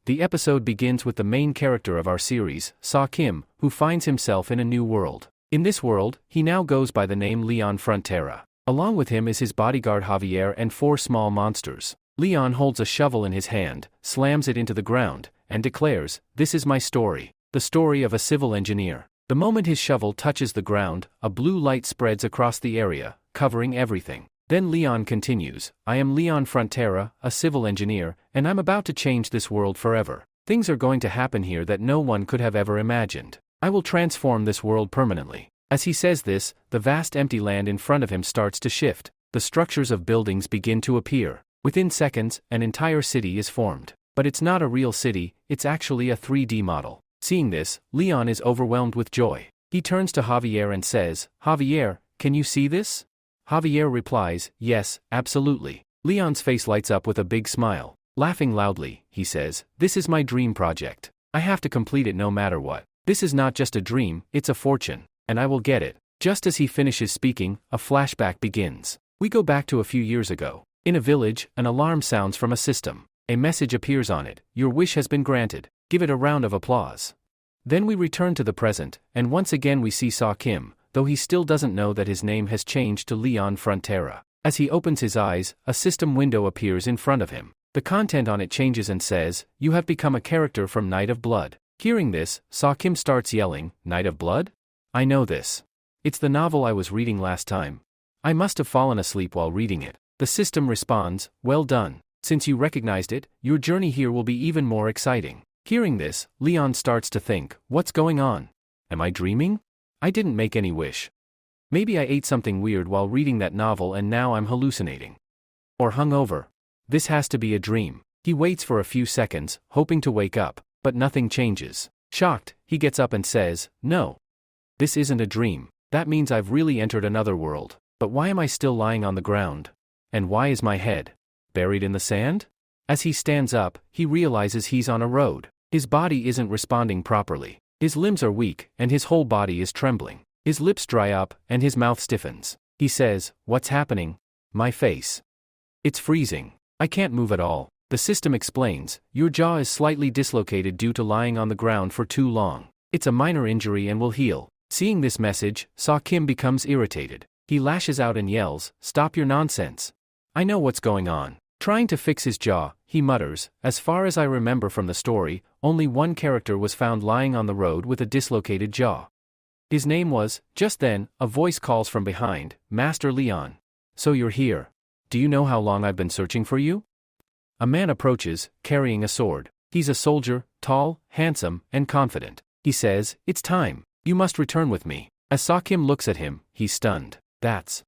The episode begins with the main character of our series, Saw Kim, who finds himself in a new world. In this world, he now goes by the name Leon Frontera. Along with him is his bodyguard Javier and 4 small monsters. Leon holds a shovel in his hand, slams it into the ground, and declares, "This is my story, the story of a civil engineer." The moment his shovel touches the ground, a blue light spreads across the area, covering everything. Then Leon continues, "I am Leon Frontera, a civil engineer, and I'm about to change this world forever. Things are going to happen here that no one could have ever imagined. I will transform this world permanently." As he says this, the vast empty land in front of him starts to shift. The structures of buildings begin to appear. Within seconds, an entire city is formed. But it's not a real city, it's actually a 3D model. Seeing this, Leon is overwhelmed with joy. He turns to Javier and says, "Javier, can you see this?" Javier replies, "Yes, absolutely." Leon's face lights up with a big smile. Laughing loudly, he says, "This is my dream project. I have to complete it no matter what. This is not just a dream, it's a fortune. And I will get it." Just as he finishes speaking, a flashback begins. We go back to a few years ago. In a village, an alarm sounds from a system. A message appears on it, "Your wish has been granted. Give it a round of applause." Then we return to the present, and once again we see Saw Kim, though he still doesn't know that his name has changed to Leon Frontera. As he opens his eyes, a system window appears in front of him. The content on it changes and says, "You have become a character from Night of Blood." Hearing this, Saw Kim starts yelling, "Night of Blood? I know this. It's the novel I was reading last time. I must have fallen asleep while reading it." The system responds, "Well done. Since you recognized it, your journey here will be even more exciting." Hearing this, Leon starts to think, "What's going on? Am I dreaming? I didn't make any wish. Maybe I ate something weird while reading that novel and now I'm hallucinating. Or hungover. This has to be a dream." He waits for a few seconds, hoping to wake up, but nothing changes. Shocked, he gets up and says, "No. This isn't a dream. That means I've really entered another world. But why am I still lying on the ground? And why is my head buried in the sand?" As he stands up, he realizes he's on a road. His body isn't responding properly. His limbs are weak, and his whole body is trembling. His lips dry up, and his mouth stiffens. He says, "What's happening? My face. It's freezing. I can't move at all." The system explains, "Your jaw is slightly dislocated due to lying on the ground for too long. It's a minor injury and will heal." Seeing this message, Saw Kim becomes irritated. He lashes out and yells, "Stop your nonsense. I know what's going on." Trying to fix his jaw, he mutters, "As far as I remember from the story, only one character was found lying on the road with a dislocated jaw. His name was." Just then, a voice calls from behind, "Master Leon. So you're here. Do you know how long I've been searching for you?" A man approaches, carrying a sword. He's a soldier, tall, handsome, and confident. He says, "It's time. You must return with me." As Saw Kim looks at him, he's stunned. That's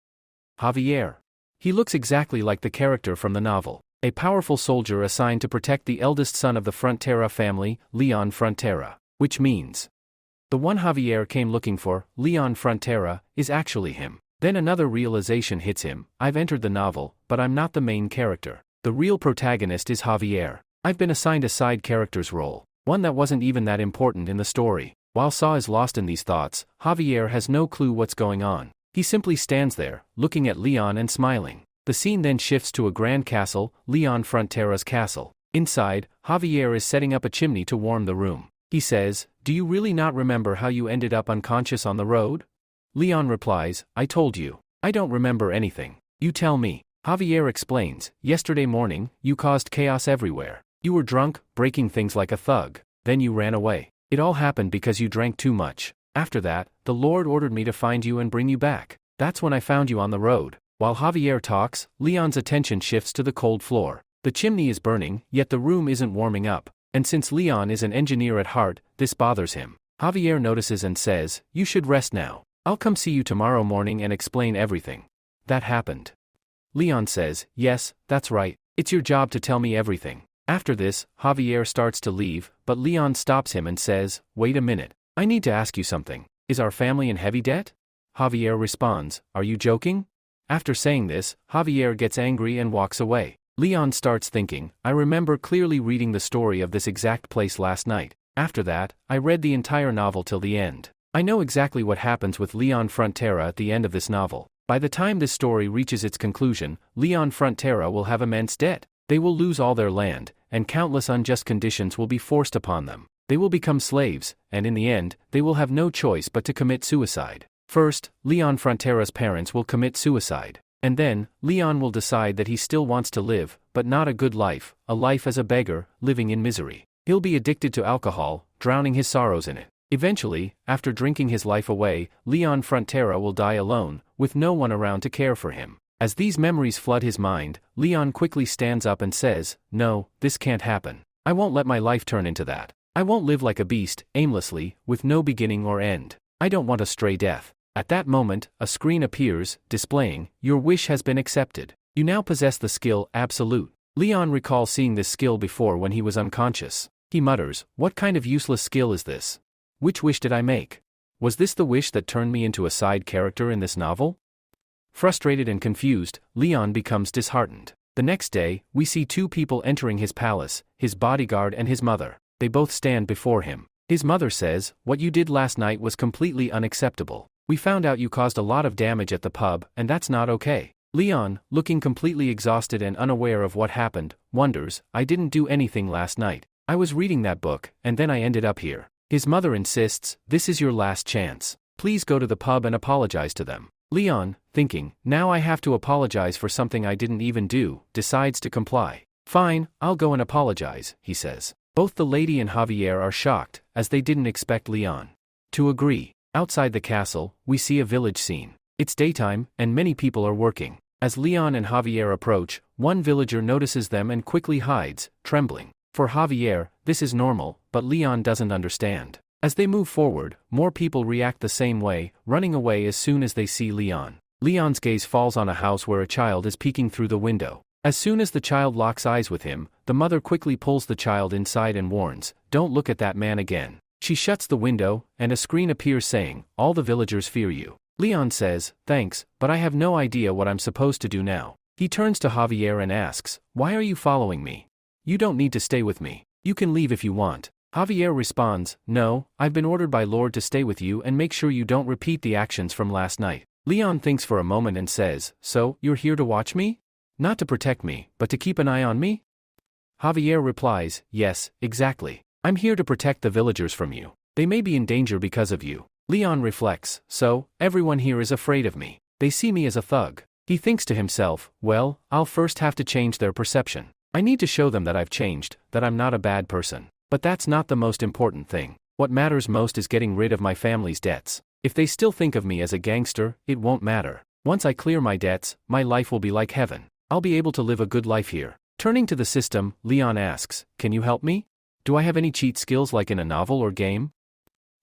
Javier. He looks exactly like the character from the novel. A powerful soldier assigned to protect the eldest son of the Frontera family, Leon Frontera. Which means the one Javier came looking for, Leon Frontera, is actually him. Then another realization hits him. I've entered the novel, but I'm not the main character. The real protagonist is Javier. I've been assigned a side character's role, one that wasn't even that important in the story. While Saw is lost in these thoughts, Javier has no clue what's going on. He simply stands there, looking at Leon and smiling. The scene then shifts to a grand castle, Leon Frontera's castle. Inside, Javier is setting up a chimney to warm the room. He says, "Do you really not remember how you ended up unconscious on the road?" Leon replies, "I told you. I don't remember anything. You tell me." Javier explains, "Yesterday morning, you caused chaos everywhere. You were drunk, breaking things like a thug. Then you ran away. It all happened because you drank too much. After that, the Lord ordered me to find you and bring you back. That's when I found you on the road." While Javier talks, Leon's attention shifts to the cold floor. The chimney is burning, yet the room isn't warming up. And since Leon is an engineer at heart, this bothers him. Javier notices and says, "You should rest now. I'll come see you tomorrow morning and explain everything that happened." Leon says, "Yes, that's right. It's your job to tell me everything." After this, Javier starts to leave, but Leon stops him and says, "Wait a minute. I need to ask you something. Is our family in heavy debt?" Javier responds, "Are you joking?" After saying this, Javier gets angry and walks away. Leon starts thinking, "I remember clearly reading the story of this exact place last night. After that, I read the entire novel till the end. I know exactly what happens with Leon Frontera at the end of this novel. By the time this story reaches its conclusion, Leon Frontera will have immense debt. They will lose all their land, and countless unjust conditions will be forced upon them. They will become slaves, and in the end, they will have no choice but to commit suicide. First, Leon Frontera's parents will commit suicide. And then, Leon will decide that he still wants to live, but not a good life, a life as a beggar, living in misery. He'll be addicted to alcohol, drowning his sorrows in it. Eventually, after drinking his life away, Leon Frontera will die alone, with no one around to care for him. As these memories flood his mind, Leon quickly stands up and says, "No, this can't happen. I won't let my life turn into that. I won't live like a beast, aimlessly, with no beginning or end. I don't want a stray death." At that moment, a screen appears, displaying, "Your wish has been accepted. You now possess the skill Absolute." Leon recalls seeing this skill before when he was unconscious. He mutters, "What kind of useless skill is this? Which wish did I make? Was this the wish that turned me into a side character in this novel?" Frustrated and confused, Leon becomes disheartened. The next day, we see two people entering his palace, his bodyguard and his mother. They both stand before him. His mother says, "What you did last night was completely unacceptable. We found out you caused a lot of damage at the pub, and that's not okay." Leon, looking completely exhausted and unaware of what happened, wonders, "I didn't do anything last night. I was reading that book, and then I ended up here." His mother insists, "This is your last chance. Please go to the pub and apologize to them." Leon, thinking, "Now I have to apologize for something I didn't even do," decides to comply. "Fine, I'll go and apologize," he says. Both the lady and Javier are shocked, as they didn't expect Leon to agree. Outside the castle, we see a village scene. It's daytime, and many people are working. As Leon and Javier approach, one villager notices them and quickly hides, trembling. For Javier, this is normal, but Leon doesn't understand. As they move forward, more people react the same way, running away as soon as they see Leon. Leon's gaze falls on a house where a child is peeking through the window. As soon as the child locks eyes with him, the mother quickly pulls the child inside and warns, "Don't look at that man again." She shuts the window, and a screen appears saying, "All the villagers fear you." Leon says, "Thanks, but I have no idea what I'm supposed to do now." He turns to Javier and asks, "Why are you following me? You don't need to stay with me. You can leave if you want." Javier responds, "No, I've been ordered by Lord to stay with you and make sure you don't repeat the actions from last night." Leon thinks for a moment and says, "So, you're here to watch me? Not to protect me, but to keep an eye on me?" Javier replies, "Yes, exactly. I'm here to protect the villagers from you. They may be in danger because of you." Leon reflects, "So, everyone here is afraid of me. They see me as a thug." He thinks to himself, "Well, I'll first have to change their perception. I need to show them that I've changed, that I'm not a bad person. But that's not the most important thing. What matters most is getting rid of my family's debts. If they still think of me as a gangster, it won't matter. Once I clear my debts, my life will be like heaven. I'll be able to live a good life here." Turning to the system, Leon asks, "Can you help me? Do I have any cheat skills like in a novel or game?"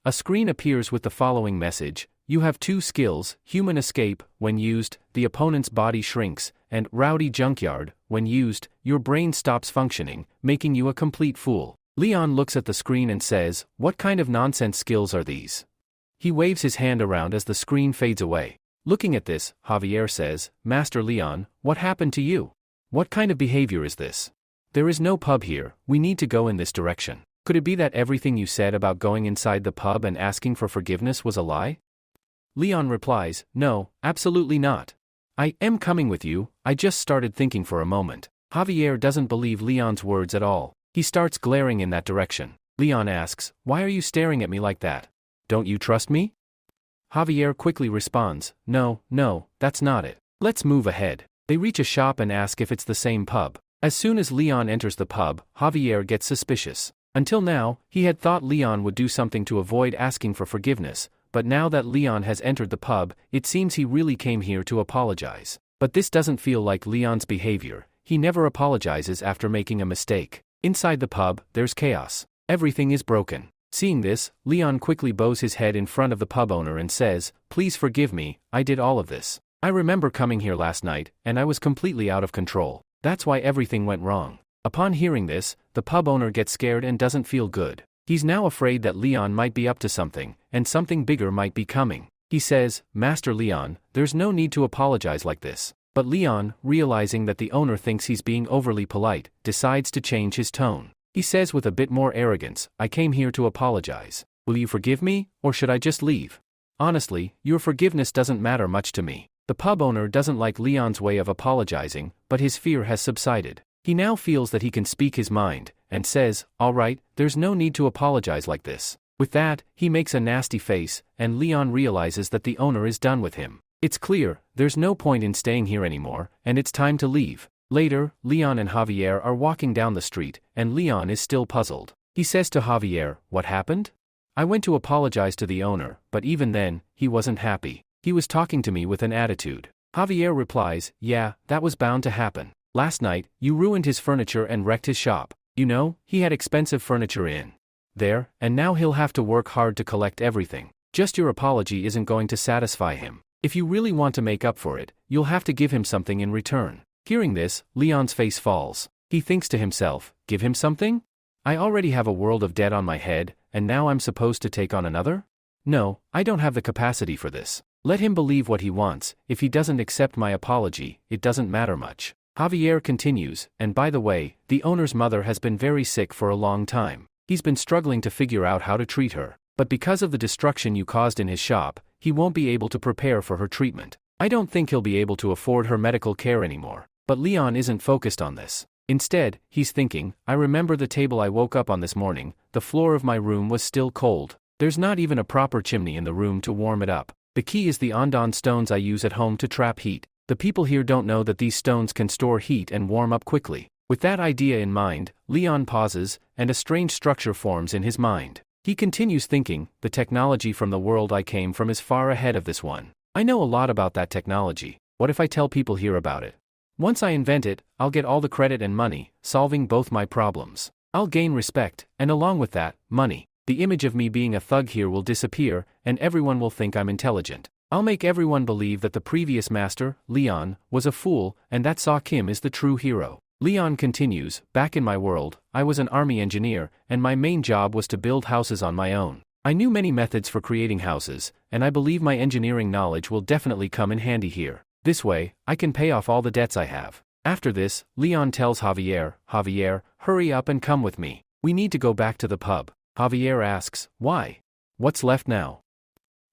A screen appears with the following message: "You have 2 skills, Human Escape. When used, the opponent's body shrinks, and Rowdy Junkyard. When used, your brain stops functioning, making you a complete fool." Leon looks at the screen and says, "What kind of nonsense skills are these?" He waves his hand around as the screen fades away. Looking at this, Javier says, "Master Leon, what happened to you? What kind of behavior is this? There is no pub here, we need to go in this direction. Could it be that everything you said about going inside the pub and asking for forgiveness was a lie?" Leon replies, "No, absolutely not. I am coming with you, I just started thinking for a moment." Javier doesn't believe Leon's words at all. He starts glaring in that direction. Leon asks, "Why are you staring at me like that? Don't you trust me?" Javier quickly responds, No, that's not it. Let's move ahead." They reach a shop and ask if it's the same pub. As soon as Leon enters the pub, Javier gets suspicious. Until now, he had thought Leon would do something to avoid asking for forgiveness, but now that Leon has entered the pub, it seems he really came here to apologize. But this doesn't feel like Leon's behavior. He never apologizes after making a mistake. Inside the pub, there's chaos. Everything is broken. Seeing this, Leon quickly bows his head in front of the pub owner and says, "Please forgive me, I did all of this. I remember coming here last night, and I was completely out of control. That's why everything went wrong." Upon hearing this, the pub owner gets scared and doesn't feel good. He's now afraid that Leon might be up to something, and something bigger might be coming. He says, "Master Leon, there's no need to apologize like this." But Leon, realizing that the owner thinks he's being overly polite, decides to change his tone. He says with a bit more arrogance, "I came here to apologize. Will you forgive me, or should I just leave? Honestly, your forgiveness doesn't matter much to me." The pub owner doesn't like Leon's way of apologizing, but his fear has subsided. He now feels that he can speak his mind, and says, "All right, there's no need to apologize like this." With that, he makes a nasty face, and Leon realizes that the owner is done with him. It's clear, there's no point in staying here anymore, and it's time to leave. Later, Leon and Javier are walking down the street, and Leon is still puzzled. He says to Javier, "What happened? I went to apologize to the owner, but even then, he wasn't happy. He was talking to me with an attitude." Javier replies, "Yeah, that was bound to happen. Last night, you ruined his furniture and wrecked his shop. You know, he had expensive furniture in there, and now he'll have to work hard to collect everything. Just your apology isn't going to satisfy him. If you really want to make up for it, you'll have to give him something in return." Hearing this, Leon's face falls. He thinks to himself, "Give him something? I already have a world of debt on my head, and now I'm supposed to take on another? No, I don't have the capacity for this. Let him believe what he wants. If he doesn't accept my apology, it doesn't matter much." Javier continues, "And by the way, the owner's mother has been very sick for a long time. He's been struggling to figure out how to treat her. But because of the destruction you caused in his shop, he won't be able to prepare for her treatment. I don't think he'll be able to afford her medical care anymore." But Leon isn't focused on this. Instead, he's thinking, "I remember the table I woke up on this morning. The floor of my room was still cold. There's not even a proper chimney in the room to warm it up. The key is the Ondan stones I use at home to trap heat. The people here don't know that these stones can store heat and warm up quickly." With that idea in mind, Leon pauses, and a strange structure forms in his mind. He continues thinking, "The technology from the world I came from is far ahead of this one. I know a lot about that technology. What if I tell people here about it? Once I invent it, I'll get all the credit and money, solving both my problems. I'll gain respect, and along with that, money. The image of me being a thug here will disappear, and everyone will think I'm intelligent. I'll make everyone believe that the previous master, Leon, was a fool, and that Saw Kim is the true hero." Leon continues, "Back in my world, I was an army engineer, and my main job was to build houses on my own. I knew many methods for creating houses, and I believe my engineering knowledge will definitely come in handy here. This way, I can pay off all the debts I have." After this, Leon tells Javier, "Javier, hurry up and come with me. We need to go back to the pub." Javier asks, "Why? What's left now?"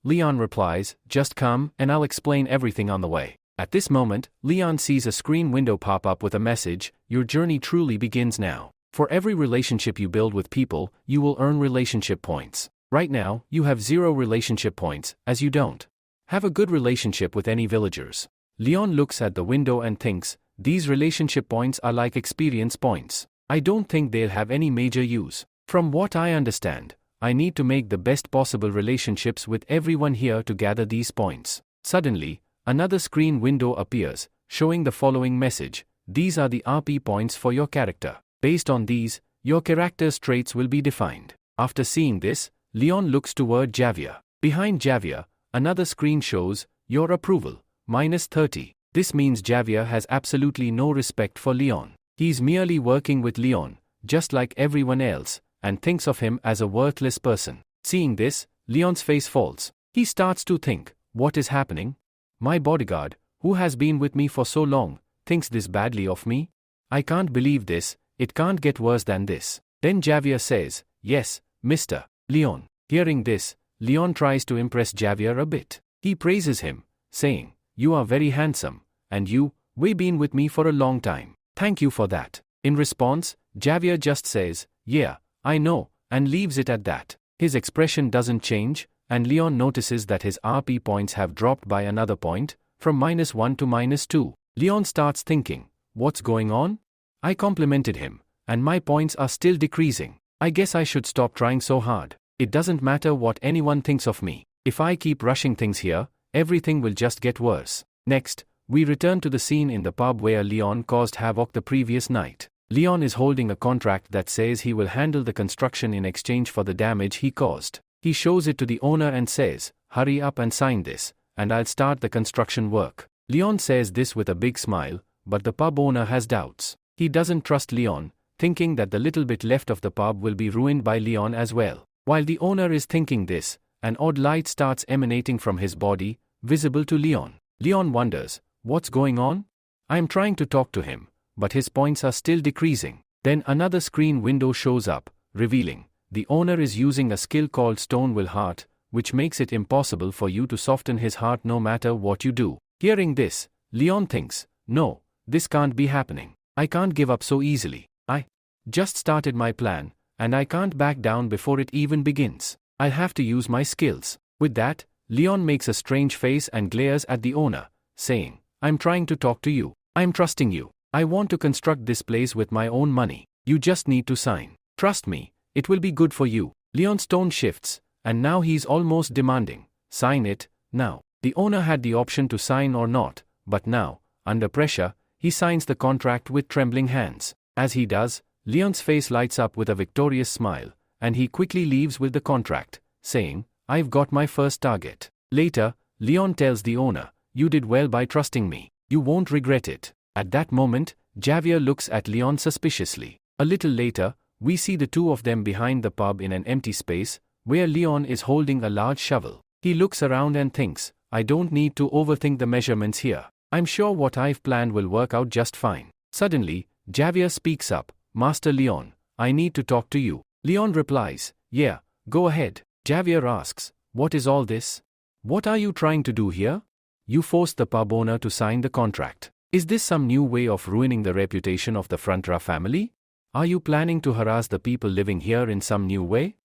Leon replies, "Just come, and I'll explain everything on the way." At this moment, Leon sees a screen window pop up with a message, "Your journey truly begins now. For every relationship you build with people, you will earn relationship points. Right now, you have 0 relationship points, as you don't have a good relationship with any villagers." Leon looks at the window and thinks, "These relationship points are like experience points. I don't think they'll have any major use. From what I understand, I need to make the best possible relationships with everyone here to gather these points." Suddenly, another screen window appears, showing the following message, "These are the RP points for your character. Based on these, your character's traits will be defined." After seeing this, Leon looks toward Javier. Behind Javier, another screen shows, "Your approval, -30. This means Javier has absolutely no respect for Leon. He's merely working with Leon, just like everyone else, and thinks of him as a worthless person. Seeing this, Leon's face falls. He starts to think, "What is happening? My bodyguard, who has been with me for so long, thinks this badly of me? I can't believe this, it can't get worse than this." Then Javier says, "Yes, Mr. Leon." Hearing this, Leon tries to impress Javier a bit. He praises him, saying, "You are very handsome, and we've been with me for a long time. Thank you for that." In response, Javier just says, "Yeah, I know," and leaves it at that. His expression doesn't change, and Leon notices that his RP points have dropped by another point, from -1 to -2. Leon starts thinking, "What's going on? I complimented him, and my points are still decreasing. I guess I should stop trying so hard. It doesn't matter what anyone thinks of me. If I keep rushing things here, everything will just get worse." Next, we return to the scene in the pub where Leon caused havoc the previous night. Leon is holding a contract that says he will handle the construction in exchange for the damage he caused. He shows it to the owner and says, "Hurry up and sign this, and I'll start the construction work." Leon says this with a big smile, but the pub owner has doubts. He doesn't trust Leon, thinking that the little bit left of the pub will be ruined by Leon as well. While the owner is thinking this, an odd light starts emanating from his body, visible to Leon. Leon wonders, "What's going on? I am trying to talk to him, but his points are still decreasing." Then another screen window shows up, revealing, the owner is using a skill called Stone Will Heart, which makes it impossible for you to soften his heart no matter what you do. Hearing this, Leon thinks, "No, this can't be happening. I can't give up so easily. I just started my plan, and I can't back down before it even begins. I'll have to use my skills. With that, Leon makes a strange face and glares at the owner, saying, I'm trying to talk to you. I'm trusting you. I want to construct this place with my own money. You just need to sign. Trust me, it will be good for you. Leon's tone shifts, and now he's almost demanding, sign it, now. The owner had the option to sign or not, but now, under pressure, he signs the contract with trembling hands. As he does, Leon's face lights up with a victorious smile, and he quickly leaves with the contract, saying, I've got my first target. Later, Leon tells the owner, you did well by trusting me. You won't regret it. At that moment, Javier looks at Leon suspiciously. A little later, we see the two of them behind the pub in an empty space, where Leon is holding a large shovel. He looks around and thinks, I don't need to overthink the measurements here. I'm sure what I've planned will work out just fine. Suddenly, Javier speaks up, Master Leon, I need to talk to you. Leon replies, yeah, go ahead. Javier asks, what is all this? What are you trying to do here? You forced the pub owner to sign the contract. Is this some new way of ruining the reputation of the Frontera family? Are you planning to harass the people living here in some new way?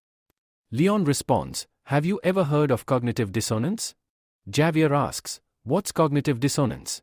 Leon responds, have you ever heard of cognitive dissonance? Javier asks, what's cognitive dissonance?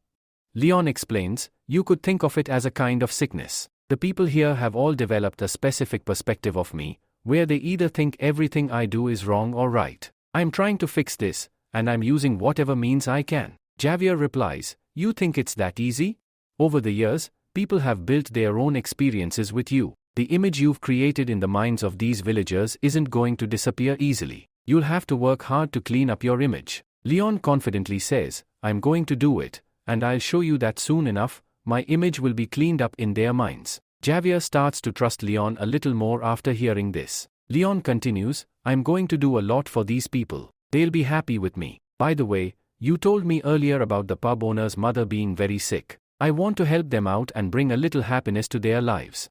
Leon explains, you could think of it as a kind of sickness. The people here have all developed a specific perspective of me, where they either think everything I do is wrong or right. I'm trying to fix this, and I'm using whatever means I can. Javier replies, you think it's that easy? Over the years, people have built their own experiences with you. The image you've created in the minds of these villagers isn't going to disappear easily. You'll have to work hard to clean up your image. Leon confidently says, I'm going to do it, and I'll show you that soon enough, my image will be cleaned up in their minds. Javier starts to trust Leon a little more after hearing this. Leon continues, I'm going to do a lot for these people. They'll be happy with me. By the way, you told me earlier about the pub owner's mother being very sick. I want to help them out and bring a little happiness to their lives.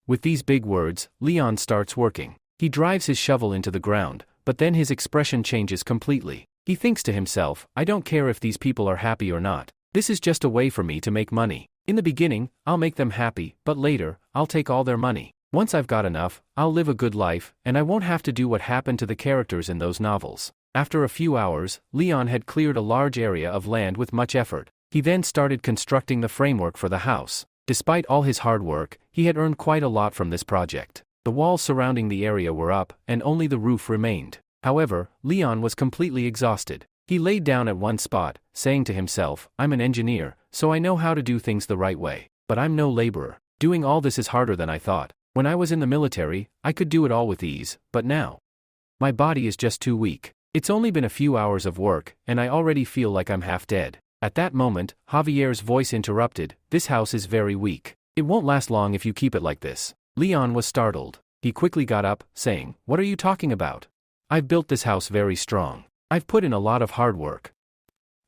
With these big words, Leon starts working. He drives his shovel into the ground, but then his expression changes completely. He thinks to himself, I don't care if these people are happy or not. This is just a way for me to make money. In the beginning, I'll make them happy, but later, I'll take all their money. Once I've got enough, I'll live a good life, and I won't have to do what happened to the characters in those novels. After a few hours, Leon had cleared a large area of land with much effort. He then started constructing the framework for the house. Despite all his hard work, he had earned quite a lot from this project. The walls surrounding the area were up, and only the roof remained. However, Leon was completely exhausted. He laid down at one spot, saying to himself, I'm an engineer, so I know how to do things the right way. But I'm no laborer. Doing all this is harder than I thought. When I was in the military, I could do it all with ease, but now, my body is just too weak. It's only been a few hours of work, and I already feel like I'm half dead. At that moment, Javier's voice interrupted, this house is very weak. It won't last long if you keep it like this. Leon was startled. He quickly got up, saying, what are you talking about? I've built this house very strong. I've put in a lot of hard work.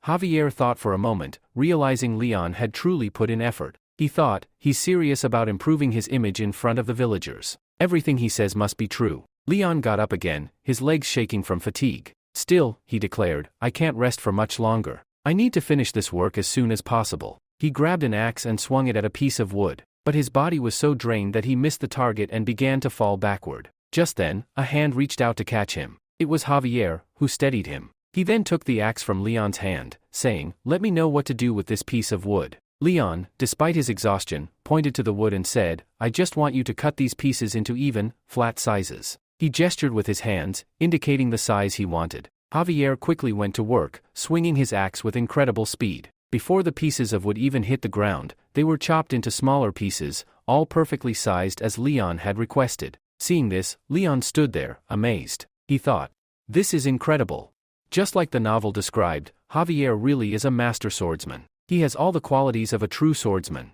Javier thought for a moment, realizing Leon had truly put in effort. He thought, he's serious about improving his image in front of the villagers. Everything he says must be true. Leon got up again, his legs shaking from fatigue. Still, he declared, I can't rest for much longer. I need to finish this work as soon as possible. He grabbed an axe and swung it at a piece of wood, but his body was so drained that he missed the target and began to fall backward. Just then, a hand reached out to catch him. It was Javier, who steadied him. He then took the axe from Leon's hand, saying, let me know what to do with this piece of wood. Leon, despite his exhaustion, pointed to the wood and said, I just want you to cut these pieces into even, flat sizes. He gestured with his hands, indicating the size he wanted. Javier quickly went to work, swinging his axe with incredible speed. Before the pieces of wood even hit the ground, they were chopped into smaller pieces, all perfectly sized as Leon had requested. Seeing this, Leon stood there, amazed. He thought, this is incredible. Just like the novel described, Javier really is a master swordsman. He has all the qualities of a true swordsman.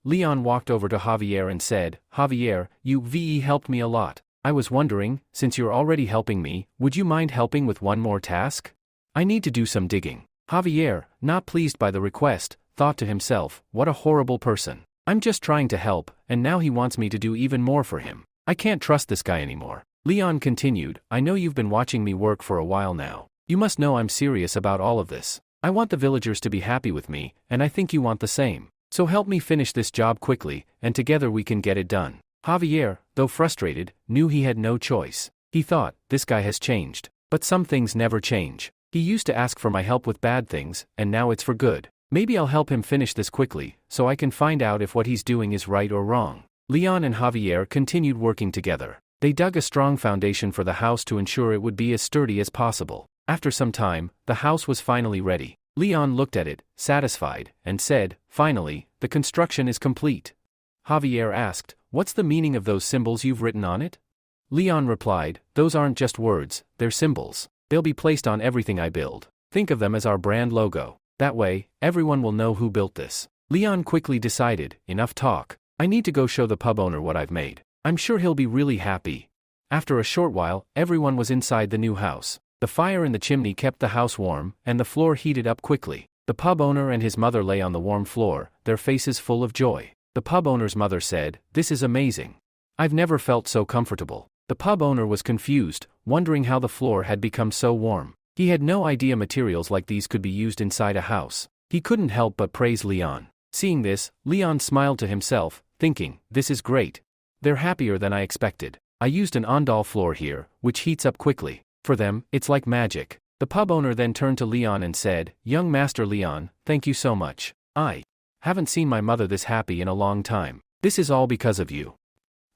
Leon walked over to Javier and said, Javier, you helped me a lot. I was wondering, since you're already helping me, would you mind helping with one more task? I need to do some digging. Javier, not pleased by the request, thought to himself, what a horrible person. I'm just trying to help, and now he wants me to do even more for him. I can't trust this guy anymore. Leon continued, I know you've been watching me work for a while now. You must know I'm serious about all of this. I want the villagers to be happy with me, and I think you want the same. So help me finish this job quickly, and together we can get it done. Javier, though frustrated, knew he had no choice. He thought, this guy has changed. But some things never change. He used to ask for my help with bad things, and now it's for good. Maybe I'll help him finish this quickly, so I can find out if what he's doing is right or wrong. Leon and Javier continued working together. They dug a strong foundation for the house to ensure it would be as sturdy as possible. After some time, the house was finally ready. Leon looked at it, satisfied, and said, finally, the construction is complete. Javier asked, what's the meaning of those symbols you've written on it? Leon replied, those aren't just words, they're symbols. They'll be placed on everything I build. Think of them as our brand logo. That way, everyone will know who built this. Leon quickly decided, enough talk. I need to go show the pub owner what I've made. I'm sure he'll be really happy. After a short while, everyone was inside the new house. The fire in the chimney kept the house warm, and the floor heated up quickly. The pub owner and his mother lay on the warm floor, their faces full of joy. The pub owner's mother said, this is amazing. I've never felt so comfortable. The pub owner was confused, wondering how the floor had become so warm. He had no idea materials like these could be used inside a house. He couldn't help but praise Leon. Seeing this, Leon smiled to himself, thinking, this is great. They're happier than I expected. I used an Ondal floor here, which heats up quickly. For them, it's like magic. The pub owner then turned to Leon and said, young Master Leon, thank you so much. I haven't seen my mother this happy in a long time. This is all because of you.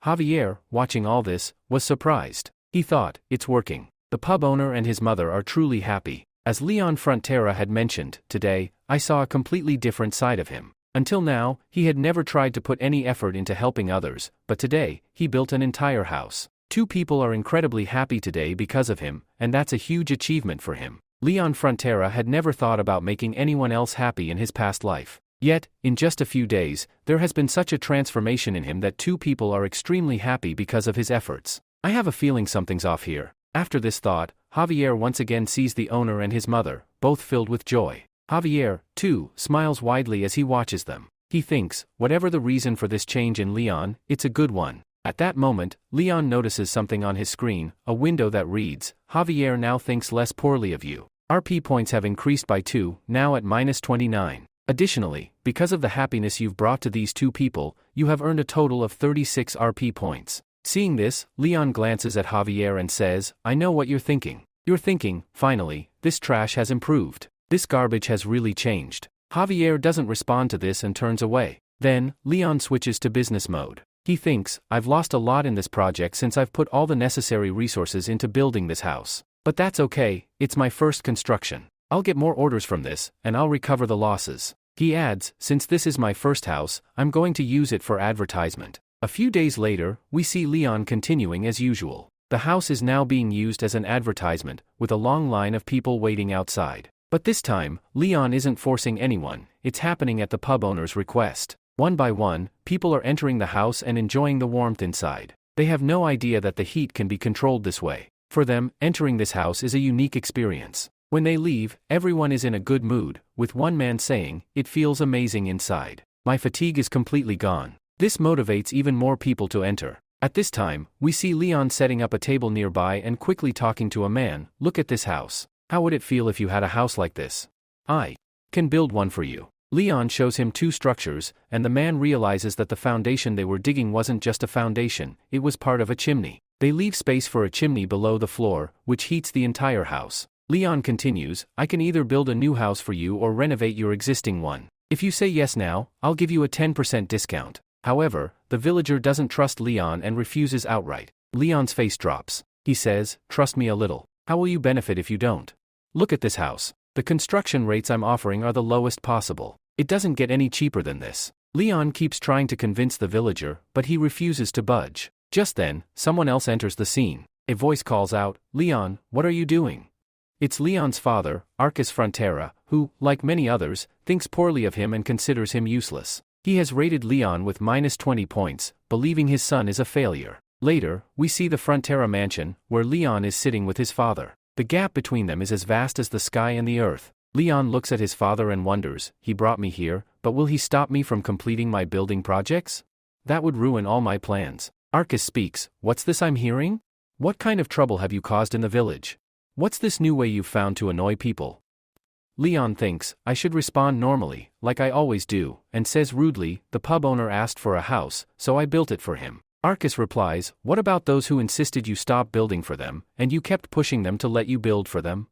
Javier, watching all this, was surprised. He thought, it's working. The pub owner and his mother are truly happy. As Leon Frontera had mentioned, today, I saw a completely different side of him. Until now, he had never tried to put any effort into helping others, but today, he built an entire house. 2 people are incredibly happy today because of him, and that's a huge achievement for him. Leon Frontera had never thought about making anyone else happy in his past life. Yet, in just a few days, there has been such a transformation in him that 2 people are extremely happy because of his efforts. I have a feeling something's off here. After this thought, Javier once again sees the owner and his mother, both filled with joy. Javier, too, smiles widely as he watches them. He thinks, whatever the reason for this change in Leon, it's a good one. At that moment, Leon notices something on his screen, a window that reads, Javier now thinks less poorly of you. RP points have increased by 2, now at -29. Additionally, because of the happiness you've brought to these 2 people, you have earned a total of 36 RP points. Seeing this, Leon glances at Javier and says, I know what you're thinking. You're thinking, finally, this trash has improved. This garbage has really changed. Javier doesn't respond to this and turns away. Then, Leon switches to business mode. He thinks, I've lost a lot in this project since I've put all the necessary resources into building this house. But that's okay, it's my first construction. I'll get more orders from this, and I'll recover the losses. He adds, since this is my first house, I'm going to use it for advertisement. A few days later, we see Leon continuing as usual. The house is now being used as an advertisement, with a long line of people waiting outside. But this time, Leon isn't forcing anyone, it's happening at the pub owner's request. One by one, people are entering the house and enjoying the warmth inside. They have no idea that the heat can be controlled this way. For them, entering this house is a unique experience. When they leave, everyone is in a good mood, with one man saying, it feels amazing inside. My fatigue is completely gone. This motivates even more people to enter. At this time, we see Leon setting up a table nearby and quickly talking to a man, look at this house. How would it feel if you had a house like this? I can build one for you. Leon shows him 2 structures, and the man realizes that the foundation they were digging wasn't just a foundation, it was part of a chimney. They leave space for a chimney below the floor, which heats the entire house. Leon continues, I can either build a new house for you or renovate your existing one. If you say yes now, I'll give you a 10% discount. However, the villager doesn't trust Leon and refuses outright. Leon's face drops. He says, trust me a little. How will you benefit if you don't? Look at this house. The construction rates I'm offering are the lowest possible. It doesn't get any cheaper than this. Leon keeps trying to convince the villager, but he refuses to budge. Just then, someone else enters the scene. A voice calls out, Leon, what are you doing? It's Leon's father, Arcus Frontera, who, like many others, thinks poorly of him and considers him useless. He has rated Leon with -20 points, believing his son is a failure. Later, we see the Frontera mansion, where Leon is sitting with his father. The gap between them is as vast as the sky and the earth. Leon looks at his father and wonders, he brought me here, but will he stop me from completing my building projects? That would ruin all my plans. Arcus speaks, what's this I'm hearing? What kind of trouble have you caused in the village? What's this new way you've found to annoy people? Leon thinks, I should respond normally, like I always do, and says rudely, the pub owner asked for a house, so I built it for him. Arcus replies, what about those who insisted you stop building for them, and you kept pushing them to let you build for them?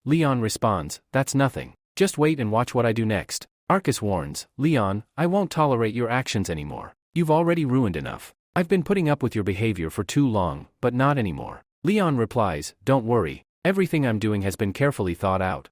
Leon responds, that's nothing. Just wait and watch what I do next. Arcus warns, Leon, I won't tolerate your actions anymore. You've already ruined enough. I've been putting up with your behavior for too long, but not anymore. Leon replies, don't worry, everything I'm doing has been carefully thought out.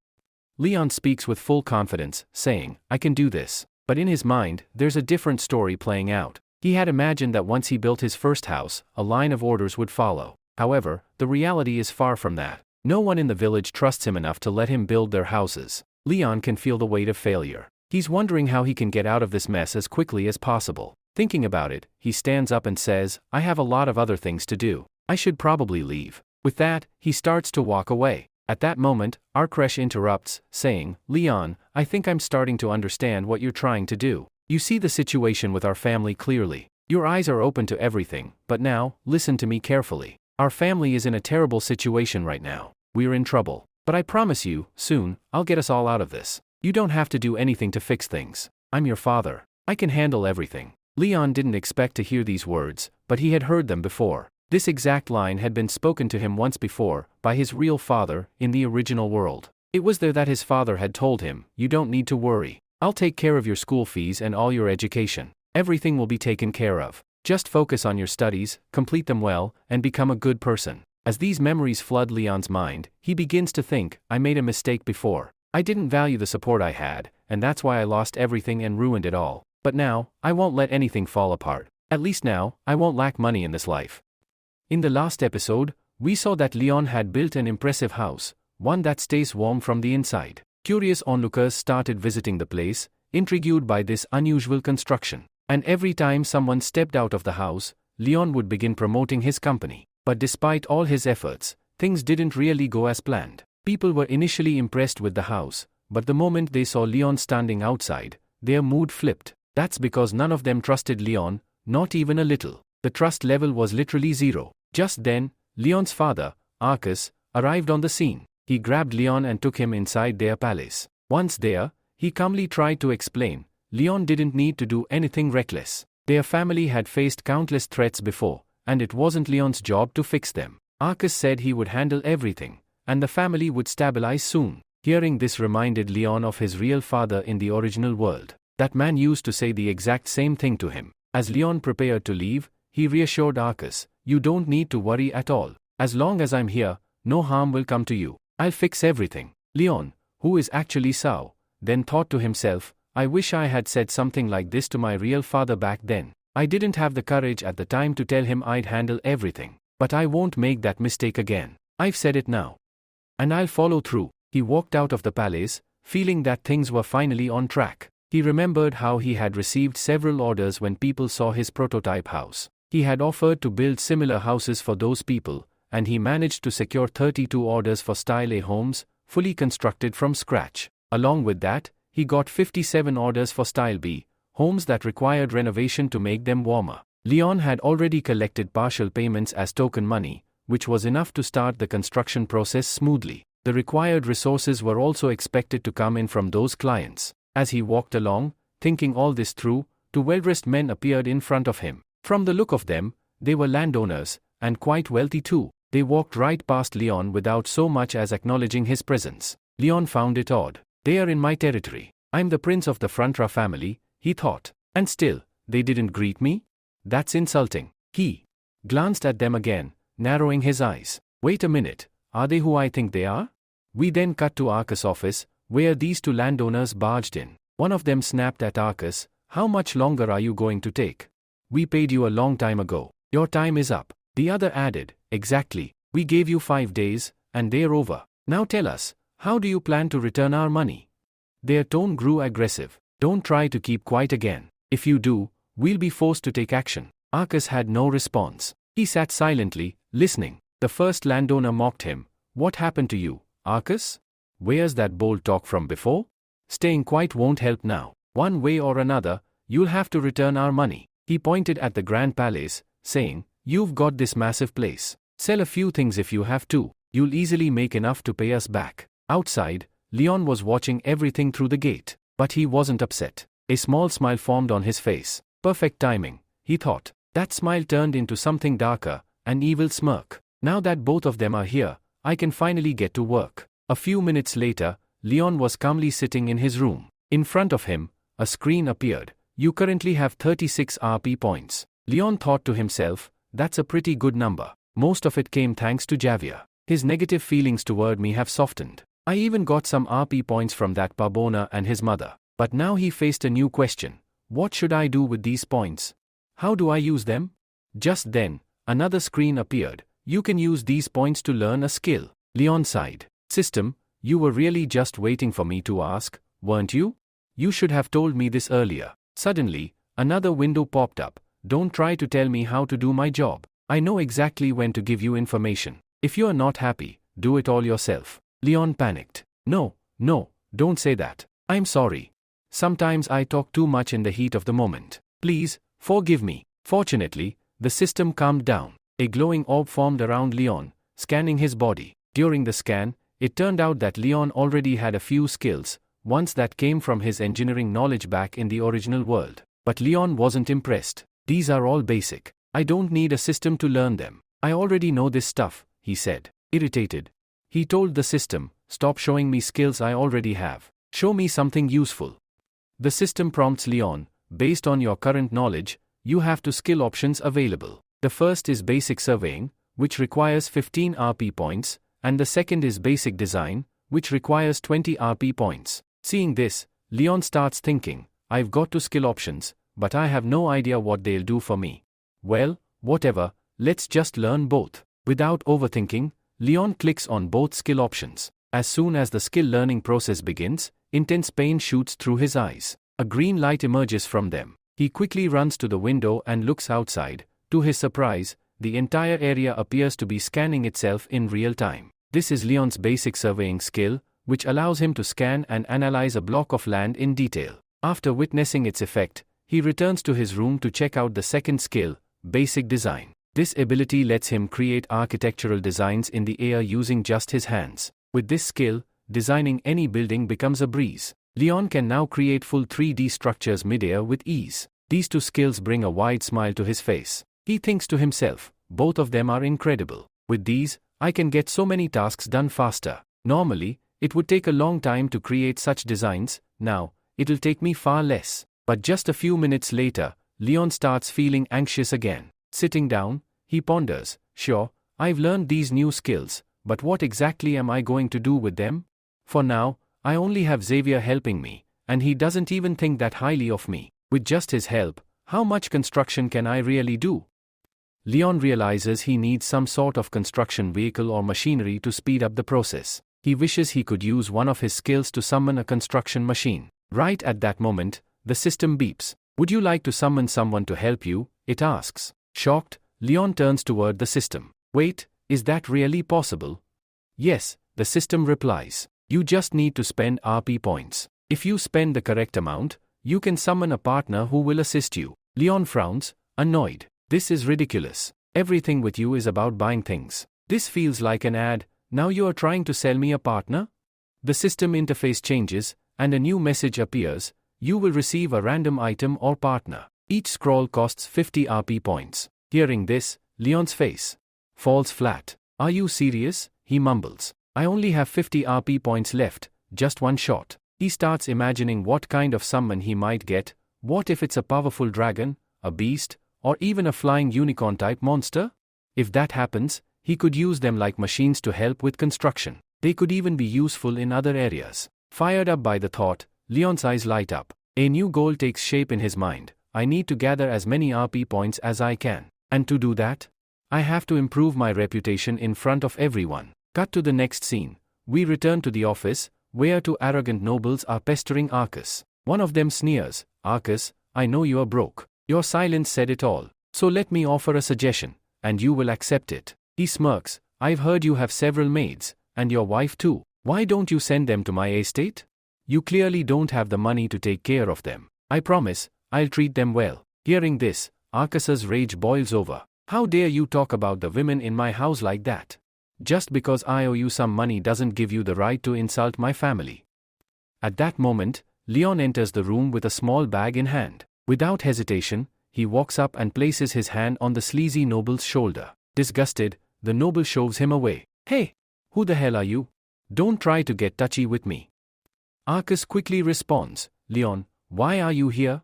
Leon speaks with full confidence, saying, I can do this. But in his mind, there's a different story playing out. He had imagined that once he built his first house, a line of orders would follow. However, the reality is far from that. No one in the village trusts him enough to let him build their houses. Leon can feel the weight of failure. He's wondering how he can get out of this mess as quickly as possible. Thinking about it, he stands up and says, I have a lot of other things to do. I should probably leave. With that, he starts to walk away. At that moment, Arcresh interrupts, saying, Leon, I think I'm starting to understand what you're trying to do. You see the situation with our family clearly. Your eyes are open to everything, but now, listen to me carefully. Our family is in a terrible situation right now. We're in trouble. But I promise you, soon, I'll get us all out of this. You don't have to do anything to fix things. I'm your father. I can handle everything. Leon didn't expect to hear these words, but he had heard them before. This exact line had been spoken to him once before, by his real father, in the original world. It was there that his father had told him, you don't need to worry. I'll take care of your school fees and all your education. Everything will be taken care of. Just focus on your studies, complete them well, and become a good person. As these memories flood Leon's mind, he begins to think, I made a mistake before. I didn't value the support I had, and that's why I lost everything and ruined it all. But now, I won't let anything fall apart. At least now, I won't lack money in this life. In the last episode, we saw that Leon had built an impressive house, one that stays warm from the inside. Curious onlookers started visiting the place, intrigued by this unusual construction. And every time someone stepped out of the house, Leon would begin promoting his company. But despite all his efforts, things didn't really go as planned. People were initially impressed with the house, but the moment they saw Leon standing outside, their mood flipped. That's because none of them trusted Leon, not even a little. The trust level was literally zero. Just then, Leon's father, Arcus, arrived on the scene. He grabbed Leon and took him inside their palace. Once there, he calmly tried to explain, Leon didn't need to do anything reckless. Their family had faced countless threats before, and it wasn't Leon's job to fix them. Arcus said he would handle everything, and the family would stabilize soon. Hearing this reminded Leon of his real father in the original world. That man used to say the exact same thing to him. As Leon prepared to leave, he reassured Arcus, you don't need to worry at all. As long as I'm here, no harm will come to you. I'll fix everything. Leon, who is actually Sao, then thought to himself, I wish I had said something like this to my real father back then. I didn't have the courage at the time to tell him I'd handle everything. But I won't make that mistake again. I've said it now. And I'll follow through. He walked out of the palace, feeling that things were finally on track. He remembered how he had received several orders when people saw his prototype house. He had offered to build similar houses for those people, and he managed to secure 32 orders for Style A homes, fully constructed from scratch. Along with that, he got 57 orders for Style B, homes that required renovation to make them warmer. Leon had already collected partial payments as token money, which was enough to start the construction process smoothly. The required resources were also expected to come in from those clients. As he walked along, thinking all this through, two well-dressed men appeared in front of him. From the look of them, they were landowners, and quite wealthy too. They walked right past Leon without so much as acknowledging his presence. Leon found it odd. They are in my territory. I'm the prince of the Frontra family, he thought. And still, they didn't greet me? That's insulting. He glanced at them again, narrowing his eyes. Wait a minute, are they who I think they are? We then cut to Arcus' office, where these two landowners barged in. One of them snapped at Arcus, how much longer are you going to take? We paid you a long time ago. Your time is up. The other added, exactly. We gave you 5 days, and they're over. Now tell us, how do you plan to return our money? Their tone grew aggressive. Don't try to keep quiet again. If you do, we'll be forced to take action. Arcus had no response. He sat silently, listening. The first landowner mocked him. What happened to you, Arcus? Where's that bold talk from before? Staying quiet won't help now. One way or another, you'll have to return our money. He pointed at the Grand Palace, saying, you've got this massive place. Sell a few things if you have to. You'll easily make enough to pay us back. Outside, Leon was watching everything through the gate. But he wasn't upset. A small smile formed on his face. Perfect timing, he thought. That smile turned into something darker, an evil smirk. Now that both of them are here, I can finally get to work. A few minutes later, Leon was calmly sitting in his room. In front of him, a screen appeared. You currently have 36 RP points. Leon thought to himself, that's a pretty good number. Most of it came thanks to Javier. His negative feelings toward me have softened. I even got some RP points from that Barbona and his mother. But now he faced a new question. What should I do with these points? How do I use them? Just then, another screen appeared. You can use these points to learn a skill. Leon sighed. System, you were really just waiting for me to ask, weren't you? You should have told me this earlier. Suddenly, another window popped up. Don't try to tell me how to do my job. I know exactly when to give you information. If you are not happy, do it all yourself. Leon panicked. No, don't say that. I'm sorry. Sometimes I talk too much in the heat of the moment. Please, forgive me. Fortunately, the system calmed down. A glowing orb formed around Leon, scanning his body. During the scan, it turned out that Leon already had a few skills, ones that came from his engineering knowledge back in the original world. But Leon wasn't impressed. These are all basic. I don't need a system to learn them. I already know this stuff, he said. Irritated, he told the system, stop showing me skills I already have. Show me something useful. The system prompts Leon, based on your current knowledge, you have two skill options available. The first is basic surveying, which requires 15 RP points, and the second is basic design, which requires 20 RP points. Seeing this, Leon starts thinking, I've got two skill options, but I have no idea what they'll do for me. Well, whatever, let's just learn both. Without overthinking, Leon clicks on both skill options. As soon as the skill learning process begins, intense pain shoots through his eyes. A green light emerges from them. He quickly runs to the window and looks outside. To his surprise, the entire area appears to be scanning itself in real time. This is Leon's basic surveying skill, which allows him to scan and analyze a block of land in detail. After witnessing its effect, he returns to his room to check out the second skill, basic design. This ability lets him create architectural designs in the air using just his hands. With this skill, designing any building becomes a breeze. Leon can now create full 3D structures mid-air with ease. These two skills bring a wide smile to his face. He thinks to himself, both of them are incredible. With these, I can get so many tasks done faster. Normally, it would take a long time to create such designs. Now, it'll take me far less. But just a few minutes later, Leon starts feeling anxious again. Sitting down, he ponders, sure, I've learned these new skills, but what exactly am I going to do with them? For now, I only have Xavier helping me, and he doesn't even think that highly of me. With just his help, how much construction can I really do? Leon realizes he needs some sort of construction vehicle or machinery to speed up the process. He wishes he could use one of his skills to summon a construction machine. Right at that moment, the system beeps. Would you like to summon someone to help you? It asks. Shocked, Leon turns toward the system. Wait, is that really possible? Yes, the system replies. You just need to spend RP points. If you spend the correct amount, you can summon a partner who will assist you. Leon frowns, annoyed. This is ridiculous. Everything with you is about buying things. This feels like an ad. Now you are trying to sell me a partner? The system interface changes, and a new message appears. You will receive a random item or partner. Each scroll costs 50 RP points. Hearing this, Leon's face falls flat. Are you serious? He mumbles. I only have 50 RP points left, just one shot. He starts imagining what kind of summon he might get. What if it's a powerful dragon, a beast, or even a flying unicorn-type monster? If that happens, he could use them like machines to help with construction. They could even be useful in other areas. Fired up by the thought, Leon's eyes light up. A new goal takes shape in his mind. I need to gather as many RP points as I can. And to do that, I have to improve my reputation in front of everyone. Cut to the next scene. We return to the office, where two arrogant nobles are pestering Arcus. One of them sneers, Arcus, I know you are broke. Your silence said it all. So let me offer a suggestion, and you will accept it. He smirks, I've heard you have several maids, and your wife too. Why don't you send them to my estate? You clearly don't have the money to take care of them. I promise, I'll treat them well. Hearing this, Arcus's rage boils over. How dare you talk about the women in my house like that? Just because I owe you some money doesn't give you the right to insult my family. At that moment, Leon enters the room with a small bag in hand. Without hesitation, he walks up and places his hand on the sleazy noble's shoulder. Disgusted, the noble shoves him away. Hey! Who the hell are you? Don't try to get touchy with me. Arcas quickly responds, Leon, why are you here?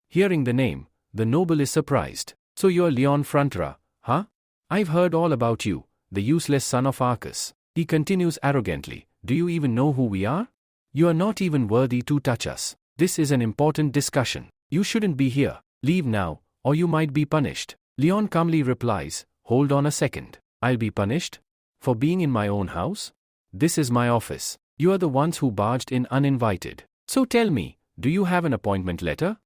Hearing the name, the noble is surprised. So you're Leon Frontera, huh? I've heard all about you, the useless son of Arcas. He continues arrogantly, do you even know who we are? You are not even worthy to touch us. This is an important discussion. You shouldn't be here. Leave now, or you might be punished. Leon calmly replies, hold on a second. I'll be punished? For being in my own house? This is my office. You are the ones who barged in uninvited. So tell me, do you have an appointment letter?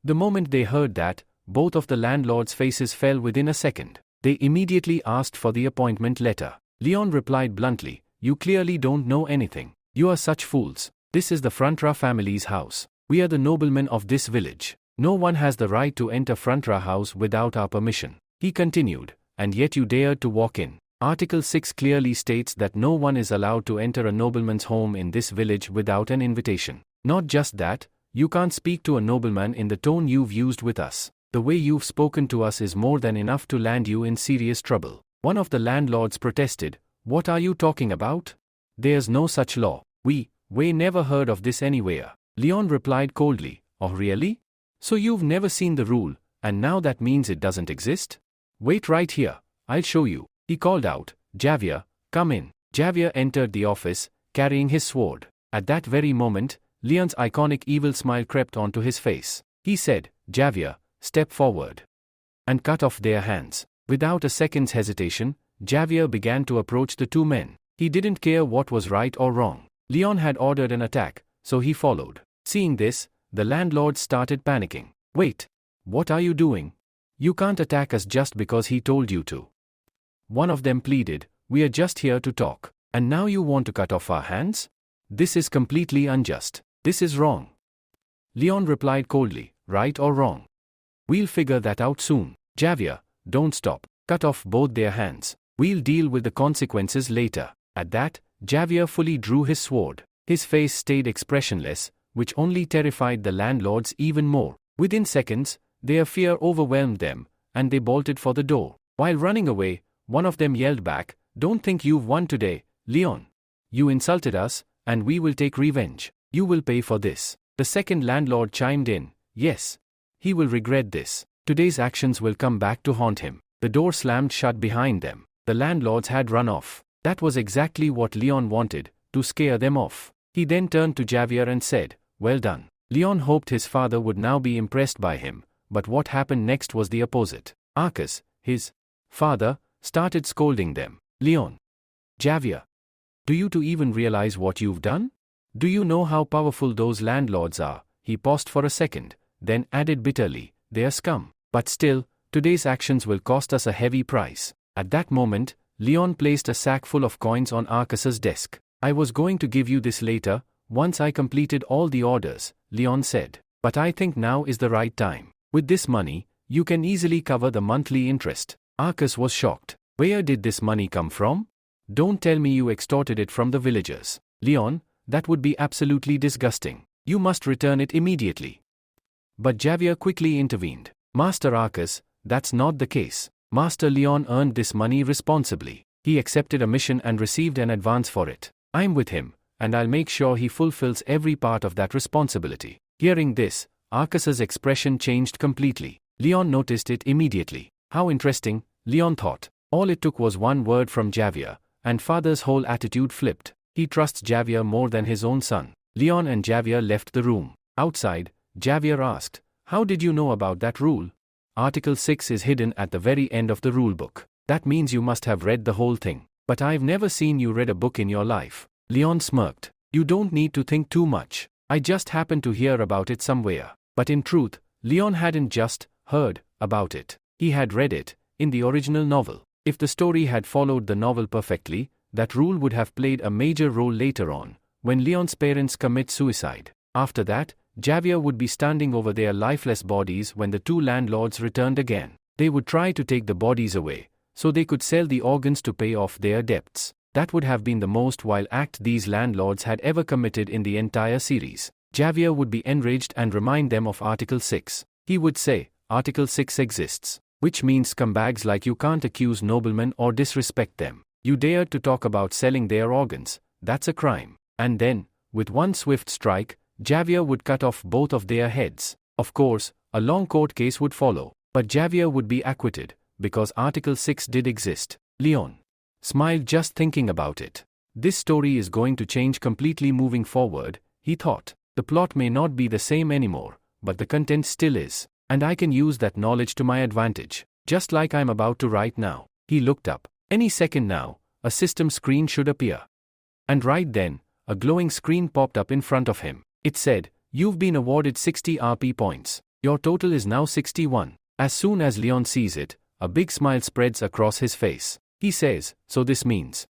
The moment they heard that, both of the landlords' faces fell within a second. They immediately asked for the appointment letter. Leon replied bluntly, you clearly don't know anything. You are such fools. This is the Frontera family's house. We are the noblemen of this village. No one has the right to enter Frontera house without our permission. He continued, and yet you dared to walk in. Article 6 clearly states that no one is allowed to enter a nobleman's home in this village without an invitation. Not just that, you can't speak to a nobleman in the tone you've used with us. The way you've spoken to us is more than enough to land you in serious trouble. One of the landlords protested, what are you talking about? There's no such law. We never heard of this anywhere. Leon replied coldly, oh really? So you've never seen the rule, and now that means it doesn't exist? Wait right here, I'll show you. He called out, Javier, come in. Javier entered the office, carrying his sword. At that very moment, Leon's iconic evil smile crept onto his face. He said, Javier, step forward. And cut off their hands. Without a second's hesitation, Javier began to approach the two men. He didn't care what was right or wrong. Leon had ordered an attack, so he followed. Seeing this, the landlord started panicking. Wait, what are you doing? You can't attack us just because he told you to. One of them pleaded, we are just here to talk, and now you want to cut off our hands? This is completely unjust. This is wrong. Leon replied coldly, right or wrong? We'll figure that out soon. Javier, don't stop. Cut off both their hands. We'll deal with the consequences later. At that, Javier fully drew his sword. His face stayed expressionless, which only terrified the landlords even more. Within seconds, their fear overwhelmed them, and they bolted for the door. While running away, one of them yelled back, don't think you've won today, Leon. You insulted us, and we will take revenge. You will pay for this. The second landlord chimed in, yes. He will regret this. Today's actions will come back to haunt him. The door slammed shut behind them. The landlords had run off. That was exactly what Leon wanted, to scare them off. He then turned to Javier and said, well done. Leon hoped his father would now be impressed by him, but what happened next was the opposite. Arcas, his father, started scolding them. Leon. Javier. Do you two even realize what you've done? Do you know how powerful those landlords are? He paused for a second, then added bitterly, they are scum. But still, today's actions will cost us a heavy price. At that moment, Leon placed a sack full of coins on Arcas's desk. I was going to give you this later, once I completed all the orders, Leon said. But I think now is the right time. With this money, you can easily cover the monthly interest. Arcas was shocked. Where did this money come from? Don't tell me you extorted it from the villagers. Leon, that would be absolutely disgusting. You must return it immediately. But Javier quickly intervened. Master Arcas, that's not the case. Master Leon earned this money responsibly. He accepted a mission and received an advance for it. I'm with him, and I'll make sure he fulfills every part of that responsibility. Hearing this, Arcas's expression changed completely. Leon noticed it immediately. How interesting, Leon thought. All it took was one word from Javier, and father's whole attitude flipped. He trusts Javier more than his own son. Leon and Javier left the room. Outside, Javier asked, how did you know about that rule? Article 6 is hidden at the very end of the rulebook. That means you must have read the whole thing. But I've never seen you read a book in your life. Leon smirked. You don't need to think too much. I just happened to hear about it somewhere. But in truth, Leon hadn't just heard about it. He had read it, in the original novel. If the story had followed the novel perfectly, that rule would have played a major role later on, when Leon's parents commit suicide. After that, Javier would be standing over their lifeless bodies when the two landlords returned again. They would try to take the bodies away, so they could sell the organs to pay off their debts. That would have been the most vile act these landlords had ever committed in the entire series. Javier would be enraged and remind them of Article 6. He would say, Article 6 exists, which means scumbags like you can't accuse noblemen or disrespect them. You dared to talk about selling their organs, that's a crime. And then, with one swift strike, Javier would cut off both of their heads. Of course, a long court case would follow, but Javier would be acquitted, because Article 6 did exist. Leon smiled just thinking about it. This story is going to change completely moving forward, he thought. The plot may not be the same anymore, but the content still is, and I can use that knowledge to my advantage, just like I'm about to right now. He looked up. Any second now, a system screen should appear. And right then, a glowing screen popped up in front of him. It said, "You've been awarded 60 RP points. Your total is now 61. As soon as Leon sees it, a big smile spreads across his face. He says, "So this means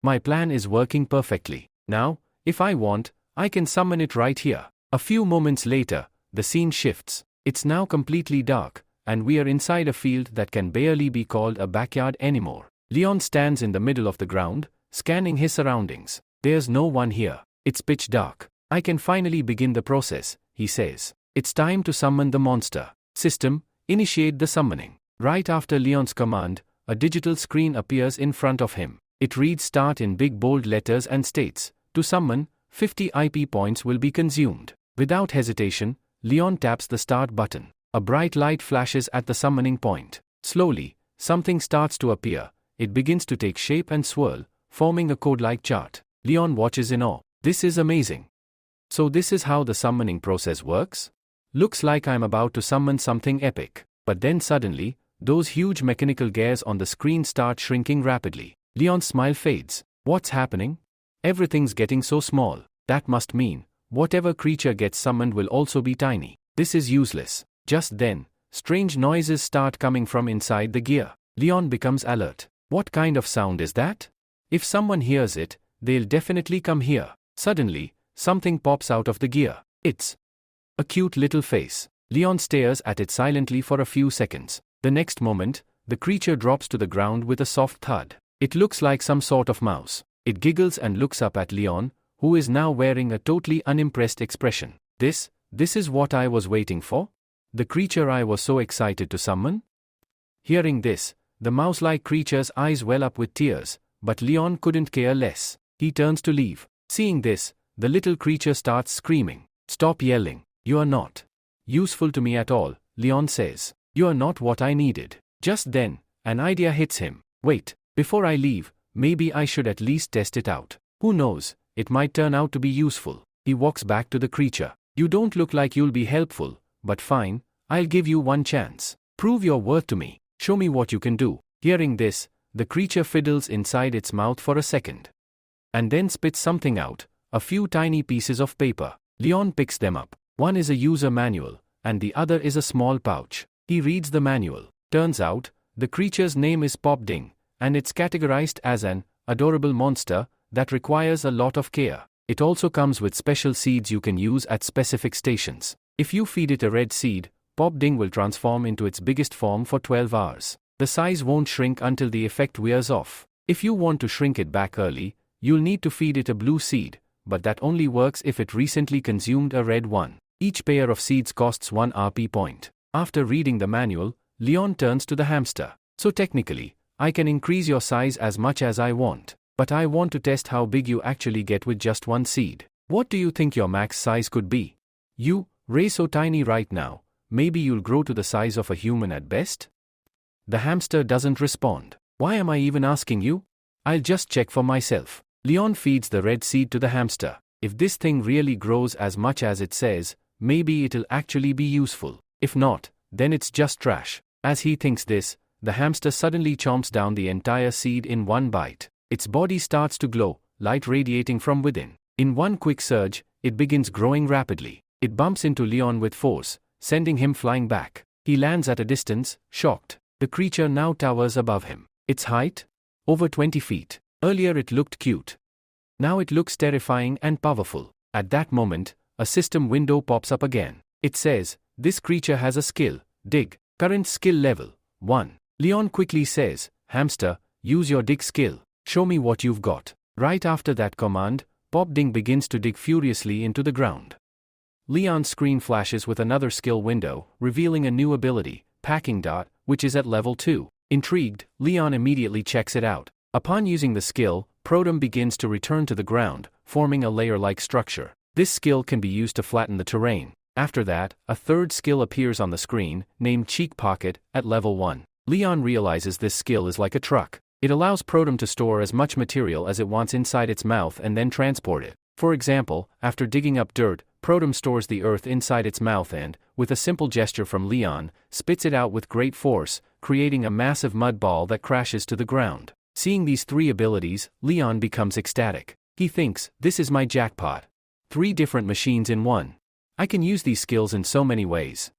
my plan is working perfectly. Now, if I want, I can summon it right here." A few moments later, the scene shifts. It's now completely dark, and we are inside a field that can barely be called a backyard anymore. Leon stands in the middle of the ground, scanning his surroundings. There's no one here. It's pitch dark. I can finally begin the process, he says. It's time to summon the monster. System, initiate the summoning. Right after Leon's command, a digital screen appears in front of him. It reads start in big bold letters and states, to summon, 50 IP points will be consumed. Without hesitation, Leon taps the start button. A bright light flashes at the summoning point. Slowly, something starts to appear. It begins to take shape and swirl, forming a code-like chart. Leon watches in awe. This is amazing. So this is how the summoning process works? Looks like I'm about to summon something epic. But then suddenly, those huge mechanical gears on the screen start shrinking rapidly. Leon's smile fades. What's happening? Everything's getting so small. That must mean, whatever creature gets summoned will also be tiny. This is useless. Just then, strange noises start coming from inside the gear. Leon becomes alert. What kind of sound is that? If someone hears it, they'll definitely come here. Suddenly, something pops out of the gear. It's a cute little face. Leon stares at it silently for a few seconds. The next moment, the creature drops to the ground with a soft thud. It looks like some sort of mouse. It giggles and looks up at Leon, who is now wearing a totally unimpressed expression. This is what I was waiting for? The creature I was so excited to summon? Hearing this, the mouse-like creature's eyes well up with tears, but Leon couldn't care less. He turns to leave. Seeing this, the little creature starts screaming. Stop yelling. You are not useful to me at all, Leon says. You are not what I needed. Just then, an idea hits him. Wait, before I leave, maybe I should at least test it out. Who knows, it might turn out to be useful. He walks back to the creature. You don't look like you'll be helpful, but fine, I'll give you one chance. Prove your worth to me. Show me what you can do. Hearing this, the creature fiddles inside its mouth for a second. And then spits something out, a few tiny pieces of paper. Leon picks them up. One is a user manual, and the other is a small pouch. He reads the manual. Turns out, the creature's name is Pop Ding, and it's categorized as an adorable monster that requires a lot of care. It also comes with special seeds you can use at specific stations. If you feed it a red seed, Pop Ding will transform into its biggest form for 12 hours. The size won't shrink until the effect wears off. If you want to shrink it back early, you'll need to feed it a blue seed, but that only works if it recently consumed a red one. Each pair of seeds costs 1 RP point. After reading the manual, Leon turns to the hamster. So technically, I can increase your size as much as I want, but I want to test how big you actually get with just one seed. What do you think your max size could be? Ray, so tiny right now, maybe you'll grow to the size of a human at best? The hamster doesn't respond. Why am I even asking you? I'll just check for myself. Leon feeds the red seed to the hamster. If this thing really grows as much as it says, maybe it'll actually be useful. If not, then it's just trash. As he thinks this, the hamster suddenly chomps down the entire seed in one bite. Its body starts to glow, light radiating from within. In one quick surge, it begins growing rapidly. It bumps into Leon with force, sending him flying back. He lands at a distance, shocked. The creature now towers above him. Its height? Over 20 feet. Earlier it looked cute. Now it looks terrifying and powerful. At that moment, a system window pops up again. It says, this creature has a skill, dig. Current skill level, 1. Leon quickly says, hamster, use your dig skill. Show me what you've got. Right after that command, Bob Ding begins to dig furiously into the ground. Leon's screen flashes with another skill window, revealing a new ability, Packing Dot, which is at level 2. Intrigued, Leon immediately checks it out. Upon using the skill, Protum begins to return to the ground, forming a layer-like structure. This skill can be used to flatten the terrain. After that, a third skill appears on the screen, named Cheek Pocket, at level 1. Leon realizes this skill is like a truck. It allows Protum to store as much material as it wants inside its mouth and then transport it. For example, after digging up dirt, Protum stores the earth inside its mouth and, with a simple gesture from Leon, spits it out with great force, creating a massive mud ball that crashes to the ground. Seeing these 3 abilities, Leon becomes ecstatic. He thinks, this is my jackpot. 3 different machines in one. I can use these skills in so many ways.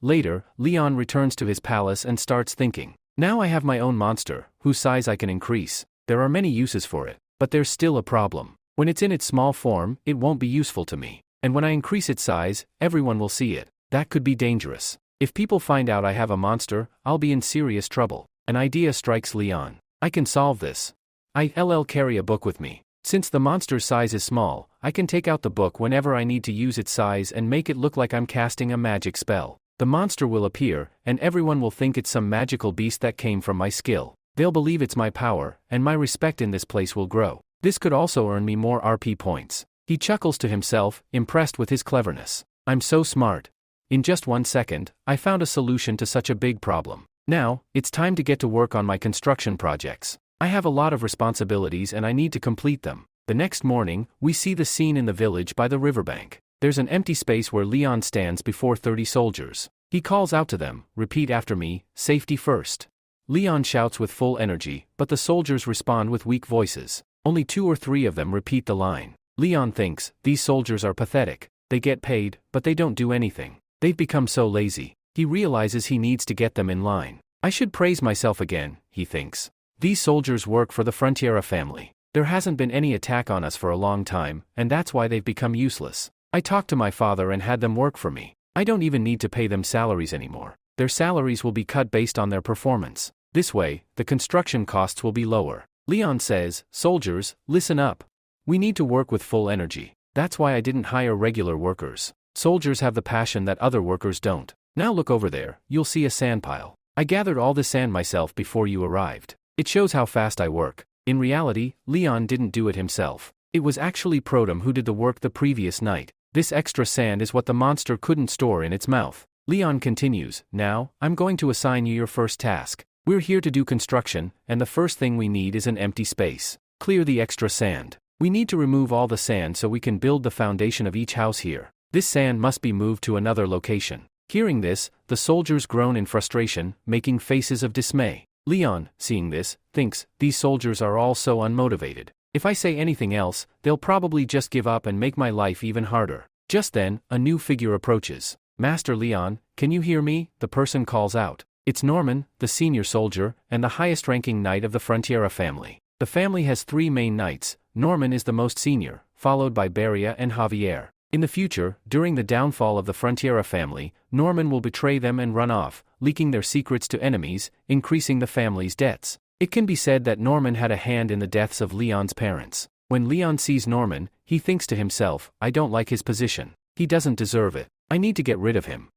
Later, Leon returns to his palace and starts thinking. Now I have my own monster, whose size I can increase. There are many uses for it, but there's still a problem. When it's in its small form, it won't be useful to me. And when I increase its size, everyone will see it. That could be dangerous. If people find out I have a monster, I'll be in serious trouble. An idea strikes Leon. I can solve this. I'll carry a book with me. Since the monster's size is small, I can take out the book whenever I need to use its size and make it look like I'm casting a magic spell. The monster will appear, and everyone will think it's some magical beast that came from my skill. They'll believe it's my power, and my respect in this place will grow. This could also earn me more RP points. He chuckles to himself, impressed with his cleverness. I'm so smart. In just 1 second, I found a solution to such a big problem. Now, it's time to get to work on my construction projects. I have a lot of responsibilities and I need to complete them. The next morning, we see the scene in the village by the riverbank. There's an empty space where Leon stands before 30 soldiers. He calls out to them, repeat after me, safety first. Leon shouts with full energy, but the soldiers respond with weak voices. Only 2 or 3 of them repeat the line. Leon thinks, these soldiers are pathetic. They get paid, but they don't do anything. They've become so lazy. He realizes he needs to get them in line. I should praise myself again, he thinks. These soldiers work for the Frontiera family. There hasn't been any attack on us for a long time, and that's why they've become useless. I talked to my father and had them work for me. I don't even need to pay them salaries anymore. Their salaries will be cut based on their performance. This way, the construction costs will be lower. Leon says, soldiers, listen up. We need to work with full energy. That's why I didn't hire regular workers. Soldiers have the passion that other workers don't. Now look over there, you'll see a sand pile. I gathered all the sand myself before you arrived. It shows how fast I work. In reality, Leon didn't do it himself. It was actually Protum who did the work the previous night. This extra sand is what the monster couldn't store in its mouth. Leon continues, now, I'm going to assign you your first task. We're here to do construction, and the first thing we need is an empty space. Clear the extra sand. We need to remove all the sand so we can build the foundation of each house here. This sand must be moved to another location. Hearing this, the soldiers groan in frustration, making faces of dismay. Leon, seeing this, thinks, these soldiers are all so unmotivated. If I say anything else, they'll probably just give up and make my life even harder. Just then, a new figure approaches. Master Leon, can you hear me? The person calls out. It's Norman, the senior soldier, and the highest-ranking knight of the Frontiera family. The family has 3 main knights. Norman is the most senior, followed by Beria and Javier. In the future, during the downfall of the Frontiera family, Norman will betray them and run off, leaking their secrets to enemies, increasing the family's debts. It can be said that Norman had a hand in the deaths of Leon's parents. When Leon sees Norman, he thinks to himself, I don't like his position. He doesn't deserve it. I need to get rid of him.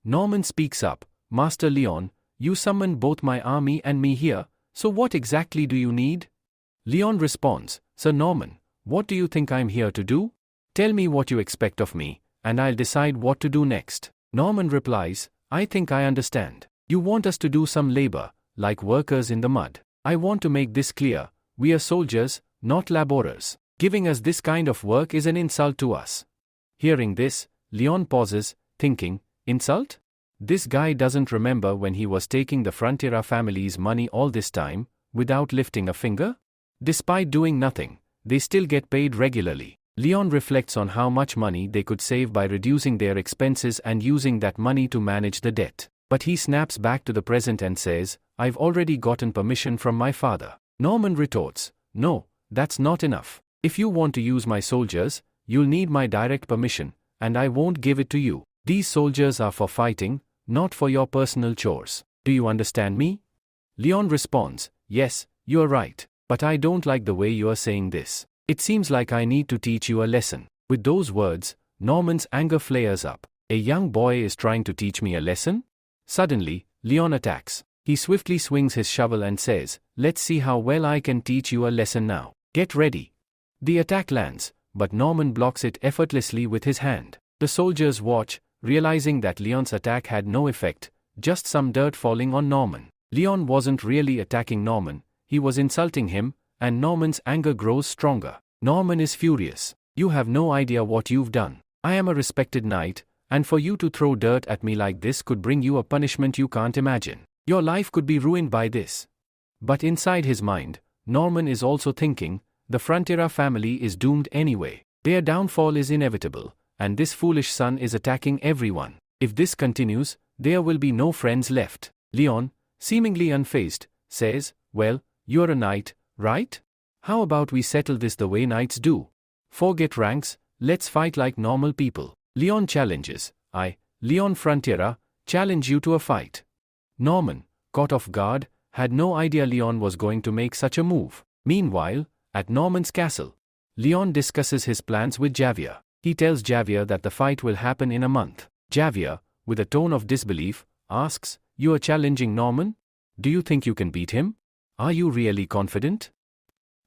Norman speaks up, Master Leon, you summoned both my army and me here, so what exactly do you need? Leon responds, Sir Norman, what do you think I'm here to do? Tell me what you expect of me, and I'll decide what to do next. Norman replies, I think I understand. You want us to do some labor, like workers in the mud. I want to make this clear, we are soldiers, not laborers. Giving us this kind of work is an insult to us. Hearing this, Leon pauses, thinking, insult? This guy doesn't remember when he was taking the Frontiera family's money all this time, without lifting a finger? Despite doing nothing, they still get paid regularly. Leon reflects on how much money they could save by reducing their expenses and using that money to manage the debt. But he snaps back to the present and says, I've already gotten permission from my father. Norman retorts, no, that's not enough. If you want to use my soldiers, you'll need my direct permission, and I won't give it to you. These soldiers are for fighting, not for your personal chores. Do you understand me? Leon responds, yes, you're right, but I don't like the way you're saying this. It seems like I need to teach you a lesson. With those words, Norman's anger flares up. A young boy is trying to teach me a lesson? Suddenly, Leon attacks. He swiftly swings his shovel and says, let's see how well I can teach you a lesson now. Get ready. The attack lands, but Norman blocks it effortlessly with his hand. The soldiers watch, realizing that Leon's attack had no effect, just some dirt falling on Norman. Leon wasn't really attacking Norman, he was insulting him, and Norman's anger grows stronger. Norman is furious. You have no idea what you've done. I am a respected knight, and for you to throw dirt at me like this could bring you a punishment you can't imagine. Your life could be ruined by this. But inside his mind, Norman is also thinking, the Frontera family is doomed anyway. Their downfall is inevitable, and this foolish son is attacking everyone. If this continues, there will be no friends left. Leon, seemingly unfazed, says, well, you're a knight, right? How about we settle this the way knights do? Forget ranks, let's fight like normal people. Leon challenges, I, Leon Frontera, challenge you to a fight. Norman, caught off guard, had no idea Leon was going to make such a move. Meanwhile, at Norman's castle, Leon discusses his plans with Javier. He tells Javier that the fight will happen in a month. Javier, with a tone of disbelief, asks, you are challenging Norman? Do you think you can beat him? Are you really confident?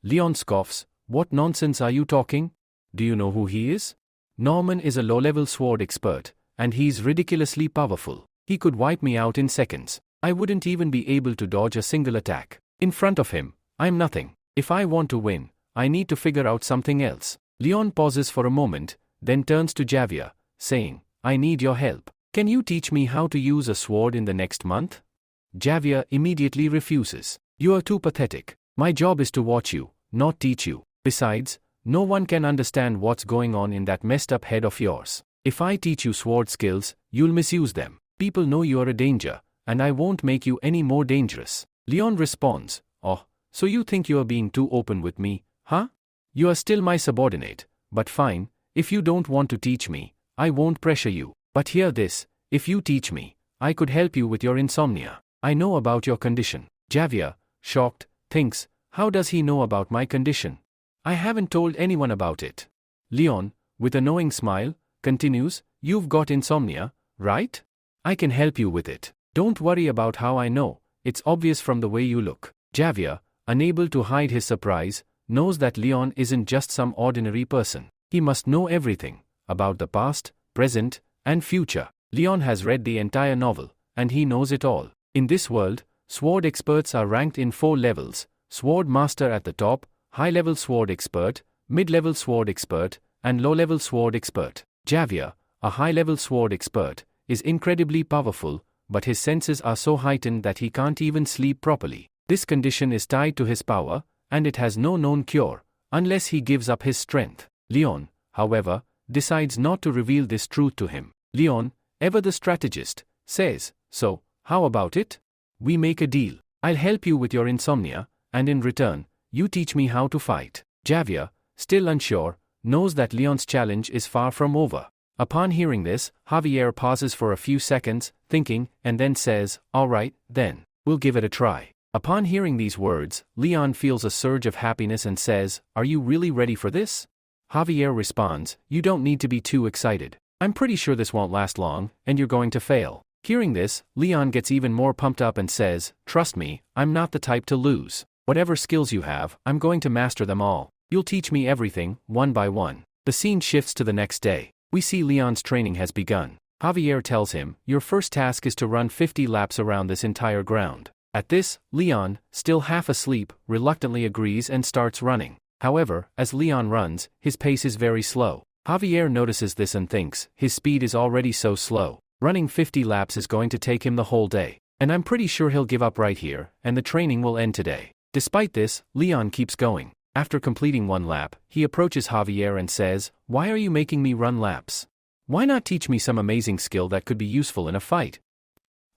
Leon scoffs, what nonsense are you talking? Do you know who he is? Norman is a low-level sword expert, and he's ridiculously powerful. He could wipe me out in seconds. I wouldn't even be able to dodge a single attack. In front of him, I'm nothing. If I want to win, I need to figure out something else. Leon pauses for a moment, then turns to Javier, saying, I need your help. Can you teach me how to use a sword in the next month? Javier immediately refuses. You are too pathetic. My job is to watch you, not teach you. Besides, no one can understand what's going on in that messed up head of yours. If I teach you sword skills, you'll misuse them. People know you're a danger, and I won't make you any more dangerous. Leon responds, oh, so you think you're being too open with me, huh? You are still my subordinate, but fine, if you don't want to teach me, I won't pressure you. But hear this, if you teach me, I could help you with your insomnia. I know about your condition. Javier, shocked, thinks, how does he know about my condition? I haven't told anyone about it. Leon, with a knowing smile, continues, you've got insomnia, right? I can help you with it. Don't worry about how I know, it's obvious from the way you look. Javier, unable to hide his surprise, knows that Leon isn't just some ordinary person. He must know everything, about the past, present, and future. Leon has read the entire novel, and he knows it all. In this world, sword experts are ranked in 4 levels, sword master at the top, high-level sword expert, mid-level sword expert, and low-level sword expert. Javier, a high-level sword expert, is incredibly powerful, but his senses are so heightened that he can't even sleep properly. This condition is tied to his power, and it has no known cure, unless he gives up his strength. Leon, however, decides not to reveal this truth to him. Leon, ever the strategist, says, so, how about it? We make a deal. I'll help you with your insomnia, and in return, you teach me how to fight. Javier, still unsure, knows that Leon's challenge is far from over. Upon hearing this, Javier pauses for a few seconds, thinking, and then says, all right, then, we'll give it a try. Upon hearing these words, Leon feels a surge of happiness and says, are you really ready for this? Javier responds, you don't need to be too excited. I'm pretty sure this won't last long, and you're going to fail. Hearing this, Leon gets even more pumped up and says, trust me, I'm not the type to lose. Whatever skills you have, I'm going to master them all. You'll teach me everything, one by one. The scene shifts to the next day. We see Leon's training has begun. Javier tells him, your first task is to run 50 laps around this entire ground. At this, Leon, still half asleep, reluctantly agrees and starts running. However, as Leon runs, his pace is very slow. Javier notices this and thinks, his speed is already so slow. Running 50 laps is going to take him the whole day. And I'm pretty sure he'll give up right here, and the training will end today. Despite this, Leon keeps going. After completing 1 lap, he approaches Javier and says, why are you making me run laps? Why not teach me some amazing skill that could be useful in a fight?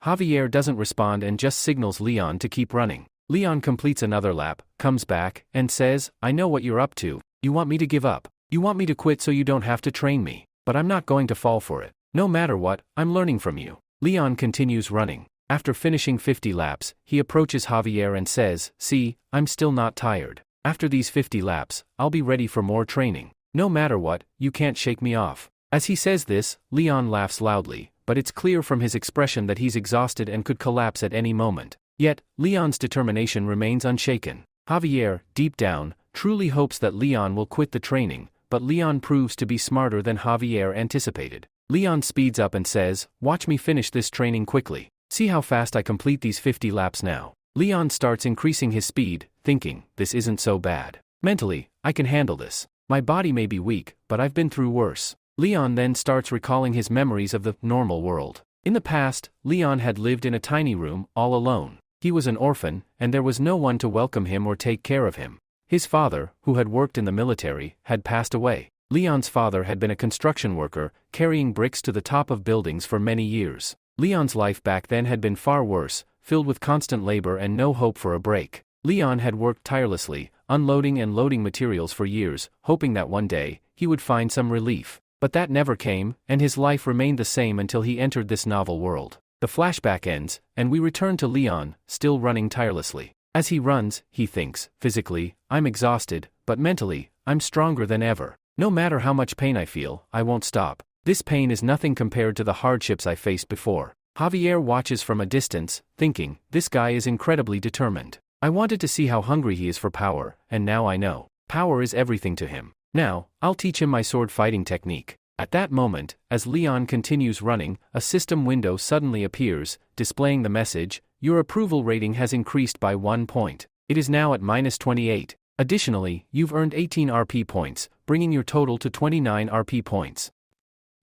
Javier doesn't respond and just signals Leon to keep running. Leon completes another lap, comes back, and says, I know what you're up to. You want me to give up. You want me to quit so you don't have to train me. But I'm not going to fall for it. No matter what, I'm learning from you. Leon continues running. After finishing 50 laps, he approaches Javier and says, "See, I'm still not tired. After these 50 laps, I'll be ready for more training. No matter what, you can't shake me off." As he says this, Leon laughs loudly, but it's clear from his expression that he's exhausted and could collapse at any moment. Yet, Leon's determination remains unshaken. Javier, deep down, truly hopes that Leon will quit the training, but Leon proves to be smarter than Javier anticipated. Leon speeds up and says, "Watch me finish this training quickly. See how fast I complete these 50 laps now." Leon starts increasing his speed, thinking, this isn't so bad. Mentally, I can handle this. My body may be weak, but I've been through worse. Leon then starts recalling his memories of the normal world. In the past, Leon had lived in a tiny room, all alone. He was an orphan, and there was no one to welcome him or take care of him. His father, who had worked in the military, had passed away. Leon's father had been a construction worker, carrying bricks to the top of buildings for many years. Leon's life back then had been far worse, filled with constant labor and no hope for a break. Leon had worked tirelessly, unloading and loading materials for years, hoping that one day, he would find some relief. But that never came, and his life remained the same until he entered this novel world. The flashback ends, and we return to Leon, still running tirelessly. As he runs, he thinks, physically, I'm exhausted, but mentally, I'm stronger than ever. No matter how much pain I feel, I won't stop. This pain is nothing compared to the hardships I faced before. Javier watches from a distance, thinking, this guy is incredibly determined. I wanted to see how hungry he is for power, and now I know. Power is everything to him. Now, I'll teach him my sword fighting technique. At that moment, as Leon continues running, a system window suddenly appears, displaying the message, your approval rating has increased by 1 point. It is now at -28. Additionally, you've earned 18 RP points, bringing your total to 29 RP points.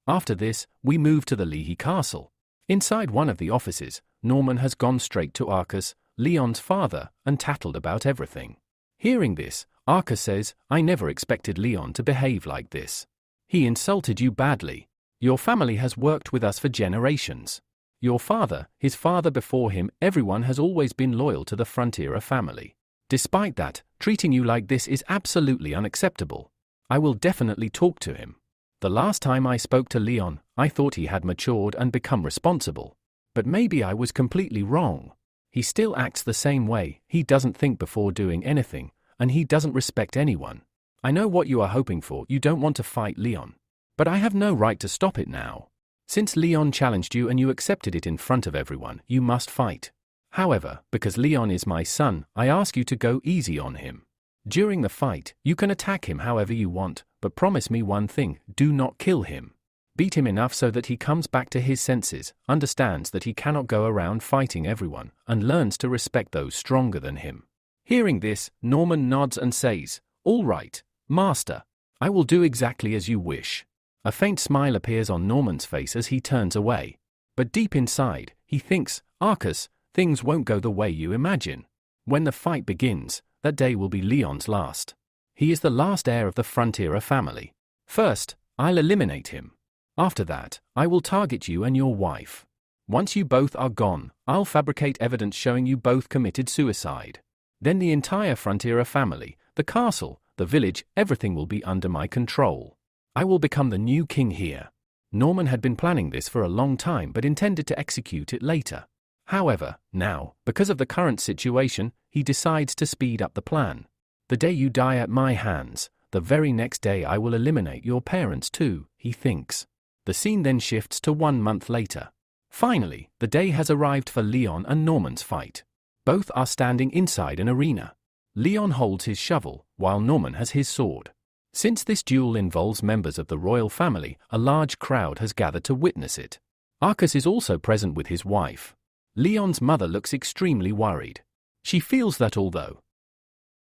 After this, we move to the Leahy Castle. Inside one of the offices, Norman has gone straight to Arcus, Leon's father, and tattled about everything. Hearing this, Arcus says, I never expected Leon to behave like this. He insulted you badly. Your family has worked with us for generations. Your father, his father before him, everyone has always been loyal to the Frontera family. Despite that, treating you like this is absolutely unacceptable. I will definitely talk to him. The last time I spoke to Leon, I thought he had matured and become responsible. But maybe I was completely wrong. He still acts the same way, he doesn't think before doing anything, and he doesn't respect anyone. I know what you are hoping for, you don't want to fight Leon. But I have no right to stop it now. Since Leon challenged you and you accepted it in front of everyone, you must fight. However, because Leon is my son, I ask you to go easy on him. During the fight, you can attack him however you want, but promise me one thing, do not kill him. Beat him enough so that he comes back to his senses, understands that he cannot go around fighting everyone, and learns to respect those stronger than him. Hearing this, Norman nods and says, all right, Master. I will do exactly as you wish. A faint smile appears on Norman's face as he turns away. But deep inside, he thinks, Arcus, things won't go the way you imagine. When the fight begins, that day will be Leon's last. He is the last heir of the Frontera family. First, I'll eliminate him. After that, I will target you and your wife. Once you both are gone, I'll fabricate evidence showing you both committed suicide. Then the entire Frontera family, the castle, the village, everything will be under my control. I will become the new king here. Norman had been planning this for a long time but intended to execute it later. However, now, because of the current situation, he decides to speed up the plan. The day you die at my hands, the very next day I will eliminate your parents too, he thinks. The scene then shifts to 1 month later. Finally, the day has arrived for Leon and Norman's fight. Both are standing inside an arena. Leon holds his shovel, while Norman has his sword. Since this duel involves members of the royal family, a large crowd has gathered to witness it. Arcus is also present with his wife. Leon's mother looks extremely worried. She feels that although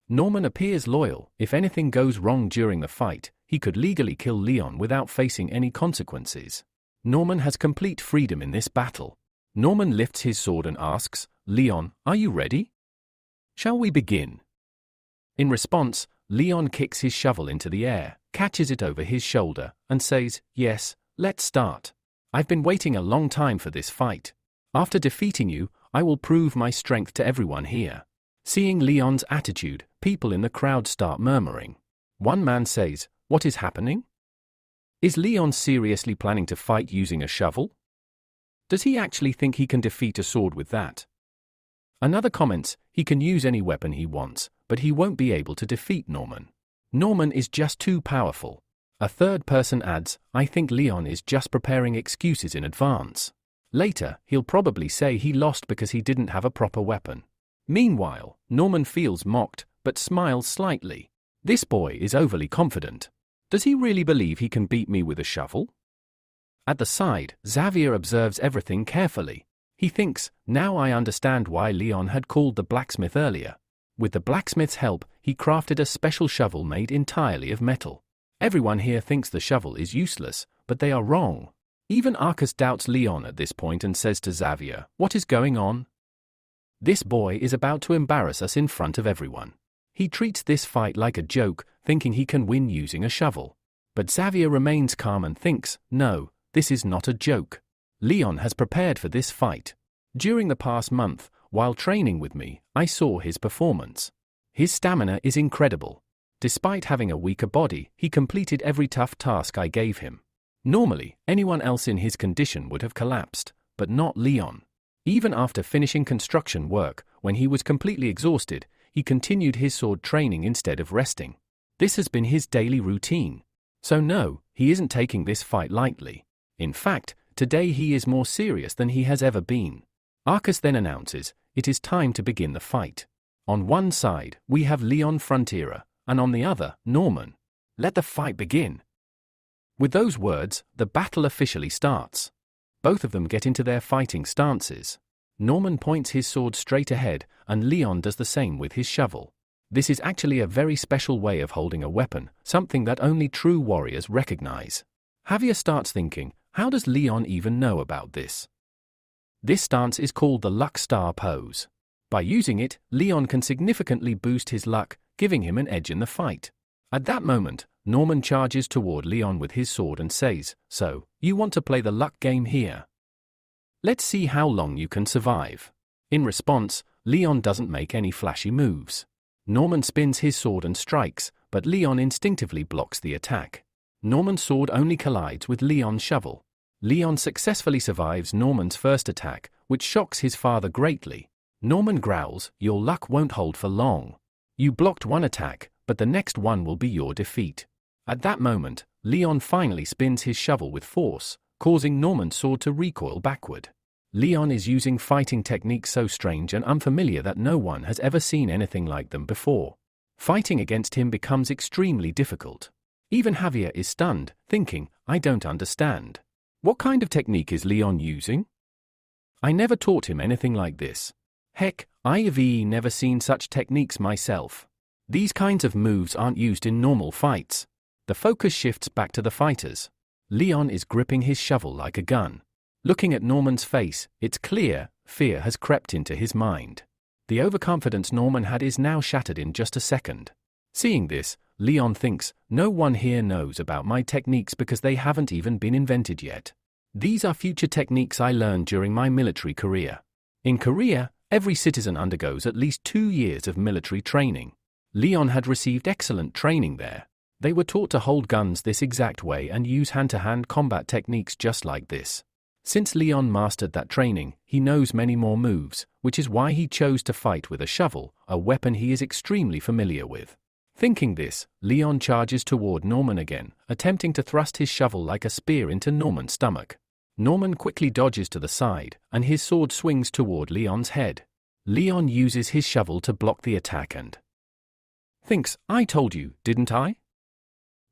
Norman appears loyal, if anything goes wrong during the fight, he could legally kill Leon without facing any consequences. Norman has complete freedom in this battle. Norman lifts his sword and asks, Leon, are you ready? Shall we begin? In response, Leon kicks his shovel into the air, catches it over his shoulder, and says, yes, let's start. I've been waiting a long time for this fight. After defeating you, I will prove my strength to everyone here. Seeing Leon's attitude, people in the crowd start murmuring. One man says, what is happening? Is Leon seriously planning to fight using a shovel? Does he actually think he can defeat a sword with that? Another comments, he can use any weapon he wants, but he won't be able to defeat Norman. Norman is just too powerful. A third person adds, I think Leon is just preparing excuses in advance. Later, he'll probably say he lost because he didn't have a proper weapon. Meanwhile, Norman feels mocked, but smiles slightly. This boy is overly confident. Does he really believe he can beat me with a shovel? At the side, Xavier observes everything carefully. He thinks, now I understand why Leon had called the blacksmith earlier. With the blacksmith's help, he crafted a special shovel made entirely of metal. Everyone here thinks the shovel is useless, but they are wrong. Even Arcus doubts Leon at this point and says to Xavier, what is going on? This boy is about to embarrass us in front of everyone. He treats this fight like a joke, thinking he can win using a shovel. But Xavier remains calm and thinks, no, this is not a joke. Leon has prepared for this fight. During the past month, while training with me, I saw his performance. His stamina is incredible. Despite having a weaker body, he completed every tough task I gave him. Normally, anyone else in his condition would have collapsed, but not Leon. Even after finishing construction work, when he was completely exhausted, he continued his sword training instead of resting. This has been his daily routine. So no, he isn't taking this fight lightly. In fact, today he is more serious than he has ever been. Arcus then announces, it is time to begin the fight. On one side, we have Leon Frontera, and on the other, Norman. Let the fight begin. With those words, the battle officially starts. Both of them get into their fighting stances. Norman points his sword straight ahead, and Leon does the same with his shovel. This is actually a very special way of holding a weapon, something that only true warriors recognize. Javier starts thinking, how does Leon even know about this? This stance is called the luck star pose. By using it, Leon can significantly boost his luck, giving him an edge in the fight. At that moment, Norman charges toward Leon with his sword and says, so, you want to play the luck game here? Let's see how long you can survive. In response, Leon doesn't make any flashy moves. Norman spins his sword and strikes, but Leon instinctively blocks the attack. Norman's sword only collides with Leon's shovel. Leon successfully survives Norman's first attack, which shocks his father greatly. Norman growls, your luck won't hold for long. You blocked one attack, but the next one will be your defeat. At that moment, Leon finally spins his shovel with force, causing Norman's sword to recoil backward. Leon is using fighting techniques so strange and unfamiliar that no one has ever seen anything like them before. Fighting against him becomes extremely difficult. Even Javier is stunned, thinking, I don't understand. What kind of technique is Leon using? I never taught him anything like this. Heck, I've never seen such techniques myself. These kinds of moves aren't used in normal fights. The focus shifts back to the fighters. Leon is gripping his shovel like a gun. Looking at Norman's face, it's clear, fear has crept into his mind. The overconfidence Norman had is now shattered in just a second. Seeing this, Leon thinks, no one here knows about my techniques because they haven't even been invented yet. These are future techniques I learned during my military career. In Korea, every citizen undergoes at least 2 years of military training. Leon had received excellent training there. They were taught to hold guns this exact way and use hand-to-hand combat techniques just like this. Since Leon mastered that training, he knows many more moves, which is why he chose to fight with a shovel, a weapon he is extremely familiar with. Thinking this, Leon charges toward Norman again, attempting to thrust his shovel like a spear into Norman's stomach. Norman quickly dodges to the side, and his sword swings toward Leon's head. Leon uses his shovel to block the attack and thinks, I told you, didn't I?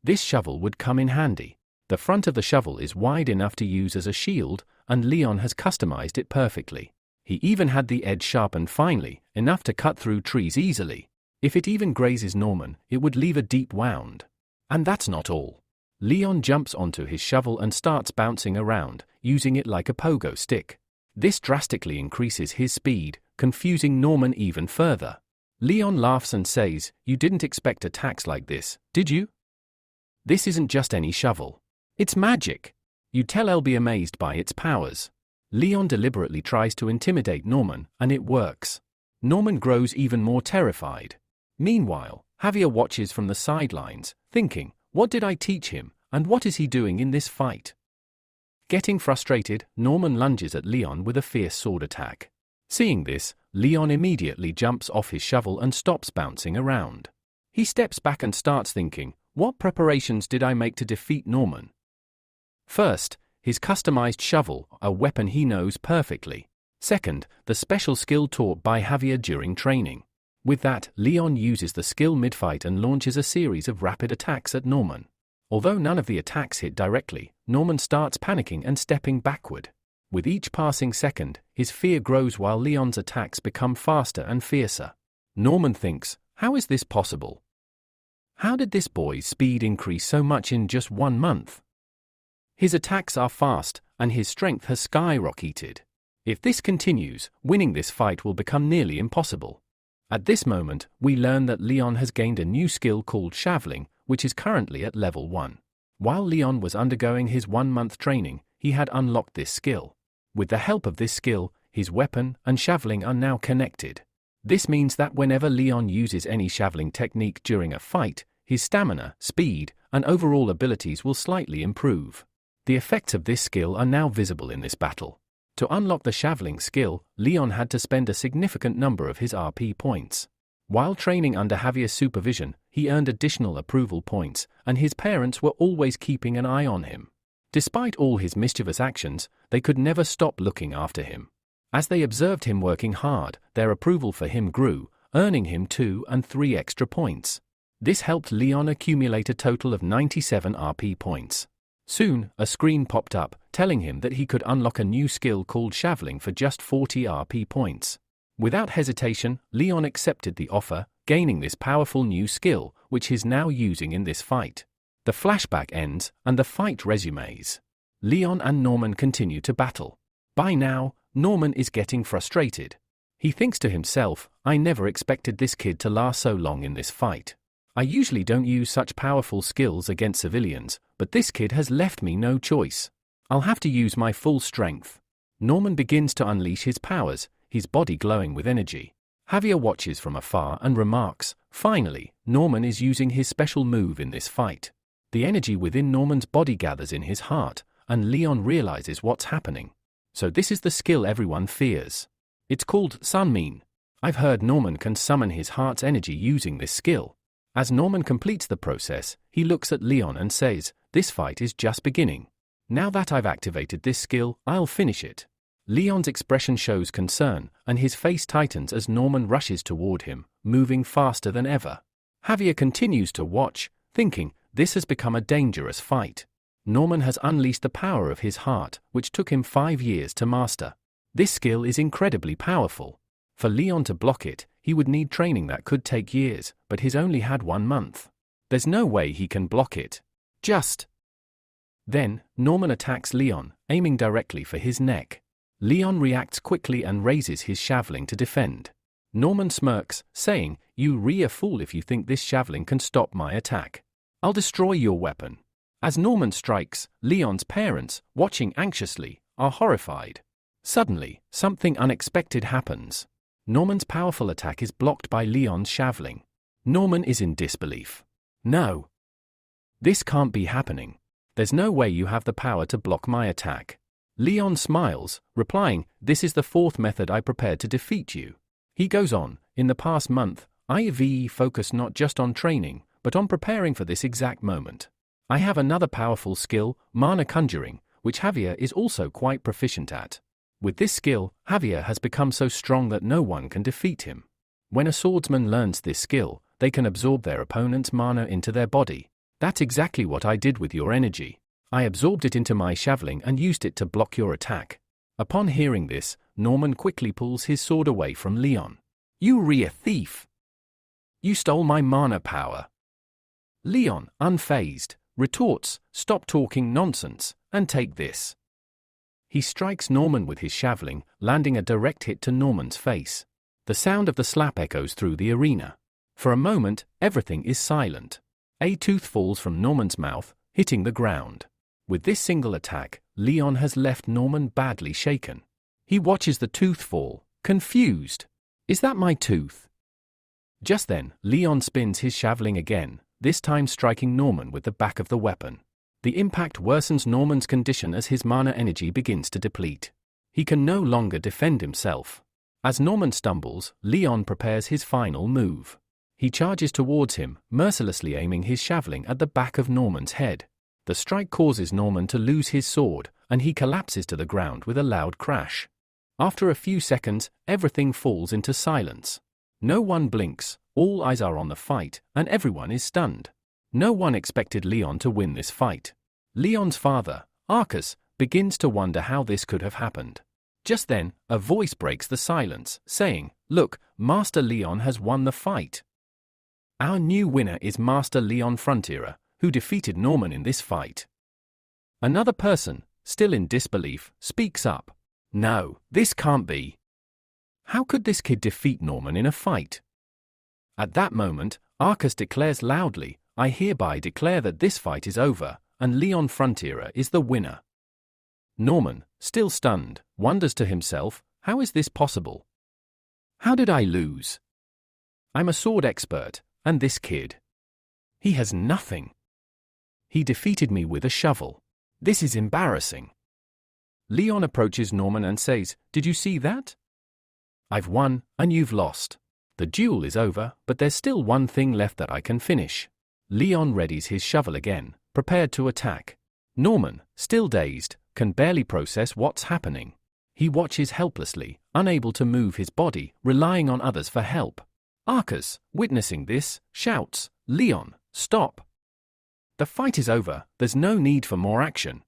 This shovel would come in handy. The front of the shovel is wide enough to use as a shield, and Leon has customized it perfectly. He even had the edge sharpened finely, enough to cut through trees easily. If it even grazes Norman, it would leave a deep wound. And that's not all. Leon jumps onto his shovel and starts bouncing around, using it like a pogo stick. This drastically increases his speed, confusing Norman even further. Leon laughs and says, you didn't expect attacks like this, did you? This isn't just any shovel. It's magic. You tell be amazed by its powers. Leon deliberately tries to intimidate Norman, and it works. Norman grows even more terrified. Meanwhile, Javier watches from the sidelines, thinking, what did I teach him, and what is he doing in this fight? Getting frustrated, Norman lunges at Leon with a fierce sword attack. Seeing this, Leon immediately jumps off his shovel and stops bouncing around. He steps back and starts thinking, what preparations did I make to defeat Norman? First, his customized shovel, a weapon he knows perfectly. Second, the special skill taught by Javier during training. With that, Leon uses the skill mid-fight and launches a series of rapid attacks at Norman. Although none of the attacks hit directly, Norman starts panicking and stepping backward. With each passing second, his fear grows while Leon's attacks become faster and fiercer. Norman thinks, how is this possible? How did this boy's speed increase so much in just 1 month? His attacks are fast, and his strength has skyrocketed. If this continues, winning this fight will become nearly impossible. At this moment, we learn that Leon has gained a new skill called Shaveling, which is currently at level 1. While Leon was undergoing his 1-month training, he had unlocked this skill. With the help of this skill, his weapon and Shaveling are now connected. This means that whenever Leon uses any Shaveling technique during a fight, his stamina, speed, and overall abilities will slightly improve. The effects of this skill are now visible in this battle. To unlock the Shaveling skill, Leon had to spend a significant number of his RP points. While training under Javier's supervision, he earned additional approval points, and his parents were always keeping an eye on him. Despite all his mischievous actions, they could never stop looking after him. As they observed him working hard, their approval for him grew, earning him 2 and 3 extra points. This helped Leon accumulate a total of 97 RP points. Soon, a screen popped up, telling him that he could unlock a new skill called Shaveling for just 40 RP points. Without hesitation, Leon accepted the offer, gaining this powerful new skill, which he's now using in this fight. The flashback ends, and the fight resumes. Leon and Norman continue to battle. By now, Norman is getting frustrated. He thinks to himself, I never expected this kid to last so long in this fight. I usually don't use such powerful skills against civilians, but this kid has left me no choice. I'll have to use my full strength. Norman begins to unleash his powers, his body glowing with energy. Javier watches from afar and remarks, finally, Norman is using his special move in this fight. The energy within Norman's body gathers in his heart, and Leon realizes what's happening. So this is the skill everyone fears. It's called Sunmin. I've heard Norman can summon his heart's energy using this skill. As Norman completes the process, he looks at Leon and says, this fight is just beginning. Now that I've activated this skill, I'll finish it. Leon's expression shows concern, and his face tightens as Norman rushes toward him, moving faster than ever. Javier continues to watch, thinking, this has become a dangerous fight. Norman has unleashed the power of his heart, which took him 5 years to master. This skill is incredibly powerful. For Leon to block it, he would need training that could take years, but he's only had 1 month. There's no way he can block it. Then, Norman attacks Leon, aiming directly for his neck. Leon reacts quickly and raises his Shaveling to defend. Norman smirks, saying, "You're a fool if you think this Shaveling can stop my attack. I'll destroy your weapon." As Norman strikes, Leon's parents, watching anxiously, are horrified. Suddenly, something unexpected happens. Norman's powerful attack is blocked by Leon's Shaveling. Norman is in disbelief. No. This can't be happening. There's no way you have the power to block my attack. Leon smiles, replying, "This is the 4th method I prepared to defeat you." He goes on, "In the past month, I've focused not just on training, but on preparing for this exact moment. I have another powerful skill, Mana Conjuring, which Javier is also quite proficient at. With this skill, Javier has become so strong that no one can defeat him. When a swordsman learns this skill, they can absorb their opponent's mana into their body. That's exactly what I did with your energy. I absorbed it into my Shaveling and used it to block your attack." Upon hearing this, Norman quickly pulls his sword away from Leon. "You're a thief! You stole my mana power!" Leon, unfazed, retorts, "Stop talking nonsense, and take this." He strikes Norman with his Shaveling, landing a direct hit to Norman's face. The sound of the slap echoes through the arena. For a moment, everything is silent. A tooth falls from Norman's mouth, hitting the ground. With this single attack, Leon has left Norman badly shaken. He watches the tooth fall, confused. "Is that my tooth?" Just then, Leon spins his Shaveling again, this time striking Norman with the back of the weapon. The impact worsens Norman's condition as his mana energy begins to deplete. He can no longer defend himself. As Norman stumbles, Leon prepares his final move. He charges towards him, mercilessly aiming his javelin at the back of Norman's head. The strike causes Norman to lose his sword, and he collapses to the ground with a loud crash. After a few seconds, everything falls into silence. No one blinks, all eyes are on the fight, and everyone is stunned. No one expected Leon to win this fight. Leon's father, Arcas, begins to wonder how this could have happened. Just then, a voice breaks the silence, saying, "Look, Master Leon has won the fight. Our new winner is Master Leon Frontierer, who defeated Norman in this fight." Another person, still in disbelief, speaks up. "No, this can't be. How could this kid defeat Norman in a fight?" At that moment, Arcas declares loudly, "I hereby declare that this fight is over, and Leon Frontierer is the winner." Norman, still stunned, wonders to himself, how is this possible? How did I lose? I'm a sword expert, and this kid. He has nothing. He defeated me with a shovel. This is embarrassing. Leon approaches Norman and says, "Did you see that? I've won, and you've lost. The duel is over, but there's still one thing left that I can finish." Leon readies his shovel again, prepared to attack. Norman, still dazed, can barely process what's happening. He watches helplessly, unable to move his body, relying on others for help. Arcas, witnessing this, shouts, "Leon, stop! The fight is over, there's no need for more action."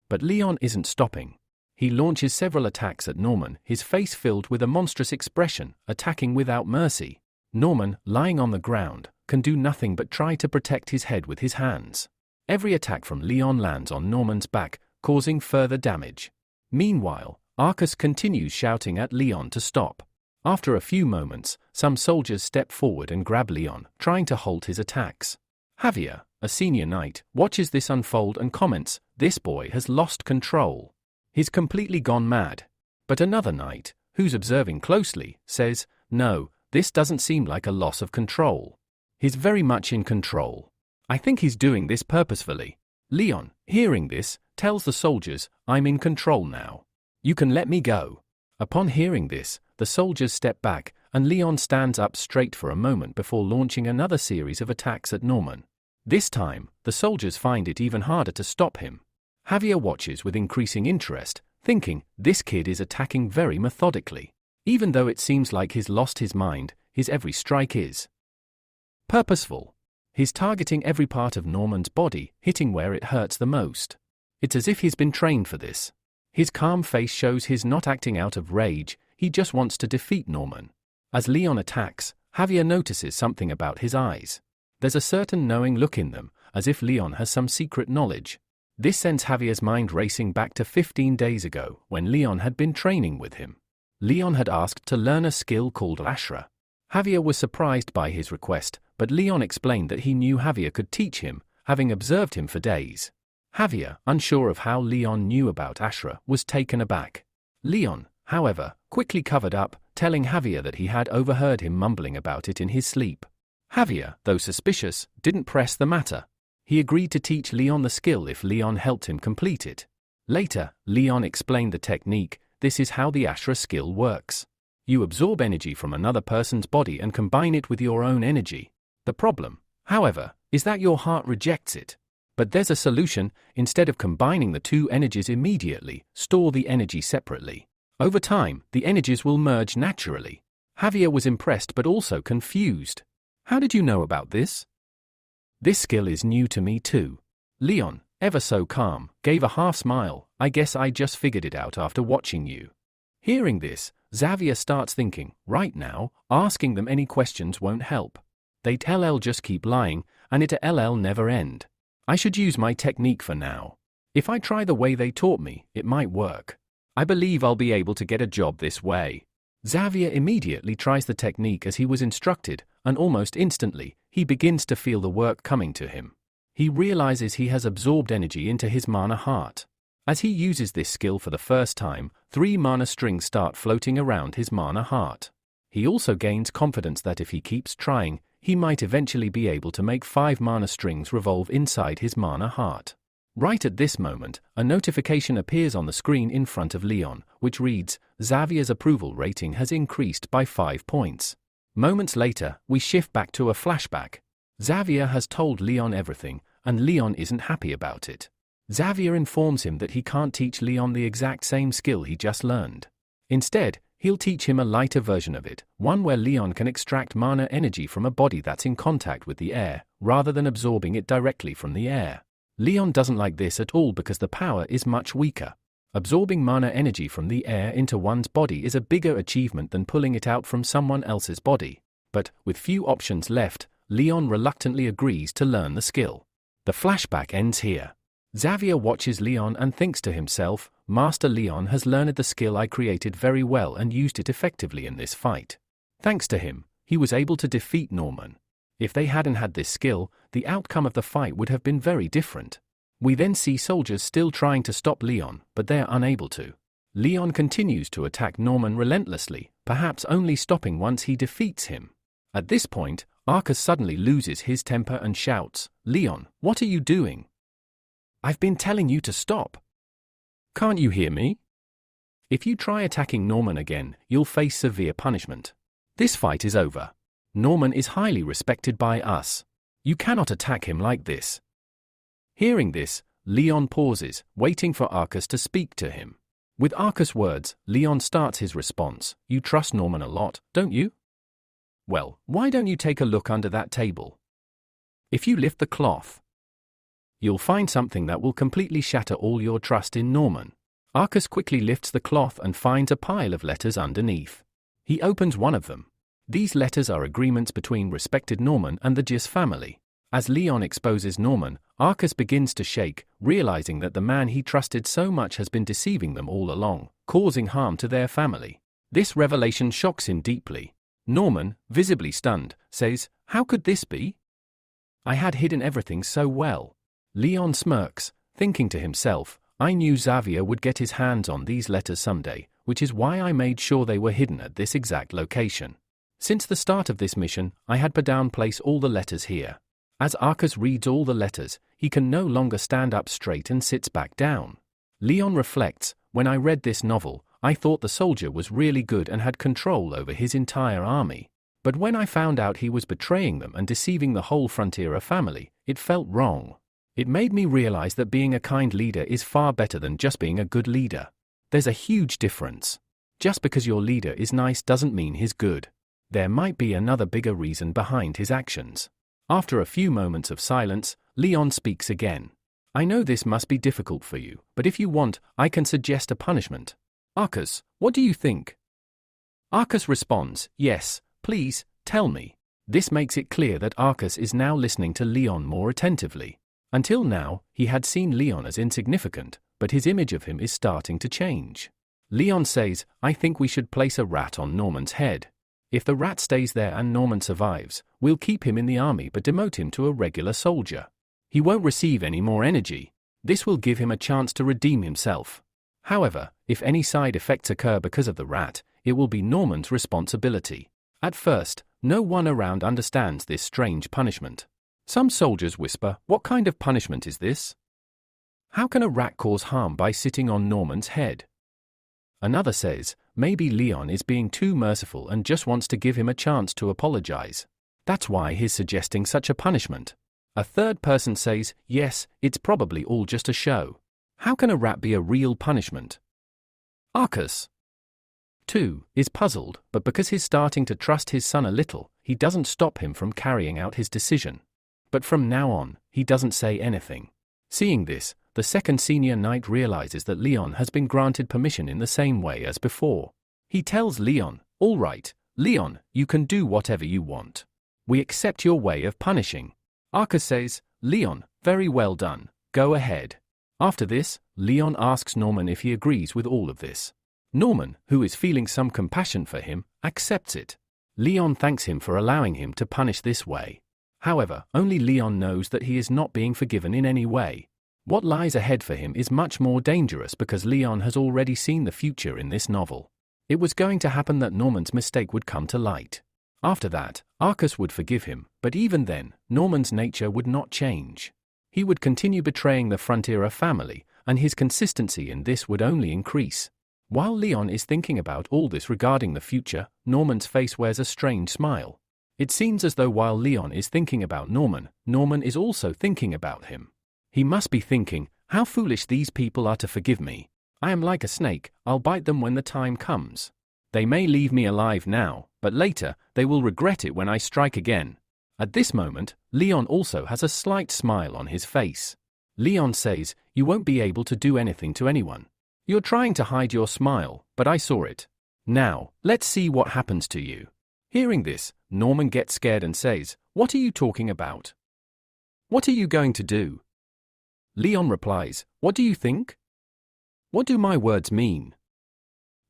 But Leon isn't stopping. He launches several attacks at Norman, his face filled with a monstrous expression, attacking without mercy. Norman, lying on the ground, can do nothing but try to protect his head with his hands. Every attack from Leon lands on Norman's back, causing further damage. Meanwhile, Arcas continues shouting at Leon to stop. After a few moments, some soldiers step forward and grab Leon, trying to halt his attacks. Javier, a senior knight, watches this unfold and comments, "This boy has lost control. He's completely gone mad." But another knight, who's observing closely, says, "No, this doesn't seem like a loss of control. He's very much in control. I think he's doing this purposefully." Leon, hearing this, tells the soldiers, "I'm in control now. You can let me go." Upon hearing this, the soldiers step back, and Leon stands up straight for a moment before launching another series of attacks at Norman. This time, the soldiers find it even harder to stop him. Javier watches with increasing interest, thinking, this kid is attacking very methodically. Even though it seems like he's lost his mind, his every strike is purposeful. He's targeting every part of Norman's body, hitting where it hurts the most. It's as if he's been trained for this. His calm face shows he's not acting out of rage, he just wants to defeat Norman. As Leon attacks, Javier notices something about his eyes. There's a certain knowing look in them, as if Leon has some secret knowledge. This sends Javier's mind racing back to 15 days ago, when Leon had been training with him. Leon had asked to learn a skill called Ashra. Javier was surprised by his request, but Leon explained that he knew Javier could teach him, having observed him for days. Javier, unsure of how Leon knew about Ashra, was taken aback. Leon, however, quickly covered up, telling Javier that he had overheard him mumbling about it in his sleep. Javier, though suspicious, didn't press the matter. He agreed to teach Leon the skill if Leon helped him complete it. Later, Leon explained the technique. This is how the Ashra skill works. You absorb energy from another person's body and combine it with your own energy. The problem, however, is that your heart rejects it. But there's a solution. Instead of combining the two energies immediately, store the energy separately. Over time, the energies will merge naturally. Javier was impressed but also confused. How did you know about this? This skill is new to me too. Leon, ever so calm, gave a half smile. I guess I just figured it out after watching you. Hearing this, Javier starts thinking, right now, asking them any questions won't help. They tell just keep lying, and it'll never end. I should use my technique for now. If I try the way they taught me, it might work. I believe I'll be able to get a job this way. Javier immediately tries the technique as he was instructed, and almost instantly, he begins to feel the work coming to him. He realizes he has absorbed energy into his mana heart. As he uses this skill for the first time, 3 mana strings start floating around his mana heart. He also gains confidence that if he keeps trying, he might eventually be able to make 5 mana strings revolve inside his mana heart. Right at this moment, a notification appears on the screen in front of Leon, which reads, Xavier's approval rating has increased by 5 points. Moments later, we shift back to a flashback. Xavier has told Leon everything, and Leon isn't happy about it. Xavier informs him that he can't teach Leon the exact same skill he just learned. Instead, he'll teach him a lighter version of it, one where Leon can extract mana energy from a body that's in contact with the air, rather than absorbing it directly from the air. Leon doesn't like this at all because the power is much weaker. Absorbing mana energy from the air into one's body is a bigger achievement than pulling it out from someone else's body. But, with few options left, Leon reluctantly agrees to learn the skill. The flashback ends here. Xavier watches Leon and thinks to himself, Master Leon has learned the skill I created very well and used it effectively in this fight. Thanks to him, he was able to defeat Norman. If they hadn't had this skill, the outcome of the fight would have been very different. We then see soldiers still trying to stop Leon, but they are unable to. Leon continues to attack Norman relentlessly, perhaps only stopping once he defeats him. At this point, Arcus suddenly loses his temper and shouts, Leon, what are you doing? I've been telling you to stop. Can't you hear me? If you try attacking Norman again, you'll face severe punishment. This fight is over. Norman is highly respected by us. You cannot attack him like this. Hearing this, Leon pauses, waiting for Arcus to speak to him. With Arcus' words, Leon starts his response. You trust Norman a lot, don't you? Well, why don't you take a look under that table? If you lift the cloth, you'll find something that will completely shatter all your trust in Norman. Arcus quickly lifts the cloth and finds a pile of letters underneath. He opens one of them. These letters are agreements between respected Norman and the Gis family. As Leon exposes Norman, Arcus begins to shake, realizing that the man he trusted so much has been deceiving them all along, causing harm to their family. This revelation shocks him deeply. Norman, visibly stunned, says, How could this be? I had hidden everything so well. Leon smirks, thinking to himself, I knew Xavier would get his hands on these letters someday, which is why I made sure they were hidden at this exact location. Since the start of this mission, I had Padown place all the letters here. As Arcus reads all the letters, he can no longer stand up straight and sits back down. Leon reflects, when I read this novel, I thought the soldier was really good and had control over his entire army. But when I found out he was betraying them and deceiving the whole Frontiera family, it felt wrong. It made me realize that being a kind leader is far better than just being a good leader. There's a huge difference. Just because your leader is nice doesn't mean he's good. There might be another bigger reason behind his actions. After a few moments of silence, Leon speaks again. I know this must be difficult for you, but if you want, I can suggest a punishment. Arcus, what do you think? Arcus responds, yes, please, tell me. This makes it clear that Arcus is now listening to Leon more attentively. Until now, he had seen Leon as insignificant, but his image of him is starting to change. Leon says, I think we should place a rat on Norman's head. If the rat stays there and Norman survives, we'll keep him in the army but demote him to a regular soldier. He won't receive any more energy. This will give him a chance to redeem himself. However, if any side effects occur because of the rat, it will be Norman's responsibility. At first, no one around understands this strange punishment. Some soldiers whisper, what kind of punishment is this? How can a rat cause harm by sitting on Norman's head? Another says, maybe Leon is being too merciful and just wants to give him a chance to apologize. That's why he's suggesting such a punishment. A third person says, yes, it's probably all just a show. How can a rat be a real punishment? Arcus, too, is puzzled, but because he's starting to trust his son a little, he doesn't stop him from carrying out his decision. But from now on, he doesn't say anything. Seeing this, the second senior knight realizes that Leon has been granted permission in the same way as before. He tells Leon, all right, Leon, you can do whatever you want. We accept your way of punishing. Arcus says, Leon, very well done, go ahead. After this, Leon asks Norman if he agrees with all of this. Norman, who is feeling some compassion for him, accepts it. Leon thanks him for allowing him to punish this way. However, only Leon knows that he is not being forgiven in any way. What lies ahead for him is much more dangerous because Leon has already seen the future in this novel. It was going to happen that Norman's mistake would come to light. After that, Arcus would forgive him, but even then, Norman's nature would not change. he would continue betraying the Frontera family, and his consistency in this would only increase. While Leon is thinking about all this regarding the future, Norman's face wears a strange smile. It seems as though while Leon is thinking about Norman, Norman is also thinking about him. He must be thinking, how foolish these people are to forgive me. I am like a snake, I'll bite them when the time comes. They may leave me alive now, but later, they will regret it when I strike again. At this moment, Leon also has a slight smile on his face. Leon says, you won't be able to do anything to anyone. You're trying to hide your smile, but I saw it. Now, let's see what happens to you. Hearing this, Norman gets scared and says, what are you talking about? What are you going to do? Leon replies, what do you think? What do my words mean?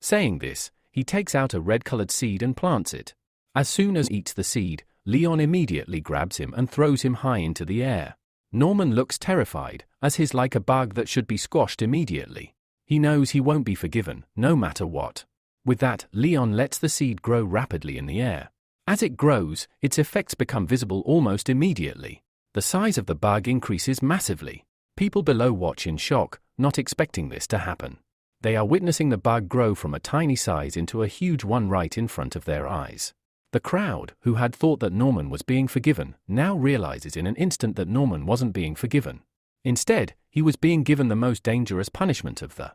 Saying this, he takes out a red-colored seed and plants it. As soon as he eats the seed, Leon immediately grabs him and throws him high into the air. Norman looks terrified, as he's like a bug that should be squashed immediately. He knows he won't be forgiven, no matter what. With that, Leon lets the seed grow rapidly in the air. As it grows, its effects become visible almost immediately. The size of the bug increases massively. People below watch in shock, not expecting this to happen. They are witnessing the bug grow from a tiny size into a huge one right in front of their eyes. The crowd, who had thought that Norman was being forgiven, now realizes in an instant that Norman wasn't being forgiven. Instead, he was being given the most dangerous punishment of the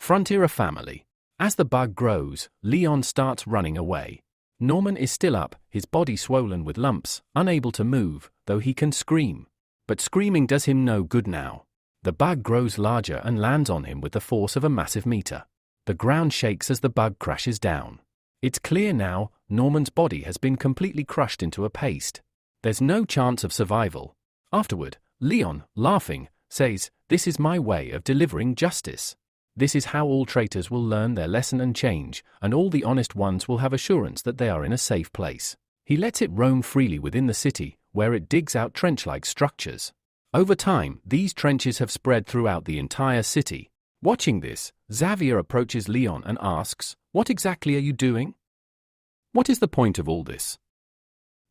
Frontera family. As the bug grows, Leon starts running away. Norman is still up, his body swollen with lumps, unable to move, though he can scream. But screaming does him no good now. The bug grows larger and lands on him with the force of a massive meter. The ground shakes as the bug crashes down. It's clear now, Norman's body has been completely crushed into a paste. There's no chance of survival. Afterward, Leon, laughing, says, this is my way of delivering justice. This is how all traitors will learn their lesson and change, and all the honest ones will have assurance that they are in a safe place. He lets it roam freely within the city, where it digs out trench-like structures. Over time, these trenches have spread throughout the entire city. Watching this, Xavier approaches Leon and asks, what exactly are you doing? What is the point of all this?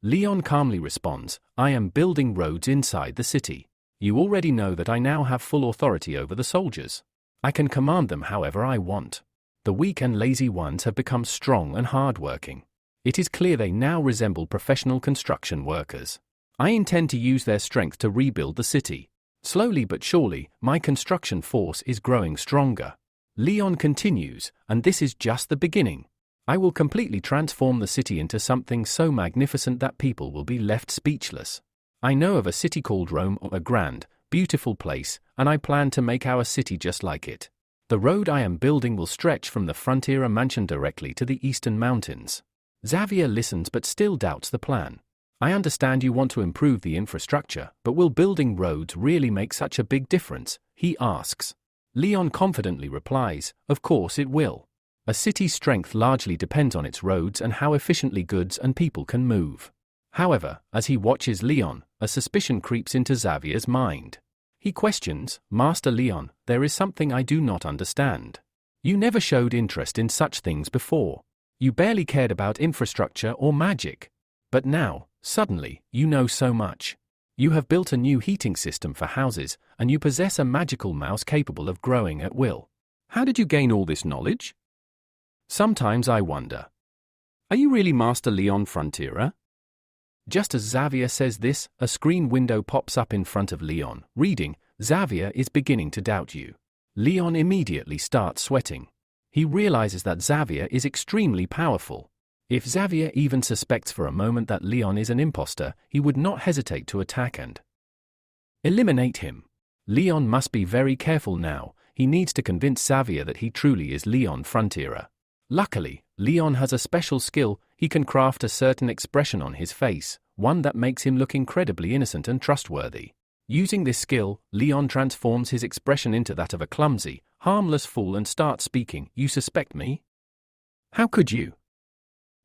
Leon calmly responds, I am building roads inside the city. You already know that I now have full authority over the soldiers. I can command them however I want. The weak and lazy ones have become strong and hard-working. It is clear they now resemble professional construction workers. I intend to use their strength to rebuild the city. Slowly but surely, my construction force is growing stronger. Leon continues, and this is just the beginning. I will completely transform the city into something so magnificent that people will be left speechless. I know of a city called Rome, a grand, beautiful place, and I plan to make our city just like it. The road I am building will stretch from the Frontera mansion directly to the eastern mountains. Xavier listens but still doubts the plan. I understand you want to improve the infrastructure, but will building roads really make such a big difference? He asks. Leon confidently replies, of course it will. A city's strength largely depends on its roads and how efficiently goods and people can move. However, as he watches Leon, a suspicion creeps into Xavier's mind. He questions, Master Leon, there is something I do not understand. You never showed interest in such things before. You barely cared about infrastructure or magic. But now, suddenly, you know so much. You have built a new heating system for houses, and you possess a magical mouse capable of growing at will. How did you gain all this knowledge? Sometimes I wonder. Are you really Master Leon Frontera? Just as Xavier says this, a screen window pops up in front of Leon, reading, Xavier is beginning to doubt you. Leon immediately starts sweating. He realizes that Xavier is extremely powerful. If Xavier even suspects for a moment that Leon is an imposter, he would not hesitate to attack and eliminate him. Leon must be very careful now. He needs to convince Xavier that he truly is Leon Frontera. Luckily, Leon has a special skill. He can craft a certain expression on his face, one that makes him look incredibly innocent and trustworthy. Using this skill, Leon transforms his expression into that of a clumsy, harmless fool and starts speaking, You suspect me? How could you?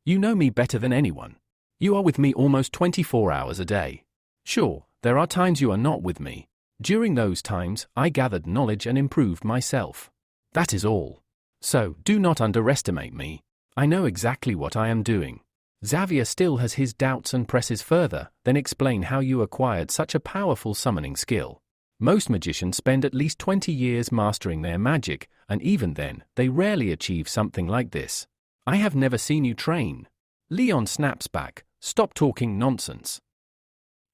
You know me better than anyone. You are with me almost 24 hours a day. Sure, there are times you are not with me. During those times, I gathered knowledge and improved myself. That is all. So, do not underestimate me. I know exactly what I am doing. Xavier still has his doubts and presses further, then explain how you acquired such a powerful summoning skill. Most magicians spend at least 20 years mastering their magic, and even then, they rarely achieve something like this. I have never seen you train. Leon snaps back, stop talking nonsense.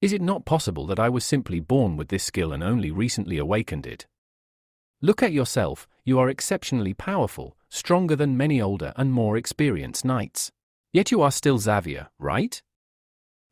Is it not possible that I was simply born with this skill and only recently awakened it? Look at yourself, you are exceptionally powerful, stronger than many older and more experienced knights. Yet you are still Xavier, right?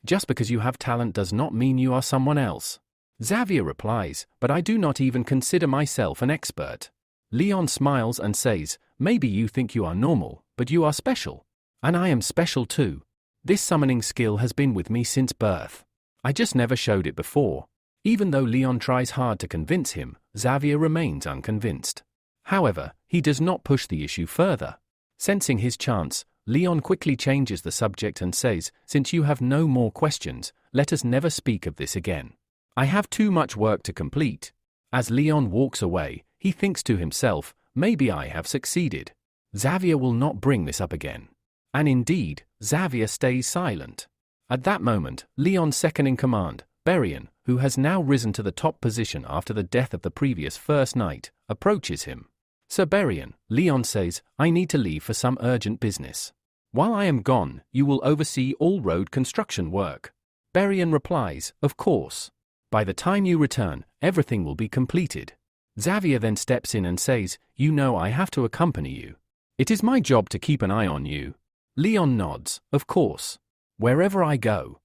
Just because you have talent does not mean you are someone else. Xavier replies, but I do not even consider myself an expert. Leon smiles and says, maybe you think you are normal, but you are special. And I am special too. This summoning skill has been with me since birth. I just never showed it before. Even though Leon tries hard to convince him, Xavier remains unconvinced. However, he does not push the issue further. Sensing his chance, Leon quickly changes the subject and says, since you have no more questions, let us never speak of this again. I have too much work to complete. As Leon walks away, he thinks to himself, maybe I have succeeded. Xavier will not bring this up again. And indeed, Xavier stays silent. At that moment, Leon's second-in-command, Berian, who has now risen to the top position after the death of the previous first knight, approaches him. Sir Berian, Leon says, I need to leave for some urgent business. While I am gone, you will oversee all road construction work. Berian replies, of course. By the time you return, everything will be completed. Xavier then steps in and says, you know I have to accompany you. It is my job to keep an eye on you. Leon nods, of course. Wherever I go.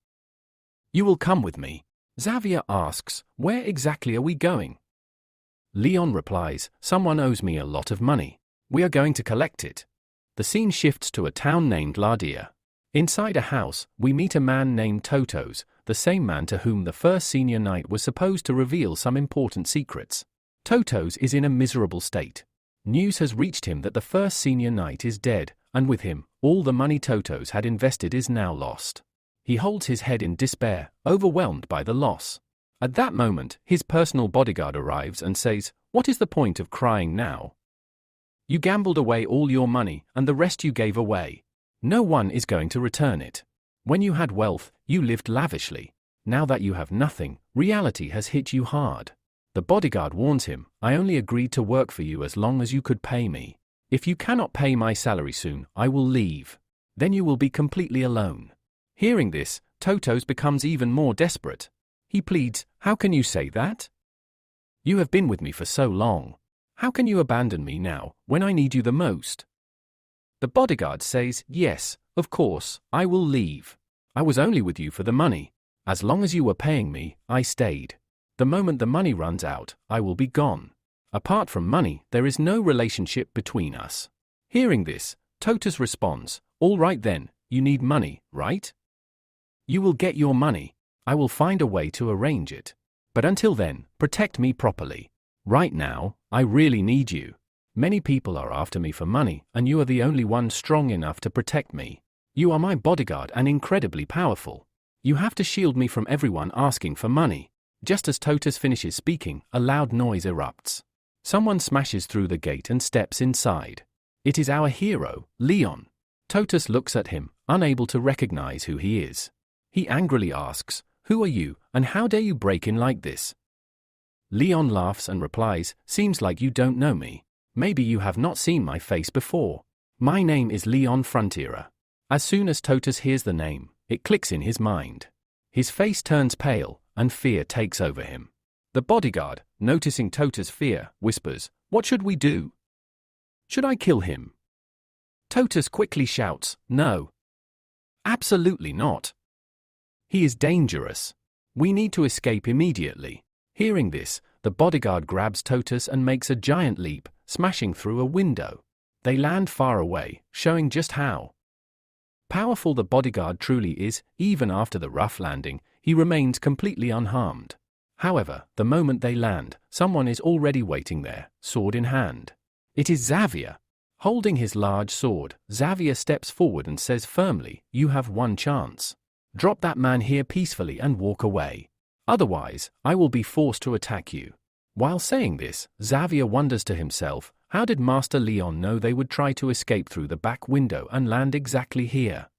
You will come with me. Xavier asks, where exactly are we going? Leon replies, someone owes me a lot of money. We are going to collect it. The scene shifts to a town named Lardia. Inside a house, we meet a man named Totos, the same man to whom the first senior knight was supposed to reveal some important secrets. Totos is in a miserable state. News has reached him that the first senior knight is dead, and with him, all the money Totos had invested is now lost. He holds his head in despair, overwhelmed by the loss. At that moment, his personal bodyguard arrives and says, what is the point of crying now? You gambled away all your money, and the rest you gave away. No one is going to return it. When you had wealth, you lived lavishly. Now that you have nothing, reality has hit you hard. The bodyguard warns him, I only agreed to work for you as long as you could pay me. If you cannot pay my salary soon, I will leave. Then you will be completely alone. Hearing this, Totos becomes even more desperate. He pleads, how can you say that? You have been with me for so long. How can you abandon me now, when I need you the most? The bodyguard says, yes, of course, I will leave. I was only with you for the money. As long as you were paying me, I stayed. The moment the money runs out, I will be gone. Apart from money, there is no relationship between us. Hearing this, Totos responds, all right then, you need money, right? You will get your money. I will find a way to arrange it. But until then, protect me properly. Right now, I really need you. Many people are after me for money, and you are the only one strong enough to protect me. You are my bodyguard and incredibly powerful. You have to shield me from everyone asking for money. Just as Totos finishes speaking, a loud noise erupts. Someone smashes through the gate and steps inside. It is our hero, Leon. Totos looks at him, unable to recognize who he is. He angrily asks, who are you, and how dare you break in like this? Leon laughs and replies, seems like you don't know me. Maybe you have not seen my face before. My name is Leon Frontiera. As soon as Totos hears the name, it clicks in his mind. His face turns pale, and fear takes over him. The bodyguard, noticing Totos' fear, whispers, what should we do? Should I kill him? Totos quickly shouts, no. Absolutely not. He is dangerous. We need to escape immediately. Hearing this, the bodyguard grabs Totos and makes a giant leap, smashing through a window. They land far away, showing just how powerful the bodyguard truly is. Even after the rough landing, he remains completely unharmed. However, the moment they land, someone is already waiting there, sword in hand. It is Xavier. Holding his large sword, Xavier steps forward and says firmly, you have one chance. Drop that man here peacefully and walk away. Otherwise, I will be forced to attack you. While saying this, Xavier wonders to himself, how did Master Leon know they would try to escape through the back window and land exactly here?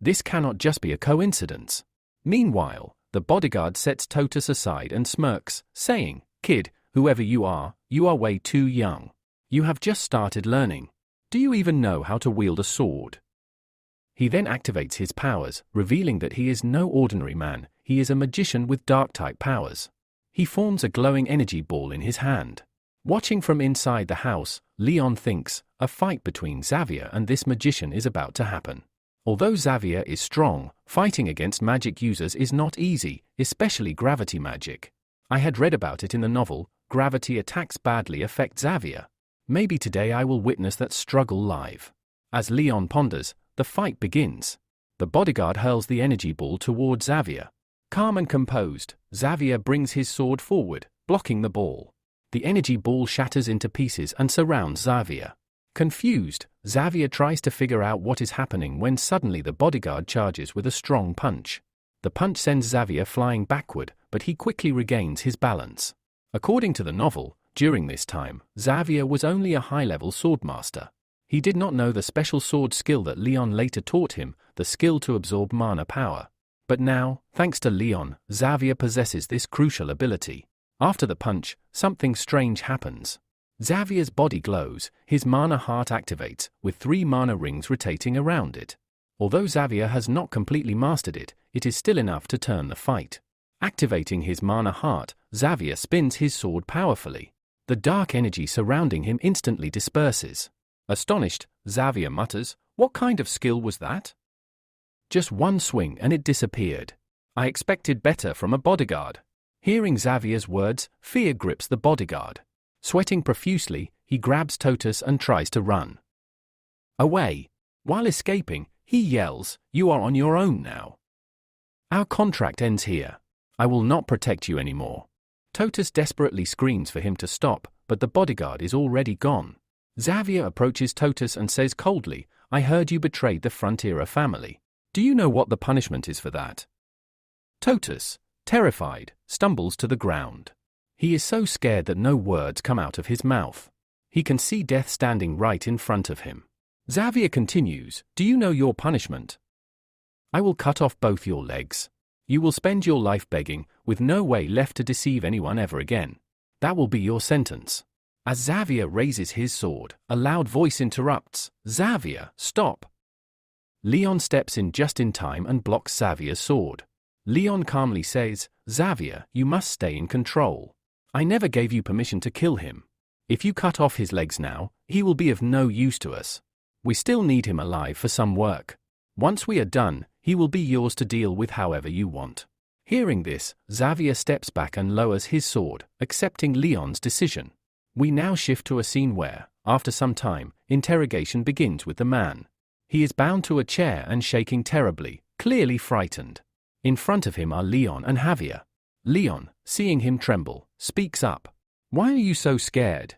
This cannot just be a coincidence. Meanwhile, the bodyguard sets Totus aside and smirks, saying, "Kid, whoever you are way too young. You have just started learning. Do you even know how to wield a sword?" He then activates his powers, revealing that he is no ordinary man, he is a magician with dark-type powers. He forms a glowing energy ball in his hand. Watching from inside the house, Leon thinks, a fight between Xavier and this magician is about to happen. Although Xavier is strong, fighting against magic users is not easy, especially gravity magic. I had read about it in the novel, gravity attacks badly affect Xavier. Maybe today I will witness that struggle live. As Leon ponders, the fight begins. The bodyguard hurls the energy ball toward Xavier. Calm and composed, Xavier brings his sword forward, blocking the ball. The energy ball shatters into pieces and surrounds Xavier. Confused, Xavier tries to figure out what is happening when suddenly the bodyguard charges with a strong punch. The punch sends Xavier flying backward, but he quickly regains his balance. According to the novel, during this time, Xavier was only a high-level swordmaster. He did not know the special sword skill that Leon later taught him, the skill to absorb mana power. But now, thanks to Leon, Xavier possesses this crucial ability. After the punch, something strange happens. Xavier's body glows, his mana heart activates, with 3 mana rings rotating around it. Although Xavier has not completely mastered it, it is still enough to turn the fight. Activating his mana heart, Xavier spins his sword powerfully. The dark energy surrounding him instantly disperses. Astonished, Xavier mutters, "What kind of skill was that?" Just one swing and it disappeared. I expected better from a bodyguard. Hearing Xavier's words, fear grips the bodyguard. Sweating profusely, he grabs Totus and tries to run away. While escaping, he yells, "You are on your own now. Our contract ends here. I will not protect you anymore." Totus desperately screams for him to stop, but the bodyguard is already gone. Xavier approaches Totus and says coldly, "I heard you betrayed the Frontera family. Do you know what the punishment is for that?" Totus, terrified, stumbles to the ground. He is so scared that no words come out of his mouth. He can see death standing right in front of him. Xavier continues, "Do you know your punishment? I will cut off both your legs. You will spend your life begging, with no way left to deceive anyone ever again. That will be your sentence." As Xavier raises his sword, a loud voice interrupts, "Xavier, stop!" Leon steps in just in time and blocks Xavier's sword. Leon calmly says, "Xavier, you must stay in control. I never gave you permission to kill him. If you cut off his legs now, he will be of no use to us. We still need him alive for some work. Once we are done, he will be yours to deal with however you want." Hearing this, Xavier steps back and lowers his sword, accepting Leon's decision. We now shift to a scene where, after some time, interrogation begins with the man. He is bound to a chair and shaking terribly, clearly frightened. In front of him are Leon and Javier. Leon, seeing him tremble, speaks up. "Why are you so scared?"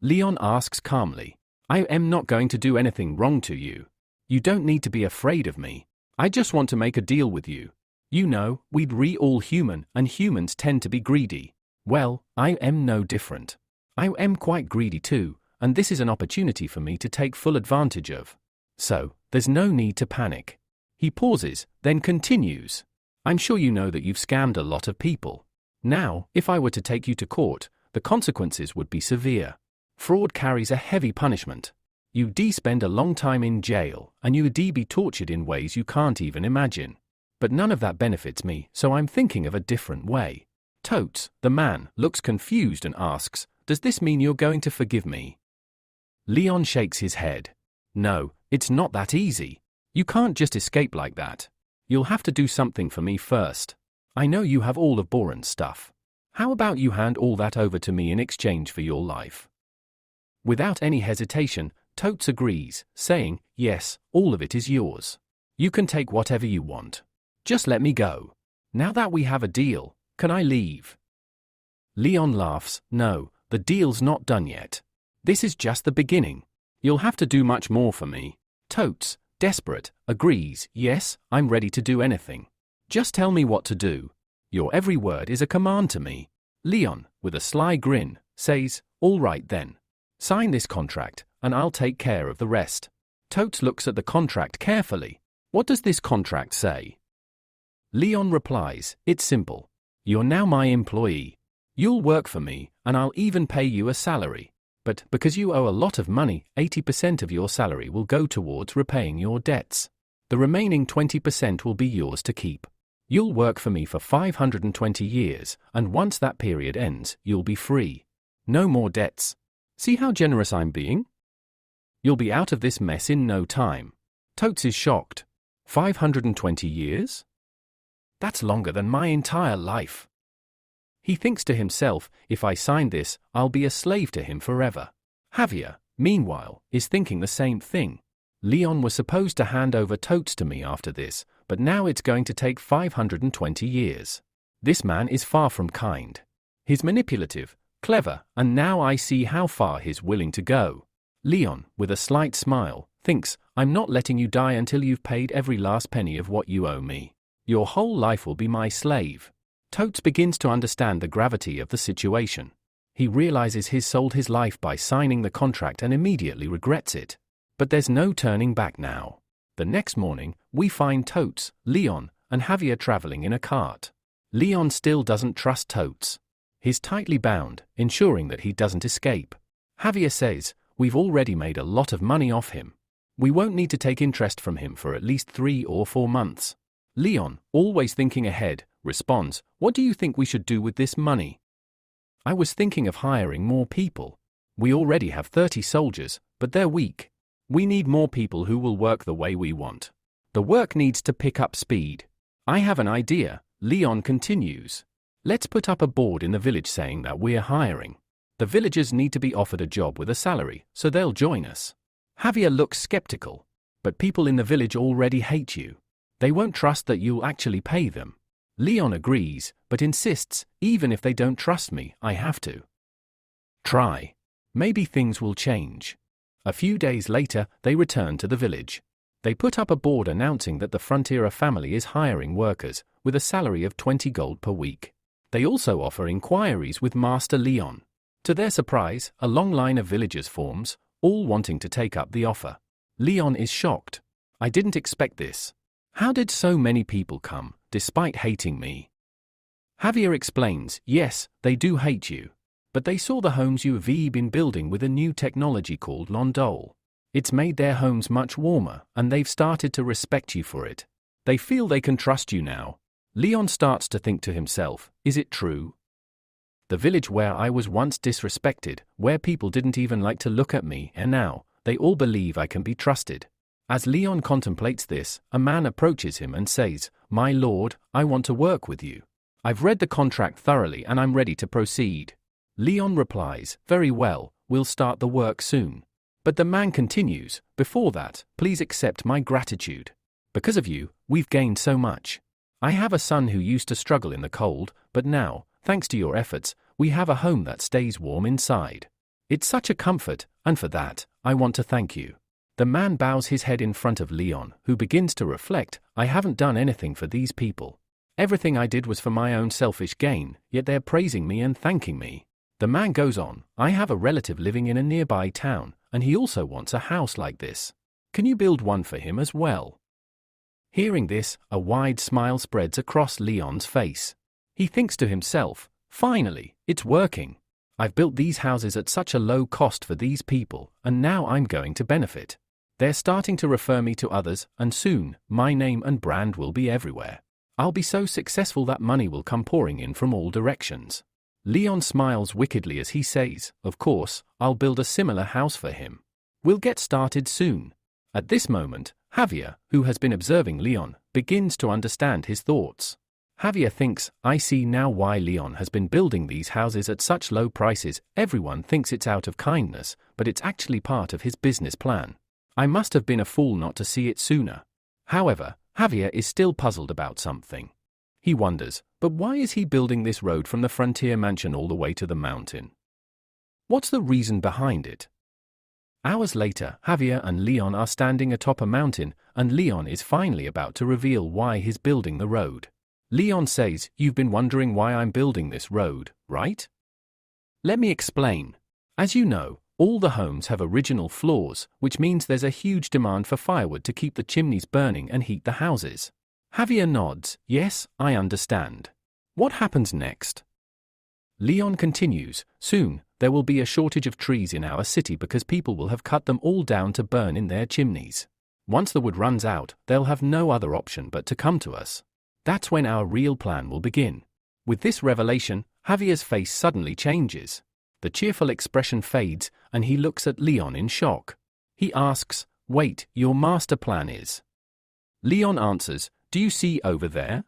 Leon asks calmly, "I am not going to do anything wrong to you. You don't need to be afraid of me. I just want to make a deal with you. You know, we're all human, and humans tend to be greedy. Well, I am no different. I am quite greedy too, and this is an opportunity for me to take full advantage of. So, there's no need to panic." He pauses, then continues, "I'm sure you know that you've scammed a lot of people. Now, if I were to take you to court, the consequences would be severe. Fraud carries a heavy punishment. You'd spend a long time in jail, and you'd be tortured in ways you can't even imagine. But none of that benefits me, so I'm thinking of a different way." Totes, the man, looks confused and asks, "Does this mean you're going to forgive me?" Leon shakes his head. "No, it's not that easy. You can't just escape like that. You'll have to do something for me first. I know you have all of Boran's stuff. How about you hand all that over to me in exchange for your life?" Without any hesitation, Totes agrees, saying, "Yes, all of it is yours. You can take whatever you want. Just let me go. Now that we have a deal, can I leave?" Leon laughs, "No, the deal's not done yet. This is just the beginning. You'll have to do much more for me." Totes, desperate, agrees, "Yes, I'm ready to do anything. Just tell me what to do. Your every word is a command to me." Leon, with a sly grin, says, "All right then. Sign this contract, and I'll take care of the rest." Totes looks at the contract carefully. What does this contract say? Leon replies, it's simple. You're now my employee. You'll work for me, and I'll even pay you a salary. But because you owe a lot of money, 80% of your salary will go towards repaying your debts. The remaining 20% will be yours to keep. You'll work for me for 520 years, and once that period ends, you'll be free. No more debts. See how generous I'm being? You'll be out of this mess in no time. Totes is shocked. 520 years? That's longer than my entire life. He thinks to himself, if I sign this, I'll be a slave to him forever. Javier, meanwhile, is thinking the same thing. Leon was supposed to hand over Totes to me after this, but now it's going to take 520 years. This man is far from kind. He's manipulative, clever, and now I see how far he's willing to go. Leon, with a slight smile, thinks, I'm not letting you die until you've paid every last penny of what you owe me. Your whole life will be my slave. Totes begins to understand the gravity of the situation. He realizes he's sold his life by signing the contract and immediately regrets it. But there's no turning back now. The next morning, we find Totes, Leon, and Javier traveling in a cart. Leon still doesn't trust Totes. He's tightly bound, ensuring that he doesn't escape. Javier says, we've already made a lot of money off him. We won't need to take interest from him for at least 3 or 4 months. Leon, always thinking ahead, responds, what do you think we should do with this money? I was thinking of hiring more people. We already have 30 soldiers, but they're weak. We need more people who will work the way we want. The work needs to pick up speed. I have an idea, Leon continues. Let's put up a board in the village saying that we're hiring. The villagers need to be offered a job with a salary, so they'll join us. Javier looks skeptical. But people in the village already hate you. They won't trust that you'll actually pay them. Leon agrees, but insists, even if they don't trust me, I have to. Try. Maybe things will change. A few days later, they return to the village. They put up a board announcing that the Frontera family is hiring workers, with a salary of 20 gold per week. They also offer inquiries with Master Leon. To their surprise, a long line of villagers forms, all wanting to take up the offer. Leon is shocked. I didn't expect this. How did so many people come, despite hating me? Javier explains, yes, they do hate you. But they saw the homes you've been building with a new technology called Londol. It's made their homes much warmer, and they've started to respect you for it. They feel they can trust you now. Leon starts to think to himself, is it true? The village where I was once disrespected, where people didn't even like to look at me, and now, they all believe I can be trusted. As Leon contemplates this, a man approaches him and says, my lord, I want to work with you. I've read the contract thoroughly and I'm ready to proceed. Leon replies, very well, we'll start the work soon. But the man continues, before that, please accept my gratitude. Because of you, we've gained so much. I have a son who used to struggle in the cold, but now, thanks to your efforts, we have a home that stays warm inside. It's such a comfort, and for that, I want to thank you. The man bows his head in front of Leon, who begins to reflect, I haven't done anything for these people. Everything I did was for my own selfish gain, yet they're praising me and thanking me. The man goes on, I have a relative living in a nearby town, and he also wants a house like this. Can you build one for him as well? Hearing this, a wide smile spreads across Leon's face. He thinks to himself, finally, it's working. I've built these houses at such a low cost for these people, and now I'm going to benefit. They're starting to refer me to others, and soon, my name and brand will be everywhere. I'll be so successful that money will come pouring in from all directions. Leon smiles wickedly as he says, of course, I'll build a similar house for him. We'll get started soon. At this moment, Javier, who has been observing Leon, begins to understand his thoughts. Javier thinks, I see now why Leon has been building these houses at such low prices. Everyone thinks it's out of kindness, but it's actually part of his business plan. I must have been a fool not to see it sooner. However, Javier is still puzzled about something. He wonders, but why is he building this road from the frontier mansion all the way to the mountain? What's the reason behind it? Hours later, Javier and Leon are standing atop a mountain, and Leon is finally about to reveal why he's building the road. Leon says, you've been wondering why I'm building this road, right? Let me explain. As you know, All the homes have original floors, which means there's a huge demand for firewood to keep the chimneys burning and heat the houses. Javier nods. Yes, I understand. What happens next? Leon continues. Soon, there will be a shortage of trees in our city because people will have cut them all down to burn in their chimneys. Once the wood runs out, they'll have no other option but to come to us. That's when our real plan will begin. With this revelation, Javier's face suddenly changes. The cheerful expression fades, and he looks at Leon in shock. He asks, "Wait, your master plan is?" Leon answers, "Do you see over there?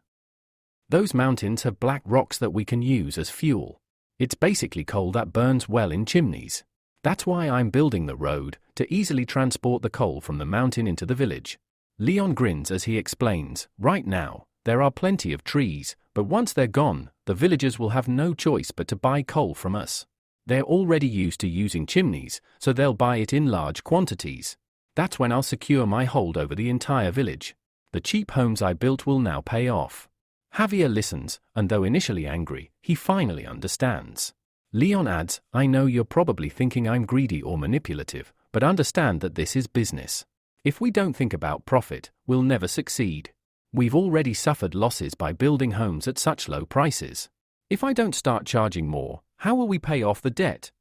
Those mountains have black rocks that we can use as fuel. It's basically coal that burns well in chimneys. That's why I'm building the road, to easily transport the coal from the mountain into the village." Leon grins as he explains, "Right now, there are plenty of trees, but once they're gone, the villagers will have no choice but to buy coal from us. They're already used to using chimneys, so they'll buy it in large quantities. That's when I'll secure my hold over the entire village. The cheap homes I built will now pay off." Javier listens, and though initially angry, he finally understands. Leon adds, "I know you're probably thinking I'm greedy or manipulative, but understand that this is business. If we don't think about profit, we'll never succeed. We've already suffered losses by building homes at such low prices. If I don't start charging more, how will we pay off the debt?"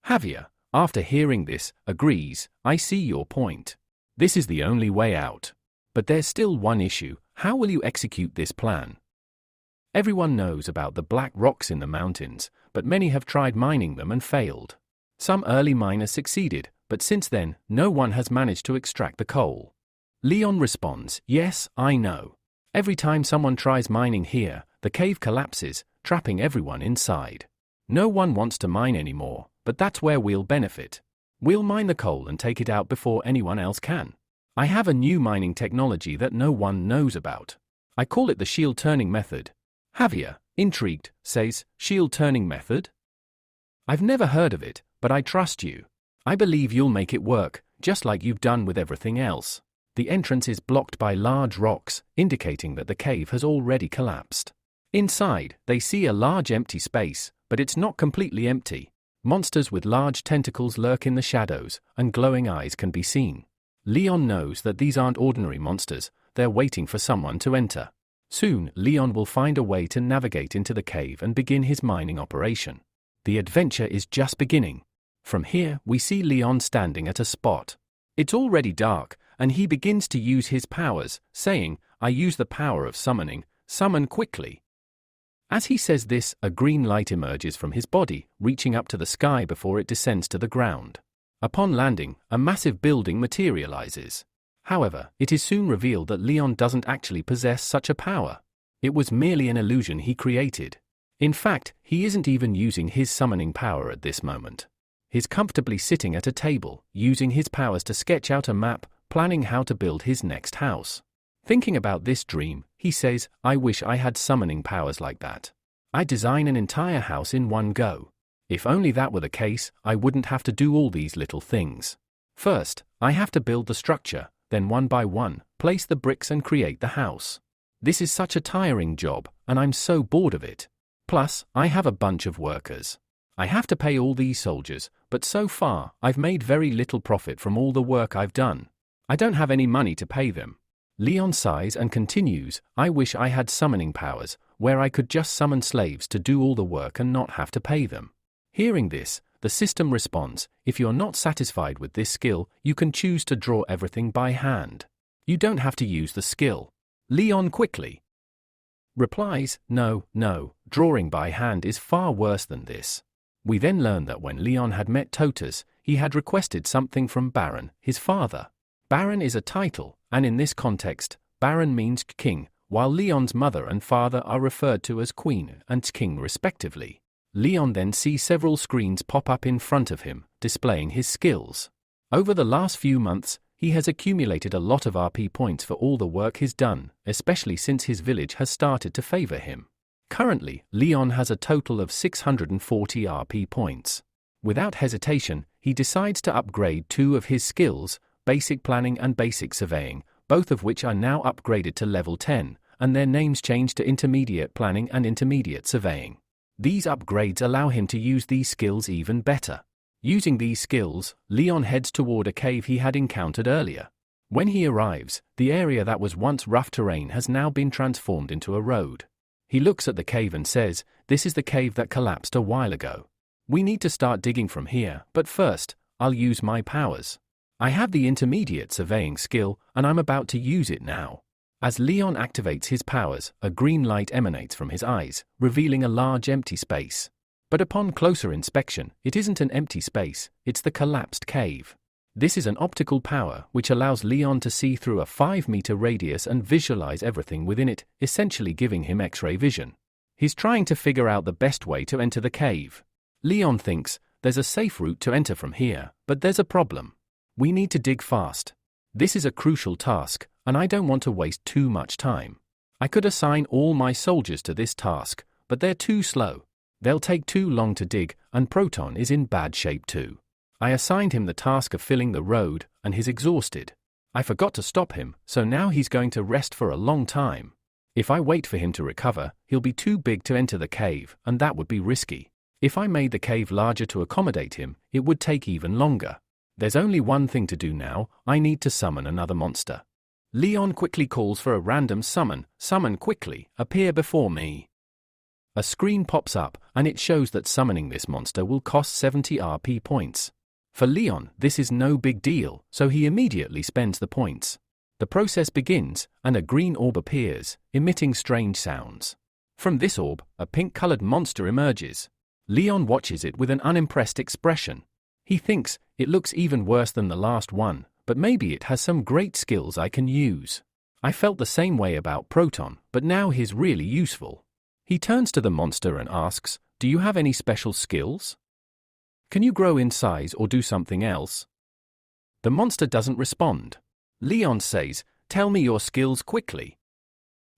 Javier, after hearing this, agrees, "I see your point. This is the only way out. But there's still one issue. How will you execute this plan?" Everyone knows about the black rocks in the mountains, but many have tried mining them and failed. Some early miners succeeded, but since then, no one has managed to extract the coal. Leon responds, "Yes, I know. Every time someone tries mining here, the cave collapses, trapping everyone inside. No one wants to mine anymore, but that's where we'll benefit. We'll mine the coal and take it out before anyone else can. I have a new mining technology that no one knows about. I call it the shield turning method." Javier, intrigued, says, "Shield turning method? I've never heard of it, but I trust you. I believe you'll make it work, just like you've done with everything else." The entrance is blocked by large rocks, indicating that the cave has already collapsed. Inside, they see a large empty space, but it's not completely empty. Monsters with large tentacles lurk in the shadows, and glowing eyes can be seen. Leon knows that these aren't ordinary monsters, they're waiting for someone to enter. Soon, Leon will find a way to navigate into the cave and begin his mining operation. The adventure is just beginning. From here, we see Leon standing at a spot. It's already dark, and he begins to use his powers, saying, "I use the power of summoning, summon quickly." As he says this, a green light emerges from his body, reaching up to the sky before it descends to the ground. Upon landing, a massive building materializes. However, it is soon revealed that Leon doesn't actually possess such a power. It was merely an illusion he created. In fact, he isn't even using his summoning power at this moment. He's comfortably sitting at a table, using his powers to sketch out a map, planning how to build his next house. Thinking about this dream, he says, "I wish I had summoning powers like that. I'd design an entire house in one go. If only that were the case, I wouldn't have to do all these little things. First, I have to build the structure, then one by one, place the bricks and create the house. This is such a tiring job, and I'm so bored of it. Plus, I have a bunch of workers. I have to pay all these soldiers, but so far, I've made very little profit from all the work I've done. I don't have any money to pay them." Leon sighs and continues, "I wish I had summoning powers, where I could just summon slaves to do all the work and not have to pay them." Hearing this, the system responds, "If you're not satisfied with this skill, you can choose to draw everything by hand. You don't have to use the skill." Leon quickly replies, No, drawing by hand is far worse than this." We then learn that when Leon had met Totus, he had requested something from Baron, his father. Baron is a title, and in this context, Baron means king, while Leon's mother and father are referred to as queen and king respectively. Leon then sees several screens pop up in front of him, displaying his skills. Over the last few months, he has accumulated a lot of RP points for all the work he's done, especially since his village has started to favor him. Currently, Leon has a total of 640 RP points. Without hesitation, he decides to upgrade 2 of his skills, Basic Planning and Basic Surveying, both of which are now upgraded to level 10, and their names changed to Intermediate Planning and Intermediate Surveying. These upgrades allow him to use these skills even better. Using these skills, Leon heads toward a cave he had encountered earlier. When he arrives, the area that was once rough terrain has now been transformed into a road. He looks at the cave and says, "This is the cave that collapsed a while ago. We need to start digging from here, but first, I'll use my powers. I have the intermediate surveying skill, and I'm about to use it now." As Leon activates his powers, a green light emanates from his eyes, revealing a large empty space. But upon closer inspection, it isn't an empty space, it's the collapsed cave. This is an optical power which allows Leon to see through a 5-meter radius and visualize everything within it, essentially giving him X-ray vision. He's trying to figure out the best way to enter the cave. Leon thinks, there's a safe route to enter from here, but there's a problem. We need to dig fast. This is a crucial task, and I don't want to waste too much time. I could assign all my soldiers to this task, but they're too slow. They'll take too long to dig, and Proton is in bad shape too. I assigned him the task of filling the road, and he's exhausted. I forgot to stop him, so now he's going to rest for a long time. If I wait for him to recover, he'll be too big to enter the cave, and that would be risky. If I made the cave larger to accommodate him, it would take even longer. There's only one thing to do now, I need to summon another monster. Leon quickly calls for a random summon. Summon quickly, appear before me. A screen pops up, and it shows that summoning this monster will cost 70 RP points. For Leon, this is no big deal, so he immediately spends the points. The process begins, and a green orb appears, emitting strange sounds. From this orb, a pink-colored monster emerges. Leon watches it with an unimpressed expression. He thinks, it looks even worse than the last one, but maybe it has some great skills I can use. I felt the same way about Proton, but now he's really useful. He turns to the monster and asks, "Do you have any special skills? Can you grow in size or do something else?" The monster doesn't respond. Leon says, "Tell me your skills quickly.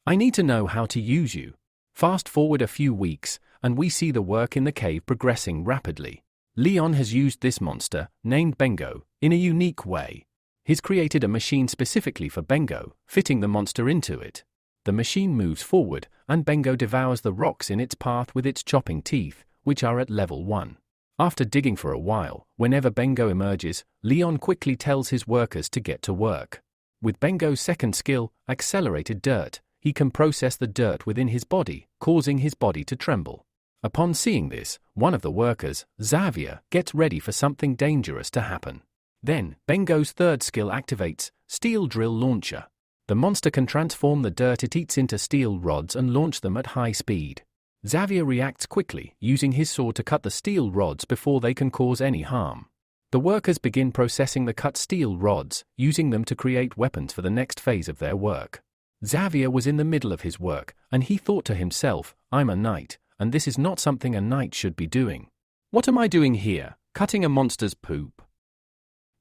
I need to know how to use you." Fast forward a few weeks, and we see the work in the cave progressing rapidly. Leon has used this monster, named Bengo, in a unique way. He's created a machine specifically for Bengo, fitting the monster into it. The machine moves forward, and Bengo devours the rocks in its path with its chopping teeth, which are at level 1. After digging for a while, whenever Bengo emerges, Leon quickly tells his workers to get to work. With Bengo's second skill, Accelerated Dirt, he can process the dirt within his body, causing his body to tremble. Upon seeing this, one of the workers, Xavier, gets ready for something dangerous to happen. Then, Bengo's third skill activates, Steel Drill Launcher. The monster can transform the dirt it eats into steel rods and launch them at high speed. Xavier reacts quickly, using his sword to cut the steel rods before they can cause any harm. The workers begin processing the cut steel rods, using them to create weapons for the next phase of their work. Xavier was in the middle of his work, and he thought to himself, "I'm a knight, and this is not something a knight should be doing. What am I doing here, cutting a monster's poop?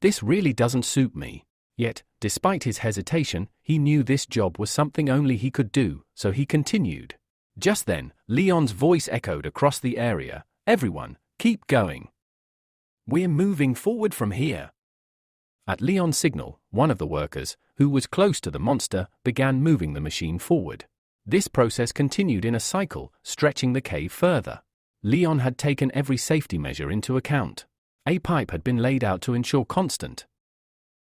This really doesn't suit me." Yet, despite his hesitation, he knew this job was something only he could do, so he continued. Just then, Leon's voice echoed across the area, "Everyone, keep going. We're moving forward from here." At Leon's signal, one of the workers, who was close to the monster, began moving the machine forward. This process continued in a cycle, stretching the cave further. Leon had taken every safety measure into account. A pipe had been laid out to ensure constant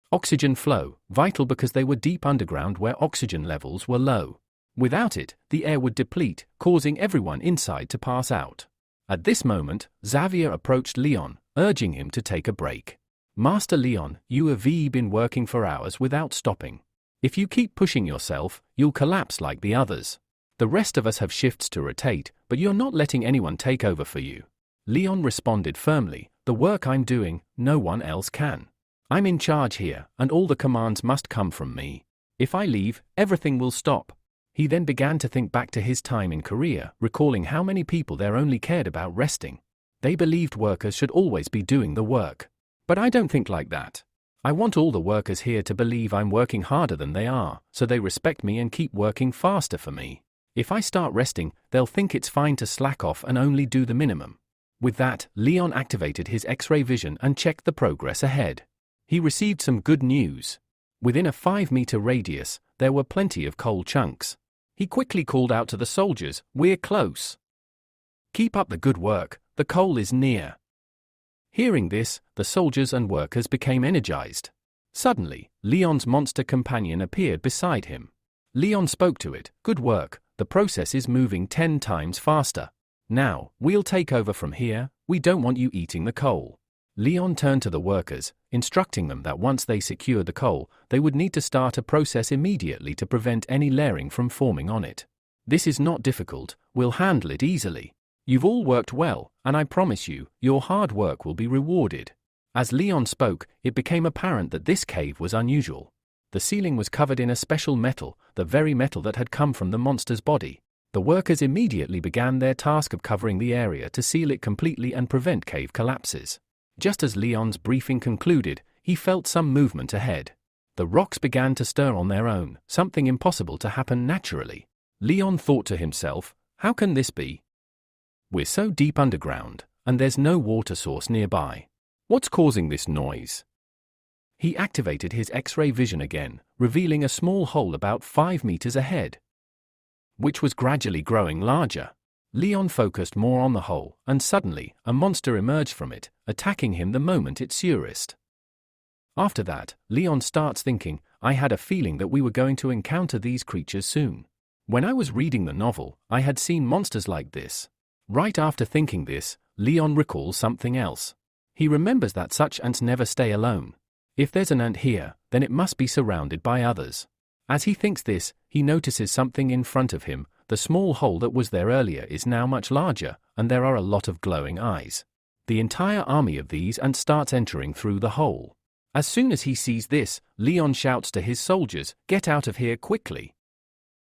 oxygen flow, vital because they were deep underground where oxygen levels were low. Without it, the air would deplete, causing everyone inside to pass out. At this moment, Xavier approached Leon, urging him to take a break. "Master Leon, you have been working for hours without stopping. If you keep pushing yourself, you'll collapse like the others. The rest of us have shifts to rotate, but you're not letting anyone take over for you." Leon responded firmly, "The work I'm doing, no one else can. I'm in charge here, and all the commands must come from me. If I leave, everything will stop." He then began to think back to his time in Korea, recalling how many people there only cared about resting. They believed workers should always be doing the work. But I don't think like that. I want all the workers here to believe I'm working harder than they are, so they respect me and keep working faster for me. If I start resting, they'll think it's fine to slack off and only do the minimum. With that, Leon activated his X-ray vision and checked the progress ahead. He received some good news. Within a 5-meter radius, there were plenty of coal chunks. He quickly called out to the soldiers, "We're close. Keep up the good work, the coal is near." Hearing this, the soldiers and workers became energized. Suddenly, Leon's monster companion appeared beside him. Leon spoke to it. "Good work, the process is moving 10 times faster. Now, we'll take over from here, we don't want you eating the coal." Leon turned to the workers, instructing them that once they secured the coal, they would need to start a process immediately to prevent any layering from forming on it. "This is not difficult, we'll handle it easily. You've all worked well, and I promise you, your hard work will be rewarded." As Leon spoke, it became apparent that this cave was unusual. The ceiling was covered in a special metal, the very metal that had come from the monster's body. The workers immediately began their task of covering the area to seal it completely and prevent cave collapses. Just as Leon's briefing concluded, he felt some movement ahead. The rocks began to stir on their own, something impossible to happen naturally. Leon thought to himself, "How can this be? We're so deep underground, and there's no water source nearby. What's causing this noise?" He activated his X-ray vision again, revealing a small hole about 5 meters ahead, which was gradually growing larger. Leon focused more on the hole, and suddenly, a monster emerged from it, attacking him the moment it surfaced. After that, Leon starts thinking, "I had a feeling that we were going to encounter these creatures soon. When I was reading the novel, I had seen monsters like this." Right after thinking this, Leon recalls something else. He remembers that such ants never stay alone. If there's an ant here, then it must be surrounded by others. As he thinks this, he notices something in front of him. The small hole that was there earlier is now much larger, and there are a lot of glowing eyes. The entire army of these ants starts entering through the hole. As soon as he sees this, Leon shouts to his soldiers, "Get out of here quickly.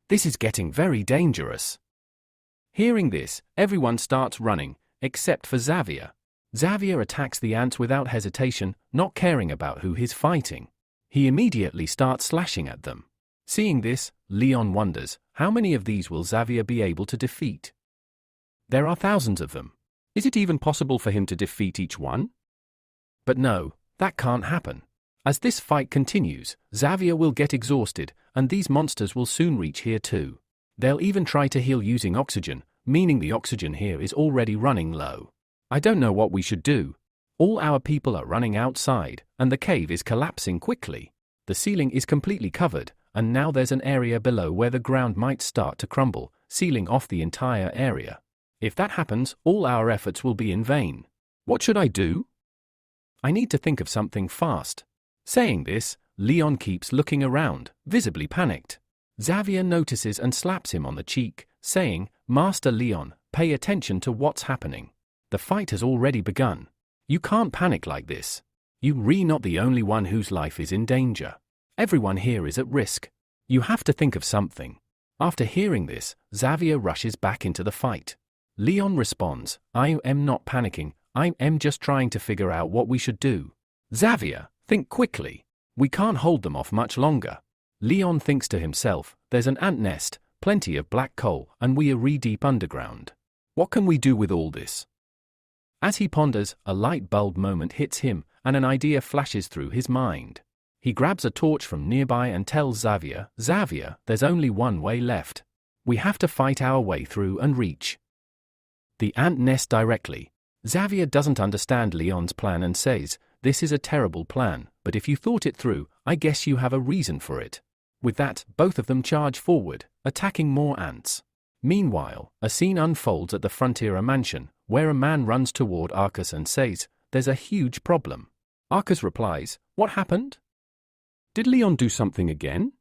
This is getting very dangerous." Hearing this, everyone starts running, except for Xavier. Xavier attacks the ants without hesitation, not caring about who he's fighting. He immediately starts slashing at them. Seeing this, Leon wonders, how many of these will Xavier be able to defeat? There are thousands of them. Is it even possible for him to defeat each one? But no, that can't happen. As this fight continues, Xavier will get exhausted, and these monsters will soon reach here too. They'll even try to heal using oxygen, meaning the oxygen here is already running low. I don't know what we should do. All our people are running outside, and the cave is collapsing quickly. The ceiling is completely covered, and now there's an area below where the ground might start to crumble, sealing off the entire area. If that happens, all our efforts will be in vain. What should I do? I need to think of something fast. Saying this, Leon keeps looking around, visibly panicked. Xavier notices and slaps him on the cheek, saying, "Master Leon, pay attention to what's happening. The fight has already begun. You can't panic like this. You're not the only one whose life is in danger. Everyone here is at risk. You have to think of something." After hearing this, Xavier rushes back into the fight. Leon responds, "I am not panicking, I am just trying to figure out what we should do." "Xavier, think quickly. We can't hold them off much longer." Leon thinks to himself, "There's an ant nest, plenty of black coal, and we are deep underground. What can we do with all this?" As he ponders, a light bulb moment hits him, and an idea flashes through his mind. He grabs a torch from nearby and tells Xavier, "Xavier, there's only one way left. We have to fight our way through and reach the ant nest directly." Xavier doesn't understand Leon's plan and says, "This is a terrible plan, but if you thought it through, I guess you have a reason for it." With that, both of them charge forward, attacking more ants. Meanwhile, a scene unfolds at the Frontiera mansion, where a man runs toward Arcus and says, "There's a huge problem." Arcus replies, "What happened? Did Leon do something again?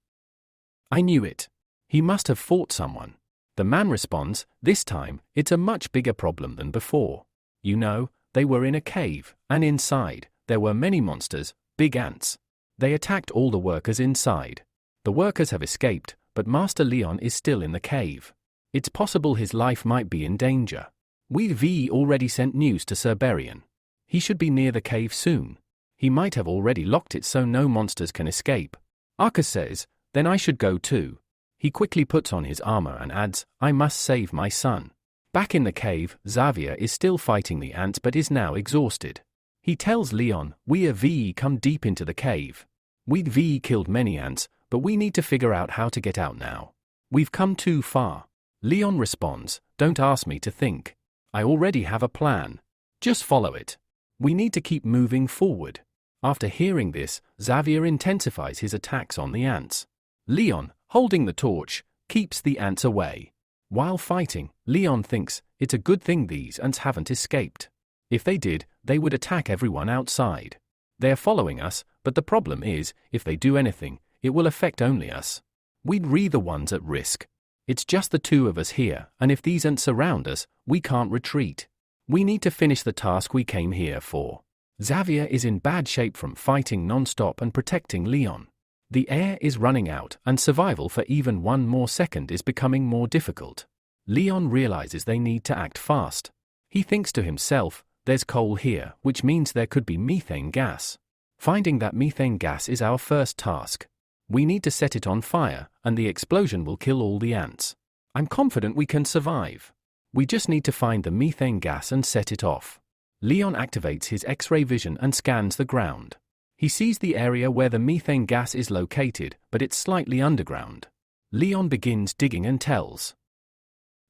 I knew it. He must have fought someone." The man responds, "This time, it's a much bigger problem than before. You know, they were in a cave, and inside, there were many monsters, big ants. They attacked all the workers inside. The workers have escaped, but Master Leon is still in the cave. It's possible his life might be in danger. We've already sent news to Cerberian. He should be near the cave soon. He might have already locked it so no monsters can escape." Arcus says, "Then I should go too." He quickly puts on his armor and adds, "I must save my son." Back in the cave, Xavier is still fighting the ants but is now exhausted. He tells Leon, "We've come deep into the cave. We've killed many ants, but we need to figure out how to get out now. We've come too far." Leon responds, "Don't ask me to think. I already have a plan. Just follow it. We need to keep moving forward. After hearing this, Xavier intensifies his attacks on the ants. Leon, holding the torch, keeps the ants away. While fighting, Leon thinks it's a good thing these ants haven't escaped. If they did, they would attack everyone outside. They're following us, but the problem is, if they do anything, it will affect only us. We'd be the ones at risk. It's just the two of us here, and if these ants surround us, we can't retreat. We need to finish the task we came here for. Xavier is in bad shape from fighting non-stop and protecting Leon. The air is running out, and survival for even one more second is becoming more difficult. Leon realizes they need to act fast. He thinks to himself, there's coal here, which means there could be methane gas. Finding that methane gas is our first task. We need to set it on fire, and the explosion will kill all the ants. I'm confident we can survive. We just need to find the methane gas and set it off. Leon activates his X-ray vision and scans the ground. He sees the area where the methane gas is located, but it's slightly underground. Leon begins digging and tells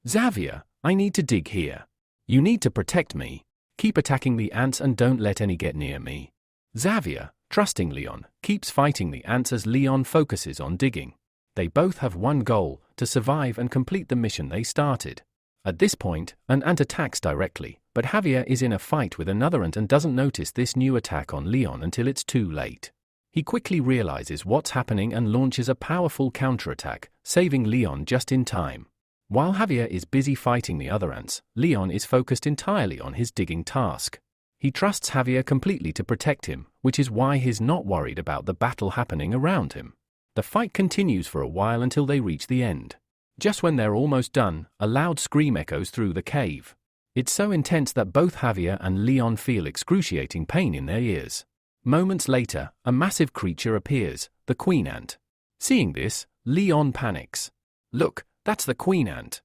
Xavier, I need to dig here. You need to protect me. Keep attacking the ants and don't let any get near me. Xavier, trusting Leon, keeps fighting the ants as Leon focuses on digging. They both have one goal, to survive and complete the mission they started. At this point, an ant attacks directly, but Javier is in a fight with another ant and doesn't notice this new attack on Leon until it's too late. He quickly realizes what's happening and launches a powerful counterattack, saving Leon just in time. While Javier is busy fighting the other ants, Leon is focused entirely on his digging task. He trusts Javier completely to protect him, which is why he's not worried about the battle happening around him. The fight continues for a while until they reach the end. Just when they're almost done, a loud scream echoes through the cave. It's so intense that both Javier and Leon feel excruciating pain in their ears. Moments later, a massive creature appears, the queen ant. Seeing this, Leon panics. Look, that's the queen ant.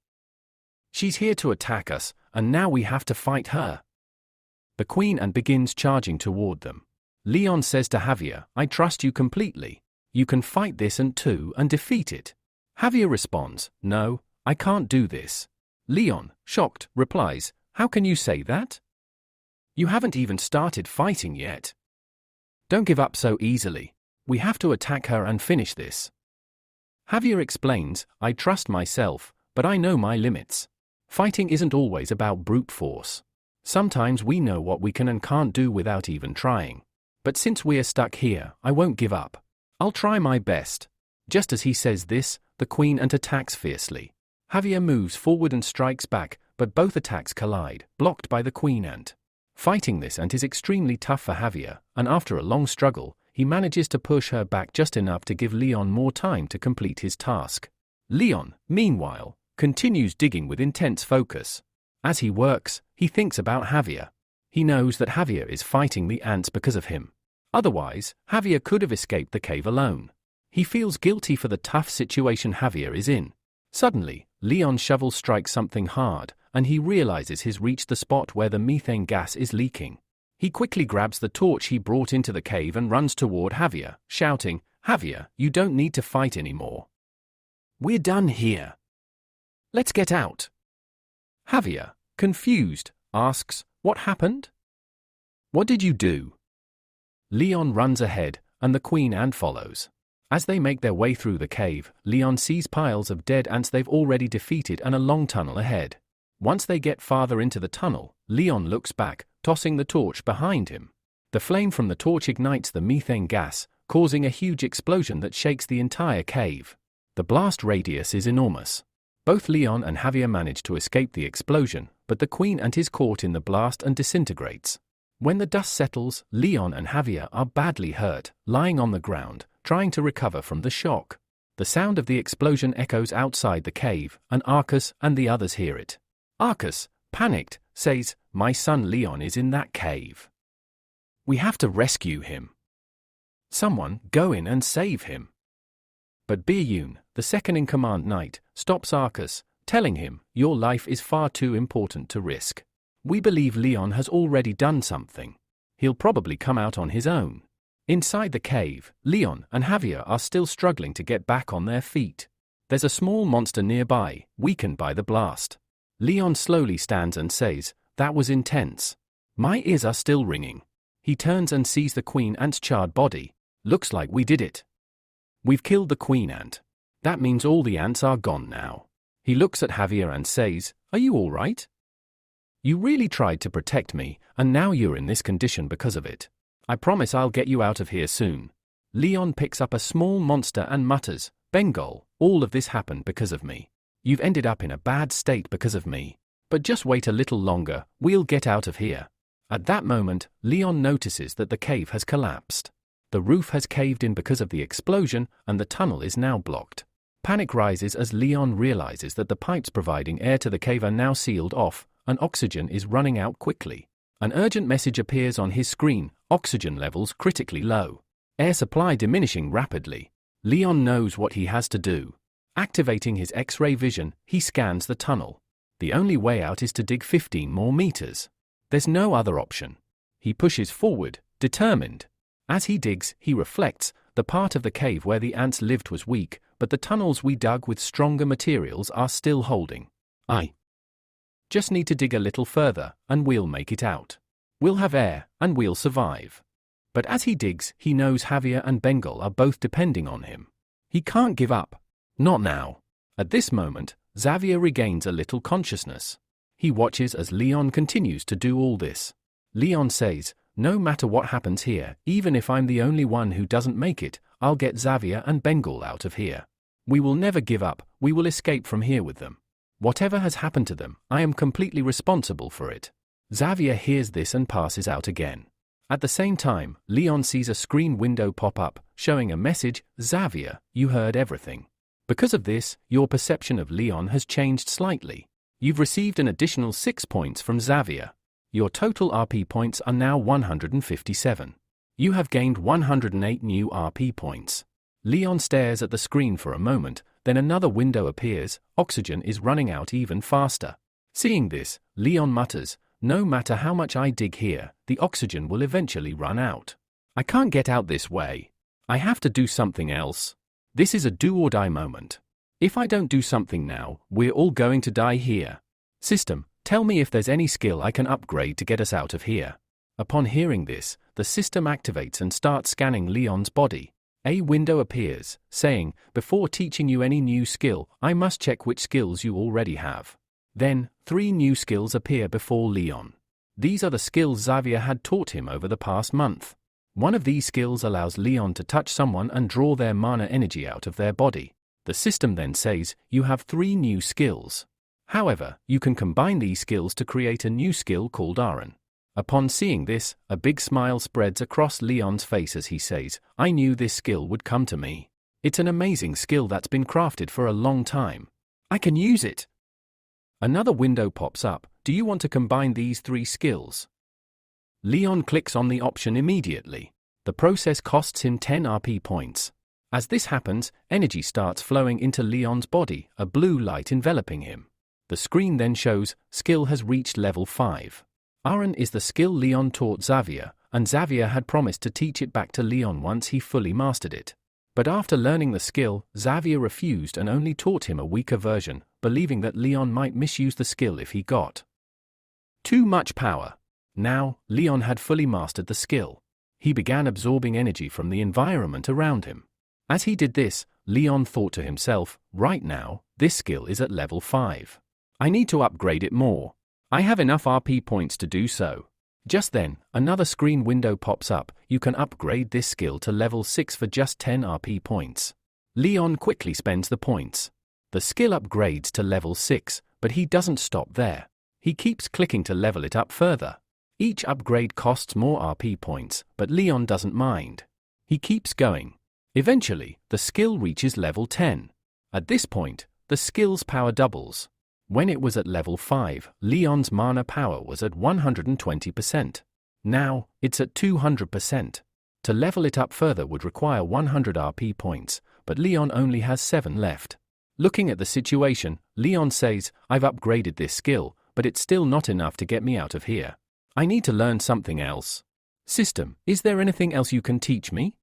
She's here to attack us, and now we have to fight her. The queen ant begins charging toward them. Leon says to Javier, I trust you completely. You can fight this ant too and defeat it. Javier responds, no, I can't do this. Leon, shocked, replies, how can you say that? You haven't even started fighting yet. Don't give up so easily. We have to attack her and finish this. Javier explains, I trust myself, but I know my limits. Fighting isn't always about brute force. Sometimes we know what we can and can't do without even trying. But since we're stuck here, I won't give up. I'll try my best. Just as he says this, the queen ant attacks fiercely. Javier moves forward and strikes back, but both attacks collide, blocked by the queen ant. Fighting this ant is extremely tough for Javier, and after a long struggle, he manages to push her back just enough to give Leon more time to complete his task. Leon, meanwhile, continues digging with intense focus. As he works, he thinks about Javier. He knows that Javier is fighting the ants because of him. Otherwise, Javier could have escaped the cave alone. He feels guilty for the tough situation Javier is in. Suddenly, Leon's shovel strikes something hard, and he realizes he's reached the spot where the methane gas is leaking. He quickly grabs the torch he brought into the cave and runs toward Javier, shouting, Javier, you don't need to fight anymore. We're done here. Let's get out. Javier, confused, asks, what happened? What did you do? Leon runs ahead, and the queen ant follows. As they make their way through the cave, Leon sees piles of dead ants they've already defeated and a long tunnel ahead. Once they get farther into the tunnel, Leon looks back, tossing the torch behind him. The flame from the torch ignites the methane gas, causing a huge explosion that shakes the entire cave. The blast radius is enormous. Both Leon and Javier manage to escape the explosion, but the queen ant is caught in the blast and disintegrates. When the dust settles, Leon and Javier are badly hurt, lying on the ground, trying to recover from the shock. The sound of the explosion echoes outside the cave, and Arcus and the others hear it. Arcus, panicked, says, my son Leon is in that cave. We have to rescue him. Someone, go in and save him. But Biyun, the second-in-command knight, stops Arcus, telling him, your life is far too important to risk. We believe Leon has already done something. He'll probably come out on his own. Inside the cave, Leon and Javier are still struggling to get back on their feet. There's a small monster nearby, weakened by the blast. Leon slowly stands and says, that was intense. My ears are still ringing. He turns and sees the queen ant's charred body. Looks like we did it. We've killed the queen ant. That means all the ants are gone now. He looks at Javier and says, "Are you all right? You really tried to protect me, and now you're in this condition because of it. I promise I'll get you out of here soon." Leon picks up a small monster and mutters, "Bengal, all of this happened because of me. You've ended up in a bad state because of me. But just wait a little longer, we'll get out of here." At that moment, Leon notices that the cave has collapsed. The roof has caved in because of the explosion, and the tunnel is now blocked. Panic rises as Leon realizes that the pipes providing air to the cave are now sealed off, and oxygen is running out quickly. An urgent message appears on his screen: oxygen levels critically low. Air supply diminishing rapidly. Leon knows what he has to do. Activating his X-ray vision, he scans the tunnel. The only way out is to dig 15 more meters. There's no other option. He pushes forward, determined. As he digs, he reflects, the part of the cave where the ants lived was weak, but the tunnels we dug with stronger materials are still holding. I just need to dig a little further, and we'll make it out. We'll have air, and we'll survive. But as he digs, he knows Javier and Bengal are both depending on him. He can't give up. Not now. At this moment, Xavier regains a little consciousness. He watches as Leon continues to do all this. Leon says, "No matter what happens here, even if I'm the only one who doesn't make it, I'll get Xavier and Bengal out of here. We will never give up, we will escape from here with them. Whatever has happened to them, I am completely responsible for it." Xavier hears this and passes out again. At the same time, Leon sees a screen window pop up, showing a message: "Xavier, you heard everything. Because of this, your perception of Leon has changed slightly. You've received an additional 6 points from Xavier. Your total RP points are now 157. You have gained 108 new RP points." Leon stares at the screen for a moment, then another window appears. Oxygen is running out even faster. Seeing this, Leon mutters, "No matter how much I dig here, the oxygen will eventually run out. I can't get out this way. I have to do something else. This is a do-or-die moment. If I don't do something now, we're all going to die here. System, tell me if there's any skill I can upgrade to get us out of here." Upon hearing this, the system activates and starts scanning Leon's body. A window appears, saying, "Before teaching you any new skill, I must check which skills you already have." Then, 3 new skills appear before Leon. These are the skills Xavier had taught him over the past month. One of these skills allows Leon to touch someone and draw their mana energy out of their body. The system then says, "You have 3 new skills. However, you can combine these skills to create a new skill called Aran." Upon seeing this, a big smile spreads across Leon's face as he says, "I knew this skill would come to me. It's an amazing skill that's been crafted for a long time. I can use it." Another window pops up. "Do you want to combine these 3 skills?" Leon clicks on the option immediately. The process costs him 10 RP points. As this happens, energy starts flowing into Leon's body, a blue light enveloping him. The screen then shows, skill has reached level 5. Aran is the skill Leon taught Xavier, and Xavier had promised to teach it back to Leon once he fully mastered it. But after learning the skill, Xavier refused and only taught him a weaker version, believing that Leon might misuse the skill if he got too much power. Now, Leon had fully mastered the skill. He began absorbing energy from the environment around him. As he did this, Leon thought to himself, "Right now, this skill is at level 5. I need to upgrade it more. I have enough RP points to do so." Just then, another screen window pops up. "You can upgrade this skill to level 6 for just 10 RP points." Leon quickly spends the points. The skill upgrades to level 6, but he doesn't stop there. He keeps clicking to level it up further. Each upgrade costs more RP points, but Leon doesn't mind. He keeps going. Eventually, the skill reaches level 10. At this point, the skill's power doubles. When it was at level 5, Leon's mana power was at 120%. Now, it's at 200%. To level it up further would require 100 RP points, but Leon only has 7 left. Looking at the situation, Leon says, "I've upgraded this skill, but it's still not enough to get me out of here. I need to learn something else. System, is there anything else you can teach me?"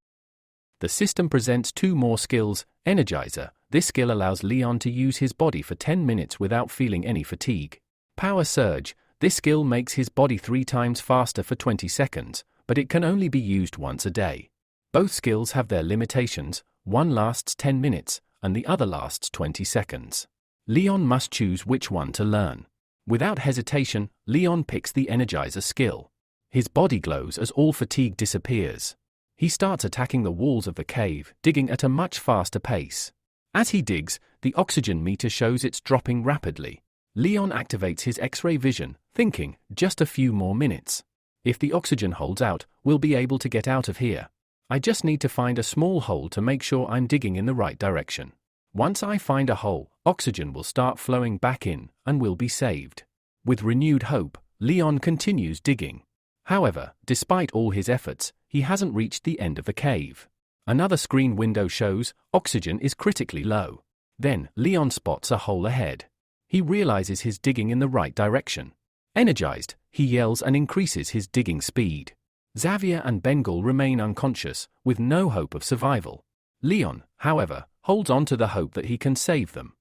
The system presents 2 more skills. Energizer. This skill allows Leon to use his body for 10 minutes without feeling any fatigue. Power Surge. This skill makes his body 3 times faster for 20 seconds, but it can only be used once a day. Both skills have their limitations, one lasts 10 minutes, and the other lasts 20 seconds. Leon must choose which one to learn. Without hesitation, Leon picks the Energizer skill. His body glows as all fatigue disappears. He starts attacking the walls of the cave, digging at a much faster pace. As he digs, the oxygen meter shows it's dropping rapidly. Leon activates his X-ray vision, thinking, just a few more minutes. If the oxygen holds out, we'll be able to get out of here. I just need to find a small hole to make sure I'm digging in the right direction. Once I find a hole, oxygen will start flowing back in, and we'll be saved. With renewed hope, Leon continues digging. However, despite all his efforts, he hasn't reached the end of the cave. Another screen window shows oxygen is critically low. Then, Leon spots a hole ahead. He realizes he's digging in the right direction. Energized, he yells and increases his digging speed. Xavier and Bengal remain unconscious, with no hope of survival. Leon, however, holds on to the hope that he can save them.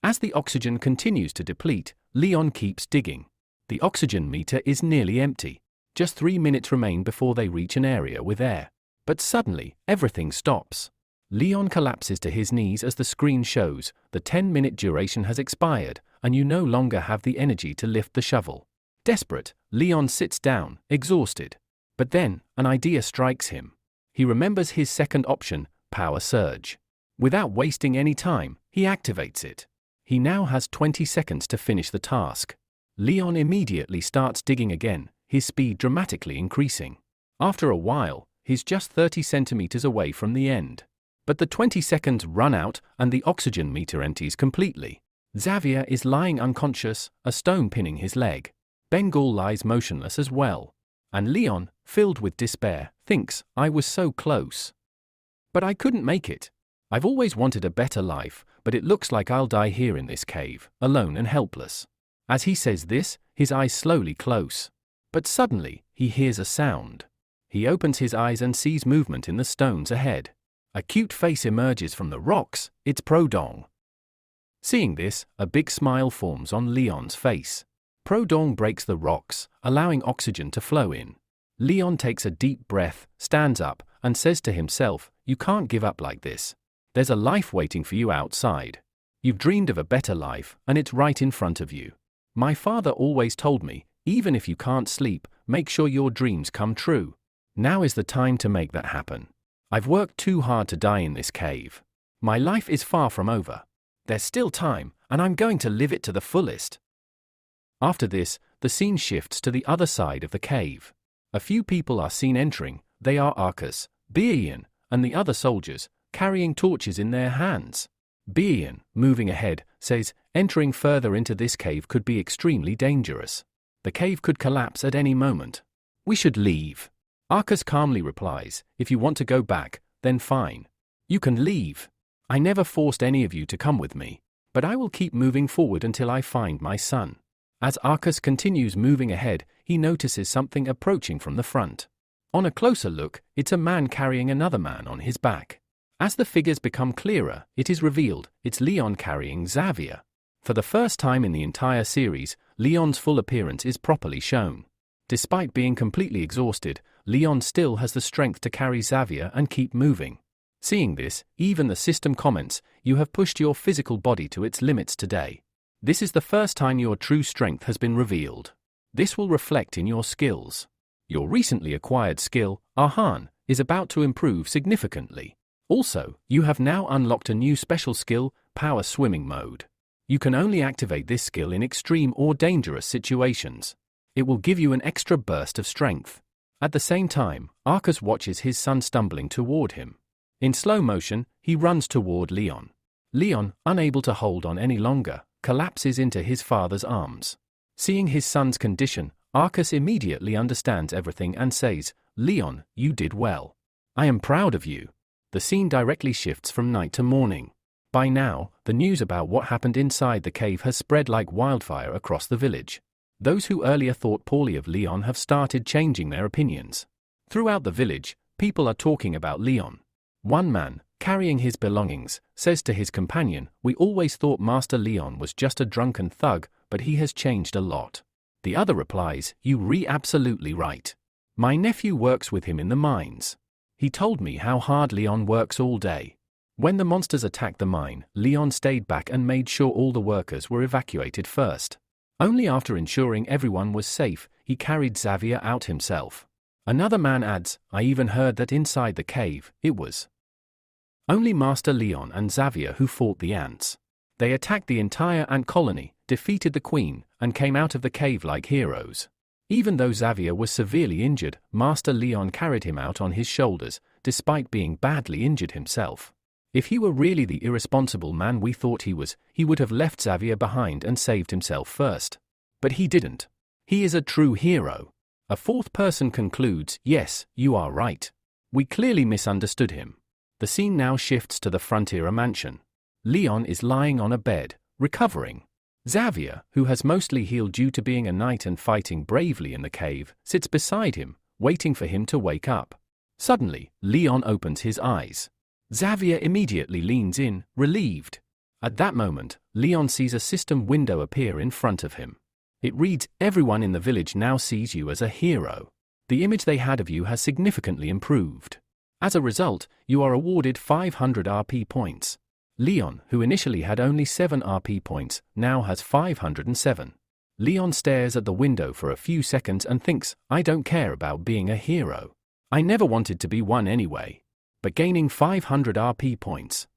As the oxygen continues to deplete, Leon keeps digging. The oxygen meter is nearly empty. Just 3 minutes remain before they reach an area with air. But suddenly, everything stops. Leon collapses to his knees as the screen shows the 10-minute duration has expired, and you no longer have the energy to lift the shovel. Desperate, Leon sits down, exhausted. But then, an idea strikes him. He remembers his second option, Power Surge. Without wasting any time, he activates it. He now has 20 seconds to finish the task. Leon immediately starts digging again, his speed dramatically increasing. After a while, he's just 30 centimeters away from the end. But the 20 seconds run out and the oxygen meter empties completely. Xavier is lying unconscious, a stone pinning his leg. Bengal lies motionless as well. And Leon, filled with despair, thinks, I was so close. But I couldn't make it. I've always wanted a better life, but it looks like I'll die here in this cave, alone and helpless. As he says this, his eyes slowly close. But suddenly, he hears a sound. He opens his eyes and sees movement in the stones ahead. A cute face emerges from the rocks, it's Prodong. Seeing this, a big smile forms on Leon's face. Prodong breaks the rocks, allowing oxygen to flow in. Leon takes a deep breath, stands up, and says to himself, you can't give up like this. There's a life waiting for you outside. You've dreamed of a better life, and it's right in front of you. My father always told me, even if you can't sleep, make sure your dreams come true. Now is the time to make that happen. I've worked too hard to die in this cave. My life is far from over. There's still time, and I'm going to live it to the fullest. After this, the scene shifts to the other side of the cave. A few people are seen entering. They are Arcus, Bian, and the other soldiers, carrying torches in their hands. Bian, moving ahead, says, entering further into this cave could be extremely dangerous. The cave could collapse at any moment. We should leave. Arcus calmly replies, if you want to go back, then fine. You can leave. I never forced any of you to come with me, but I will keep moving forward until I find my son. As Arcus continues moving ahead, he notices something approaching from the front. On a closer look, it's a man carrying another man on his back. As the figures become clearer, it is revealed it's Leon carrying Xavier. For the first time in the entire series, Leon's full appearance is properly shown. Despite being completely exhausted, Leon still has the strength to carry Xavier and keep moving. Seeing this, even the system comments, you have pushed your physical body to its limits today. This is the first time your true strength has been revealed. This will reflect in your skills. Your recently acquired skill, Arhan, is about to improve significantly. Also, you have now unlocked a new special skill, Power Swimming Mode. You can only activate this skill in extreme or dangerous situations. It will give you an extra burst of strength. At the same time, Arcus watches his son stumbling toward him. In slow motion, he runs toward Leon. Leon, unable to hold on any longer, collapses into his father's arms. Seeing his son's condition, Arcus immediately understands everything and says, Leon, you did well. I am proud of you. The scene directly shifts from night to morning. By now, the news about what happened inside the cave has spread like wildfire across the village. Those who earlier thought poorly of Leon have started changing their opinions. Throughout the village, people are talking about Leon. One man, carrying his belongings, says to his companion, we always thought Master Leon was just a drunken thug, but he has changed a lot. The other replies, "You absolutely right. My nephew works with him in the mines. He told me how hard Leon works all day." When the monsters attacked the mine, Leon stayed back and made sure all the workers were evacuated first. Only after ensuring everyone was safe, he carried Xavier out himself. Another man adds, "I even heard that inside the cave, it was only Master Leon and Xavier who fought the ants. They attacked the entire ant colony, defeated the queen, and came out of the cave like heroes. Even though Xavier was severely injured, Master Leon carried him out on his shoulders, despite being badly injured himself. If he were really the irresponsible man we thought he was, he would have left Xavier behind and saved himself first. But he didn't. He is a true hero." A fourth person concludes, "Yes, you are right. We clearly misunderstood him." The scene now shifts to the Frontiera mansion. Leon is lying on a bed, recovering. Xavier, who has mostly healed due to being a knight and fighting bravely in the cave, sits beside him, waiting for him to wake up. Suddenly, Leon opens his eyes. Xavier immediately leans in, relieved. At that moment, Leon sees a system window appear in front of him. It reads, "Everyone in the village now sees you as a hero. The image they had of you has significantly improved. As a result, you are awarded 500 RP points." Leon, who initially had only 7 RP points, now has 507. Leon stares at the window for a few seconds and thinks, "I don't care about being a hero. I never wanted to be one anyway. But gaining 500 RP points,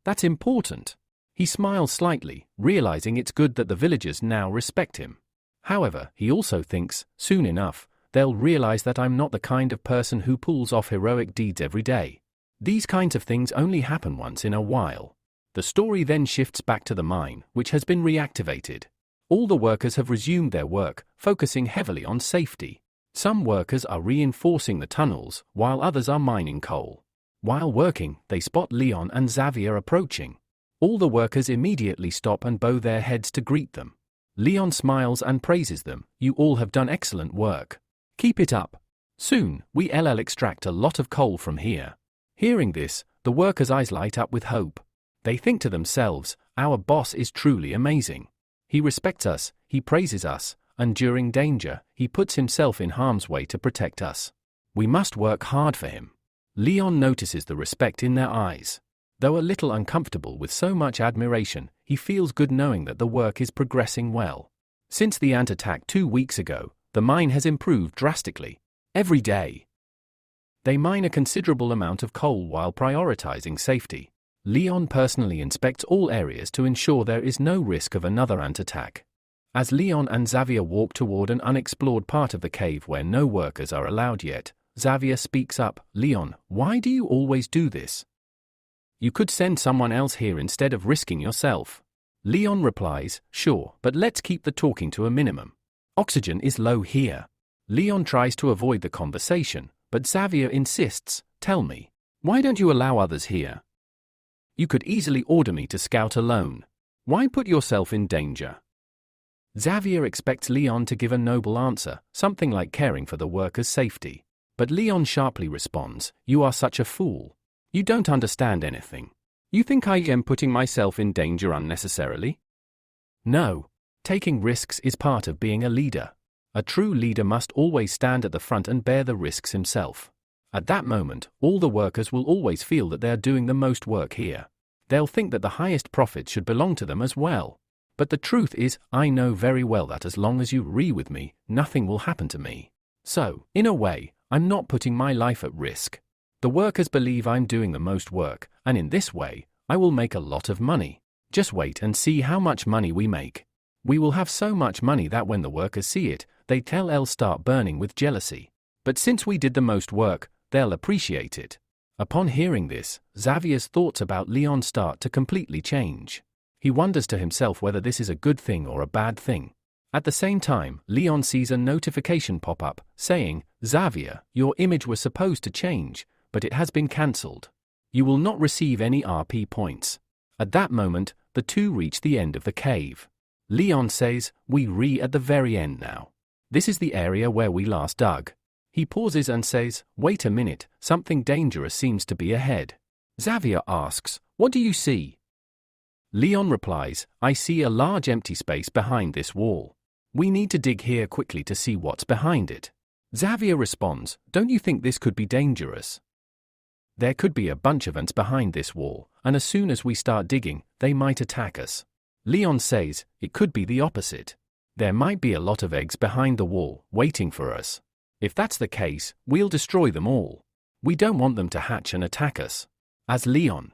that's important." He smiles slightly, realizing it's good that the villagers now respect him. However, he also thinks, soon enough, they'll realize that I'm not the kind of person who pulls off heroic deeds every day. These kinds of things only happen once in a while. The story then shifts back to the mine, which has been reactivated. All the workers have resumed their work, focusing heavily on safety. Some workers are reinforcing the tunnels, while others are mining coal. While working, they spot Leon and Xavier approaching. All the workers immediately stop and bow their heads to greet them. Leon smiles and praises them, "You all have done excellent work. Keep it up. Soon, we'll extract a lot of coal from here." Hearing this, the workers' eyes light up with hope. They think to themselves, "Our boss is truly amazing. He respects us, he praises us, and during danger, he puts himself in harm's way to protect us. We must work hard for him." Leon notices the respect in their eyes. Though a little uncomfortable with so much admiration, he feels good knowing that the work is progressing well. Since the ant attack 2 weeks ago, the mine has improved drastically. Every day, they mine a considerable amount of coal while prioritizing safety. Leon personally inspects all areas to ensure there is no risk of another ant attack. As Leon and Xavier walk toward an unexplored part of the cave where no workers are allowed yet, Xavier speaks up, "Leon, why do you always do this? You could send someone else here instead of risking yourself." Leon replies, "Sure, but let's keep the talking to a minimum. Oxygen is low here." Leon tries to avoid the conversation, but Xavier insists, "Tell me, why don't you allow others here? You could easily order me to scout alone. Why put yourself in danger?" Xavier expects Leon to give a noble answer, something like caring for the workers' safety. But Leon sharply responds, "You are such a fool. You don't understand anything. You think I am putting myself in danger unnecessarily? No. Taking risks is part of being a leader. A true leader must always stand at the front and bear the risks himself. At that moment, all the workers will always feel that they are doing the most work here. They'll think that the highest profits should belong to them as well. But the truth is, I know very well that as long as you agree with me, nothing will happen to me. So, in a way, I'm not putting my life at risk. The workers believe I'm doing the most work, and in this way, I will make a lot of money. Just wait and see how much money we make. We will have so much money that when the workers see it, they'll start burning with jealousy. But since we did the most work, they'll appreciate it." Upon hearing this, Xavier's thoughts about Leon start to completely change. He wonders to himself whether this is a good thing or a bad thing. At the same time, Leon sees a notification pop up, saying, "Xavier, your image was supposed to change, but it has been cancelled. You will not receive any RP points." At that moment, the two reach the end of the cave. Leon says, "We're at the very end now. This is the area where we last dug." He pauses and says, "Wait a minute, something dangerous seems to be ahead." Xavier asks, "What do you see?" Leon replies, "I see a large empty space behind this wall. We need to dig here quickly to see what's behind it. Xavier responds, don't you think this could be dangerous? There could be a bunch of ants behind this wall, and as soon as we start digging, they might attack us. Leon says, it could be the opposite. There might be a lot of eggs behind the wall, waiting for us. If that's the case, we'll destroy them all. We don't want them to hatch and attack us. As Leon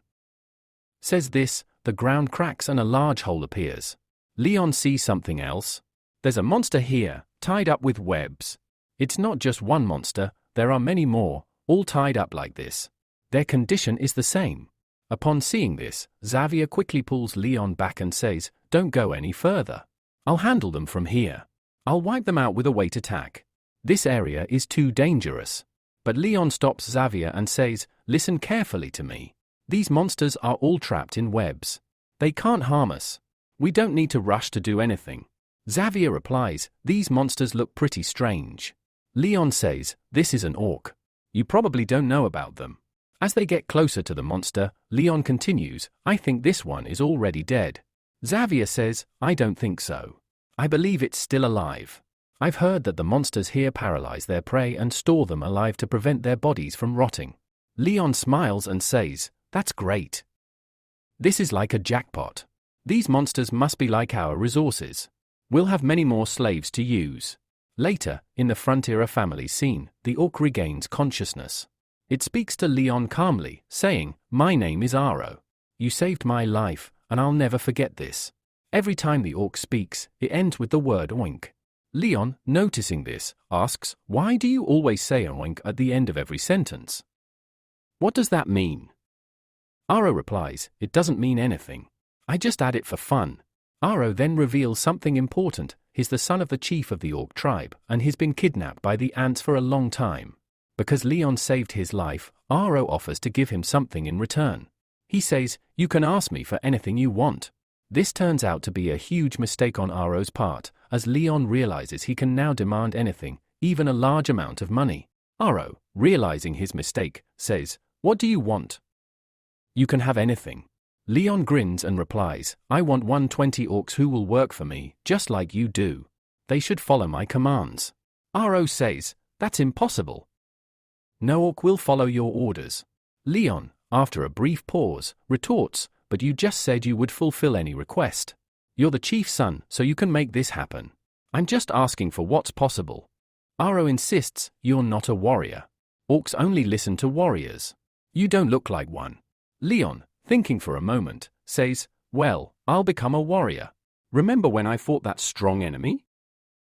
says this, the ground cracks and a large hole appears. Leon sees something else. There's a monster here, tied up with webs. It's not just one monster, there are many more, all tied up like this. Their condition is the same. Upon seeing this, Xavier quickly pulls Leon back and says, don't go any further. I'll handle them from here. I'll wipe them out with a weight attack. This area is too dangerous. But Leon stops Xavier and says, listen carefully to me. These monsters are all trapped in webs. They can't harm us. We don't need to rush to do anything. Xavier replies, these monsters look pretty strange. Leon says, this is an orc. You probably don't know about them. As they get closer to the monster, Leon continues, I think this one is already dead. Xavier says, I don't think so. I believe it's still alive. I've heard that the monsters here paralyze their prey and store them alive to prevent their bodies from rotting. Leon smiles and says, that's great. This is like a jackpot. These monsters must be like our resources. We'll have many more slaves to use. Later, in the Frontera family scene, the orc regains consciousness. It speaks to Leon calmly, saying, my name is Aro. You saved my life, and I'll never forget this. Every time the orc speaks, it ends with the word oink. Leon, noticing this, asks, why do you always say oink at the end of every sentence? What does that mean? Aro replies, it doesn't mean anything. I just add it for fun. Aro then reveals something important. He's the son of the chief of the orc tribe, and he's been kidnapped by the ants for a long time. Because Leon saved his life, Aro offers to give him something in return. He says, you can ask me for anything you want. This turns out to be a huge mistake on Aro's part, as Leon realizes he can now demand anything, even a large amount of money. Aro, realizing his mistake, says, what do you want? You can have anything. Leon grins and replies, I want 120 orcs who will work for me, just like you do. They should follow my commands. Aro says, that's impossible. No orc will follow your orders. Leon, after a brief pause, retorts, but you just said you would fulfill any request. You're the chief's son, so you can make this happen. I'm just asking for what's possible. Aro insists, you're not a warrior. Orcs only listen to warriors. You don't look like one. Leon, thinking for a moment, says, well, I'll become a warrior. Remember when I fought that strong enemy?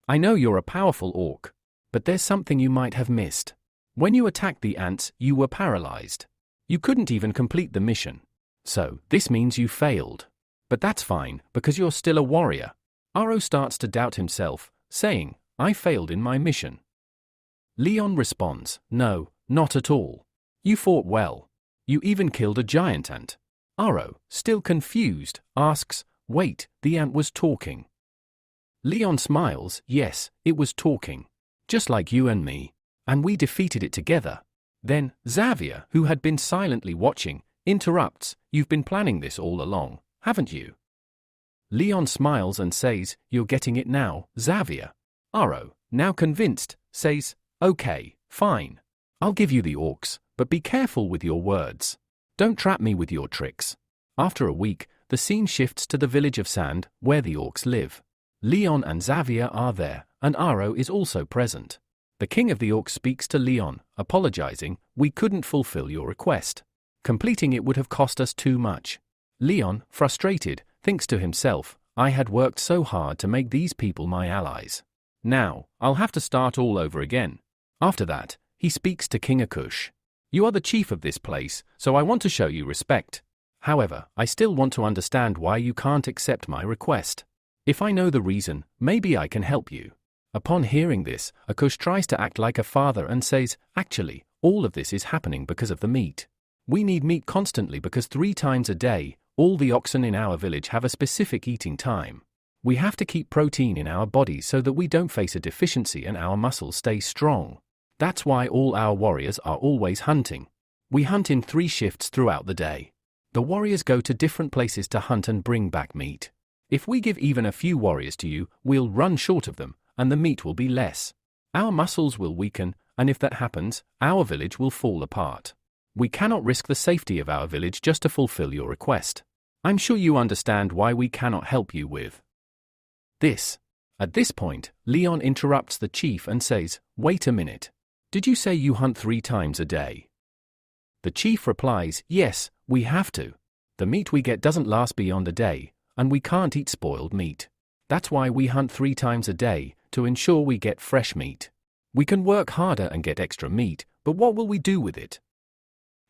I know you're a powerful orc, but there's something you might have missed. When you attacked the ants, you were paralyzed. You couldn't even complete the mission. So, this means you failed. But that's fine, because you're still a warrior. Aro starts to doubt himself, saying, I failed in my mission. Leon responds, no, not at all. You fought well. You even killed a giant ant. Aro, still confused, asks, wait, the ant was talking. Leon smiles, yes, it was talking. Just like you and me. And we defeated it together. Then, Xavier, who had been silently watching, interrupts, you've been planning this all along, haven't you? Leon smiles and says, you're getting it now, Xavier. Aro, now convinced, says, okay, fine. I'll give you the orcs, but be careful with your words. Don't trap me with your tricks. After a week, the scene shifts to the village of Sand, where the orcs live. Leon and Xavier are there, and Aro is also present. The king of the orcs speaks to Leon, apologizing, we couldn't fulfill your request. Completing it would have cost us too much. Leon, frustrated, thinks to himself, I had worked so hard to make these people my allies. Now, I'll have to start all over again. After that, he speaks to King Akush. You are the chief of this place, so I want to show you respect. However, I still want to understand why you can't accept my request. If I know the reason, maybe I can help you. Upon hearing this, Akush tries to act like a father and says, actually, all of this is happening because of the meat. We need meat constantly because 3 times a day, all the oxen in our village have a specific eating time. We have to keep protein in our bodies so that we don't face a deficiency and our muscles stay strong. That's why all our warriors are always hunting. We hunt in 3 shifts throughout the day. The warriors go to different places to hunt and bring back meat. If we give even a few warriors to you, we'll run short of them, and the meat will be less. Our muscles will weaken, and if that happens, our village will fall apart. We cannot risk the safety of our village just to fulfill your request. I'm sure you understand why we cannot help you with this. At this point, Leon interrupts the chief and says, "Wait a minute. Did you say you hunt 3 times a day?" The chief replies, "Yes, we have to. The meat we get doesn't last beyond a day, and we can't eat spoiled meat. That's why we hunt 3 times a day, to ensure we get fresh meat. We can work harder and get extra meat, but what will we do with it?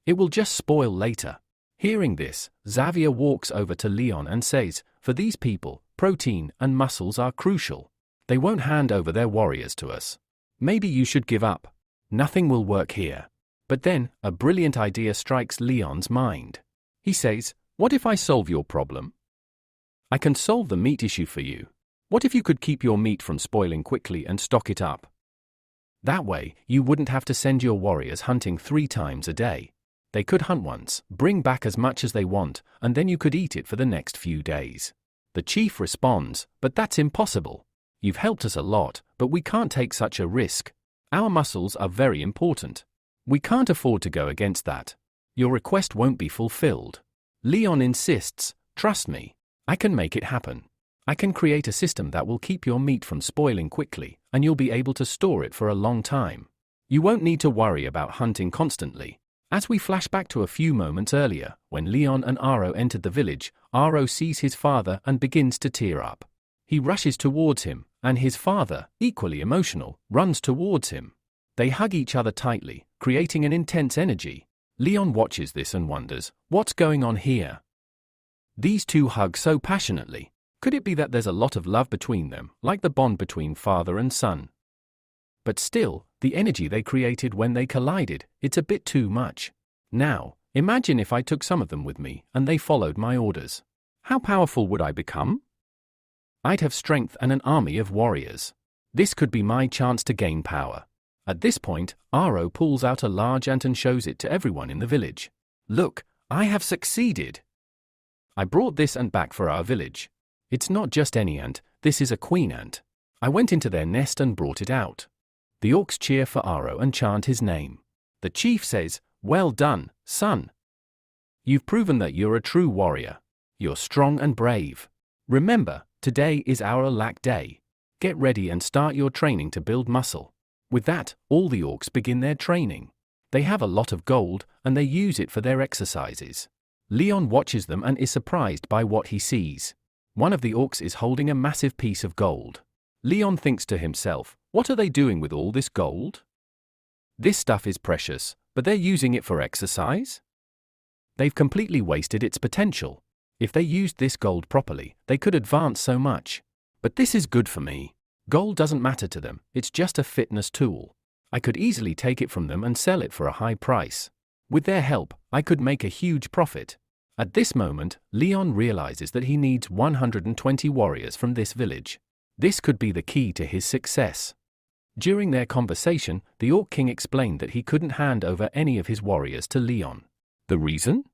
It will just spoil later." Hearing this, Xavier walks over to Leon and says, "For these people, protein and muscles are crucial. They won't hand over their warriors to us. Maybe you should give up. Nothing will work here." But then, a brilliant idea strikes Leon's mind. He says, "What if I solve your problem? I can solve the meat issue for you. What if you could keep your meat from spoiling quickly and stock it up? That way, you wouldn't have to send your warriors hunting 3 times a day. They could hunt once, bring back as much as they want, and then you could eat it for the next few days." The chief responds, "But that's impossible. You've helped us a lot, but we can't take such a risk. Our muscles are very important. We can't afford to go against that. Your request won't be fulfilled." Leon insists, "Trust me. I can make it happen. I can create a system that will keep your meat from spoiling quickly, and you'll be able to store it for a long time. You won't need to worry about hunting constantly." As we flash back to a few moments earlier, when Leon and Aro entered the village, Aro sees his father and begins to tear up. He rushes towards him, and his father, equally emotional, runs towards him. They hug each other tightly, creating an intense energy. Leon watches this and wonders, what's going on here? These two hug so passionately. Could it be that there's a lot of love between them, like the bond between father and son? But still, the energy they created when they collided, it's a bit too much. Now, imagine if I took some of them with me and they followed my orders. How powerful would I become? I'd have strength and an army of warriors. This could be my chance to gain power. At this point, Aro pulls out a large ant and shows it to everyone in the village. "Look, I have succeeded. I brought this ant back for our village. It's not just any ant, this is a queen ant. I went into their nest and brought it out." The orcs cheer for Aro and chant his name. The chief says, "Well done, son. You've proven that you're a true warrior. You're strong and brave. Remember, today is our lack day. Get ready and start your training to build muscle." With that, all the orcs begin their training. They have a lot of gold, and they use it for their exercises. Leon watches them and is surprised by what he sees. One of the orcs is holding a massive piece of gold. Leon thinks to himself, what are they doing with all this gold? This stuff is precious, but they're using it for exercise? They've completely wasted its potential. If they used this gold properly, they could advance so much. But this is good for me. Gold doesn't matter to them, it's just a fitness tool. I could easily take it from them and sell it for a high price. With their help, I could make a huge profit. At this moment, Leon realizes that he needs 120 warriors from this village. This could be the key to his success. During their conversation, the Orc King explained that he couldn't hand over any of his warriors to Leon. The reason?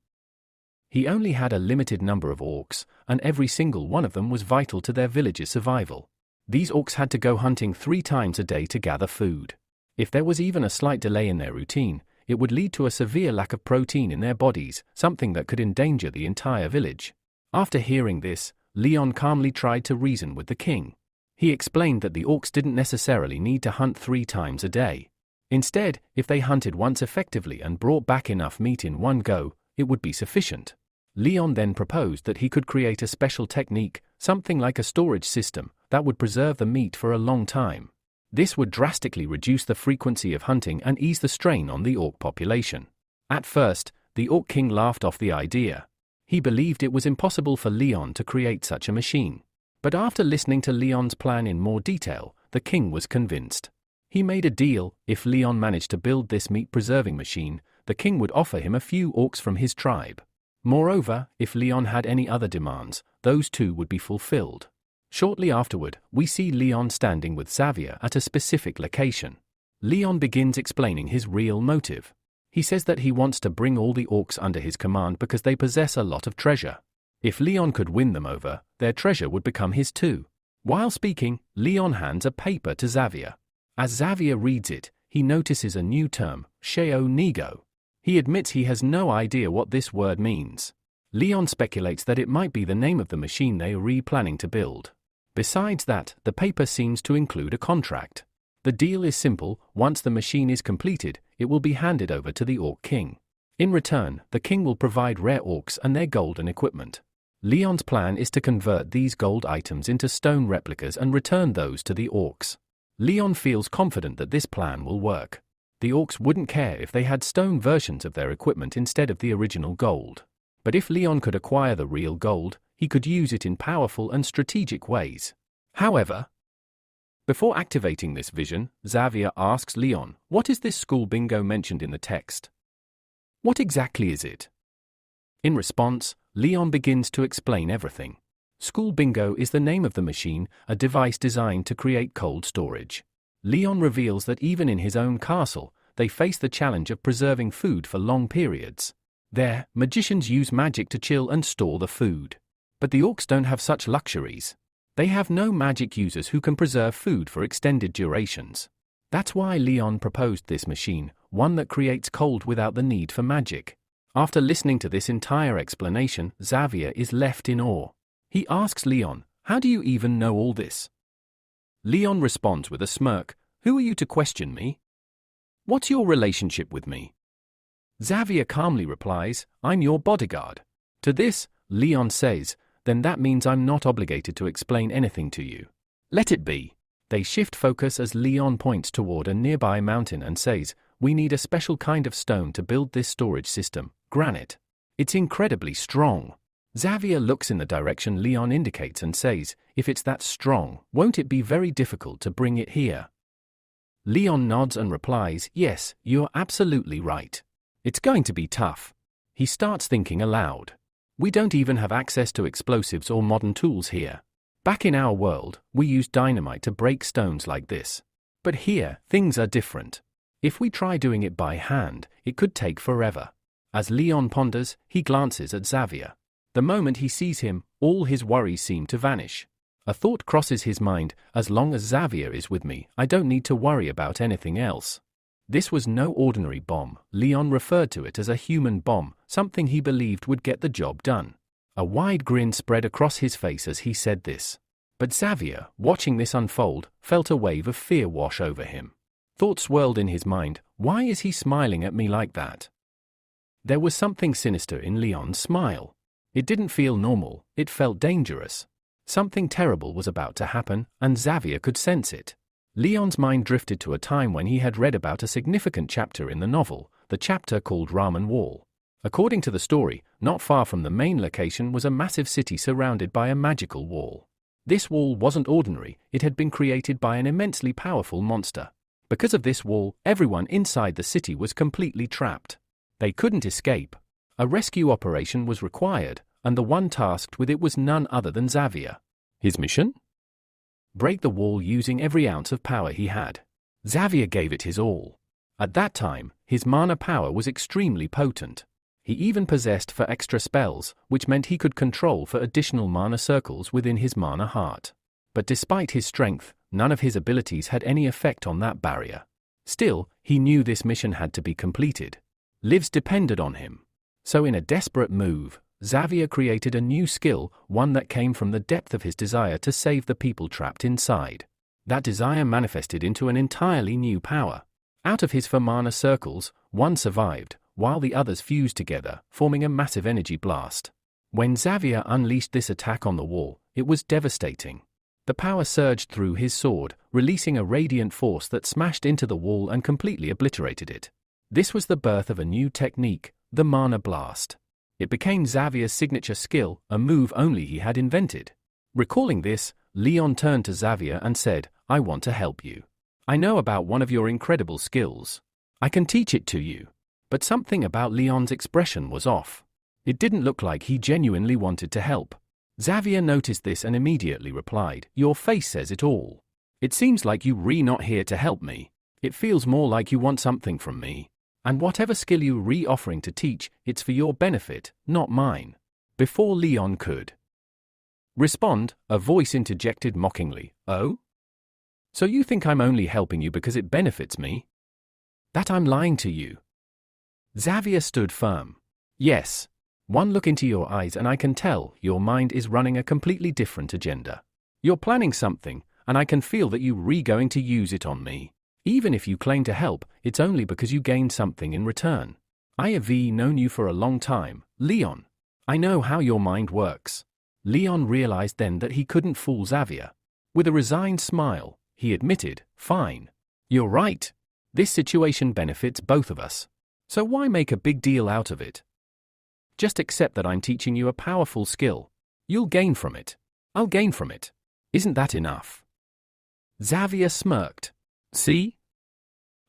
He only had a limited number of orcs, and every single one of them was vital to their village's survival. These orcs had to go hunting 3 times a day to gather food. If there was even a slight delay in their routine, it would lead to a severe lack of protein in their bodies, something that could endanger the entire village. After hearing this, Leon calmly tried to reason with the king. He explained that the orcs didn't necessarily need to hunt 3 times a day. Instead, if they hunted once effectively and brought back enough meat in one go, it would be sufficient. Leon then proposed that he could create a special technique, something like a storage system, that would preserve the meat for a long time. This would drastically reduce the frequency of hunting and ease the strain on the orc population. At first, the Orc King laughed off the idea. He believed it was impossible for Leon to create such a machine. But after listening to Leon's plan in more detail, the king was convinced. He made a deal. If Leon managed to build this meat-preserving machine, the king would offer him a few orcs from his tribe. Moreover, if Leon had any other demands, those too would be fulfilled. Shortly afterward, we see Leon standing with Xavier at a specific location. Leon begins explaining his real motive. He says that he wants to bring all the orcs under his command because they possess a lot of treasure. If Leon could win them over, their treasure would become his too. While speaking, Leon hands a paper to Xavier. As Xavier reads it, he notices a new term, Sheo Nego. He admits he has no idea what this word means. Leon speculates that it might be the name of the machine they are planning to build. Besides that, the paper seems to include a contract. The deal is simple: once the machine is completed, it will be handed over to the Orc King. In return, the king will provide rare orcs and their golden equipment. Leon's plan is to convert these gold items into stone replicas and return those to the orcs. Leon feels confident that this plan will work. The orcs wouldn't care if they had stone versions of their equipment instead of the original gold. But if Leon could acquire the real gold, he could use it in powerful and strategic ways. However, before activating this vision, Xavier asks Leon, "What is this school bingo mentioned in the text? What exactly is it?" In response, Leon begins to explain everything. School bingo is the name of the machine, a device designed to create cold storage. Leon reveals that even in his own castle, they face the challenge of preserving food for long periods. There, magicians use magic to chill and store the food. But the orcs don't have such luxuries. They have no magic users who can preserve food for extended durations. That's why Leon proposed this machine, one that creates cold without the need for magic. After listening to this entire explanation, Xavier is left in awe. He asks Leon, "How do you even know all this?" Leon responds with a smirk, "Who are you to question me? What's your relationship with me?" Xavier calmly replies, "I'm your bodyguard." To this, Leon says, "Then that means I'm not obligated to explain anything to you. Let it be." They shift focus as Leon points toward a nearby mountain and says, "We need a special kind of stone to build this storage system, granite. It's incredibly strong." Xavier looks in the direction Leon indicates and says, "If it's that strong, won't it be very difficult to bring it here?" Leon nods and replies, "Yes, you're absolutely right. It's going to be tough." He starts thinking aloud. "We don't even have access to explosives or modern tools here. Back in our world, we use dynamite to break stones like this. But here, things are different. If we try doing it by hand, it could take forever." As Leon ponders, he glances at Xavier. The moment he sees him, all his worries seem to vanish. A thought crosses his mind: as long as Xavier is with me, I don't need to worry about anything else. This was no ordinary bomb. Leon referred to it as a human bomb, something he believed would get the job done. A wide grin spread across his face as he said this. But Xavier, watching this unfold, felt a wave of fear wash over him. Thoughts swirled in his mind: why is he smiling at me like that? There was something sinister in Leon's smile. It didn't feel normal, it felt dangerous. Something terrible was about to happen, and Xavier could sense it. Leon's mind drifted to a time when he had read about a significant chapter in the novel, the chapter called Ramen Wall. According to the story, not far from the main location was a massive city surrounded by a magical wall. This wall wasn't ordinary, it had been created by an immensely powerful monster. Because of this wall, everyone inside the city was completely trapped. They couldn't escape. A rescue operation was required, and the one tasked with it was none other than Xavier. His mission? Break the wall using every ounce of power he had. Xavier gave it his all. At that time, his mana power was extremely potent. He even possessed for extra spells, which meant he could control for additional mana circles within his mana heart. But despite his strength, none of his abilities had any effect on that barrier. Still, he knew this mission had to be completed. Lives depended on him. So in a desperate move, Xavier created a new skill, one that came from the depth of his desire to save the people trapped inside. That desire manifested into an entirely new power. Out of his 4 mana circles, one survived, while the others fused together, forming a massive energy blast. When Xavier unleashed this attack on the wall, it was devastating. The power surged through his sword, releasing a radiant force that smashed into the wall and completely obliterated it. This was the birth of a new technique, the Mana Blast. It became Xavier's signature skill, a move only he had invented. Recalling this, Leon turned to Xavier and said, "I want to help you. I know about one of your incredible skills. I can teach it to you." But something about Leon's expression was off. It didn't look like he genuinely wanted to help. Xavier noticed this and immediately replied, "Your face says it all. It seems like you're not here to help me. It feels more like you want something from me. And whatever skill you're offering to teach, it's for your benefit, not mine." Before Leon could respond, a voice interjected mockingly, "Oh? So you think I'm only helping you because it benefits me? That I'm lying to you." Xavier stood firm. "Yes. One look into your eyes and I can tell your mind is running a completely different agenda. You're planning something, and I can feel that you're going to use it on me. Even if you claim to help, it's only because you gain something in return. I have known you for a long time, Leon. I know how your mind works." Leon realized then that he couldn't fool Xavier. With a resigned smile, he admitted, "Fine. You're right. This situation benefits both of us. So why make a big deal out of it? Just accept that I'm teaching you a powerful skill. You'll gain from it. I'll gain from it. Isn't that enough?" Xavier smirked. "See?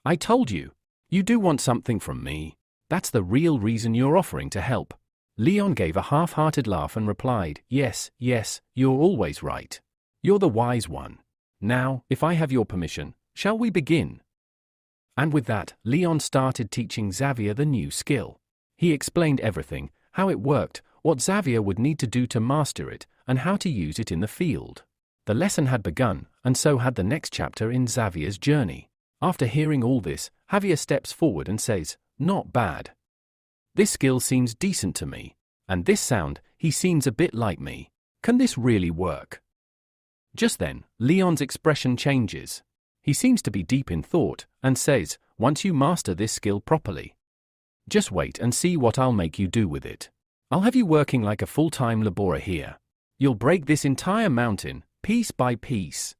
I told you. You do want something from me. That's the real reason you're offering to help." Leon gave a half-hearted laugh and replied, "Yes, yes, you're always right. You're the wise one. Now, if I have your permission, shall we begin?" And with that, Leon started teaching Xavier the new skill. He explained everything, how it worked, what Xavier would need to do to master it, and how to use it in the field. The lesson had begun, and so had the next chapter in Xavier's journey. After hearing all this, Javier steps forward and says, "Not bad. This skill seems decent to me. And this sound, he seems a bit like me. Can this really work?" Just then, Leon's expression changes. He seems to be deep in thought, and says, "Once you master this skill properly, just wait and see what I'll make you do with it. I'll have you working like a full-time laborer here. You'll break this entire mountain, piece by piece."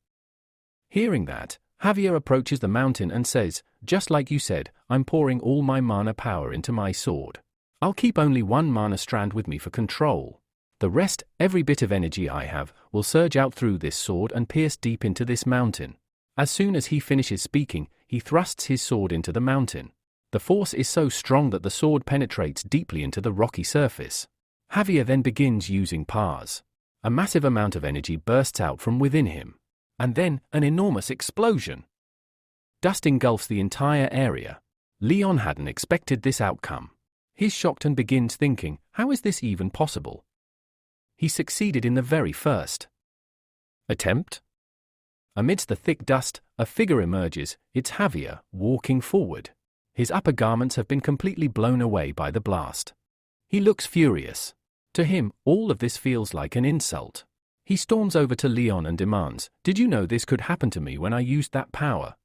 Hearing that, Javier approaches the mountain and says, "Just like you said, I'm pouring all my mana power into my sword. I'll keep only one mana strand with me for control. The rest, every bit of energy I have, will surge out through this sword and pierce deep into this mountain." As soon as he finishes speaking, he thrusts his sword into the mountain. The force is so strong that the sword penetrates deeply into the rocky surface. Javier then begins using powers. A massive amount of energy bursts out from within him. And then, an enormous explosion. Dust engulfs the entire area. Leon hadn't expected this outcome. He's shocked and begins thinking, how is this even possible? He succeeded in the very first attempt. Amidst the thick dust, a figure emerges. It's Javier, walking forward. His upper garments have been completely blown away by the blast. He looks furious. To him, all of this feels like an insult. He storms over to Leon and demands, "Did you know this could happen to me when I used that power?"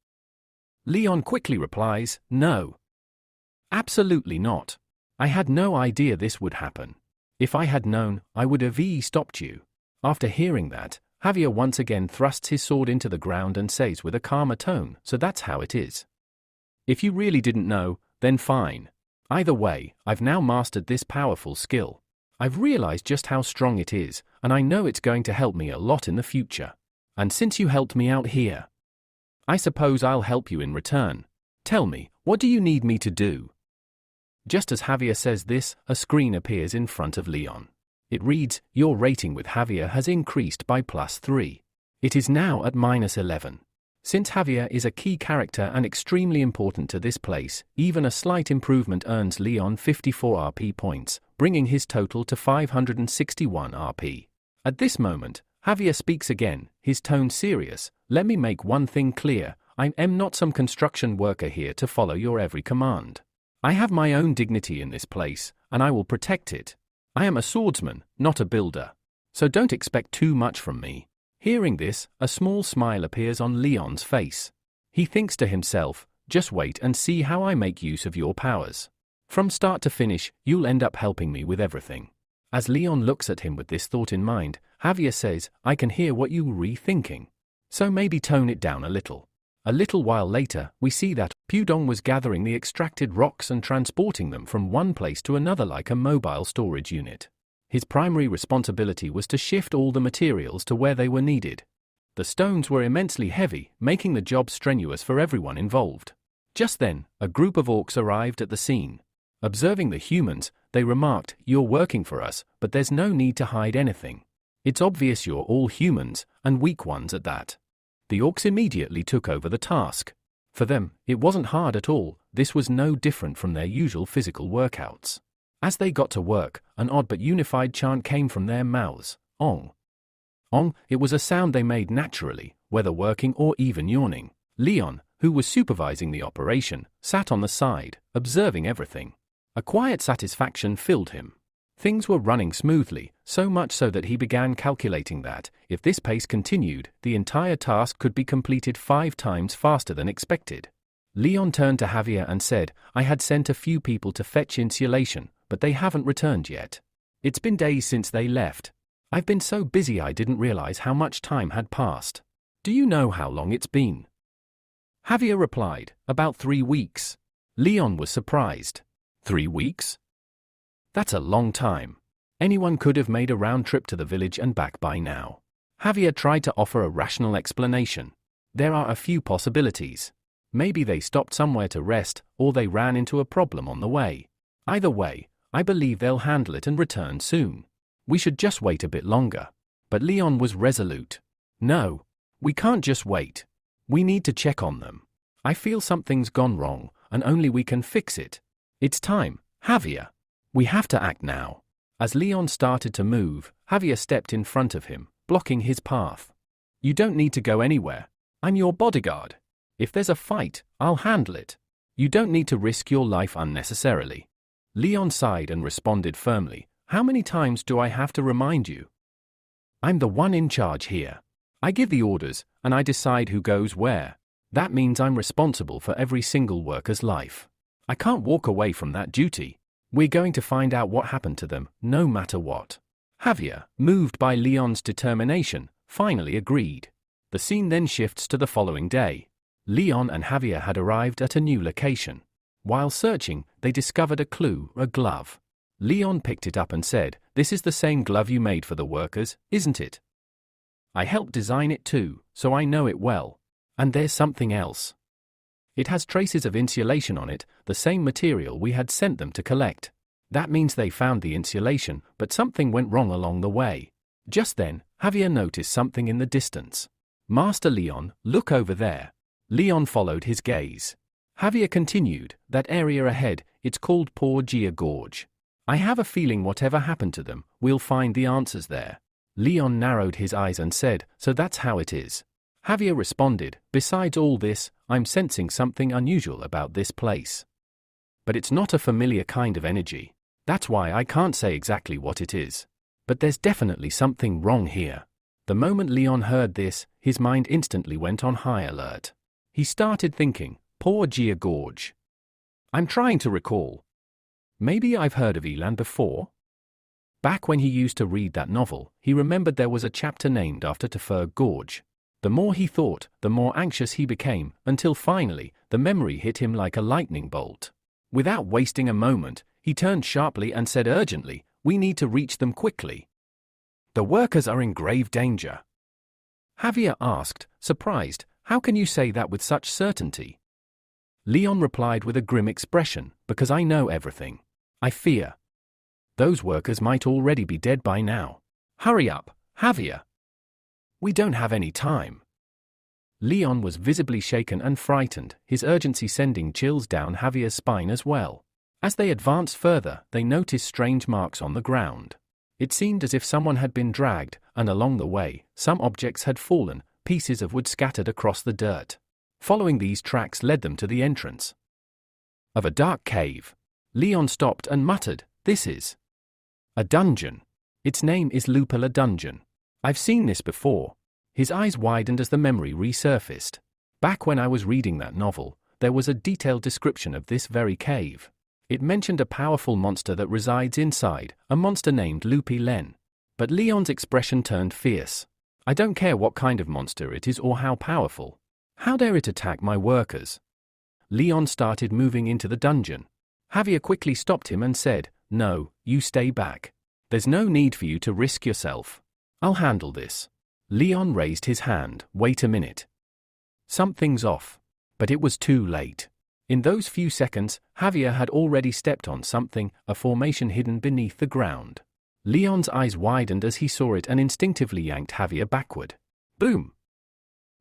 Leon quickly replies, "No. Absolutely not. I had no idea this would happen. If I had known, I would have stopped you." After hearing that, Javier once again thrusts his sword into the ground and says with a calmer tone, "So that's how it is. If you really didn't know, then fine. Either way, I've now mastered this powerful skill. I've realized just how strong it is, and I know it's going to help me a lot in the future. And since you helped me out here, I suppose I'll help you in return. Tell me, what do you need me to do?" Just as Javier says this, a screen appears in front of Leon. It reads, "Your rating with Javier has increased by +3. It is now at -11. Since Javier is a key character and extremely important to this place, even a slight improvement earns Leon 54 RP points, bringing his total to 561 RP. At this moment, Javier speaks again, his tone serious. "Let me make one thing clear, I am not some construction worker here to follow your every command. I have my own dignity in this place, and I will protect it. I am a swordsman, not a builder. So don't expect too much from me." Hearing this, a small smile appears on Leon's face. He thinks to himself, "Just wait and see how I make use of your powers. From start to finish, you'll end up helping me with everything." As Leon looks at him with this thought in mind, Javier says, "I can hear what you're rethinking. So maybe tone it down a little." A little while later, we see that Pudong was gathering the extracted rocks and transporting them from one place to another like a mobile storage unit. His primary responsibility was to shift all the materials to where they were needed. The stones were immensely heavy, making the job strenuous for everyone involved. Just then, a group of orcs arrived at the scene. Observing the humans, they remarked, "You're working for us, but there's no need to hide anything. It's obvious you're all humans, and weak ones at that." The orcs immediately took over the task. For them, it wasn't hard at all. This was no different from their usual physical workouts. As they got to work, an odd but unified chant came from their mouths. Ong. Ong. It was a sound they made naturally, whether working or even yawning. Leon, who was supervising the operation, sat on the side, observing everything. A quiet satisfaction filled him. Things were running smoothly, so much so that he began calculating that, if this pace continued, the entire task could be completed 5 times faster than expected. Leon turned to Javier and said, "I had sent a few people to fetch insulation, but they haven't returned yet. It's been days since they left. I've been so busy I didn't realize how much time had passed. Do you know how long it's been?" Javier replied, "About 3 weeks." Leon was surprised. 3 weeks? That's a long time. Anyone could have made a round trip to the village and back by now. Javier tried to offer a rational explanation. There are a few possibilities. Maybe they stopped somewhere to rest, or they ran into a problem on the way. Either way, I believe they'll handle it and return soon. We should just wait a bit longer. But Leon was resolute. "No, we can't just wait. We need to check on them. I feel something's gone wrong, and only we can fix it. It's time, Javier. We have to act now." As Leon started to move, Javier stepped in front of him, blocking his path. "You don't need to go anywhere. I'm your bodyguard. If there's a fight, I'll handle it. You don't need to risk your life unnecessarily." Leon sighed and responded firmly, "How many times do I have to remind you? I'm the one in charge here. I give the orders, and I decide who goes where. That means I'm responsible for every single worker's life. I can't walk away from that duty. We're going to find out what happened to them, no matter what." Javier, moved by Leon's determination, finally agreed. The scene then shifts to the following day. Leon and Javier had arrived at a new location. While searching, they discovered a clue, a glove. Leon picked it up and said, "This is the same glove you made for the workers, isn't it? I helped design it too, so I know it well. And there's something else. It has traces of insulation on it, the same material we had sent them to collect. That means they found the insulation, but something went wrong along the way." Just then, Javier noticed something in the distance. "Master Leon, look over there." Leon followed his gaze. Javier continued, "That area ahead, it's called Porgia Gorge. I have a feeling whatever happened to them, we'll find the answers there." Leon narrowed his eyes and said, "So that's how it is." Javier responded, "Besides all this, I'm sensing something unusual about this place. But it's not a familiar kind of energy. That's why I can't say exactly what it is. But there's definitely something wrong here." The moment Leon heard this, his mind instantly went on high alert. He started thinking, Porgia Gorge. I'm trying to recall. Maybe I've heard of Elan before? Back when he used to read that novel, he remembered there was a chapter named after Tefur Gorge. The more he thought, the more anxious he became, until finally, the memory hit him like a lightning bolt. Without wasting a moment, he turned sharply and said urgently, "We need to reach them quickly. The workers are in grave danger." Javier asked, surprised, "How can you say that with such certainty?" Leon replied with a grim expression, "Because I know everything. I fear. Those workers might already be dead by now. Hurry up, Javier. We don't have any time." Leon was visibly shaken and frightened, his urgency sending chills down Javier's spine as well. As they advanced further, they noticed strange marks on the ground. It seemed as if someone had been dragged, and along the way, some objects had fallen, pieces of wood scattered across the dirt. Following these tracks led them to the entrance of a dark cave. Leon stopped and muttered, "This is a dungeon. Its name is Lupula Dungeon. I've seen this before." His eyes widened as the memory resurfaced. Back when I was reading that novel, there was a detailed description of this very cave. It mentioned a powerful monster that resides inside, a monster named Lupi Len. But Leon's expression turned fierce. "I don't care what kind of monster it is or how powerful. How dare it attack my workers?" Leon started moving into the dungeon. Javier quickly stopped him and said, "No, you stay back. There's no need for you to risk yourself. I'll handle this." Leon raised his hand. "Wait a minute. Something's off." But it was too late. In those few seconds, Javier had already stepped on something, a formation hidden beneath the ground. Leon's eyes widened as he saw it and instinctively yanked Javier backward. Boom!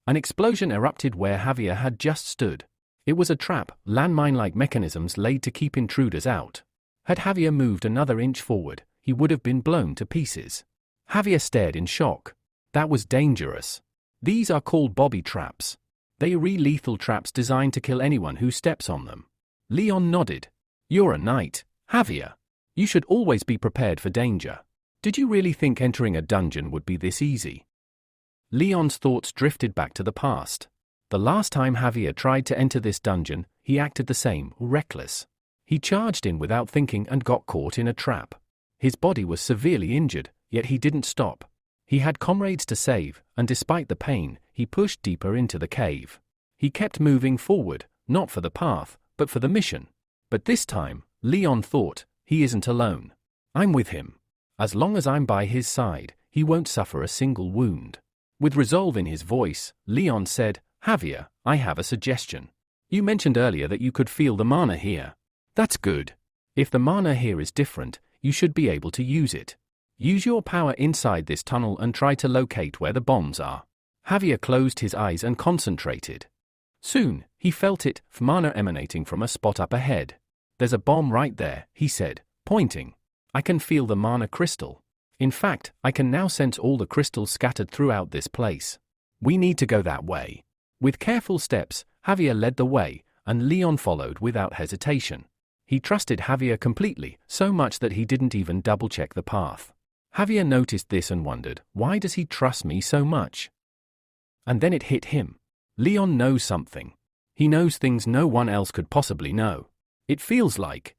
An explosion erupted where Javier had just stood. It was a trap, landmine-like mechanisms laid to keep intruders out. Had Javier moved another inch forward, he would have been blown to pieces. Javier stared in shock. That was dangerous. These are called bobby traps. They are lethal traps designed to kill anyone who steps on them. Leon nodded. You're a knight, Javier. You should always be prepared for danger. Did you really think entering a dungeon would be this easy? Leon's thoughts drifted back to the past. The last time Javier tried to enter this dungeon, he acted the same, reckless. He charged in without thinking and got caught in a trap. His body was severely injured, yet he didn't stop. He had comrades to save, and despite the pain, he pushed deeper into the cave. He kept moving forward, not for the path, but for the mission. But this time, Leon thought, he isn't alone. I'm with him. As long as I'm by his side, he won't suffer a single wound. With resolve in his voice, Leon said, Javier, I have a suggestion. You mentioned earlier that you could feel the mana here. That's good. If the mana here is different, you should be able to use it. Use your power inside this tunnel and try to locate where the bombs are. Javier closed his eyes and concentrated. Soon, he felt it, mana emanating from a spot up ahead. There's a bomb right there, he said, pointing. I can feel the mana crystal. In fact, I can now sense all the crystals scattered throughout this place. We need to go that way. With careful steps, Javier led the way, and Leon followed without hesitation. He trusted Javier completely, so much that he didn't even double-check the path. Javier noticed this and wondered, why does he trust me so much? And then it hit him. Leon knows something. He knows things no one else could possibly know. It feels like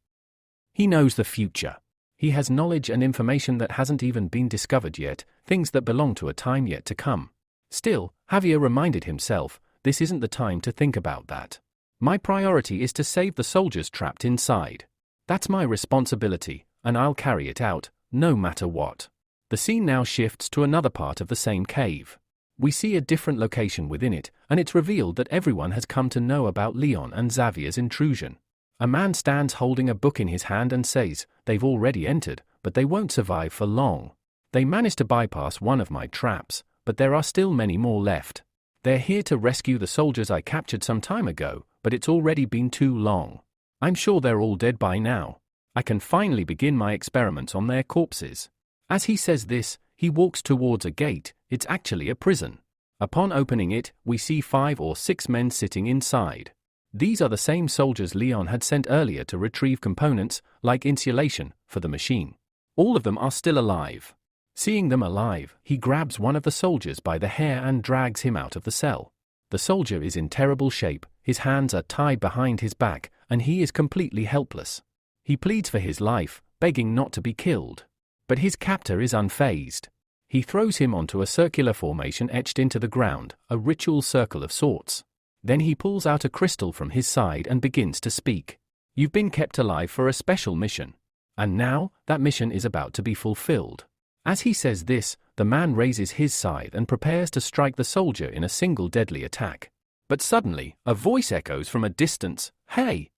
he knows the future. He has knowledge and information that hasn't even been discovered yet, things that belong to a time yet to come. Still, Javier reminded himself, this isn't the time to think about that. My priority is to save the soldiers trapped inside. That's my responsibility, and I'll carry it out, no matter what. The scene now shifts to another part of the same cave. We see a different location within it, and it's revealed that everyone has come to know about Leon and Xavier's intrusion. A man stands holding a book in his hand and says, they've already entered, but they won't survive for long. They managed to bypass one of my traps, but there are still many more left. They're here to rescue the soldiers I captured some time ago, but it's already been too long. I'm sure they're all dead by now. I can finally begin my experiments on their corpses. As he says this, he walks towards a gate. It's actually a prison. Upon opening it, we see 5 or 6 men sitting inside. These are the same soldiers Leon had sent earlier to retrieve components, like insulation, for the machine. All of them are still alive. Seeing them alive, he grabs one of the soldiers by the hair and drags him out of the cell. The soldier is in terrible shape, his hands are tied behind his back, and he is completely helpless. He pleads for his life, begging not to be killed. But his captor is unfazed. He throws him onto a circular formation etched into the ground, a ritual circle of sorts. Then he pulls out a crystal from his side and begins to speak. You've been kept alive for a special mission. And now, that mission is about to be fulfilled. As he says this, the man raises his scythe and prepares to strike the soldier in a single deadly attack. But suddenly, a voice echoes from a distance, Hey!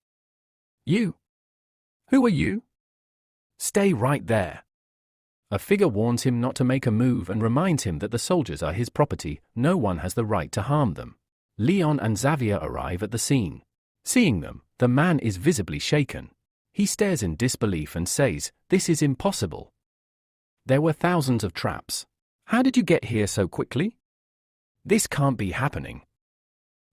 You! Who are you? Stay right there. A figure warns him not to make a move and reminds him that the soldiers are his property, no one has the right to harm them. Leon and Xavier arrive at the scene. Seeing them, the man is visibly shaken. He stares in disbelief and says, This is impossible. There were thousands of traps. How did you get here so quickly? This can't be happening.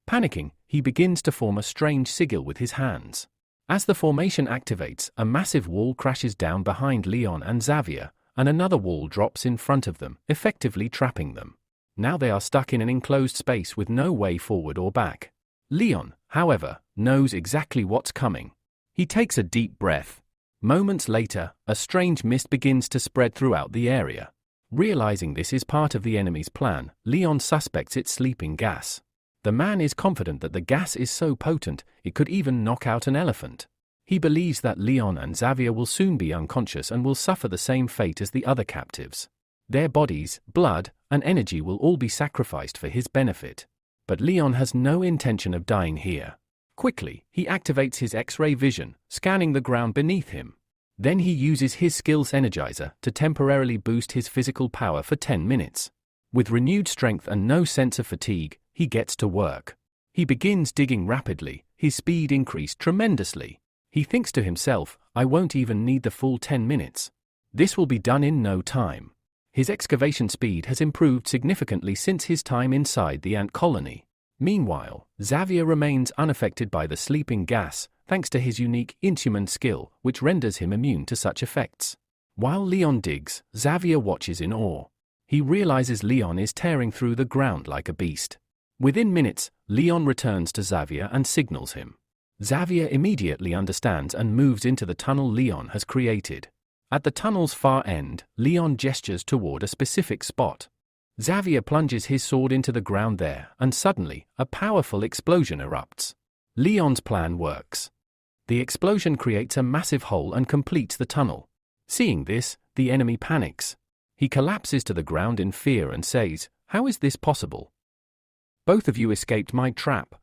Panicking, he begins to form a strange sigil with his hands. As the formation activates, a massive wall crashes down behind Leon and Xavier, and another wall drops in front of them, effectively trapping them. Now they are stuck in an enclosed space with no way forward or back. Leon, however, knows exactly what's coming. He takes a deep breath. Moments later, a strange mist begins to spread throughout the area. Realizing this is part of the enemy's plan, Leon suspects it's sleeping gas. The man is confident that the gas is so potent, it could even knock out an elephant. He believes that Leon and Xavier will soon be unconscious and will suffer the same fate as the other captives. Their bodies, blood, and energy will all be sacrificed for his benefit. But Leon has no intention of dying here. Quickly, he activates his X-ray vision, scanning the ground beneath him. Then he uses his skills energizer to temporarily boost his physical power for 10 minutes. With renewed strength and no sense of fatigue, he gets to work. He begins digging rapidly, his speed increased tremendously. He thinks to himself, I won't even need the full 10 minutes. This will be done in no time. His excavation speed has improved significantly since his time inside the ant colony. Meanwhile, Xavier remains unaffected by the sleeping gas, thanks to his unique inhuman skill, which renders him immune to such effects. While Leon digs, Xavier watches in awe. He realizes Leon is tearing through the ground like a beast. Within minutes, Leon returns to Xavier and signals him. Xavier immediately understands and moves into the tunnel Leon has created. At the tunnel's far end, Leon gestures toward a specific spot. Xavier plunges his sword into the ground there, and suddenly, a powerful explosion erupts. Leon's plan works. The explosion creates a massive hole and completes the tunnel. Seeing this, the enemy panics. He collapses to the ground in fear and says, "How is this possible? Both of you escaped my trap."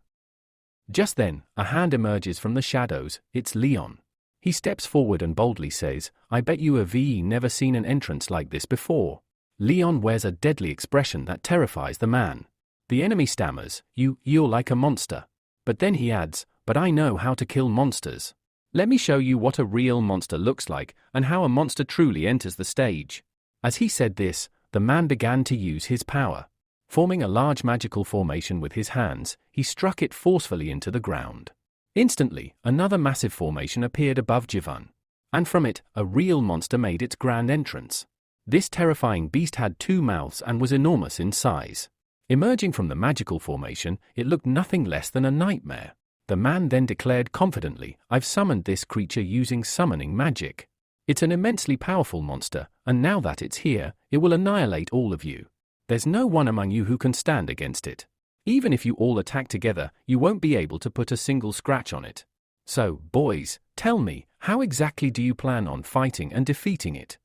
Just then, a hand emerges from the shadows. It's Leon. He steps forward and boldly says, "I bet you have never seen an entrance like this before." Leon wears a deadly expression that terrifies the man. The enemy stammers, "You're like a monster." But then he adds, "But I know how to kill monsters. Let me show you what a real monster looks like and how a monster truly enters the stage." As he said this, the man began to use his power. Forming a large magical formation with his hands, he struck it forcefully into the ground. Instantly, another massive formation appeared above Jivan. And from it, a real monster made its grand entrance. This terrifying beast had 2 mouths and was enormous in size. Emerging from the magical formation, it looked nothing less than a nightmare. The man then declared confidently, "I've summoned this creature using summoning magic. It's an immensely powerful monster, and now that it's here, it will annihilate all of you. There's no one among you who can stand against it. Even if you all attack together, you won't be able to put a single scratch on it. So, boys, tell me, how exactly do you plan on fighting and defeating it?"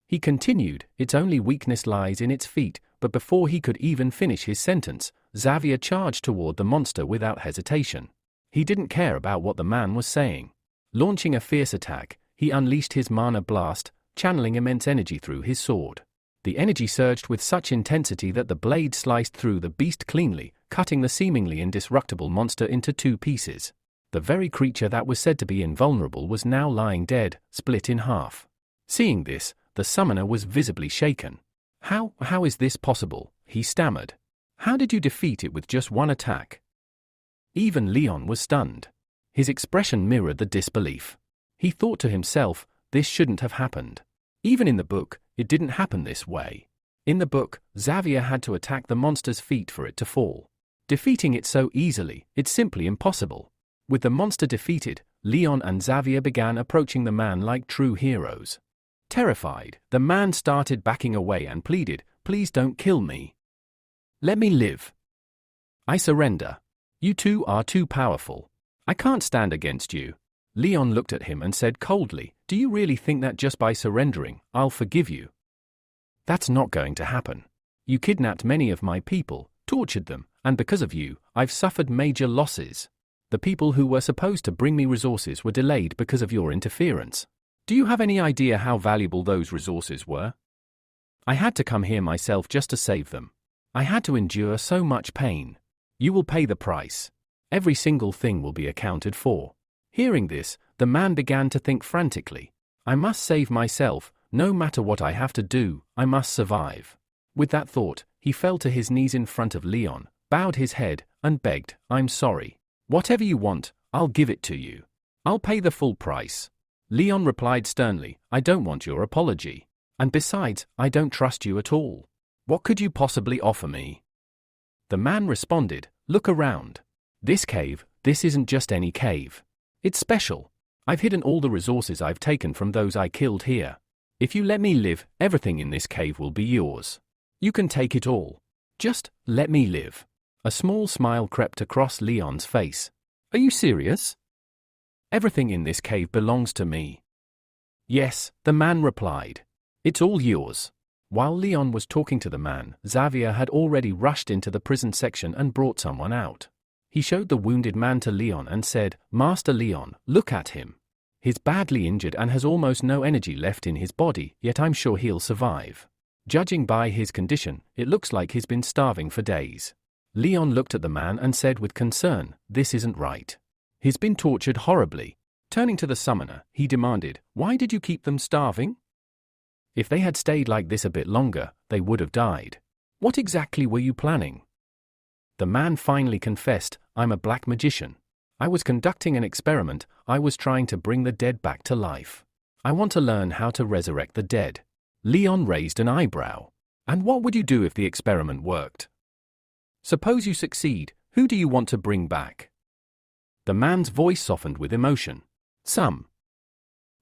He continued, "Its only weakness lies in its feet," but before he could even finish his sentence, Xavier charged toward the monster without hesitation. He didn't care about what the man was saying. Launching a fierce attack, he unleashed his mana blast, channeling immense energy through his sword. The energy surged with such intensity that the blade sliced through the beast cleanly, cutting the seemingly indestructible monster into 2 pieces. The very creature that was said to be invulnerable was now lying dead, split in half. Seeing this, the summoner was visibly shaken. How is this possible?" he stammered. "How did you defeat it with just 1 attack?" Even Leon was stunned. His expression mirrored the disbelief. He thought to himself, this shouldn't have happened. Even in the book, it didn't happen this way. In the book, Xavier had to attack the monster's feet for it to fall. Defeating it so easily, it's simply impossible. With the monster defeated, Leon and Xavier began approaching the man like true heroes. Terrified, the man started backing away and pleaded, "Please don't kill me. Let me live. I surrender. You two are too powerful. I can't stand against you." Leon looked at him and said coldly, "Do you really think that just by surrendering, I'll forgive you? That's not going to happen. You kidnapped many of my people, tortured them, and because of you, I've suffered major losses. The people who were supposed to bring me resources were delayed because of your interference. Do you have any idea how valuable those resources were? I had to come here myself just to save them. I had to endure so much pain. You will pay the price. Every single thing will be accounted for." Hearing this, the man began to think frantically. "I must save myself, no matter what I have to do, I must survive." With that thought, he fell to his knees in front of Leon, bowed his head, and begged, "I'm sorry. Whatever you want, I'll give it to you. I'll pay the full price." Leon replied sternly, "I don't want your apology. And besides, I don't trust you at all. What could you possibly offer me?" The man responded, "Look around. This cave, this isn't just any cave. It's special. I've hidden all the resources I've taken from those I killed here. If you let me live, everything in this cave will be yours. You can take it all. Just let me live." A small smile crept across Leon's face. "Are you serious? Everything in this cave belongs to me." "Yes," the man replied. "It's all yours." While Leon was talking to the man, Xavier had already rushed into the prison section and brought someone out. He showed the wounded man to Leon and said, "Master Leon, look at him. He's badly injured and has almost no energy left in his body, yet I'm sure he'll survive. Judging by his condition, it looks like he's been starving for days." Leon looked at the man and said with concern, "This isn't right. He's been tortured horribly. Turning to the summoner, he demanded, "Why did you keep them starving?" If they had stayed like this a bit longer, they would have died. What exactly were you planning? The man finally confessed, "I'm a black magician. I was conducting an experiment. I was trying to bring the dead back to life. I want to learn how to resurrect the dead." Leon raised an eyebrow. "And what would you do if the experiment worked? Suppose you succeed, who do you want to bring back?" The man's voice softened with emotion. "Some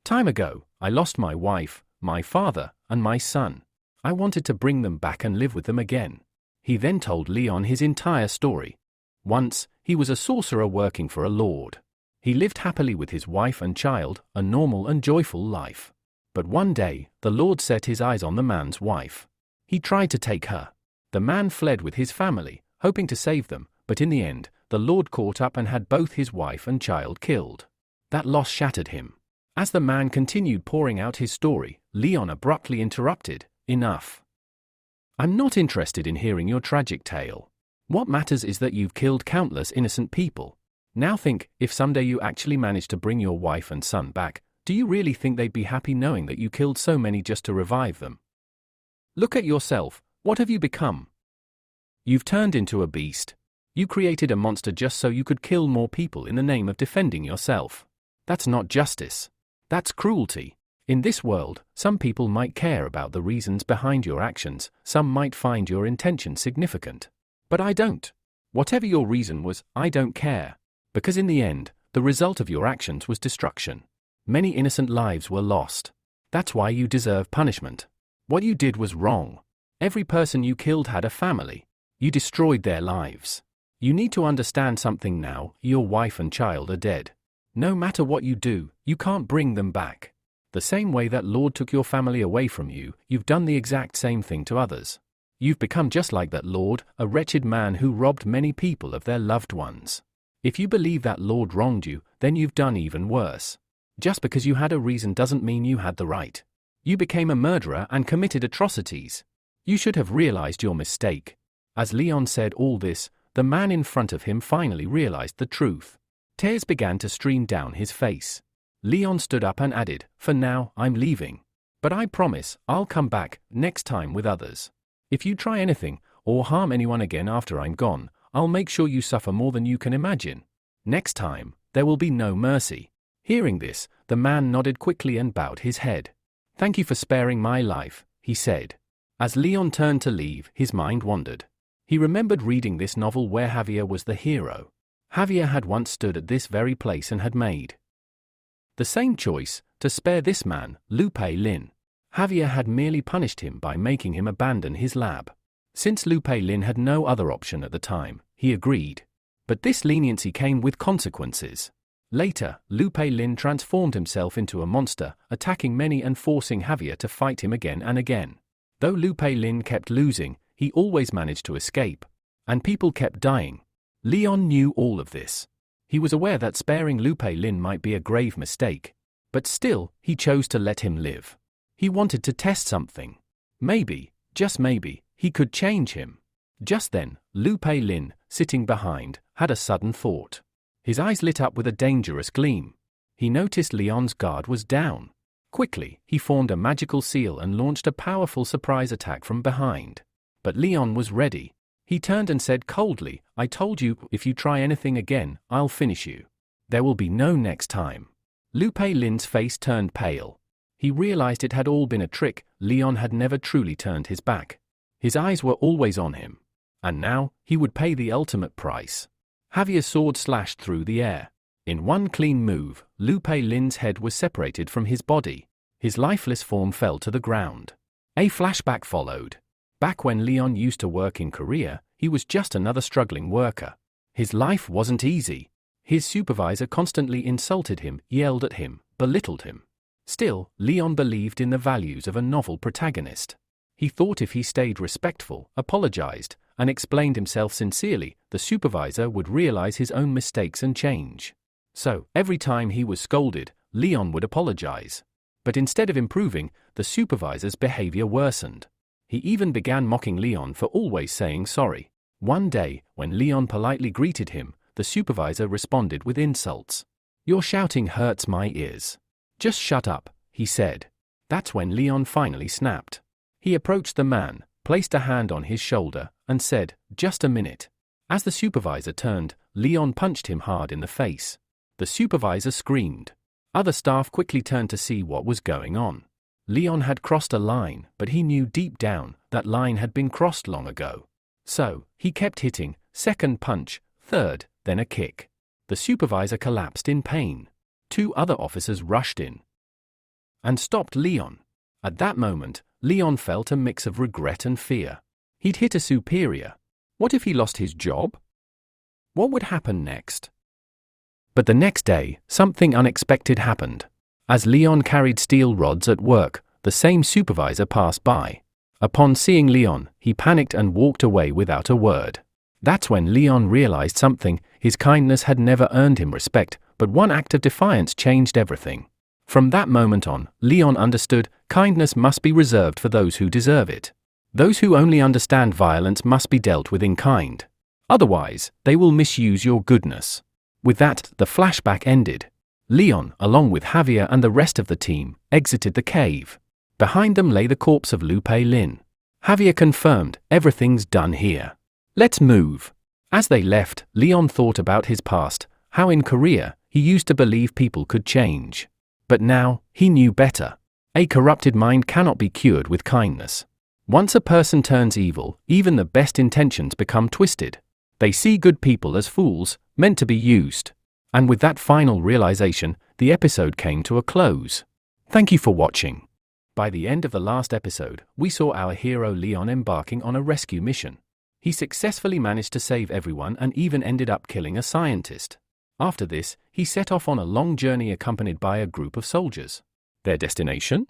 time ago, I lost my wife, my father, and my son. I wanted to bring them back and live with them again." He then told Leon his entire story. Once, he was a sorcerer working for a lord. He lived happily with his wife and child, a normal and joyful life. But one day, the lord set his eyes on the man's wife. He tried to take her. The man fled with his family, hoping to save them, but in the end, the lord caught up and had both his wife and child killed. That loss shattered him. As the man continued pouring out his story, Leon abruptly interrupted, "Enough. I'm not interested in hearing your tragic tale. What matters is that you've killed countless innocent people. Now think, if someday you actually managed to bring your wife and son back, do you really think they'd be happy knowing that you killed so many just to revive them? Look at yourself, what have you become? You've turned into a beast. You created a monster just so you could kill more people in the name of defending yourself. That's not justice. That's cruelty. In this world, some people might care about the reasons behind your actions, some might find your intention significant. But I don't. Whatever your reason was, I don't care. Because in the end, the result of your actions was destruction. Many innocent lives were lost. That's why you deserve punishment. What you did was wrong. Every person you killed had a family. You destroyed their lives. You need to understand something now, your wife and child are dead. No matter what you do, you can't bring them back. The same way that Lord took your family away from you, you've done the exact same thing to others. You've become just like that Lord, a wretched man who robbed many people of their loved ones. If you believe that Lord wronged you, then you've done even worse. Just because you had a reason doesn't mean you had the right. You became a murderer and committed atrocities. You should have realized your mistake." As Leon said all this, the man in front of him finally realized the truth. Tears began to stream down his face. Leon stood up and added, "For now, I'm leaving. But I promise, I'll come back, next time with others. If you try anything, or harm anyone again after I'm gone, I'll make sure you suffer more than you can imagine. Next time, there will be no mercy." Hearing this, the man nodded quickly and bowed his head. "Thank you for sparing my life," he said. As Leon turned to leave, his mind wandered. He remembered reading this novel where Javier was the hero. Javier had once stood at this very place and had made the same choice, to spare this man, Lupe Lin. Javier had merely punished him by making him abandon his lab. Since Lupe Lin had no other option at the time, he agreed. But this leniency came with consequences. Later, Lupe Lin transformed himself into a monster, attacking many and forcing Javier to fight him again and again. Though Lupe Lin kept losing, he always managed to escape. And people kept dying. Leon knew all of this. He was aware that sparing Lupe Lin might be a grave mistake. But still, he chose to let him live. He wanted to test something. Maybe, just maybe, he could change him. Just then, Lupe Lin, sitting behind, had a sudden thought. His eyes lit up with a dangerous gleam. He noticed Leon's guard was down. Quickly, he formed a magical seal and launched a powerful surprise attack from behind. But Leon was ready. He turned and said coldly, "I told you, if you try anything again, I'll finish you. There will be no next time." Lupe Lin's face turned pale. He realized it had all been a trick. Leon had never truly turned his back. His eyes were always on him. And now, he would pay the ultimate price. Javier's sword slashed through the air. In one clean move, Lupe Lin's head was separated from his body. His lifeless form fell to the ground. A flashback followed. Back when Leon used to work in Korea, he was just another struggling worker. His life wasn't easy. His supervisor constantly insulted him, yelled at him, belittled him. Still, Leon believed in the values of a novel protagonist. He thought if he stayed respectful, apologized, and explained himself sincerely, the supervisor would realize his own mistakes and change. So, every time he was scolded, Leon would apologize. But instead of improving, the supervisor's behavior worsened. He even began mocking Leon for always saying sorry. One day, when Leon politely greeted him, the supervisor responded with insults. Your shouting hurts my ears. Just shut up, he said. That's when Leon finally snapped. He approached the man, placed a hand on his shoulder, and said, "Just a minute." As the supervisor turned, Leon punched him hard in the face. The supervisor screamed. Other staff quickly turned to see what was going on. Leon had crossed a line, but he knew deep down that line had been crossed long ago. So, he kept hitting, second punch, third, then a kick. The supervisor collapsed in pain. 2 other officers rushed in and stopped Leon. At that moment, Leon felt a mix of regret and fear. He'd hit a superior. What if he lost his job? What would happen next? But the next day, something unexpected happened. As Leon carried steel rods at work, the same supervisor passed by. Upon seeing Leon, he panicked and walked away without a word. That's when Leon realized something. His kindness had never earned him respect, but one act of defiance changed everything. From that moment on, Leon understood kindness must be reserved for those who deserve it. Those who only understand violence must be dealt with in kind. Otherwise, they will misuse your goodness. With that, the flashback ended. Leon, along with Javier and the rest of the team, exited the cave. Behind them lay the corpse of Lupe Lin. Javier confirmed, "Everything's done here. Let's move." As they left, Leon thought about his past, how in Korea, he used to believe people could change. But now, he knew better. A corrupted mind cannot be cured with kindness. Once a person turns evil, even the best intentions become twisted. They see good people as fools, meant to be used. And with that final realization, the episode came to a close. Thank you for watching. By the end of the last episode, we saw our hero Leon embarking on a rescue mission. He successfully managed to save everyone and even ended up killing a scientist. After this, he set off on a long journey accompanied by a group of soldiers. Their destination?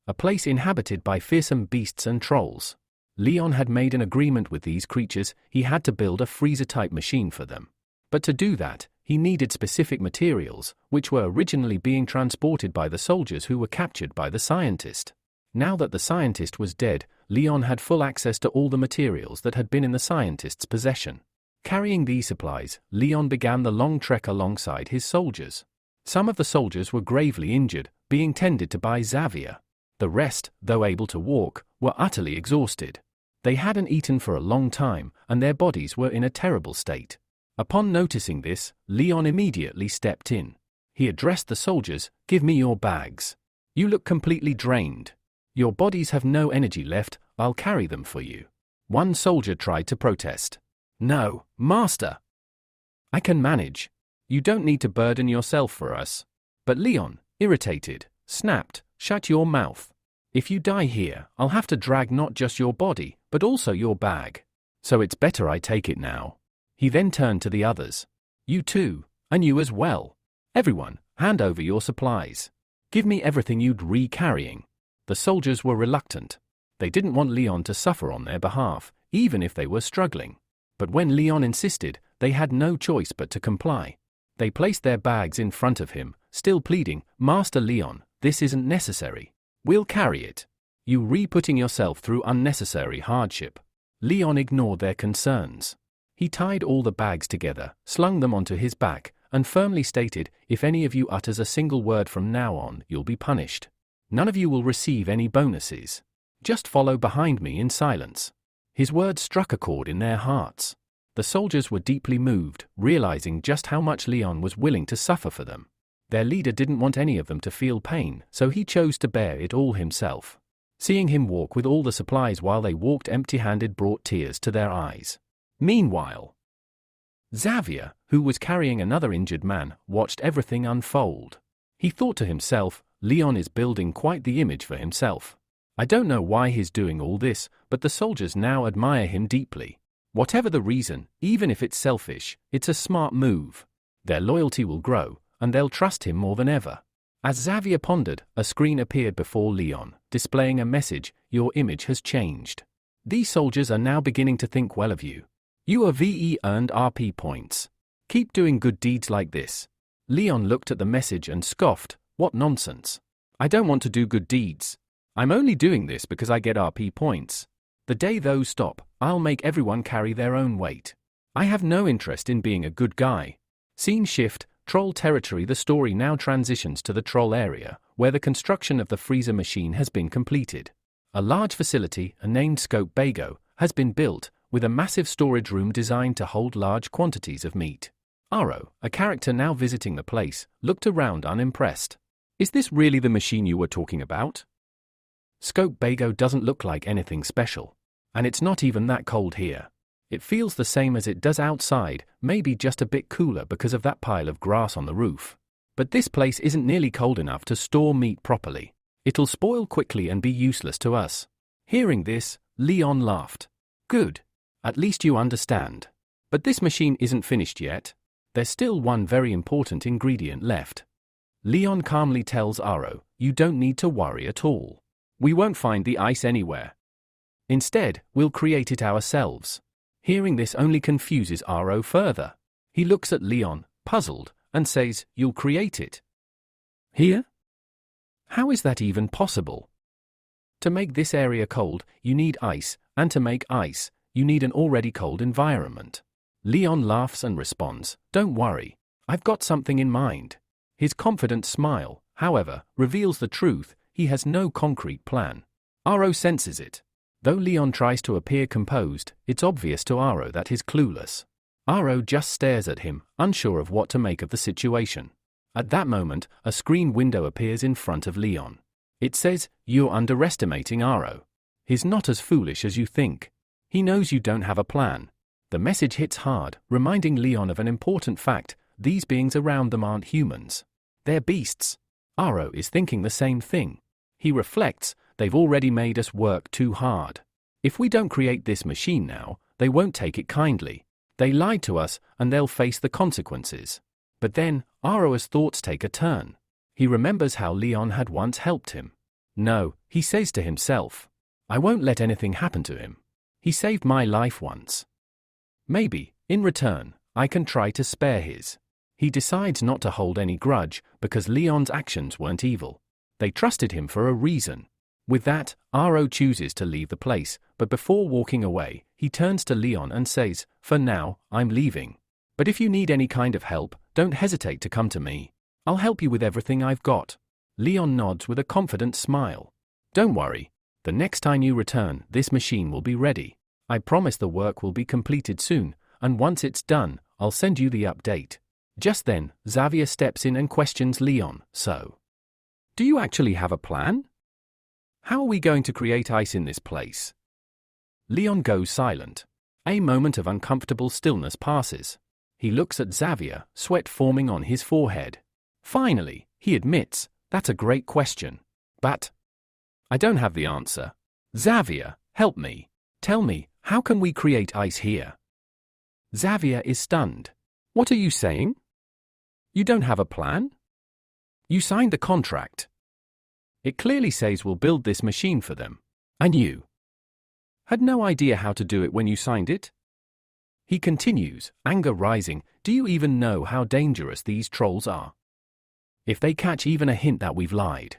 A place inhabited by fearsome beasts and trolls. Leon had made an agreement with these creatures. He had to build a freezer-type machine for them. But to do that, he needed specific materials, which were originally being transported by the soldiers who were captured by the scientist. Now that the scientist was dead, Leon had full access to all the materials that had been in the scientist's possession. Carrying these supplies, Leon began the long trek alongside his soldiers. Some of the soldiers were gravely injured, being tended to by Javier. The rest, though able to walk, were utterly exhausted. They hadn't eaten for a long time, and their bodies were in a terrible state. Upon noticing this, Leon immediately stepped in. He addressed the soldiers, "Give me your bags. You look completely drained. Your bodies have no energy left, I'll carry them for you." One soldier tried to protest. "No, master. I can manage. You don't need to burden yourself for us." But Leon, irritated, snapped, "Shut your mouth. If you die here, I'll have to drag not just your body, but also your bag. So it's better I take it now." He then turned to the others. "You too, and you as well. Everyone, hand over your supplies. Give me everything you'd carrying." The soldiers were reluctant. They didn't want Leon to suffer on their behalf, even if they were struggling. But when Leon insisted, they had no choice but to comply. They placed their bags in front of him, still pleading, "Master Leon, this isn't necessary. We'll carry it. You putting yourself through unnecessary hardship." Leon ignored their concerns. He tied all the bags together, slung them onto his back, and firmly stated, "If any of you utters a single word from now on, you'll be punished. None of you will receive any bonuses. Just follow behind me in silence." His words struck a chord in their hearts. The soldiers were deeply moved, realizing just how much Leon was willing to suffer for them. Their leader didn't want any of them to feel pain, so he chose to bear it all himself. Seeing him walk with all the supplies while they walked empty-handed brought tears to their eyes. Meanwhile, Javier, who was carrying another injured man, watched everything unfold. He thought to himself, "Leon is building quite the image for himself. I don't know why he's doing all this, but the soldiers now admire him deeply. Whatever the reason, even if it's selfish, it's a smart move. Their loyalty will grow, and they'll trust him more than ever." As Javier pondered, a screen appeared before Leon, displaying a message, "Your image has changed. These soldiers are now beginning to think well of you. You have earned RP points. Keep doing good deeds like this." Leon looked at the message and scoffed, "What nonsense. I don't want to do good deeds. I'm only doing this because I get RP points. The day those stop, I'll make everyone carry their own weight. I have no interest in being a good guy." Scene shift, Troll territory. The story now transitions to the Troll area, where the construction of the freezer machine has been completed. A large facility, named Scope Bago, has been built, with a massive storage room designed to hold large quantities of meat. Aro, a character now visiting the place, looked around unimpressed. Is this really the machine you were talking about? Scope Bago doesn't look like anything special. And it's not even that cold here. It feels the same as it does outside, maybe just a bit cooler because of that pile of grass on the roof. But this place isn't nearly cold enough to store meat properly. It'll spoil quickly and be useless to us. Hearing this, Leon laughed. Good. At least you understand. But this machine isn't finished yet. There's still one very important ingredient left. Leon calmly tells Aro, you don't need to worry at all. We won't find the ice anywhere. Instead, we'll create it ourselves. Hearing this only confuses Aro further. He looks at Leon, puzzled, and says, you'll create it. Here? How is that even possible? To make this area cold, you need ice, and to make ice, you need an already cold environment. Leon laughs and responds, don't worry, I've got something in mind. His confident smile, however, reveals the truth, he has no concrete plan. Aro senses it. Though Leon tries to appear composed, it's obvious to Aro that he's clueless. Aro just stares at him, unsure of what to make of the situation. At that moment, a screen window appears in front of Leon. It says, you're underestimating Aro. He's not as foolish as you think. He knows you don't have a plan. The message hits hard, reminding Leon of an important fact, these beings around them aren't humans. They're beasts. Aro is thinking the same thing. He reflects, they've already made us work too hard. If we don't create this machine now, they won't take it kindly. They lied to us, and they'll face the consequences. But then, Aro's thoughts take a turn. He remembers how Leon had once helped him. No, he says to himself. I won't let anything happen to him. He saved my life once. Maybe, in return, I can try to spare his. He decides not to hold any grudge, because Leon's actions weren't evil. They trusted him for a reason. With that, Aro chooses to leave the place, but before walking away, he turns to Leon and says, for now, I'm leaving. But if you need any kind of help, don't hesitate to come to me. I'll help you with everything I've got. Leon nods with a confident smile. Don't worry. The next time you return, this machine will be ready. I promise the work will be completed soon, and once it's done, I'll send you the update. Just then, Xavier steps in and questions Leon, so. Do you actually have a plan? How are we going to create ice in this place? Leon goes silent. A moment of uncomfortable stillness passes. He looks at Xavier, sweat forming on his forehead. Finally, he admits, that's a great question. But I don't have the answer. Xavier, help me. Tell me, how can we create ice here? Xavier is stunned. What are you saying? You don't have a plan? You signed the contract. It clearly says we'll build this machine for them. And you had no idea how to do it when you signed it? He continues, anger rising, do you even know how dangerous these trolls are? If they catch even a hint that we've lied,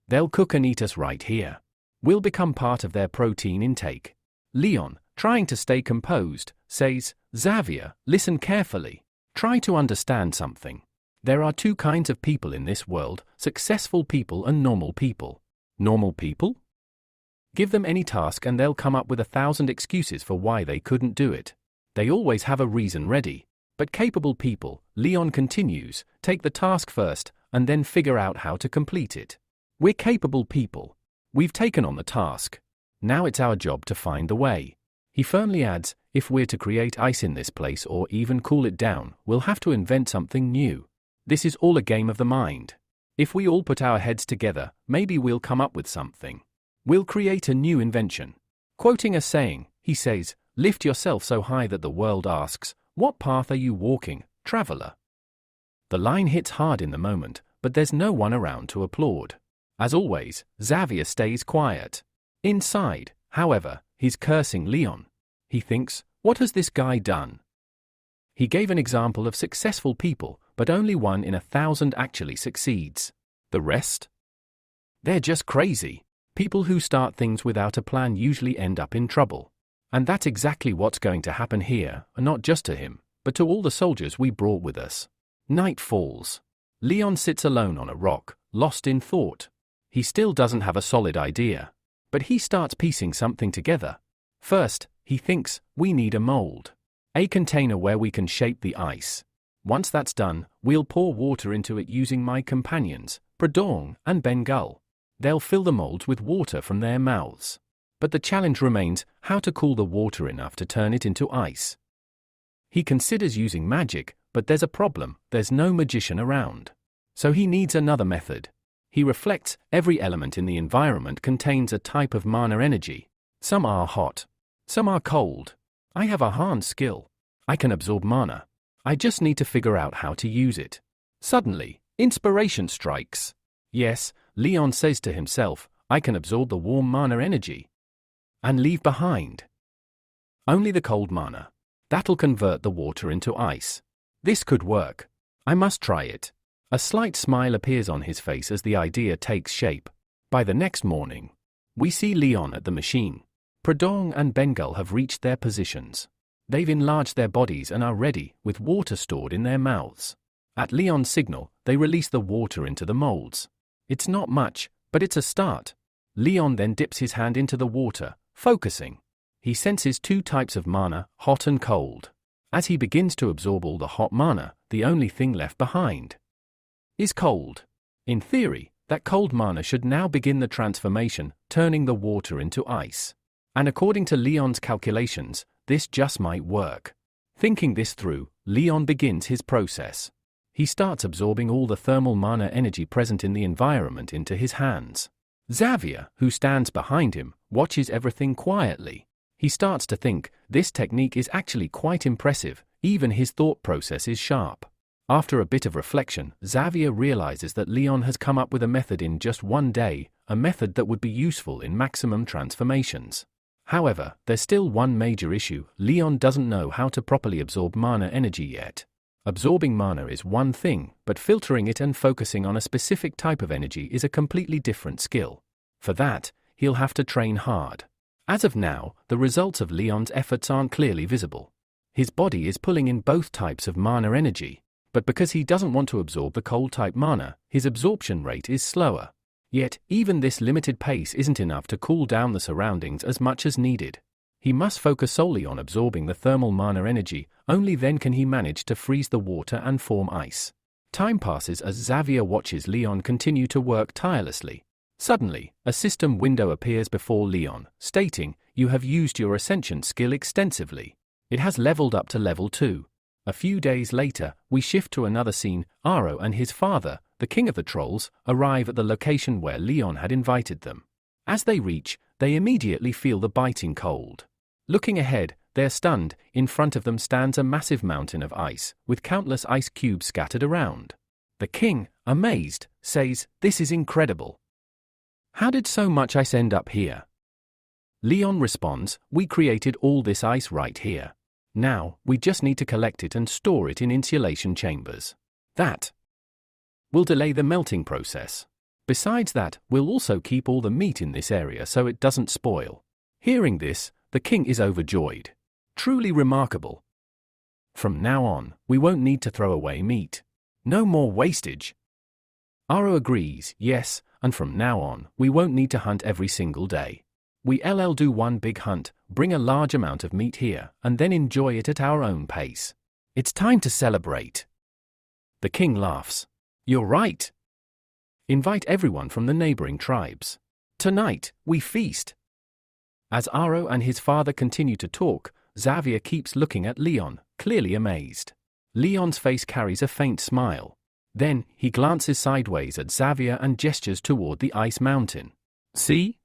they'll cook and eat us right here. We'll become part of their protein intake. Leon, trying to stay composed, says, Xavier, listen carefully. Try to understand something. There are two kinds of people in this world, successful people and normal people. Normal people? Give them any task and they'll come up with 1,000 excuses for why they couldn't do it. They always have a reason ready. But capable people, Leon continues, take the task first and then figure out how to complete it. We're capable people. We've taken on the task. Now it's our job to find the way. He firmly adds, if we're to create ice in this place or even cool it down, we'll have to invent something new. This is all a game of the mind. If we all put our heads together, maybe we'll come up with something. We'll create a new invention. Quoting a saying, he says, lift yourself so high that the world asks, what path are you walking, traveler? The line hits hard in the moment, but there's no one around to applaud. As always, Xavier stays quiet. Inside, however, he's cursing Leon. He thinks, what has this guy done? He gave an example of successful people, but only 1 in 1,000 actually succeeds. The rest? They're just crazy. People who start things without a plan usually end up in trouble. And that's exactly what's going to happen here, and not just to him, but to all the soldiers we brought with us. Night falls. Leon sits alone on a rock, lost in thought. He still doesn't have a solid idea. But he starts piecing something together. First, he thinks, we need a mold. A container where we can shape the ice. Once that's done, we'll pour water into it using my companions, Pradong and Bengal. They'll fill the molds with water from their mouths. But the challenge remains how to cool the water enough to turn it into ice. He considers using magic, but there's a problem, there's no magician around. So he needs another method. He reflects, every element in the environment contains a type of mana energy. Some are hot. Some are cold. I have a hand skill. I can absorb mana. I just need to figure out how to use it. Suddenly, inspiration strikes. Yes, Leon says to himself, I can absorb the warm mana energy. And leave behind only the cold mana. That'll convert the water into ice. This could work. I must try it. A slight smile appears on his face as the idea takes shape. By the next morning, we see Leon at the machine. Pradong and Bengal have reached their positions. They've enlarged their bodies and are ready, with water stored in their mouths. At Leon's signal, they release the water into the molds. It's not much, but it's a start. Leon then dips his hand into the water, focusing. He senses two types of mana, hot and cold. As he begins to absorb all the hot mana, the only thing left behind is cold. In theory, that cold mana should now begin the transformation, turning the water into ice. And according to Leon's calculations, this just might work. Thinking this through, Leon begins his process. He starts absorbing all the thermal mana energy present in the environment into his hands. Xavier, who stands behind him, watches everything quietly. He starts to think, this technique is actually quite impressive, even his thought process is sharp. After a bit of reflection, Xavier realizes that Leon has come up with a method in just one day, a method that would be useful in maximum transformations. However, there's still one major issue. Leon doesn't know how to properly absorb mana energy yet. Absorbing mana is one thing, but filtering it and focusing on a specific type of energy is a completely different skill. For that, he'll have to train hard. As of now, the results of Leon's efforts aren't clearly visible. His body is pulling in both types of mana energy, but because he doesn't want to absorb the cold type mana, his absorption rate is slower. Yet, even this limited pace isn't enough to cool down the surroundings as much as needed. He must focus solely on absorbing the thermal mana energy, only then can he manage to freeze the water and form ice. Time passes as Xavier watches Leon continue to work tirelessly. Suddenly, a system window appears before Leon, stating, "You have used your Ascension skill extensively. It has leveled up to level 2. A few days later, we shift to another scene. Aro and his father, the king of the trolls, arrive at the location where Leon had invited them. As they reach, they immediately feel the biting cold. Looking ahead, they're stunned. In front of them stands a massive mountain of ice, with countless ice cubes scattered around. The king, amazed, says, "This is incredible. How did so much ice end up here?" Leon responds, "We created all this ice right here. Now, we just need to collect it and store it in insulation chambers. That will delay the melting process. Besides that, we'll also keep all the meat in this area so it doesn't spoil." Hearing this, the king is overjoyed. Truly remarkable. From now on, we won't need to throw away meat. No more wastage. Aro agrees, yes, and from now on, we won't need to hunt every single day. We'll do one big hunt, bring a large amount of meat here, and then enjoy it at our own pace. It's time to celebrate. The king laughs. "You're right. Invite everyone from the neighboring tribes. Tonight, we feast." As Aro and his father continue to talk, Xavier keeps looking at Leon, clearly amazed. Leon's face carries a faint smile. Then, he glances sideways at Xavier and gestures toward the ice mountain. "See?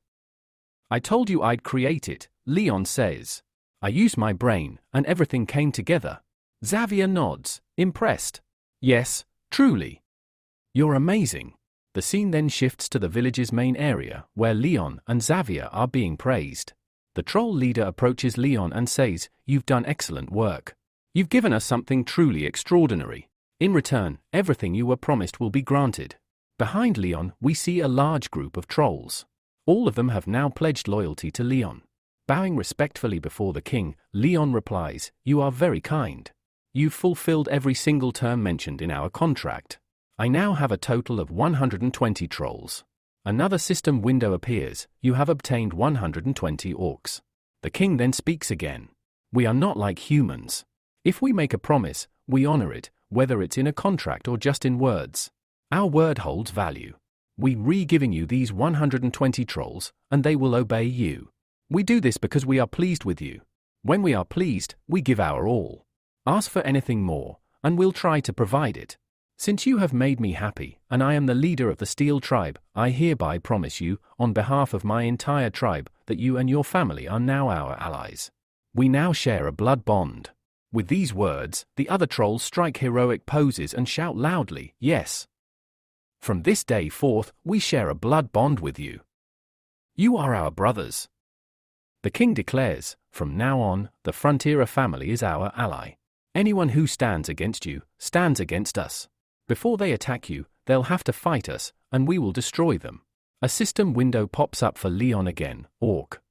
I told you I'd create it," Leon says. "I used my brain, and everything came together." Xavier nods, impressed. "Yes, truly. You're amazing." The scene then shifts to the village's main area, where Leon and Xavier are being praised. The troll leader approaches Leon and says, "You've done excellent work. You've given us something truly extraordinary. In return, everything you were promised will be granted." Behind Leon, we see a large group of trolls. All of them have now pledged loyalty to Leon. Bowing respectfully before the king, Leon replies, "You are very kind. You've fulfilled every single term mentioned in our contract. I now have a total of 120 trolls. Another system window appears. You have obtained 120 orcs. The king then speaks again. We are not like humans. If we make a promise, we honor it, whether it's in a contract or just in words. Our word holds value. We re-giving you these 120 trolls, and they will obey you. We do this because we are pleased with you. When we are pleased, we give our all. Ask for anything more, and we'll try to provide it. Since you have made me happy, and I am the leader of the Steel Tribe, I hereby promise you, on behalf of my entire tribe, that you and your family are now our allies. We now share a blood bond. With these words, the other trolls strike heroic poses and shout loudly, yes. From this day forth, we share a blood bond with you. You are our brothers. The king declares, from now on, the Frontiera family is our ally. Anyone who stands against you, stands against us. Before they attack you, they'll have to fight us, and we will destroy them. A system window pops up for Leon again, Orc.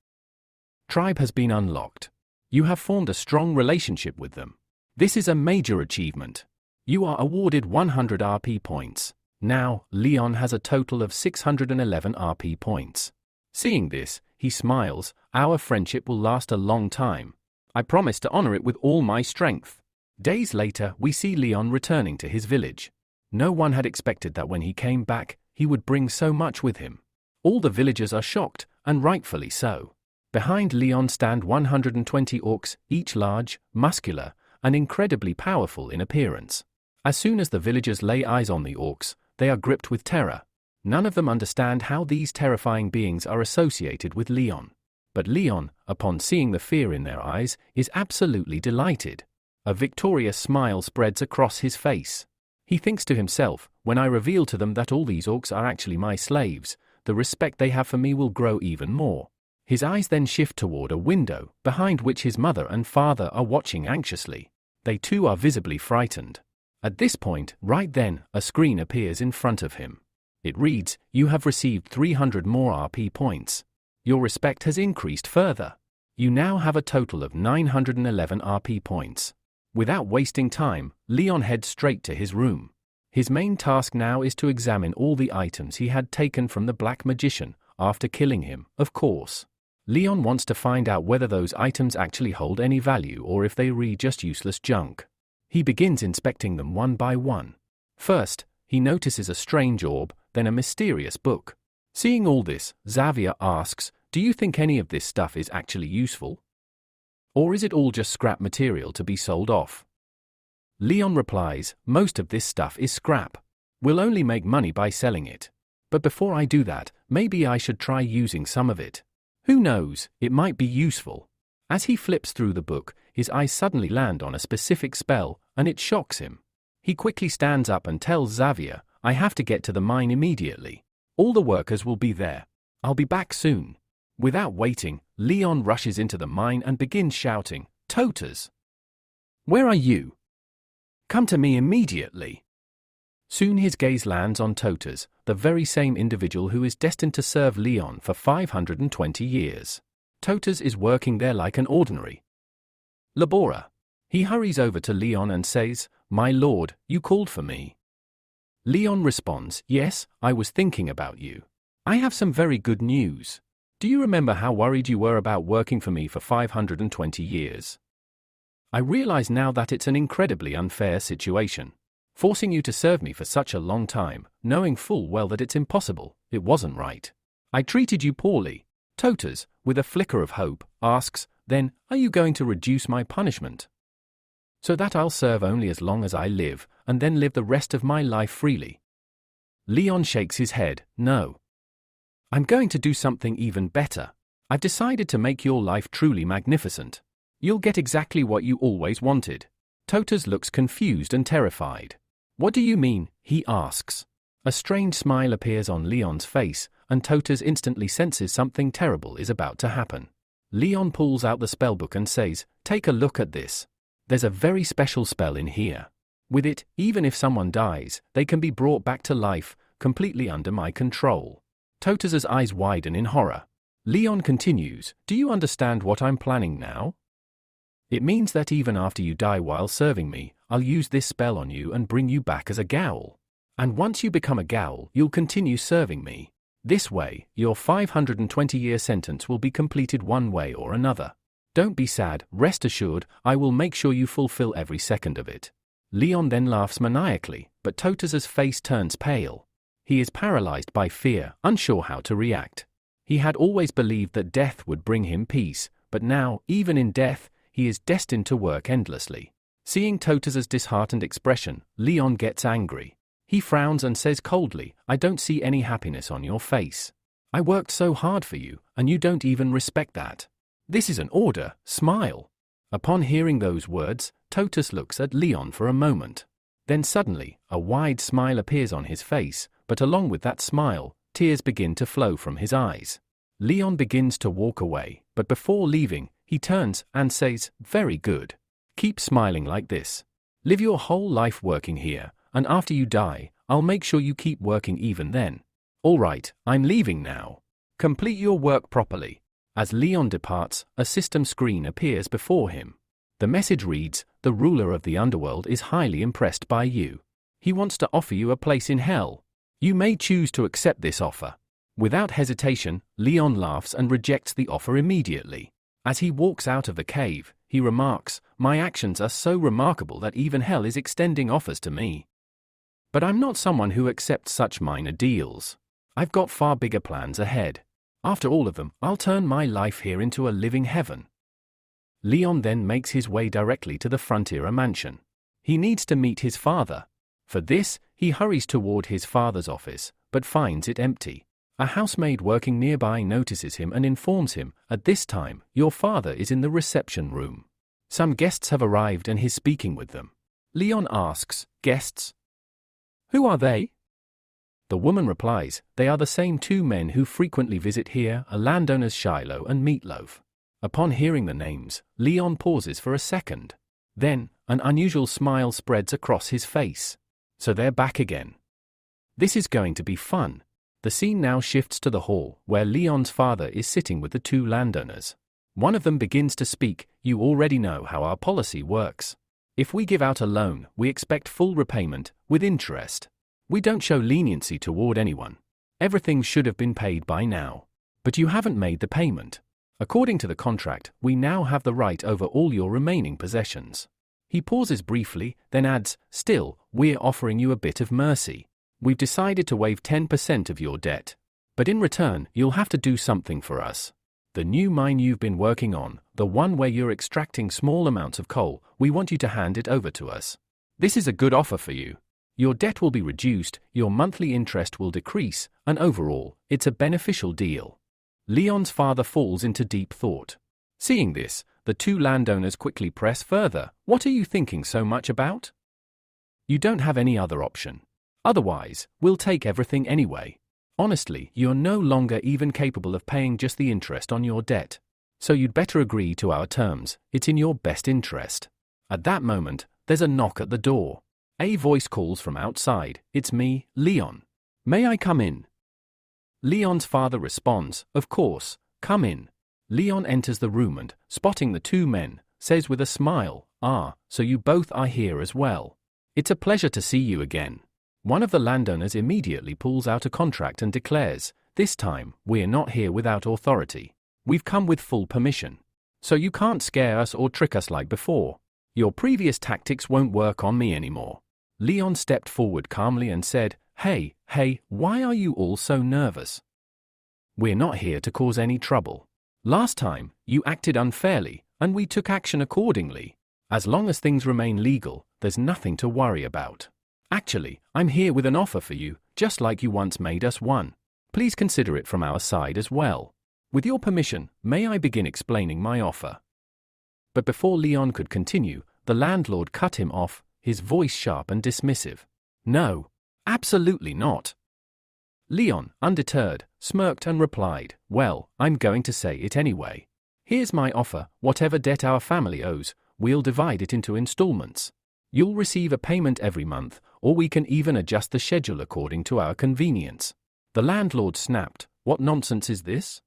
Tribe has been unlocked. You have formed a strong relationship with them. This is a major achievement. You are awarded 100 RP points. Now, Leon has a total of 611 RP points. Seeing this, he smiles. Our friendship will last a long time. I promise to honor it with all my strength. Days later, we see Leon returning to his village. No one had expected that when he came back, he would bring so much with him. All the villagers are shocked, and rightfully so. Behind Leon stand 120 orcs, each large, muscular, and incredibly powerful in appearance. As soon as the villagers lay eyes on the orcs, they are gripped with terror. None of them understand how these terrifying beings are associated with Leon. But Leon, upon seeing the fear in their eyes, is absolutely delighted. A victorious smile spreads across his face. He thinks to himself, when I reveal to them that all these orcs are actually my slaves, the respect they have for me will grow even more. His eyes then shift toward a window, behind which his mother and father are watching anxiously. They too are visibly frightened. At this point, right then, a screen appears in front of him. It reads, you have received 300 more RP points. Your respect has increased further. You now have a total of 911 RP points. Without wasting time, Leon heads straight to his room. His main task now is to examine all the items he had taken from the Black Magician, after killing him, of course. Leon wants to find out whether those items actually hold any value or if they are just useless junk. He begins inspecting them one by one. First, he notices a strange orb, then a mysterious book. Seeing all this, Xavier asks, do you think any of this stuff is actually useful? Or is it all just scrap material to be sold off? Leon replies, most of this stuff is scrap. We'll only make money by selling it. But before I do that, maybe I should try using some of it. Who knows, it might be useful. As he flips through the book, his eyes suddenly land on a specific spell, and it shocks him. He quickly stands up and tells Xavier, I have to get to the mine immediately. All the workers will be there. I'll be back soon. Without waiting, Leon rushes into the mine and begins shouting, Totas! Where are you? Come to me immediately. Soon his gaze lands on Totas, the very same individual who is destined to serve Leon for 520 years. Totas is working there like an ordinary laborer. He hurries over to Leon and says, My lord, you called for me. Leon responds, Yes, I was thinking about you. I have some very good news. Do you remember how worried you were about working for me for 520 years? I realize now that it's an incredibly unfair situation. Forcing you to serve me for such a long time, knowing full well that it's impossible, it wasn't right. I treated you poorly. Totas, with a flicker of hope, asks, Then, are you going to reduce my punishment? So that I'll serve only as long as I live, and then live the rest of my life freely. Leon shakes his head, No. I'm going to do something even better. I've decided to make your life truly magnificent. You'll get exactly what you always wanted. Totas looks confused and terrified. What do you mean? He asks. A strange smile appears on Leon's face, and Totas instantly senses something terrible is about to happen. Leon pulls out the spellbook and says, Take a look at this. There's a very special spell in here. With it, even if someone dies, they can be brought back to life, completely under my control. Totas's eyes widen in horror. Leon continues, Do you understand what I'm planning now? It means that even after you die while serving me, I'll use this spell on you and bring you back as a Ghoul. And once you become a Ghoul, you'll continue serving me. This way, your 520-year sentence will be completed one way or another. Don't be sad, rest assured, I will make sure you fulfill every second of it. Leon then laughs maniacally, but Totaza's face turns pale. He is paralyzed by fear, unsure how to react. He had always believed that death would bring him peace, but now, even in death, he is destined to work endlessly. Seeing Totaza's disheartened expression, Leon gets angry. He frowns and says coldly, I don't see any happiness on your face. I worked so hard for you, and you don't even respect that. This is an order, smile. Upon hearing those words, Totus looks at Leon for a moment. Then suddenly, a wide smile appears on his face, but along with that smile, tears begin to flow from his eyes. Leon begins to walk away, but before leaving, he turns and says, very good. Keep smiling like this. Live your whole life working here, and after you die, I'll make sure you keep working even then. All right, I'm leaving now. Complete your work properly. As Leon departs, a system screen appears before him. The message reads, the ruler of the underworld is highly impressed by you. He wants to offer you a place in hell. You may choose to accept this offer. Without hesitation, Leon laughs and rejects the offer immediately. As he walks out of the cave, he remarks, my actions are so remarkable that even hell is extending offers to me. But I'm not someone who accepts such minor deals. I've got far bigger plans ahead. After all of them, I'll turn my life here into a living heaven. Leon then makes his way directly to the Frontiera mansion. He needs to meet his father. For this, he hurries toward his father's office, but finds it empty. A housemaid working nearby notices him and informs him, at this time, your father is in the reception room. Some guests have arrived and he's speaking with them. Leon asks, guests? Who are they? The woman replies, they are the same two men who frequently visit here, a landowners Shiloh and Meatloaf. Upon hearing the names, Leon pauses for a second. Then, an unusual smile spreads across his face. So they're back again. This is going to be fun. The scene now shifts to the hall, where Leon's father is sitting with the two landowners. One of them begins to speak, you already know how our policy works. If we give out a loan, we expect full repayment, with interest. We don't show leniency toward anyone. Everything should have been paid by now. But you haven't made the payment. According to the contract, we now have the right over all your remaining possessions. He pauses briefly, then adds, still, we're offering you a bit of mercy. We've decided to waive 10% of your debt. But in return, you'll have to do something for us. The new mine you've been working on, the one where you're extracting small amounts of coal, we want you to hand it over to us. This is a good offer for you. Your debt will be reduced, your monthly interest will decrease, and overall, it's a beneficial deal. Leon's father falls into deep thought. Seeing this, the two landowners quickly press further. What are you thinking so much about? You don't have any other option. Otherwise, we'll take everything anyway. Honestly, you're no longer even capable of paying just the interest on your debt. So you'd better agree to our terms, it's in your best interest. At that moment, there's a knock at the door. A voice calls from outside, it's me, Leon. May I come in? Leon's father responds, of course, come in. Leon enters the room and, spotting the two men, says with a smile, so you both are here as well. It's a pleasure to see you again. One of the landowners immediately pulls out a contract and declares, this time, we're not here without authority. We've come with full permission. So you can't scare us or trick us like before. Your previous tactics won't work on me anymore. Leon stepped forward calmly and said, Hey, why are you all so nervous? We're not here to cause any trouble. Last time, you acted unfairly, and we took action accordingly. As long as things remain legal, there's nothing to worry about. Actually, I'm here with an offer for you, just like you once made us one. Please consider it from our side as well. With your permission, may I begin explaining my offer? But before Leon could continue, the landlord cut him off, his voice sharp and dismissive. No, absolutely not. Leon, undeterred, smirked and replied, well, I'm going to say it anyway. Here's my offer, whatever debt our family owes, we'll divide it into installments. You'll receive a payment every month, or we can even adjust the schedule according to our convenience. The landlord snapped, what nonsense is this?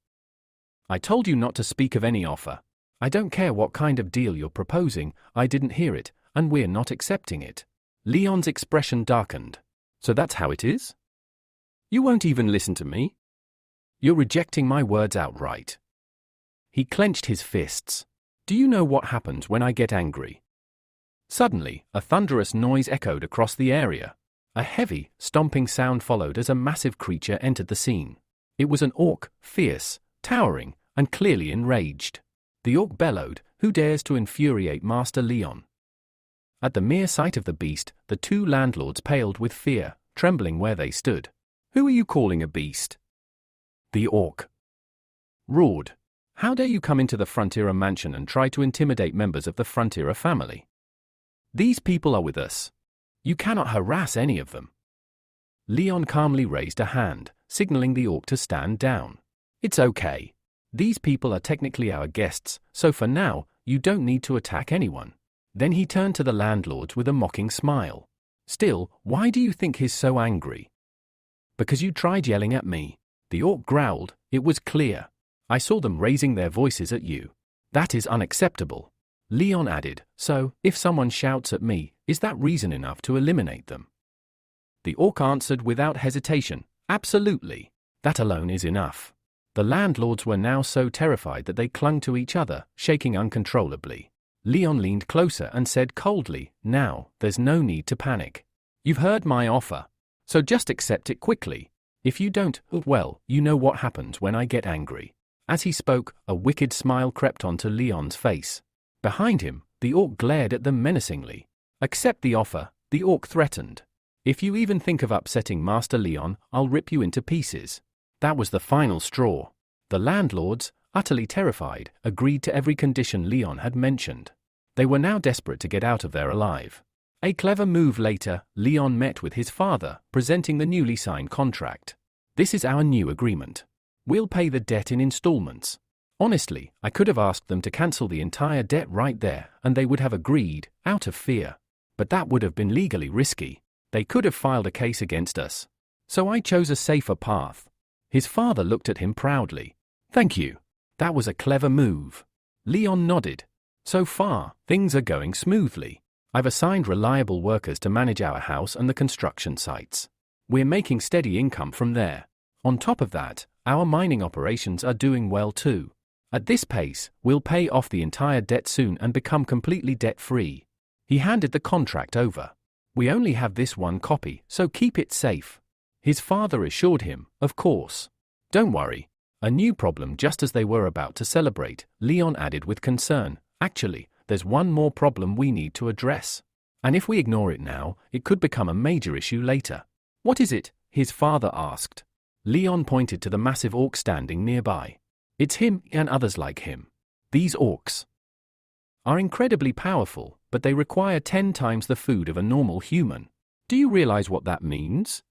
I told you not to speak of any offer. I don't care what kind of deal you're proposing, I didn't hear it, and we're not accepting it. Leon's expression darkened. So that's how it is? You won't even listen to me? You're rejecting my words outright. He clenched his fists. Do you know what happens when I get angry? Suddenly, a thunderous noise echoed across the area. A heavy, stomping sound followed as a massive creature entered the scene. It was an orc, fierce, towering, and clearly enraged. The orc bellowed, "Who dares to infuriate Master Leon?" At the mere sight of the beast, the two landlords paled with fear, trembling where they stood. "Who are you calling a beast?" The orc roared. "How dare you come into the Frontiera mansion and try to intimidate members of the Frontiera family? These people are with us. You cannot harass any of them." Leon calmly raised a hand, signaling the orc to stand down. "It's okay. These people are technically our guests, so for now, you don't need to attack anyone." Then he turned to the landlords with a mocking smile. "Still, why do you think he's so angry?" "Because you tried yelling at me." The orc growled. "It was clear. I saw them raising their voices at you. That is unacceptable." Leon added, "So, if someone shouts at me, is that reason enough to eliminate them?" The orc answered without hesitation, "Absolutely. That alone is enough." The landlords were now so terrified that they clung to each other, shaking uncontrollably. Leon leaned closer and said coldly, "Now, there's no need to panic. You've heard my offer, so just accept it quickly. If you don't, well, you know what happens when I get angry." As he spoke, a wicked smile crept onto Leon's face. Behind him, the orc glared at them menacingly. "Accept the offer," the orc threatened. "If you even think of upsetting Master Leon, I'll rip you into pieces." That was the final straw. The landlords, utterly terrified, agreed to every condition Leon had mentioned. They were now desperate to get out of there alive. A clever move later, Leon met with his father, presenting the newly signed contract. "This is our new agreement. We'll pay the debt in installments." Honestly, I could have asked them to cancel the entire debt right there, and they would have agreed, out of fear. But that would have been legally risky. They could have filed a case against us. So I chose a safer path. His father looked at him proudly. "Thank you. That was a clever move." Leon nodded. "So far, things are going smoothly. I've assigned reliable workers to manage our house and the construction sites. We're making steady income from there. On top of that, our mining operations are doing well too. At this pace, we'll pay off the entire debt soon and become completely debt-free." He handed the contract over. "We only have this one copy, so keep it safe." His father assured him, "Of course. Don't worry." A new problem just as they were about to celebrate, Leon added with concern, "Actually, there's one more problem we need to address. And if we ignore it now, it could become a major issue later." "What is it?" his father asked. Leon pointed to the massive orc standing nearby. "It's him and others like him. These orcs are incredibly powerful, but they require 10 times the food of a normal human. Do you realize what that means?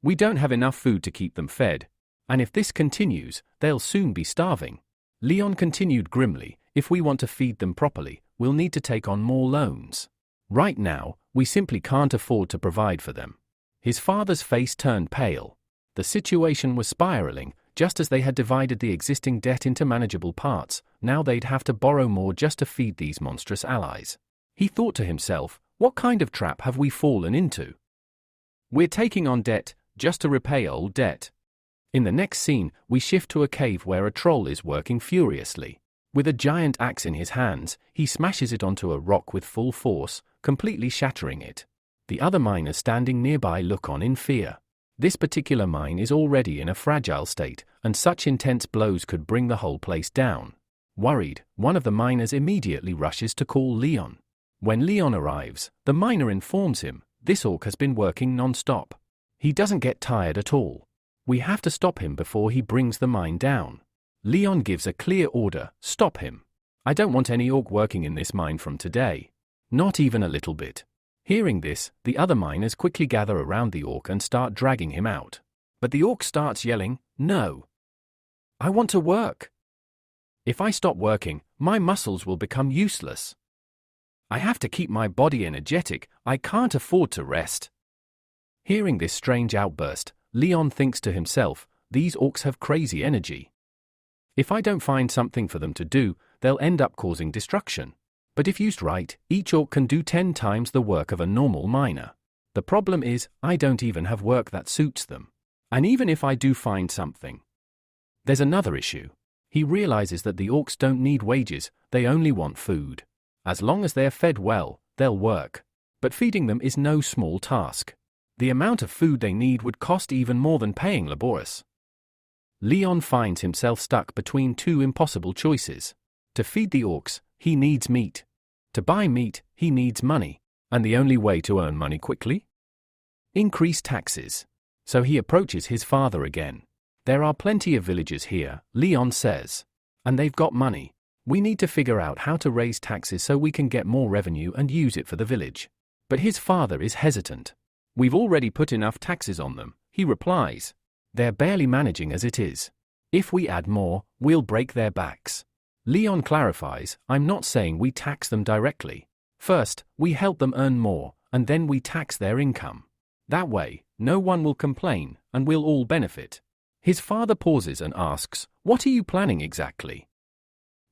We don't have enough food to keep them fed, and if this continues, they'll soon be starving." Leon continued grimly, "If we want to feed them properly, we'll need to take on more loans. Right now, we simply can't afford to provide for them." His father's face turned pale. The situation was spiraling. Just as they had divided the existing debt into manageable parts, now they'd have to borrow more just to feed these monstrous allies. He thought to himself, what kind of trap have we fallen into? We're taking on debt, just to repay old debt. In the next scene, we shift to a cave where a troll is working furiously. With a giant axe in his hands, he smashes it onto a rock with full force, completely shattering it. The other miners standing nearby look on in fear. This particular mine is already in a fragile state, and such intense blows could bring the whole place down. Worried, one of the miners immediately rushes to call Leon. When Leon arrives, the miner informs him, "This orc has been working non-stop. He doesn't get tired at all. We have to stop him before he brings the mine down." Leon gives a clear order, "Stop him. I don't want any orc working in this mine from today. Not even a little bit." Hearing this, the other miners quickly gather around the orc and start dragging him out. But the orc starts yelling, "No! I want to work. If I stop working, my muscles will become useless. I have to keep my body energetic, I can't afford to rest." Hearing this strange outburst, Leon thinks to himself, "These orcs have crazy energy. If I don't find something for them to do, they'll end up causing destruction. But if used right, each orc can do 10 times the work of a normal miner. The problem is, I don't even have work that suits them. And even if I do find something, there's another issue. He realizes that the orcs don't need wages, they only want food. As long as they're fed well, they'll work. But feeding them is no small task. The amount of food they need would cost even more than paying Laboris. Leon finds himself stuck between two impossible choices. To feed the orcs, he needs meat. To buy meat, he needs money. And the only way to earn money quickly? Increase taxes. So he approaches his father again. There are plenty of villagers here, Leon says. And they've got money. We need to figure out how to raise taxes so we can get more revenue and use it for the village. But his father is hesitant. We've already put enough taxes on them, he replies. They're barely managing as it is. If we add more, we'll break their backs. Leon clarifies, I'm not saying we tax them directly. First, we help them earn more, and then we tax their income. That way, no one will complain, and we'll all benefit. His father pauses and asks, what are you planning exactly?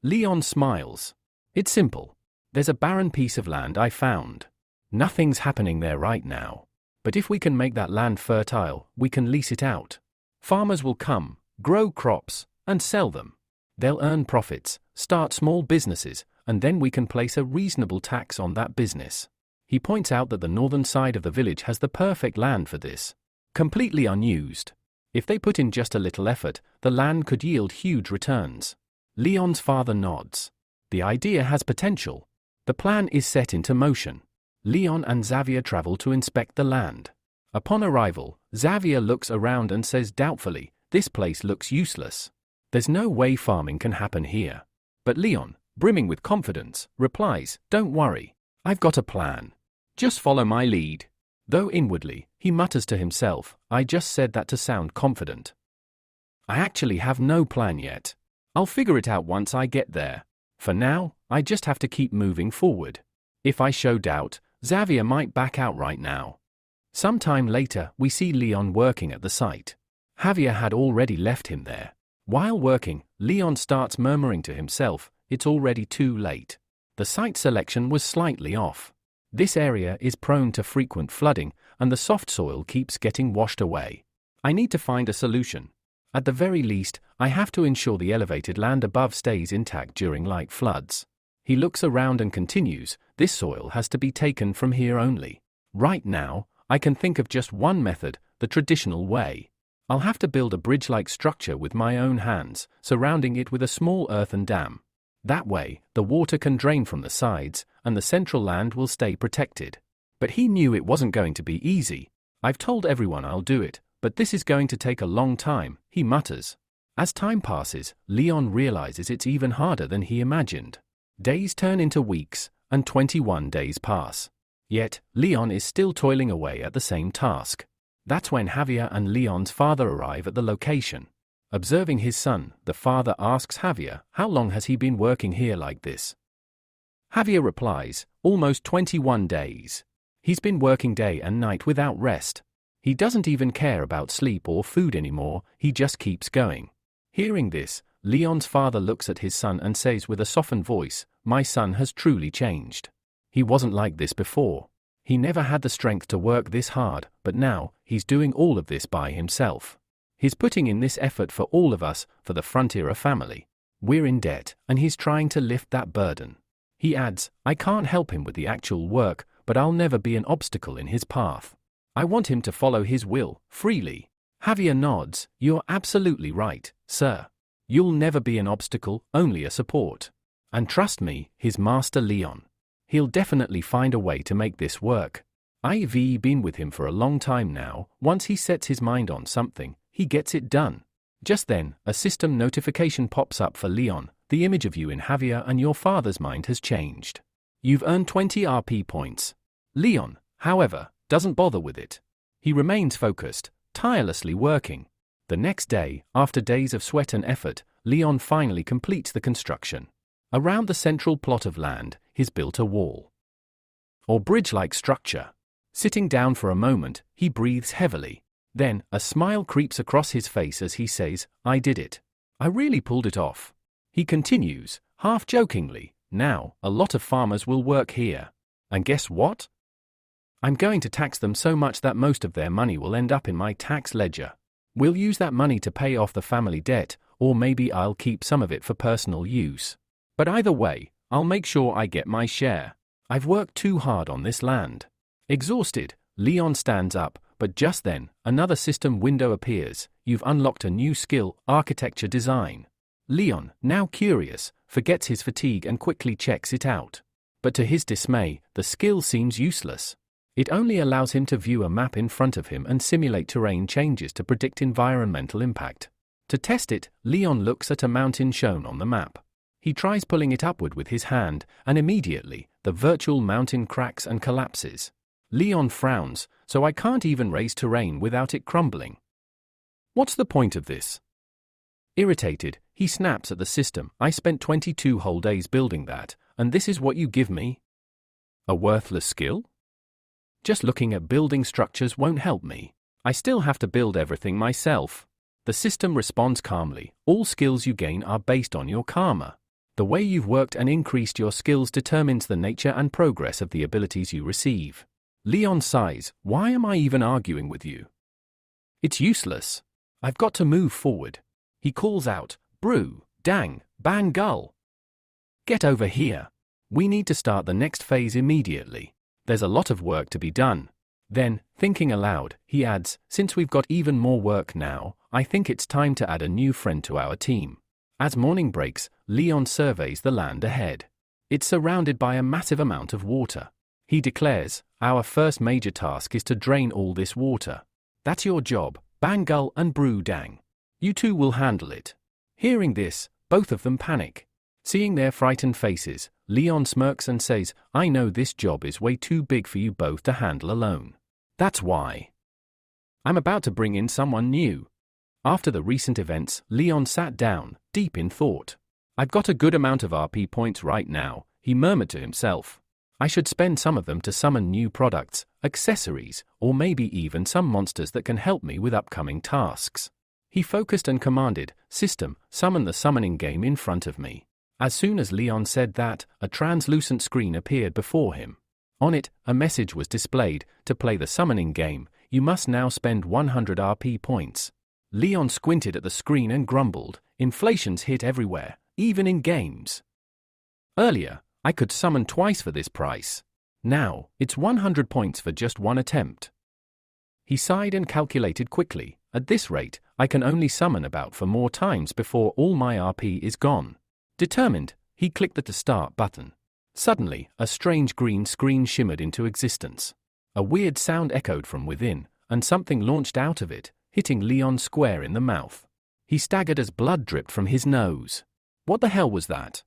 Leon smiles. It's simple. There's a barren piece of land I found. Nothing's happening there right now. But if we can make that land fertile, we can lease it out. Farmers will come, grow crops, and sell them. They'll earn profits, start small businesses, and then we can place a reasonable tax on that business. He points out that the northern side of the village has the perfect land for this. Completely unused. If they put in just a little effort, the land could yield huge returns. Leon's father nods. The idea has potential. The plan is set into motion. Leon and Xavier travel to inspect the land. Upon arrival, Xavier looks around and says doubtfully, this place looks useless. There's no way farming can happen here. But Leon, brimming with confidence, replies, don't worry. I've got a plan. Just follow my lead. Though inwardly, he mutters to himself, I just said that to sound confident. I actually have no plan yet. I'll figure it out once I get there. For now, I just have to keep moving forward. If I show doubt, Xavier might back out right now. Sometime later, we see Leon working at the site. Javier had already left him there. While working, Leon starts murmuring to himself, it's already too late. The site selection was slightly off. This area is prone to frequent flooding, and the soft soil keeps getting washed away. I need to find a solution. At the very least, I have to ensure the elevated land above stays intact during light floods. He looks around and continues, this soil has to be taken from here only. Right now, I can think of just one method, the traditional way. I'll have to build a bridge-like structure with my own hands, surrounding it with a small earthen dam. That way, the water can drain from the sides, and the central land will stay protected. But he knew it wasn't going to be easy. I've told everyone I'll do it, but this is going to take a long time, he mutters. As time passes, Leon realizes it's even harder than he imagined. Days turn into weeks, and 21 days pass. Yet, Leon is still toiling away at the same task. That's when Javier and Leon's father arrive at the location. Observing his son, the father asks Javier, how long has he been working here like this? Javier replies, almost 21 days. He's been working day and night without rest. He doesn't even care about sleep or food anymore, he just keeps going. Hearing this, Leon's father looks at his son and says with a softened voice, my son has truly changed. He wasn't like this before. He never had the strength to work this hard, but now, he's doing all of this by himself. He's putting in this effort for all of us, for the Frontera family. We're in debt, and he's trying to lift that burden. He adds, I can't help him with the actual work, but I'll never be an obstacle in his path. I want him to follow his will, freely. Javier nods, you're absolutely right, sir. You'll never be an obstacle, only a support. And trust me, his master Leon. He'll definitely find a way to make this work. I've been with him for a long time now. Once he sets his mind on something, he gets it done. Just then, a system notification pops up for Leon. The image of you in Javier and your father's mind has changed. You've earned 20 RP points. Leon, however, doesn't bother with it. He remains focused, tirelessly working. The next day, after days of sweat and effort, Leon finally completes the construction. Around the central plot of land, he's built a wall or bridge-like structure. Sitting down for a moment, he breathes heavily. Then, a smile creeps across his face as he says, I did it. I really pulled it off. He continues, half jokingly, now, a lot of farmers will work here. And guess what? I'm going to tax them so much that most of their money will end up in my tax ledger. We'll use that money to pay off the family debt, or maybe I'll keep some of it for personal use. But either way, I'll make sure I get my share. I've worked too hard on this land. Exhausted, Leon stands up, but just then, another system window appears. You've unlocked a new skill, architecture design. Leon, now curious, forgets his fatigue and quickly checks it out. But to his dismay, the skill seems useless. It only allows him to view a map in front of him and simulate terrain changes to predict environmental impact. To test it, Leon looks at a mountain shown on the map. He tries pulling it upward with his hand, and immediately, the virtual mountain cracks and collapses. Leon frowns, so I can't even raise terrain without it crumbling. What's the point of this? Irritated, he snaps at the system. I spent 22 whole days building that, and this is what you give me? A worthless skill? Just looking at building structures won't help me. I still have to build everything myself. The system responds calmly. All skills you gain are based on your karma. The way you've worked and increased your skills determines the nature and progress of the abilities you receive. Leon sighs. Why am I even arguing with you? It's useless. I've got to move forward. He calls out, Brew, Dang, Bangull. Get over here. We need to start the next phase immediately. There's a lot of work to be done. Then, thinking aloud, he adds, since we've got even more work now, I think it's time to add a new friend to our team. As morning breaks, Leon surveys the land ahead. It's surrounded by a massive amount of water. He declares, our first major task is to drain all this water. That's your job, Bangull and Brew Dang. You two will handle it. Hearing this, both of them panic. Seeing their frightened faces, Leon smirks and says, I know this job is way too big for you both to handle alone. That's why I'm about to bring in someone new. After the recent events, Leon sat down, deep in thought. I've got a good amount of RP points right now, he murmured to himself. I should spend some of them to summon new products, accessories, or maybe even some monsters that can help me with upcoming tasks. He focused and commanded, System, summon the summoning game in front of me. As soon as Leon said that, a translucent screen appeared before him. On it, a message was displayed. To play the summoning game, you must now spend 100 RP points. Leon squinted at the screen and grumbled, inflation's hit everywhere, even in games. Earlier, I could summon twice for this price. Now, it's 100 points for just one attempt. He sighed and calculated quickly. At this rate, I can only summon about 4 more times before all my RP is gone. Determined, he clicked the start button. Suddenly, a strange green screen shimmered into existence. A weird sound echoed from within, and something launched out of it, hitting Leon square in the mouth. He staggered as blood dripped from his nose. What the hell was that?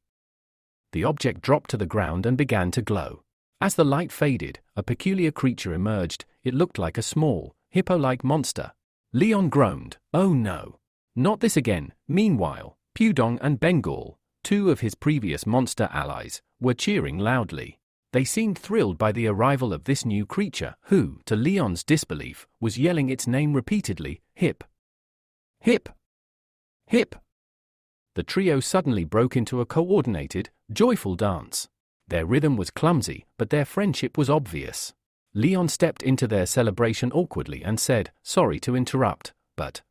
The object dropped to the ground and began to glow. As the light faded, a peculiar creature emerged. It looked like a small, hippo-like monster. Leon groaned, oh no. Not this again. Meanwhile, Pudong and Bengal, 2 of his previous monster allies, were cheering loudly. They seemed thrilled by the arrival of this new creature, who, to Leon's disbelief, was yelling its name repeatedly, Hip. Hip. Hip. The trio suddenly broke into a coordinated, joyful dance. Their rhythm was clumsy, but their friendship was obvious. Leon stepped into their celebration awkwardly and said, sorry to interrupt, but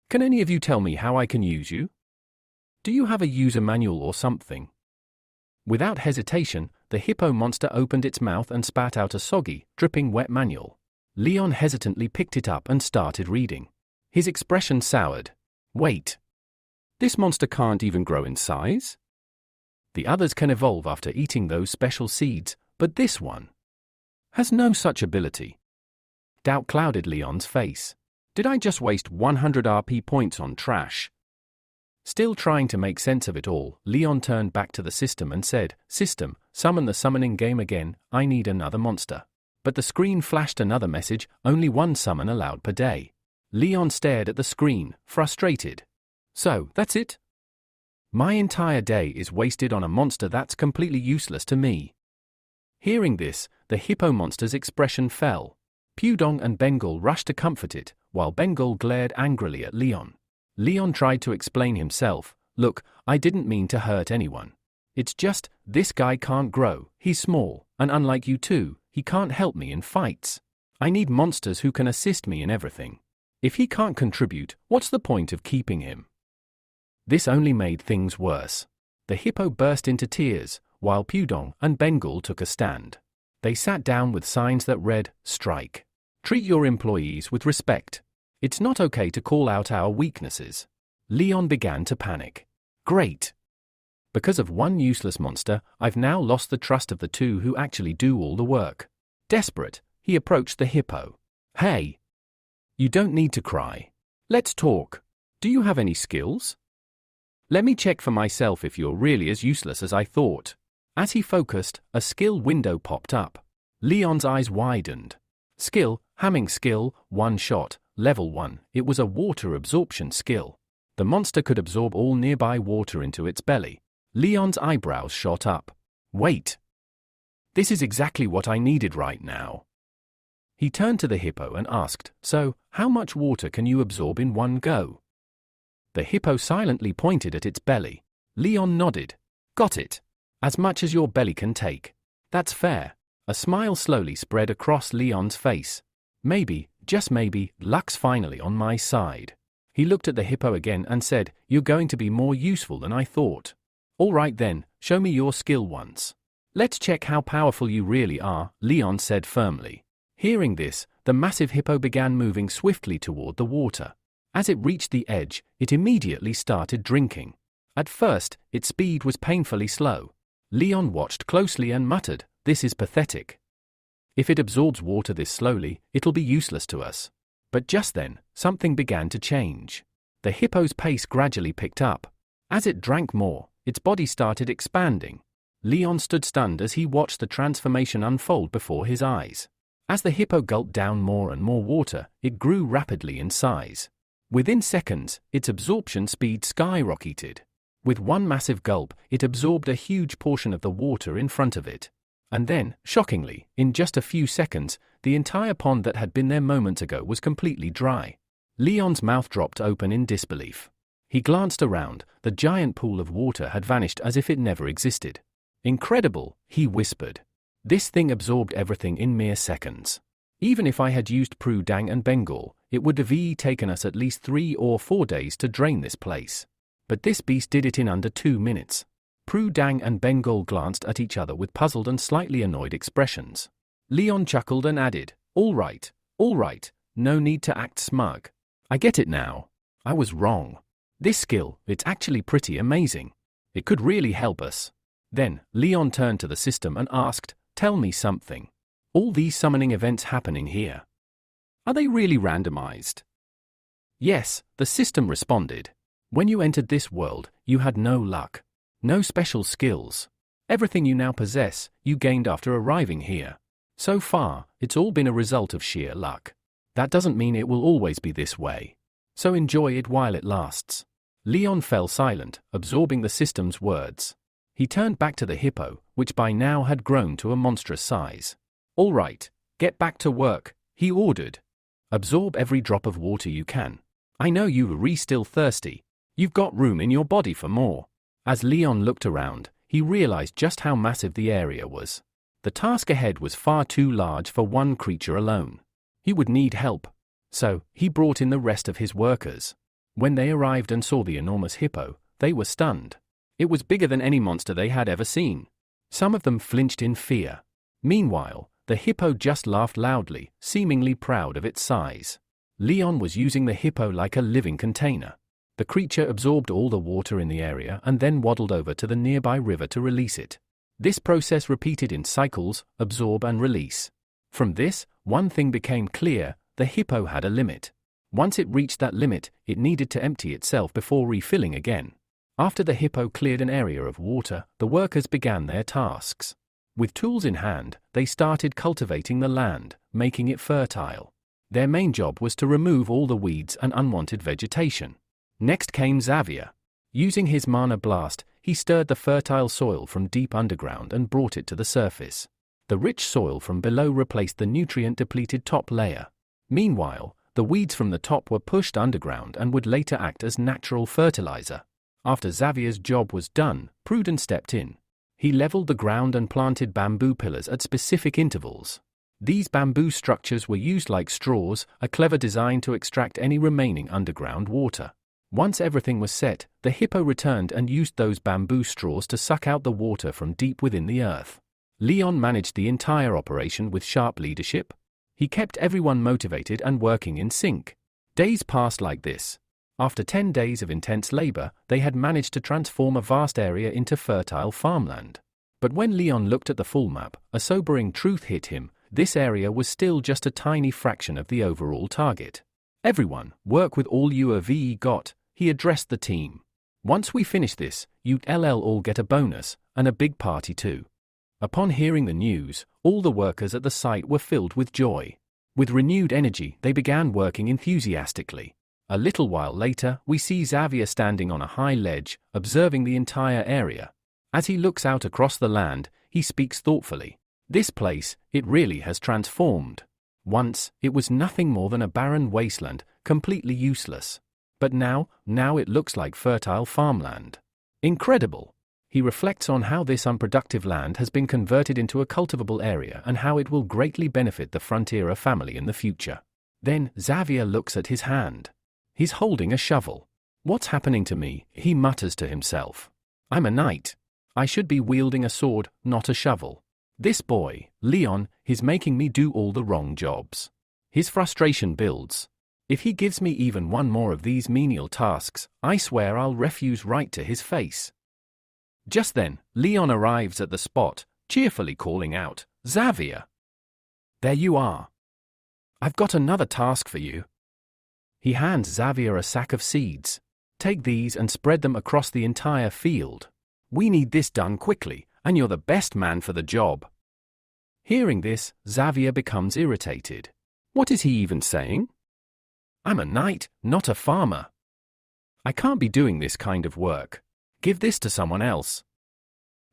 can any of you tell me how I can use you? Do you have a user manual or something? Without hesitation, the hippo monster opened its mouth and spat out a soggy, dripping wet manual. Leon hesitantly picked it up and started reading. His expression soured. Wait. This monster can't even grow in size? The others can evolve after eating those special seeds, but this one has no such ability. Doubt clouded Leon's face. Did I just waste 100 RP points on trash? Still trying to make sense of it all, Leon turned back to the system and said, System, summon the summoning game again, I need another monster. But the screen flashed another message, only 1 summon allowed per day. Leon stared at the screen, frustrated. So, that's it? My entire day is wasted on a monster that's completely useless to me. Hearing this, the hippo monster's expression fell. Pudong and Bengal rushed to comfort it, while Bengal glared angrily at Leon. Leon tried to explain himself. Look, I didn't mean to hurt anyone. It's just, this guy can't grow, he's small, and unlike you two, he can't help me in fights. I need monsters who can assist me in everything. If he can't contribute, what's the point of keeping him? This only made things worse. The hippo burst into tears, while Pudong and Bengal took a stand. They sat down with signs that read, "Strike. Treat your employees with respect. It's not okay to call out our weaknesses." Leon began to panic. Great. Because of one useless monster, I've now lost the trust of the two who actually do all the work. Desperate, he approached the hippo. Hey! You don't need to cry. Let's talk. Do you have any skills? Let me check for myself if you're really as useless as I thought. As he focused, a skill window popped up. Leon's eyes widened. Skill, Hamming skill, one shot, level 1. It was a water absorption skill. The monster could absorb all nearby water into its belly. Leon's eyebrows shot up. Wait. This is exactly what I needed right now. He turned to the hippo and asked, so, how much water can you absorb in one go? The hippo silently pointed at its belly. Leon nodded. Got it. As much as your belly can take. That's fair. A smile slowly spread across Leon's face. Maybe, just maybe, luck's finally on my side. He looked at the hippo again and said, you're going to be more useful than I thought. All right then, show me your skill once. Let's check how powerful you really are, Leon said firmly. Hearing this, the massive hippo began moving swiftly toward the water. As it reached the edge, it immediately started drinking. At first, its speed was painfully slow. Leon watched closely and muttered, this is pathetic. If it absorbs water this slowly, it'll be useless to us. But just then, something began to change. The hippo's pace gradually picked up. As it drank more, its body started expanding. Leon stood stunned as he watched the transformation unfold before his eyes. As the hippo gulped down more and more water, it grew rapidly in size. Within seconds, its absorption speed skyrocketed. With one massive gulp, it absorbed a huge portion of the water in front of it. And then, shockingly, in just a few seconds, the entire pond that had been there moments ago was completely dry. Leon's mouth dropped open in disbelief. He glanced around. The giant pool of water had vanished as if it never existed. Incredible, he whispered. This thing absorbed everything in mere seconds. Even if I had used Pudong and Bengal, it would have taken us at least 3 or 4 days to drain this place. But this beast did it in under 2 minutes. Pudong and Bengal glanced at each other with puzzled and slightly annoyed expressions. Leon chuckled and added, all right, no need to act smug. I get it now. I was wrong. This skill, it's actually pretty amazing. It could really help us. Then, Leon turned to the system and asked, tell me something. All these summoning events happening here. Are they really randomized? Yes, the system responded. When you entered this world, you had no luck. No special skills. Everything you now possess, you gained after arriving here. So far, it's all been a result of sheer luck. That doesn't mean it will always be this way. So enjoy it while it lasts. Leon fell silent, absorbing the system's words. He turned back to the hippo, which by now had grown to a monstrous size. All right, get back to work, he ordered. Absorb every drop of water you can. I know you're still thirsty. You've got room in your body for more. As Leon looked around, he realized just how massive the area was. The task ahead was far too large for one creature alone. He would need help. So, he brought in the rest of his workers. When they arrived and saw the enormous hippo, they were stunned. It was bigger than any monster they had ever seen. Some of them flinched in fear. Meanwhile, the hippo just laughed loudly, seemingly proud of its size. Leon was using the hippo like a living container. The creature absorbed all the water in the area and then waddled over to the nearby river to release it. This process repeated in cycles, absorb and release. From this, one thing became clear, the hippo had a limit. Once it reached that limit, it needed to empty itself before refilling again. After the hippo cleared an area of water, the workers began their tasks. With tools in hand, they started cultivating the land, making it fertile. Their main job was to remove all the weeds and unwanted vegetation. Next came Xavier. Using his mana blast, he stirred the fertile soil from deep underground and brought it to the surface. The rich soil from below replaced the nutrient-depleted top layer. Meanwhile, the weeds from the top were pushed underground and would later act as natural fertilizer. After Xavier's job was done, Prudence stepped in. He leveled the ground and planted bamboo pillars at specific intervals. These bamboo structures were used like straws, a clever design to extract any remaining underground water. Once everything was set, the hippo returned and used those bamboo straws to suck out the water from deep within the earth. Leon managed the entire operation with sharp leadership. He kept everyone motivated and working in sync. Days passed like this. After 10 days of intense labor, they had managed to transform a vast area into fertile farmland. But when Leon looked at the full map, a sobering truth hit him: this area was still just a tiny fraction of the overall target. Everyone, work with all you have got, he addressed the team. Once we finish this, you'll all get a bonus, and a big party too. Upon hearing the news, all the workers at the site were filled with joy. With renewed energy, they began working enthusiastically. A little while later, we see Xavier standing on a high ledge, observing the entire area. As he looks out across the land, he speaks thoughtfully. This place, it really has transformed. Once, it was nothing more than a barren wasteland, completely useless. But now it looks like fertile farmland. Incredible! He reflects on how this unproductive land has been converted into a cultivable area and how it will greatly benefit the Frontiera family in the future. Then, Xavier looks at his hand. He's holding a shovel. What's happening to me? He mutters to himself. I'm a knight. I should be wielding a sword, not a shovel. This boy, Leon, is making me do all the wrong jobs. His frustration builds. If he gives me even one more of these menial tasks, I swear I'll refuse right to his face. Just then, Leon arrives at the spot, cheerfully calling out, Xavier! There you are. I've got another task for you. He hands Xavier a sack of seeds. Take these and spread them across the entire field. We need this done quickly, and you're the best man for the job. Hearing this, Xavier becomes irritated. What is he even saying? I'm a knight, not a farmer. I can't be doing this kind of work. Give this to someone else.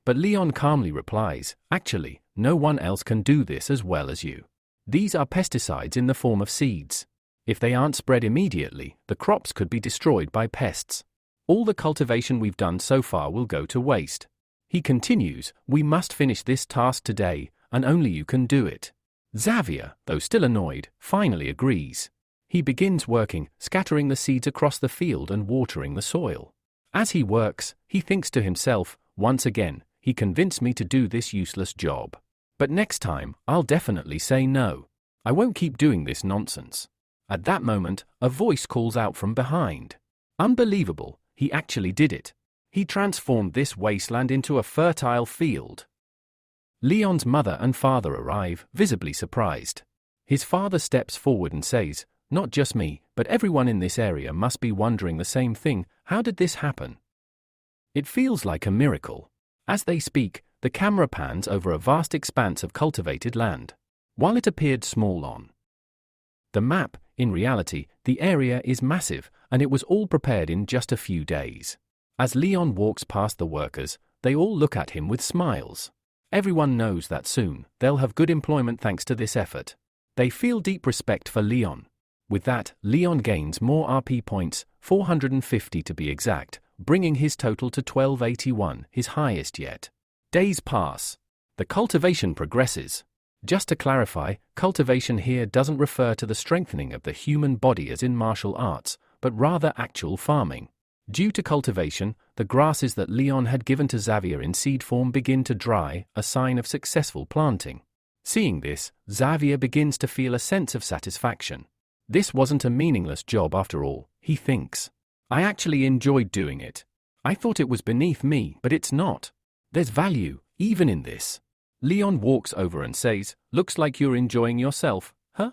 But Leon calmly replies, actually, no one else can do this as well as you. These are pesticides in the form of seeds. If they aren't spread immediately, the crops could be destroyed by pests. All the cultivation we've done so far will go to waste. He continues, we must finish this task today, and only you can do it. Xavier, though still annoyed, finally agrees. He begins working, scattering the seeds across the field and watering the soil. As he works, he thinks to himself, once again, he convinced me to do this useless job. But next time, I'll definitely say no. I won't keep doing this nonsense. At that moment, a voice calls out from behind. Unbelievable, he actually did it. He transformed this wasteland into a fertile field. Leon's mother and father arrive, visibly surprised. His father steps forward and says, not just me, but everyone in this area must be wondering the same thing. How did this happen? It feels like a miracle. As they speak, the camera pans over a vast expanse of cultivated land. While it appeared small on the map, in reality, the area is massive, and it was all prepared in just a few days. As Leon walks past the workers, they all look at him with smiles. Everyone knows that soon, they'll have good employment thanks to this effort. They feel deep respect for Leon. With that, Leon gains more RP points, 450 to be exact, bringing his total to 1281, his highest yet. Days pass. The cultivation progresses. Just to clarify, cultivation here doesn't refer to the strengthening of the human body as in martial arts, but rather actual farming. Due to cultivation, the grasses that Leon had given to Xavier in seed form begin to dry, a sign of successful planting. Seeing this, Xavier begins to feel a sense of satisfaction. This wasn't a meaningless job after all, he thinks. I actually enjoyed doing it. I thought it was beneath me, but it's not. There's value, even in this. Leon walks over and says, looks like you're enjoying yourself, huh?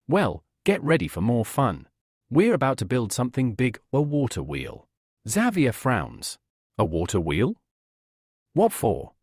Well, get ready for more fun. We're about to build something big, a water wheel. Xavier frowns. A water wheel? What for?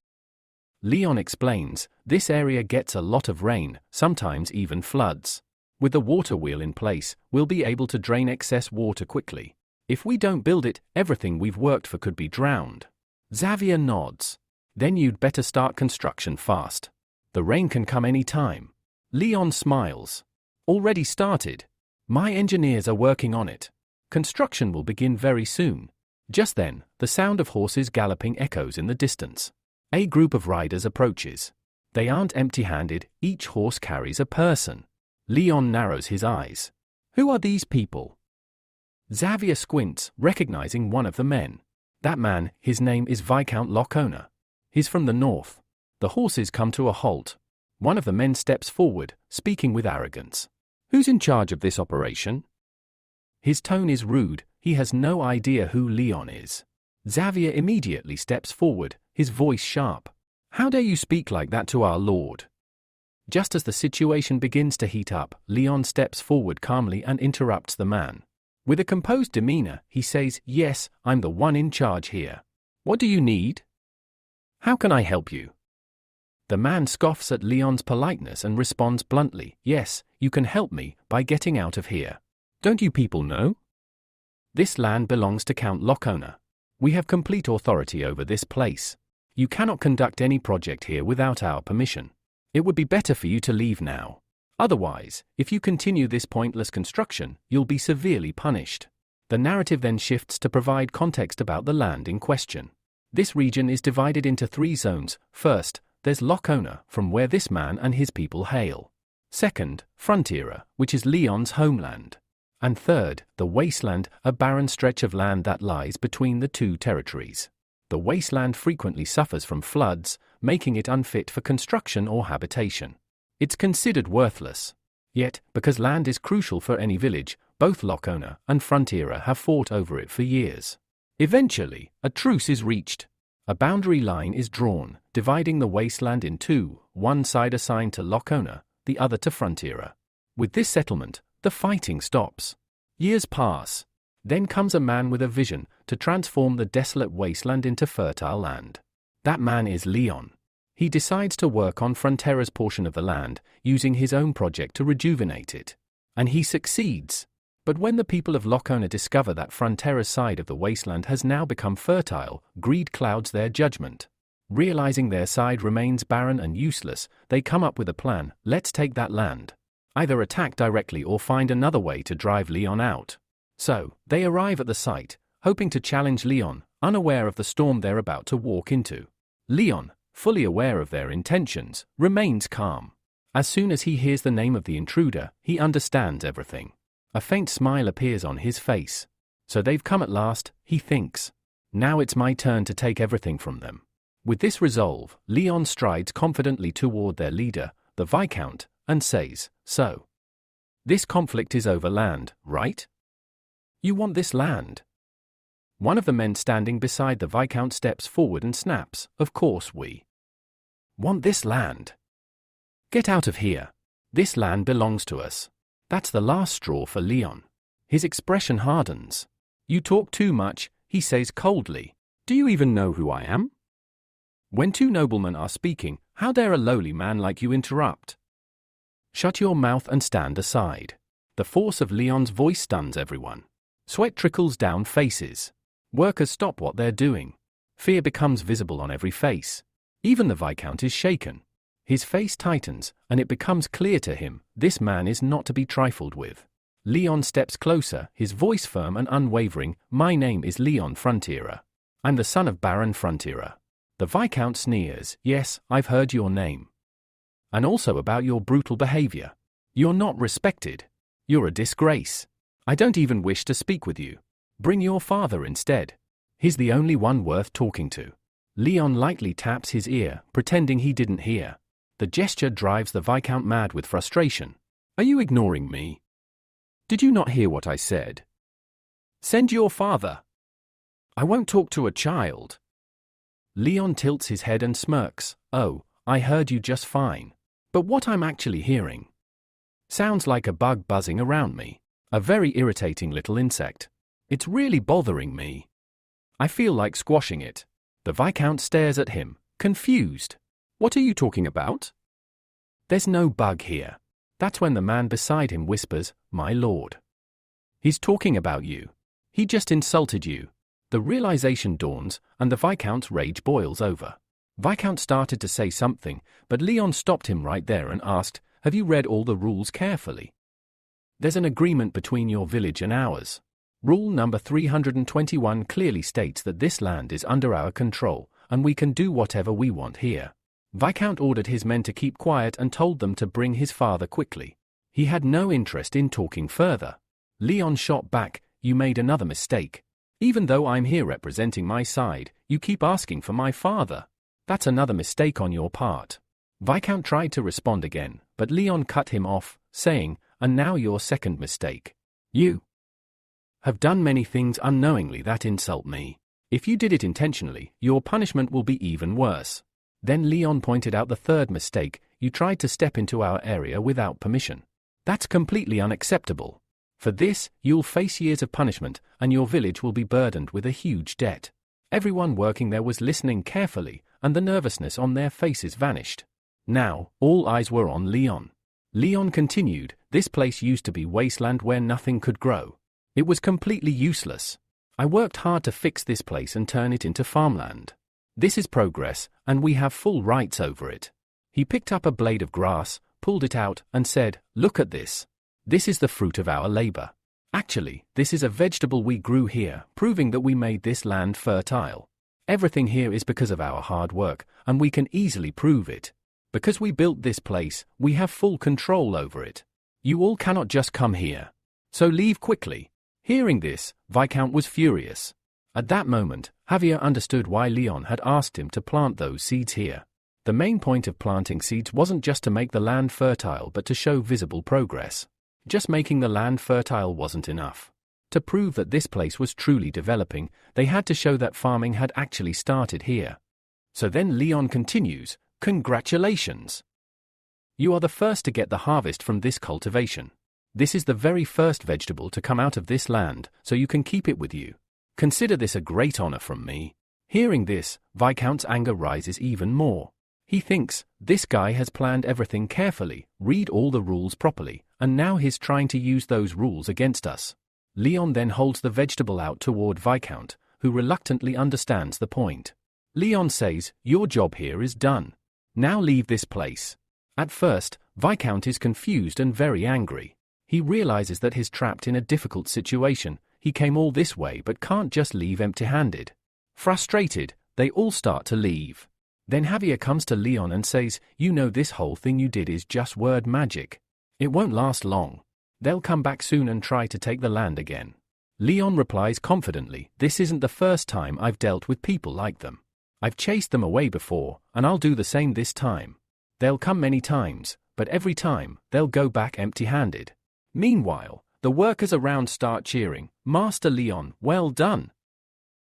Leon explains, this area gets a lot of rain, sometimes even floods. With the water wheel in place, we'll be able to drain excess water quickly. If we don't build it, everything we've worked for could be drowned. Xavier nods. Then you'd better start construction fast. The rain can come any time. Leon smiles. Already started. My engineers are working on it. Construction will begin very soon. Just then, the sound of horses galloping echoes in the distance. A group of riders approaches. They aren't empty-handed, each horse carries a person. Leon narrows his eyes. Who are these people? Xavier squints, recognizing one of the men. That man, his name is Viscount Locona. He's from the north. The horses come to a halt. One of the men steps forward, speaking with arrogance. Who's in charge of this operation? His tone is rude, he has no idea who Leon is. Xavier immediately steps forward, his voice sharp. How dare you speak like that to our lord? Just as the situation begins to heat up, Leon steps forward calmly and interrupts the man. With a composed demeanor, he says, "Yes, I'm the one in charge here. What do you need? How can I help you?" The man scoffs at Leon's politeness and responds bluntly, "Yes, you can help me by getting out of here. Don't you people know? This land belongs to Count Locona. We have complete authority over this place. You cannot conduct any project here without our permission. It would be better for you to leave now. Otherwise, if you continue this pointless construction, you'll be severely punished." The narrative then shifts to provide context about the land in question. This region is divided into 3 zones. First, there's Locona, from where this man and his people hail. Second, Frontiera, which is Leon's homeland. And third, the Wasteland, a barren stretch of land that lies between the 2 territories. The wasteland frequently suffers from floods, making it unfit for construction or habitation. It's considered worthless. Yet, because land is crucial for any village, both Locona and Frontiera have fought over it for years. Eventually, a truce is reached. A boundary line is drawn, dividing the wasteland in 2, one side assigned to Locona, the other to Frontiera. With this settlement, the fighting stops. Years pass. Then comes a man with a vision to transform the desolate wasteland into fertile land. That man is Leon. He decides to work on Frontiera's portion of the land, using his own project to rejuvenate it. And he succeeds. But when the people of Locona discover that Frontiera's side of the wasteland has now become fertile, greed clouds their judgment. Realizing their side remains barren and useless, they come up with a plan: let's take that land. Either attack directly or find another way to drive Leon out. So, they arrive at the site, hoping to challenge Leon, unaware of the storm they're about to walk into. Leon, fully aware of their intentions, remains calm. As soon as he hears the name of the intruder, he understands everything. A faint smile appears on his face. So they've come at last, he thinks. Now it's my turn to take everything from them. With this resolve, Leon strides confidently toward their leader, the Viscount, and says, "So, this conflict is over land, right? You want this land?" One of the men standing beside the Viscount steps forward and snaps, "Of course we want this land. Get out of here. This land belongs to us." That's the last straw for Leon. His expression hardens. "You talk too much," he says coldly. "Do you even know who I am? When 2 noblemen are speaking, how dare a lowly man like you interrupt? Shut your mouth and stand aside." The force of Leon's voice stuns everyone. Sweat trickles down faces. Workers stop what they're doing. Fear becomes visible on every face. Even the Viscount is shaken. His face tightens, and it becomes clear to him, this man is not to be trifled with. Leon steps closer, his voice firm and unwavering. "My name is Leon Frontiera. I'm the son of Baron Frontiera." The Viscount sneers. "Yes, I've heard your name. And also about your brutal behavior. You're not respected. You're a disgrace. I don't even wish to speak with you. Bring your father instead. He's the only one worth talking to." Leon lightly taps his ear, pretending he didn't hear. The gesture drives the Viscount mad with frustration. "Are you ignoring me? Did you not hear what I said? Send your father. I won't talk to a child." Leon tilts his head and smirks. "Oh, I heard you just fine. But what I'm actually hearing sounds like a bug buzzing around me. A very irritating little insect. It's really bothering me. I feel like squashing it." The Viscount stares at him, confused. "What are you talking about?" "There's no bug here." That's when the man beside him whispers, "My lord. He's talking about you. He just insulted you." The realization dawns, and the Viscount's rage boils over. Viscount started to say something, but Leon stopped him right there and asked, "Have you read all the rules carefully? There's an agreement between your village and ours. Rule number 321 clearly states that this land is under our control, and we can do whatever we want here. Viscount ordered his men to keep quiet and told them to bring his father quickly. He had no interest in talking further. Leon shot back, "You made another mistake. Even though I'm here representing my side, you keep asking for my father. That's another mistake on your part." Viscount tried to respond again, but Leon cut him off, saying, "And now your second mistake. You have done many things unknowingly that insult me. If you did it intentionally, your punishment will be even worse." Then Leon pointed out the third mistake: "You tried to step into our area without permission. That's completely unacceptable. For this, you'll face years of punishment, and your village will be burdened with a huge debt." Everyone working there was listening carefully, and the nervousness on their faces vanished. Now, all eyes were on Leon. Leon continued, "This place used to be wasteland where nothing could grow. It was completely useless. I worked hard to fix this place and turn it into farmland. This is progress, and we have full rights over it." He picked up a blade of grass, pulled it out, and said, "Look at this. This is the fruit of our labor. Actually, this is a vegetable we grew here, proving that we made this land fertile. Everything here is because of our hard work, and we can easily prove it. Because we built this place, we have full control over it. You all cannot just come here. So leave quickly." Hearing this, Viscount was furious. At that moment, Javier understood why Leon had asked him to plant those seeds here. The main point of planting seeds wasn't just to make the land fertile but to show visible progress. Just making the land fertile wasn't enough. To prove that this place was truly developing, they had to show that farming had actually started here. So then Leon continues, "Congratulations! You are the first to get the harvest from this cultivation. This is the very first vegetable to come out of this land, so you can keep it with you. Consider this a great honor from me." Hearing this, Viscount's anger rises even more. He thinks, this guy has planned everything carefully, read all the rules properly, and now he's trying to use those rules against us. Leon then holds the vegetable out toward Viscount, who reluctantly understands the point. Leon says, "Your job here is done. Now leave this place." At first, Viscount is confused and very angry. He realizes that he's trapped in a difficult situation. He came all this way but can't just leave empty-handed. Frustrated, they all start to leave. Then Javier comes to Leon and says, "You know this whole thing you did is just word magic. It won't last long. They'll come back soon and try to take the land again." Leon replies confidently, "This isn't the first time I've dealt with people like them. I've chased them away before, and I'll do the same this time. They'll come many times, but every time, they'll go back empty-handed." Meanwhile, the workers around start cheering, "Master Leon, well done.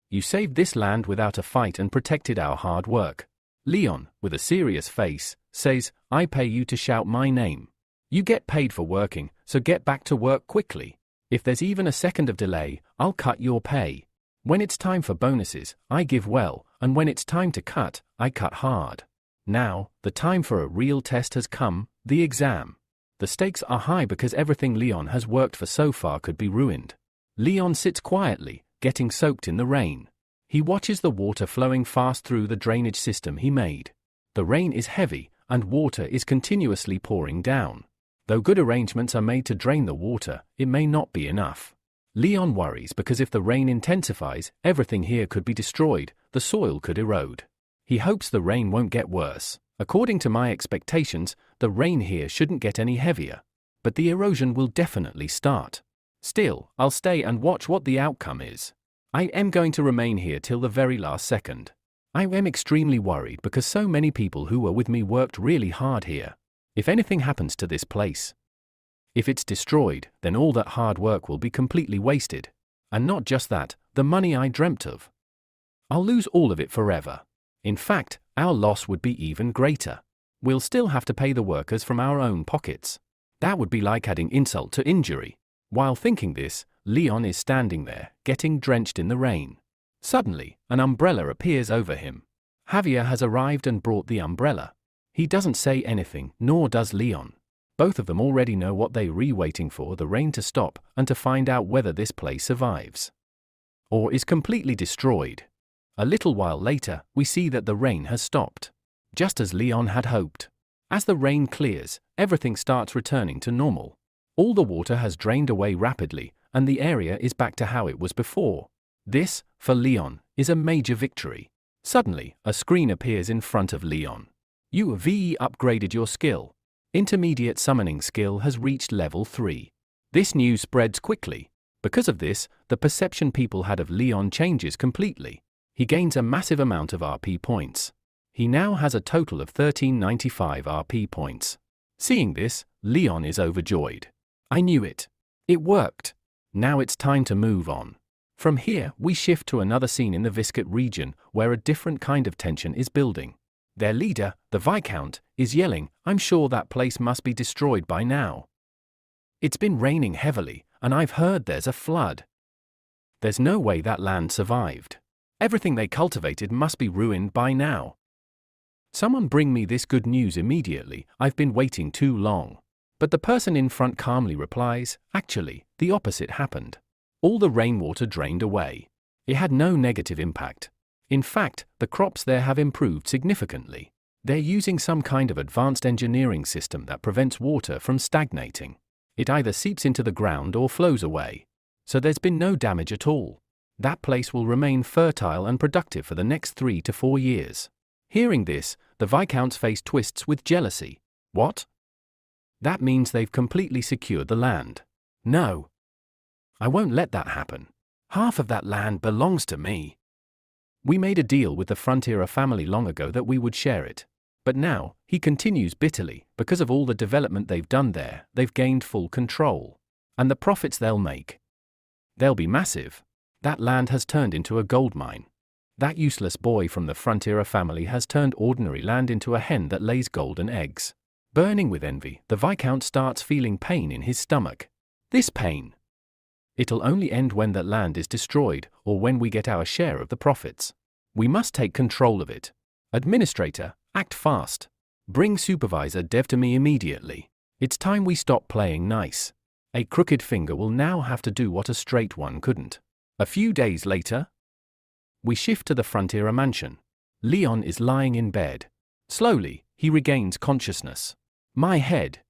You saved this land without a fight and protected our hard work." Leon, with a serious face, says, "I pay you to shout my name. You get paid for working, so get back to work quickly. If there's even a second of delay, I'll cut your pay. When it's time for bonuses, I give well, and when it's time to cut, I cut hard. Now, the time for a real test has come, the exam. The stakes are high because everything Leon has worked for so far could be ruined." Leon sits quietly, getting soaked in the rain. He watches the water flowing fast through the drainage system he made. The rain is heavy, and water is continuously pouring down. Though good arrangements are made to drain the water, it may not be enough. Leon worries because if the rain intensifies, everything here could be destroyed, the soil could erode. He hopes the rain won't get worse. "According to my expectations, the rain here shouldn't get any heavier. But the erosion will definitely start. Still, I'll stay and watch what the outcome is. I am going to remain here till the very last second. I am extremely worried because so many people who were with me worked really hard here. If anything happens to this place, if it's destroyed, then all that hard work will be completely wasted. And not just that, the money I dreamt of. I'll lose all of it forever. In fact, our loss would be even greater. We'll still have to pay the workers from our own pockets. That would be like adding insult to injury." While thinking this, Leon is standing there, getting drenched in the rain. Suddenly, an umbrella appears over him. Javier has arrived and brought the umbrella. He doesn't say anything, nor does Leon. Both of them already know what they're waiting for: the rain to stop and to find out whether this place survives or is completely destroyed. A little while later, we see that the rain has stopped, just as Leon had hoped. As the rain clears, everything starts returning to normal. All the water has drained away rapidly, and the area is back to how it was before. This, for Leon, is a major victory. Suddenly, a screen appears in front of Leon. You have upgraded your skill. Intermediate summoning skill has reached level 3. This news spreads quickly. Because of this, the perception people had of Leon changes completely. He gains a massive amount of RP points. He now has a total of 1395 RP points. Seeing this, Leon is overjoyed. I knew it. It worked. Now it's time to move on. From here, we shift to another scene in the Viscot region, where a different kind of tension is building. Their leader, the Viscount, is yelling, "I'm sure that place must be destroyed by now. It's been raining heavily, and I've heard there's a flood. There's no way that land survived. Everything they cultivated must be ruined by now. Someone bring me this good news immediately, I've been waiting too long." But the person in front calmly replies, "Actually, the opposite happened. All the rainwater drained away. It had no negative impact. In fact, the crops there have improved significantly. They're using some kind of advanced engineering system that prevents water from stagnating. It either seeps into the ground or flows away. So there's been no damage at all. That place will remain fertile and productive for the next 3 to 4 years." Hearing this, the Viscount's face twists with jealousy. What? That means they've completely secured the land. No. I won't let that happen. Half of that land belongs to me. We made a deal with the Frontiera family long ago that we would share it. But now, he continues bitterly, because of all the development they've done there, they've gained full control. And the profits they'll make. They'll be massive. That land has turned into a gold mine. That useless boy from the Frontiera family has turned ordinary land into a hen that lays golden eggs. Burning with envy, the Viscount starts feeling pain in his stomach. This pain. It'll only end when that land is destroyed, or when we get our share of the profits. We must take control of it. Administrator, act fast. Bring Supervisor Dev to me immediately. It's time we stop playing nice. A crooked finger will now have to do what a straight one couldn't. A few days later, we shift to the Frontiera mansion. Leon is lying in bed. Slowly, he regains consciousness. My head.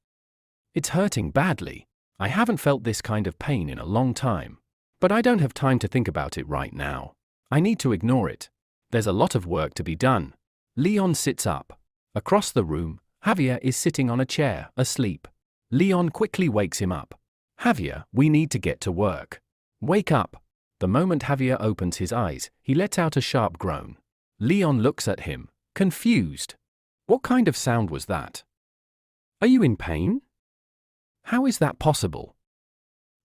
It's hurting badly. I haven't felt this kind of pain in a long time. But I don't have time to think about it right now. I need to ignore it. There's a lot of work to be done. Leon sits up. Across the room, Javier is sitting on a chair, asleep. Leon quickly wakes him up. Javier, we need to get to work. Wake up. The moment Javier opens his eyes, he lets out a sharp groan. Leon looks at him, confused. What kind of sound was that? Are you in pain? How is that possible?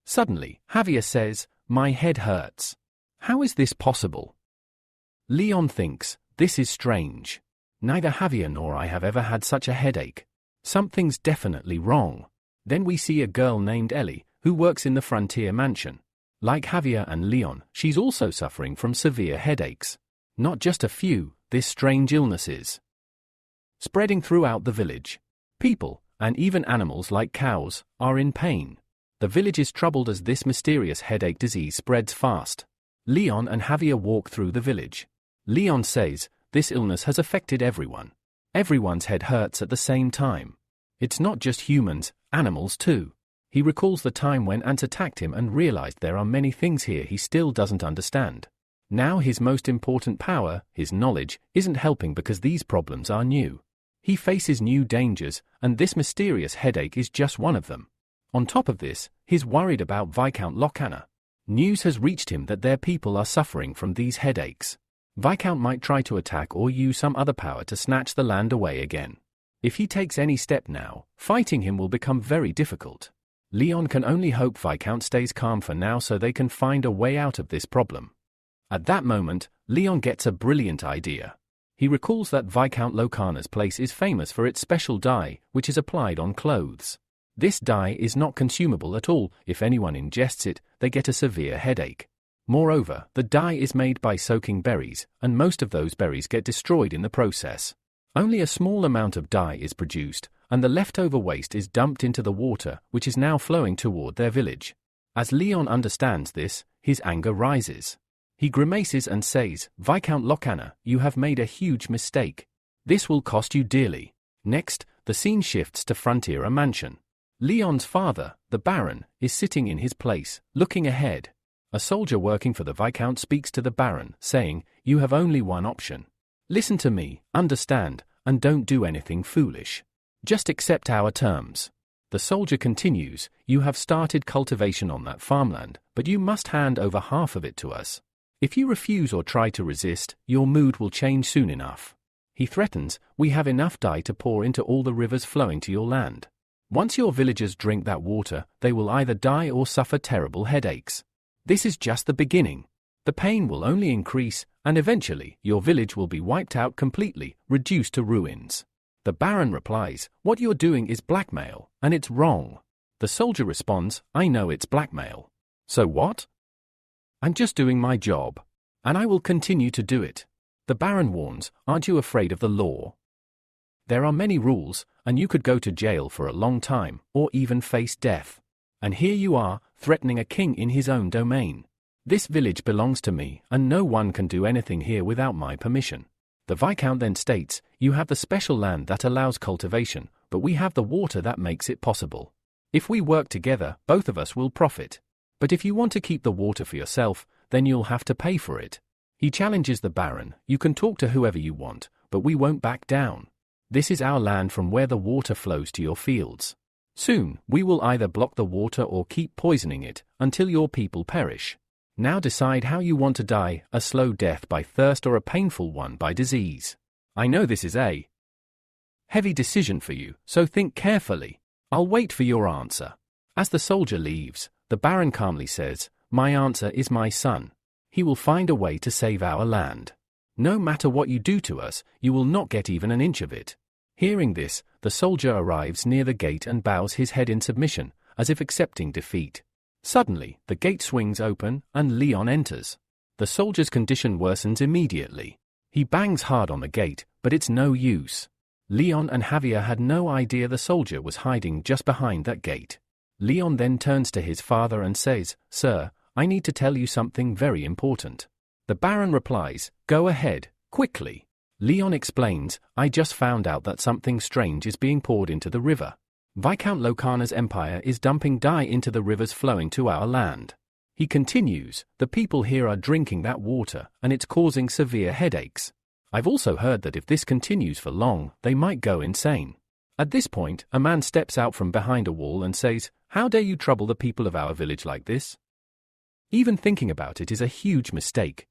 Suddenly, Javier says, my head hurts. How is this possible? Leon thinks, this is strange. Neither Javier nor I have ever had such a headache. Something's definitely wrong. Then we see a girl named Ellie, who works in the Frontier Mansion. Like Javier and Leon, she's also suffering from severe headaches. Not just a few, this strange illness is spreading throughout the village. People, and even animals like cows, are in pain. The village is troubled as this mysterious headache disease spreads fast. Leon and Javier walk through the village. Leon says, this illness has affected everyone. Everyone's head hurts at the same time. It's not just humans, animals too. He recalls the time when ants attacked him and realized there are many things here he still doesn't understand. Now his most important power, his knowledge, isn't helping because these problems are new. He faces new dangers, and this mysterious headache is just one of them. On top of this, he's worried about Viscount Locana. News has reached him that their people are suffering from these headaches. Viscount might try to attack or use some other power to snatch the land away again. If he takes any step now, fighting him will become very difficult. Leon can only hope Viscount stays calm for now so they can find a way out of this problem. At that moment, Leon gets a brilliant idea. He recalls that Viscount Locana's place is famous for its special dye, which is applied on clothes. This dye is not consumable at all. If anyone ingests it, they get a severe headache. Moreover, the dye is made by soaking berries, and most of those berries get destroyed in the process. Only a small amount of dye is produced, and the leftover waste is dumped into the water, which is now flowing toward their village. As Leon understands this, his anger rises. He grimaces and says, Viscount Locana, you have made a huge mistake. This will cost you dearly. Next, the scene shifts to Frontiera Mansion. Leon's father, the Baron, is sitting in his place, looking ahead. A soldier working for the Viscount speaks to the Baron, saying, you have only one option. Listen to me, understand, and don't do anything foolish. Just accept our terms. The soldier continues, you have started cultivation on that farmland, but you must hand over half of it to us. If you refuse or try to resist, your mood will change soon enough. He threatens, we have enough dye to pour into all the rivers flowing to your land. Once your villagers drink that water, they will either die or suffer terrible headaches. This is just the beginning. The pain will only increase, and eventually, your village will be wiped out completely, reduced to ruins. The Baron replies, what you're doing is blackmail, and it's wrong. The soldier responds, I know it's blackmail. So what? I'm just doing my job. And I will continue to do it. The Baron warns, aren't you afraid of the law? There are many rules, and you could go to jail for a long time, or even face death. And here you are, threatening a king in his own domain. This village belongs to me, and no one can do anything here without my permission. The Viscount then states, you have the special land that allows cultivation, but we have the water that makes it possible. If we work together, both of us will profit. But if you want to keep the water for yourself, then you'll have to pay for it. He challenges the Baron, you can talk to whoever you want, but we won't back down. This is our land from where the water flows to your fields. Soon, we will either block the water or keep poisoning it, until your people perish. Now decide how you want to die, a slow death by thirst or a painful one by disease. I know this is a heavy decision for you, so think carefully. I'll wait for your answer. As the soldier leaves, the Baron calmly says, my answer is my son. He will find a way to save our land. No matter what you do to us, you will not get even an inch of it. Hearing this, the soldier arrives near the gate and bows his head in submission, as if accepting defeat. Suddenly, the gate swings open, and Leon enters. The soldier's condition worsens immediately. He bangs hard on the gate, but it's no use. Leon and Javier had no idea the soldier was hiding just behind that gate. Leon then turns to his father and says, Sir, I need to tell you something very important. The Baron replies, Go ahead, quickly. Leon explains, I just found out that something strange is being poured into the river. Viscount Locana's empire is dumping dye into the rivers flowing to our land. He continues, the people here are drinking that water, and it's causing severe headaches. I've also heard that if this continues for long, they might go insane. At this point, a man steps out from behind a wall and says, How dare you trouble the people of our village like this? Even thinking about it is a huge mistake.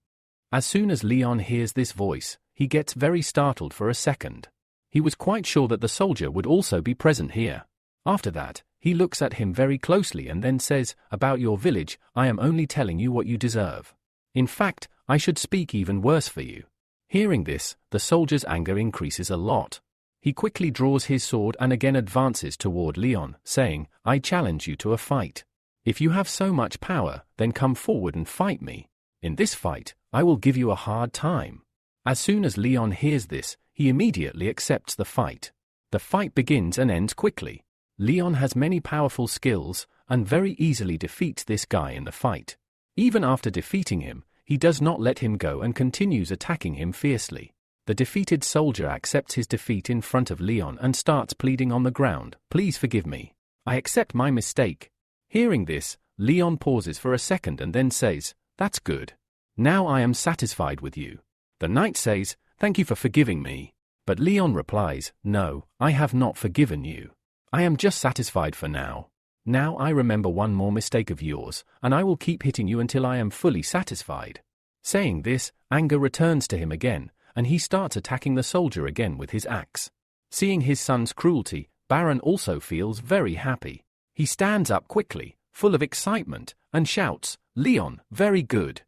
As soon as Leon hears this voice, he gets very startled for a second. He was quite sure that the soldier would also be present here. After that, he looks at him very closely and then says, About your village, I am only telling you what you deserve. In fact, I should speak even worse for you. Hearing this, the soldier's anger increases a lot. He quickly draws his sword and again advances toward Leon, saying, I challenge you to a fight. If you have so much power, then come forward and fight me. In this fight, I will give you a hard time. As soon as Leon hears this, he immediately accepts the fight. The fight begins and ends quickly. Leon has many powerful skills, and very easily defeats this guy in the fight. Even after defeating him, he does not let him go and continues attacking him fiercely. The defeated soldier accepts his defeat in front of Leon and starts pleading on the ground, Please forgive me. I accept my mistake. Hearing this, Leon pauses for a second and then says, That's good. Now I am satisfied with you. The knight says, Thank you for forgiving me. But Leon replies, No, I have not forgiven you. I am just satisfied for now. Now I remember one more mistake of yours, and I will keep hitting you until I am fully satisfied. Saying this, anger returns to him again, and he starts attacking the soldier again with his axe. Seeing his son's cruelty, Baron also feels very happy. He stands up quickly, full of excitement, and shouts, Leon, very good.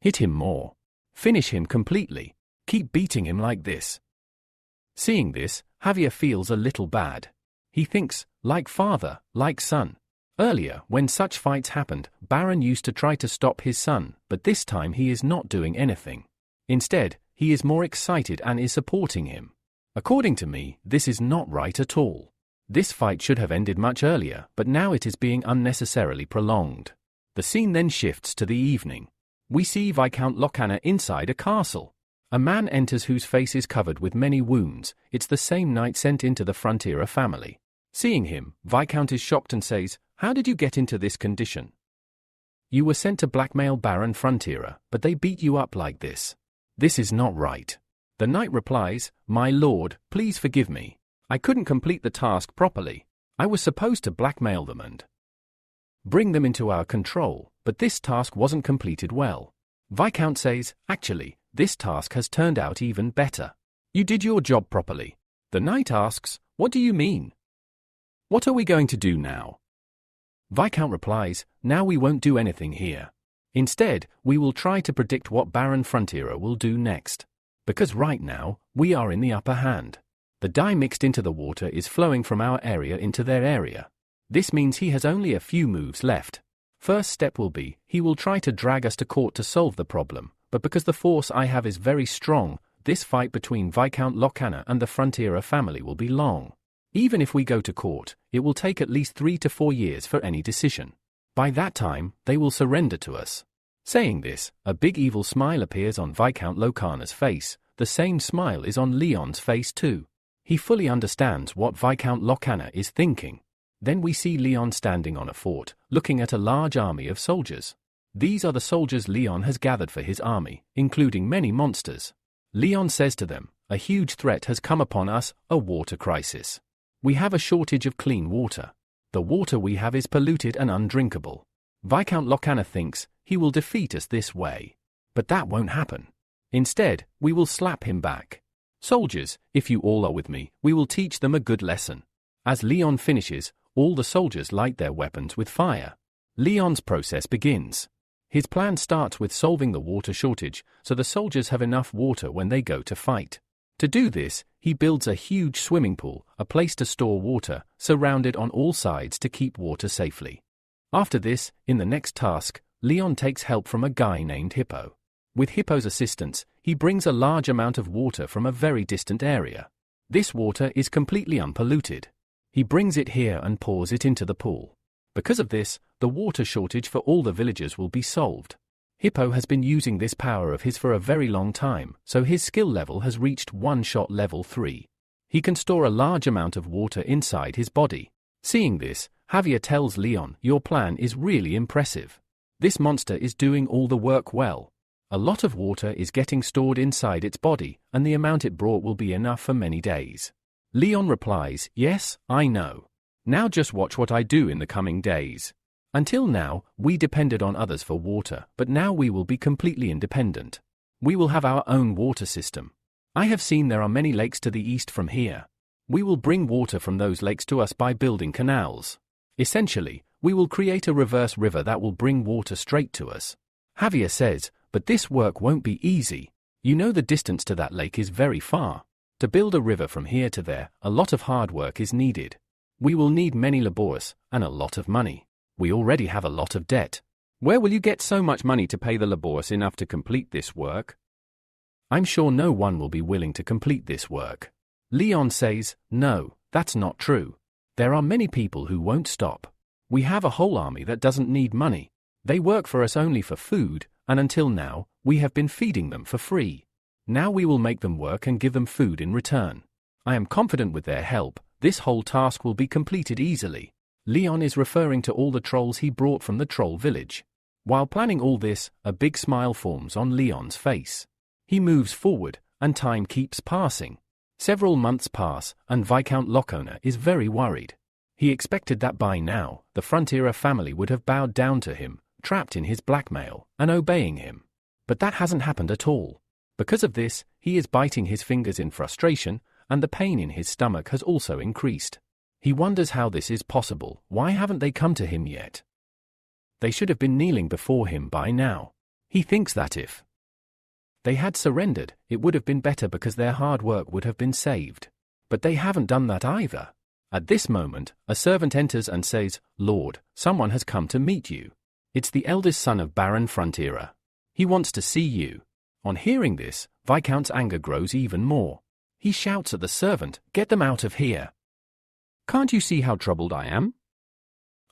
Hit him more. Finish him completely. Keep beating him like this. Seeing this, Javier feels a little bad. He thinks, like father, like son. Earlier, when such fights happened, Baron used to try to stop his son, but this time he is not doing anything. Instead, he is more excited and is supporting him. According to me, this is not right at all. This fight should have ended much earlier, but now it is being unnecessarily prolonged. The scene then shifts to the evening. We see Viscount Locana inside a castle. A man enters whose face is covered with many wounds. It's the same knight sent into the Frontera family. Seeing him, Viscount is shocked and says, How did you get into this condition? You were sent to blackmail Baron Frontera, but they beat you up like this. This is not right. The knight replies, "My lord, please forgive me. I couldn't complete the task properly. I was supposed to blackmail them and bring them into our control, but this task wasn't completed well." Viscount says, "Actually, this task has turned out even better. You did your job properly." The knight asks, "What do you mean? What are we going to do now?" Viscount replies, "Now we won't do anything here. Instead, we will try to predict what Baron Frontiera will do next. Because right now, we are in the upper hand. The dye mixed into the water is flowing from our area into their area. This means he has only a few moves left. First step will be, he will try to drag us to court to solve the problem, but because the force I have is very strong, this fight between Viscount Locana and the Frontiera family will be long. Even if we go to court, it will take at least 3 to 4 years for any decision. By that time, they will surrender to us." Saying this, a big evil smile appears on Viscount Locana's face. The same smile is on Leon's face too. He fully understands what Viscount Locana is thinking. Then we see Leon standing on a fort, looking at a large army of soldiers. These are the soldiers Leon has gathered for his army, including many monsters. Leon says to them, "A huge threat has come upon us, a water crisis. We have a shortage of clean water. The water we have is polluted and undrinkable. Viscount Locana thinks he will defeat us this way. But that won't happen. Instead, we will slap him back. Soldiers, if you all are with me, we will teach them a good lesson." As Leon finishes, all the soldiers light their weapons with fire. Leon's process begins. His plan starts with solving the water shortage, so the soldiers have enough water when they go to fight. To do this, he builds a huge swimming pool, a place to store water, surrounded on all sides to keep water safely. After this, in the next task, Leon takes help from a guy named Hippo. With Hippo's assistance, he brings a large amount of water from a very distant area. This water is completely unpolluted. He brings it here and pours it into the pool. Because of this, the water shortage for all the villagers will be solved. Hippo has been using this power of his for a very long time, so his skill level has reached one-shot level 3. He can store a large amount of water inside his body. Seeing this, Javier tells Leon, "Your plan is really impressive. This monster is doing all the work well. A lot of water is getting stored inside its body, and the amount it brought will be enough for many days." Leon replies, "Yes, I know. Now just watch what I do in the coming days. Until now, we depended on others for water, but now we will be completely independent. We will have our own water system. I have seen there are many lakes to the east from here. We will bring water from those lakes to us by building canals. Essentially, we will create a reverse river that will bring water straight to us." Javier says, "But this work won't be easy. You know the distance to that lake is very far. To build a river from here to there, a lot of hard work is needed. We will need many laborers and a lot of money. We already have a lot of debt. Where will you get so much money to pay the laborers enough to complete this work? I'm sure no one will be willing to complete this work." Leon says, "No, that's not true. There are many people who won't stop. We have a whole army that doesn't need money. They work for us only for food, and until now, we have been feeding them for free. Now we will make them work and give them food in return. I am confident with their help, this whole task will be completed easily." Leon is referring to all the trolls he brought from the troll village. While planning all this, a big smile forms on Leon's face. He moves forward, and time keeps passing. Several months pass, and Viscount Locana is very worried. He expected that by now, the Frontiera family would have bowed down to him, trapped in his blackmail, and obeying him. But that hasn't happened at all. Because of this, he is biting his fingers in frustration, and the pain in his stomach has also increased. He wonders how this is possible. Why haven't they come to him yet? They should have been kneeling before him by now. He thinks that if they had surrendered, it would have been better because their hard work would have been saved. But they haven't done that either. At this moment, a servant enters and says, "Lord, someone has come to meet you. It's the eldest son of Baron Frontiera. He wants to see you." On hearing this, Viscount's anger grows even more. He shouts at the servant, "Get them out of here. Can't you see how troubled I am?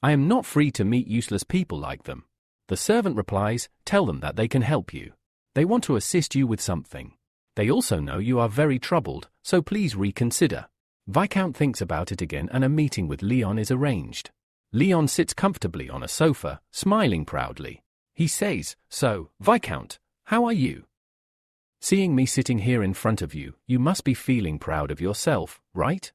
I am not free to meet useless people like them." The servant replies, "Tell them that they can help you. They want to assist you with something. They also know you are very troubled, so please reconsider." Viscount thinks about it again and a meeting with Leon is arranged. Leon sits comfortably on a sofa, smiling proudly. He says, "So, Viscount, how are you?" Seeing me sitting here in front of you, you must be feeling proud of yourself, right?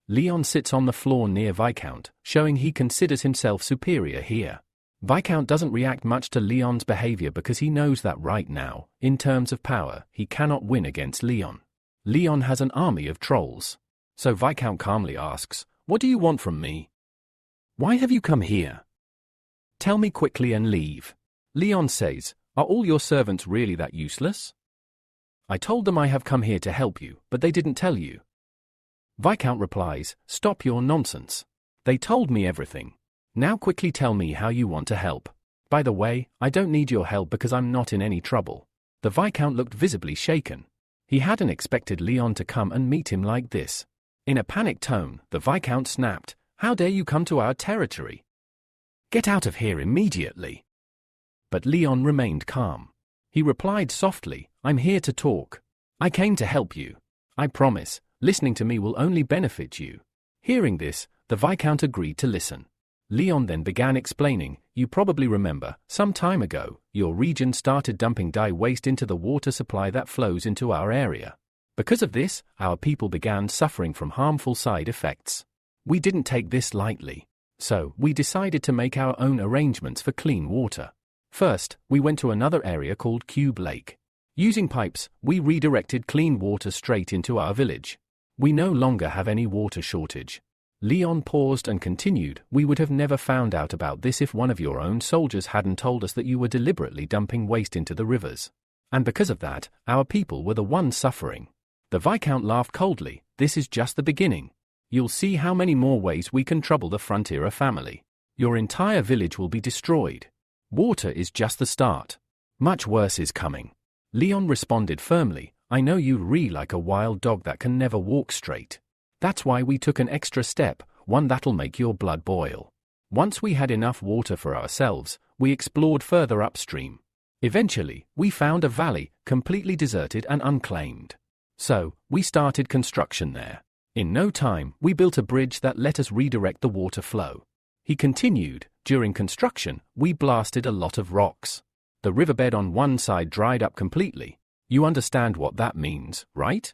Leon sits on the floor near Viscount, showing he considers himself superior here. Viscount doesn't react much to Leon's behavior because he knows that right now, in terms of power, he cannot win against Leon. Leon has an army of trolls. So Viscount calmly asks, "What do you want from me? Why have you come here? Tell me quickly and leave." Leon says, "Are all your servants really that useless? I told them I have come here to help you, but they didn't tell you." Viscount replies, "Stop your nonsense. They told me everything. Now quickly tell me how you want to help. By the way, I don't need your help because I'm not in any trouble." The Viscount looked visibly shaken. He hadn't expected Leon to come and meet him like this. In a panicked tone, the Viscount snapped, "How dare you come to our territory? Get out of here immediately." But Leon remained calm. He replied softly, "I'm here to talk. I came to help you. I promise, listening to me will only benefit you." Hearing this, the Viscount agreed to listen. Leon then began explaining, "You probably remember, some time ago, your region started dumping dye waste into the water supply that flows into our area. Because of this, our people began suffering from harmful side effects. We didn't take this lightly. So, we decided to make our own arrangements for clean water. First, we went to another area called Cube Lake. Using pipes, we redirected clean water straight into our village. We no longer have any water shortage." Leon paused and continued, "We would have never found out about this if one of your own soldiers hadn't told us that you were deliberately dumping waste into the rivers. And because of that, our people were the ones suffering." The Viscount laughed coldly, "This is just the beginning. You'll see how many more ways we can trouble the Frontera family. Your entire village will be destroyed. Water is just the start. Much worse is coming." Leon responded firmly, "I know you ree like a wild dog that can never walk straight. That's why we took an extra step, one that'll make your blood boil. Once we had enough water for ourselves, we explored further upstream. Eventually, we found a valley, completely deserted and unclaimed. So, we started construction there. In no time, we built a bridge that let us redirect the water flow." He continued, "During construction, we blasted a lot of rocks. The riverbed on one side dried up completely. You understand what that means, right?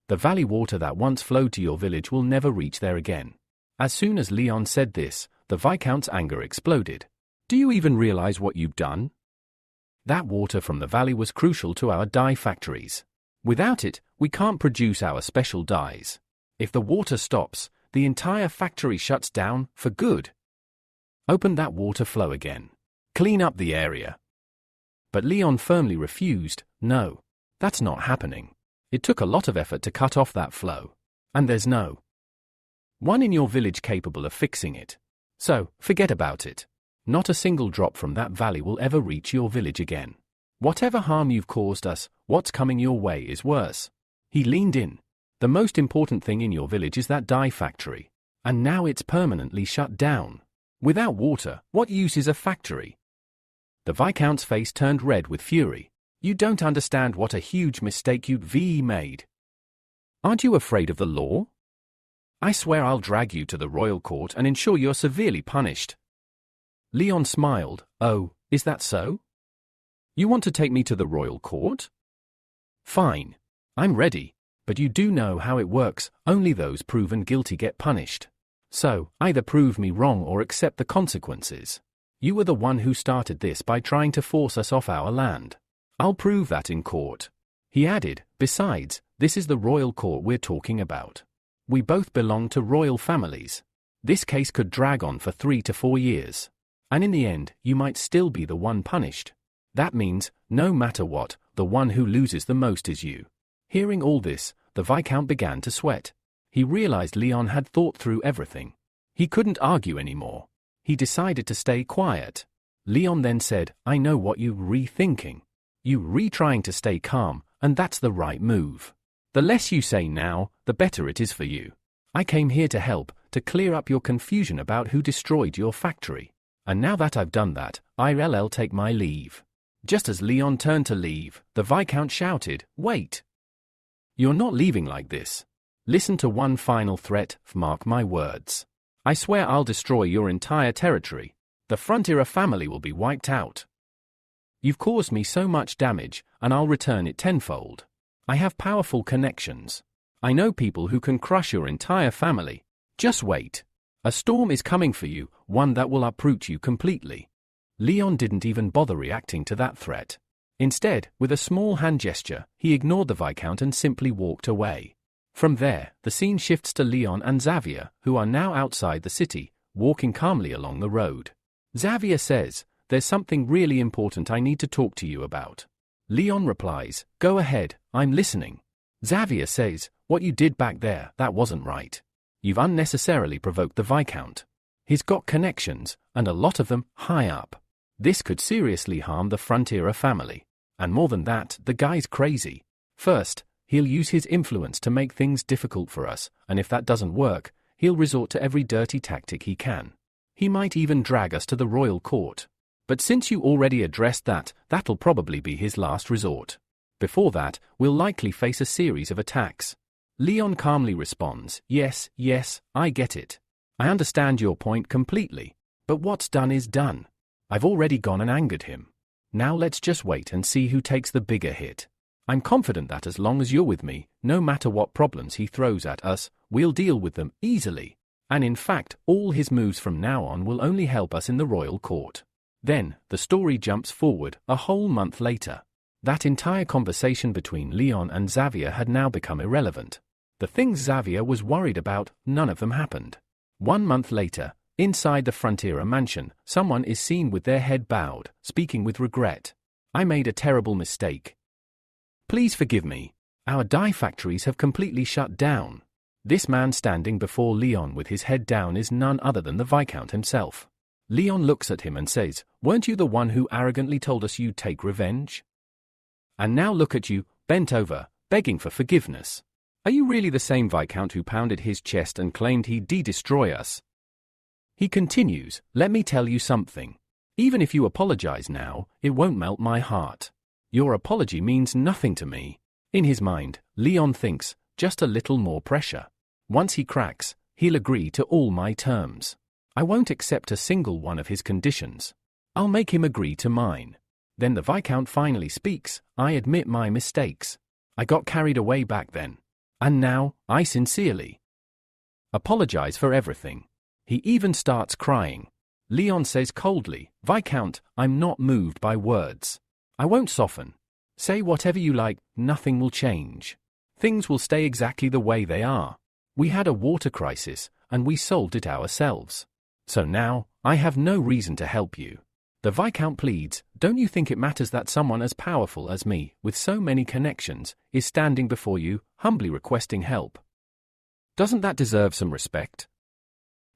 The valley water that once flowed to your village will never reach there again." As soon as Leon said this, the Viscount's anger exploded. "Do you even realize what you've done? That water from the valley was crucial to our dye factories. Without it, we can't produce our special dyes. If the water stops, the entire factory shuts down for good. Open that water flow again. Clean up the area." But Leon firmly refused. "No, that's not happening. It took a lot of effort to cut off that flow. And there's no one in your village capable of fixing it. So, forget about it. Not a single drop from that valley will ever reach your village again. Whatever harm you've caused us, what's coming your way is worse." He leaned in. "The most important thing in your village is that dye factory. And now it's permanently shut down. Without water, what use is a factory?" The Viscount's face turned red with fury. "You don't understand what a huge mistake you've made. Aren't you afraid of the law? I swear I'll drag you to the royal court and ensure you're severely punished." Leon smiled. "Oh, is that so? You want to take me to the royal court? Fine. I'm ready. But you do know how it works, only those proven guilty get punished. So, either prove me wrong or accept the consequences. You were the one who started this by trying to force us off our land. I'll prove that in court." He added, "Besides, this is the royal court we're talking about. We both belong to royal families. This case could drag on for 3 to 4 years. And in the end, you might still be the one punished. That means, no matter what, the one who loses the most is you." Hearing all this, the Viscount began to sweat. He realized Leon had thought through everything. He couldn't argue anymore. He decided to stay quiet. Leon then said, "I know what you're rethinking. You're trying to stay calm, and that's the right move. The less you say now, the better it is for you. I came here to help, to clear up your confusion about who destroyed your factory. And now that I've done that, I'll take my leave." Just as Leon turned to leave, the Viscount shouted, "Wait! You're not leaving like this. Listen to one final threat, mark my words. I swear I'll destroy your entire territory. The Frontera family will be wiped out. You've caused me so much damage, and I'll return it tenfold. I have powerful connections. I know people who can crush your entire family. Just wait. A storm is coming for you, one that will uproot you completely. Leon didn't even bother reacting to that threat. Instead, with a small hand gesture, he ignored the Viscount and simply walked away. From there, the scene shifts to Leon and Xavier, who are now outside the city, walking calmly along the road. Xavier says, "There's something really important I need to talk to you about." Leon replies, "Go ahead, I'm listening." Xavier says, "What you did back there, that wasn't right. You've unnecessarily provoked the Viscount. He's got connections, and a lot of them high up. This could seriously harm the Frontera family. And more than that, the guy's crazy. First, he'll use his influence to make things difficult for us, and if that doesn't work, he'll resort to every dirty tactic he can. He might even drag us to the royal court. But since you already addressed that, that'll probably be his last resort. Before that, we'll likely face a series of attacks." Leon calmly responds, yes, I get it. I understand your point completely. But what's done is done. I've already gone and angered him. Now let's just wait and see who takes the bigger hit. I'm confident that as long as you're with me, no matter what problems he throws at us, we'll deal with them easily. And in fact, all his moves from now on will only help us in the royal court. Then, the story jumps forward a whole month later. That entire conversation between Leon and Xavier had now become irrelevant. The things Xavier was worried about, none of them happened. 1 month later, inside the Frontera mansion, someone is seen with their head bowed, speaking with regret. "I made a terrible mistake. Please forgive me. Our dye factories have completely shut down." This man standing before Leon with his head down is none other than the Viscount himself. Leon looks at him and says, "Weren't you the one who arrogantly told us you'd take revenge? And now look at you, bent over, begging for forgiveness. Are you really the same Viscount who pounded his chest and claimed he'd destroy us?" He continues, "Let me tell you something. Even if you apologize now, it won't melt my heart. Your apology means nothing to me." In his mind, Leon thinks, just a little more pressure. Once he cracks, he'll agree to all my terms. I won't accept a single one of his conditions. I'll make him agree to mine. Then the Viscount finally speaks, "I admit my mistakes. I got carried away back then. And now, I sincerely apologize for everything." He even starts crying. Leon says coldly, "Viscount, I'm not moved by words. I won't soften. Say whatever you like, nothing will change. Things will stay exactly the way they are. We had a water crisis, and we solved it ourselves. So now, I have no reason to help you." The Viscount pleads, "Don't you think it matters that someone as powerful as me, with so many connections, is standing before you, humbly requesting help? Doesn't that deserve some respect?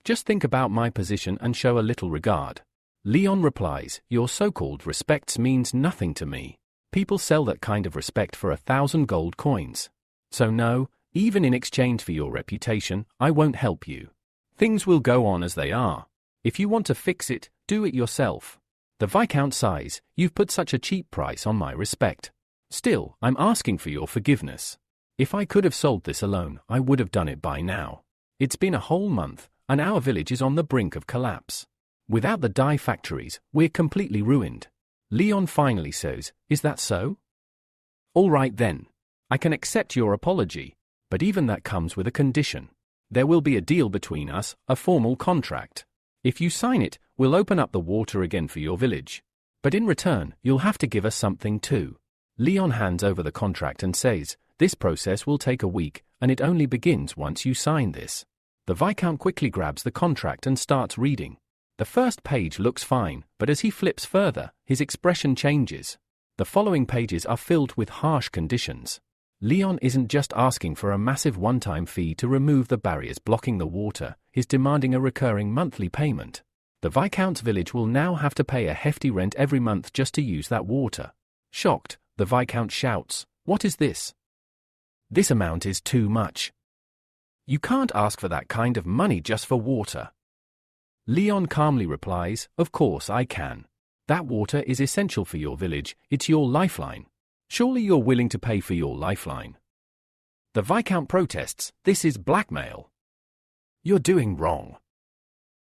Just think about my position and show a little regard." Leon replies, "Your so-called respects means nothing to me. People sell that kind of respect for 1,000 gold coins. So no, even in exchange for your reputation, I won't help you. Things will go on as they are. If you want to fix it, do it yourself." The Viscount sighs, "You've put such a cheap price on my respect. Still, I'm asking for your forgiveness. If I could have solved this alone, I would have done it by now. It's been a whole month, and our village is on the brink of collapse. Without the dye factories, we're completely ruined." Leon finally says, "Is that so? All right then. I can accept your apology, but even that comes with a condition. There will be a deal between us, a formal contract. If you sign it, we'll open up the water again for your village. But in return, you'll have to give us something too." Leon hands over the contract and says, "This process will take a week, and it only begins once you sign this." The Viscount quickly grabs the contract and starts reading. The first page looks fine, but as he flips further, his expression changes. The following pages are filled with harsh conditions. Leon isn't just asking for a massive one-time fee to remove the barriers blocking the water, he's demanding a recurring monthly payment. The Viscount's village will now have to pay a hefty rent every month just to use that water. Shocked, the Viscount shouts, "What is this? This amount is too much. You can't ask for that kind of money just for water." Leon calmly replies, "Of course I can. That water is essential for your village, it's your lifeline. Surely you're willing to pay for your lifeline." The Viscount protests, "This is blackmail. You're doing wrong."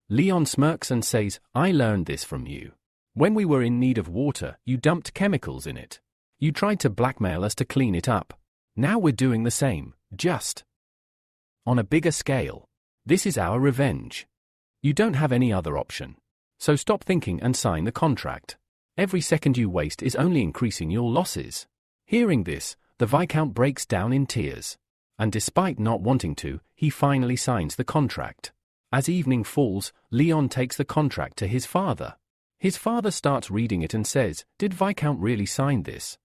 Leon smirks and says, "I learned this from you. When we were in need of water, you dumped chemicals in it. You tried to blackmail us to clean it up. Now we're doing the same, just on a bigger scale. This is our revenge. You don't have any other option. So stop thinking and sign the contract. Every second you waste is only increasing your losses. Hearing this, the Viscount breaks down in tears. And despite not wanting to, he finally signs the contract. As evening falls, Leon takes the contract to his father. His father starts reading it and says, "Did Viscount really sign this?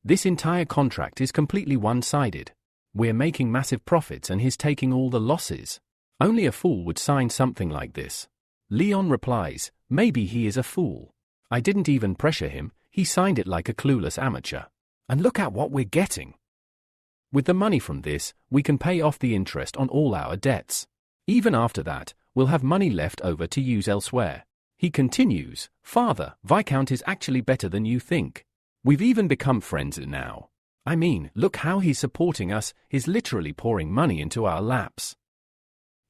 This entire contract is completely one-sided. We're making massive profits and he's taking all the losses. Only a fool would sign something like this." Leon replies, "Maybe he is a fool. I didn't even pressure him, he signed it like a clueless amateur. And look at what we're getting. With the money from this, we can pay off the interest on all our debts. Even after that, we'll have money left over to use elsewhere." He continues, "Father, Viscount is actually better than you think. We've even become friends now. I mean, look how he's supporting us, he's literally pouring money into our laps."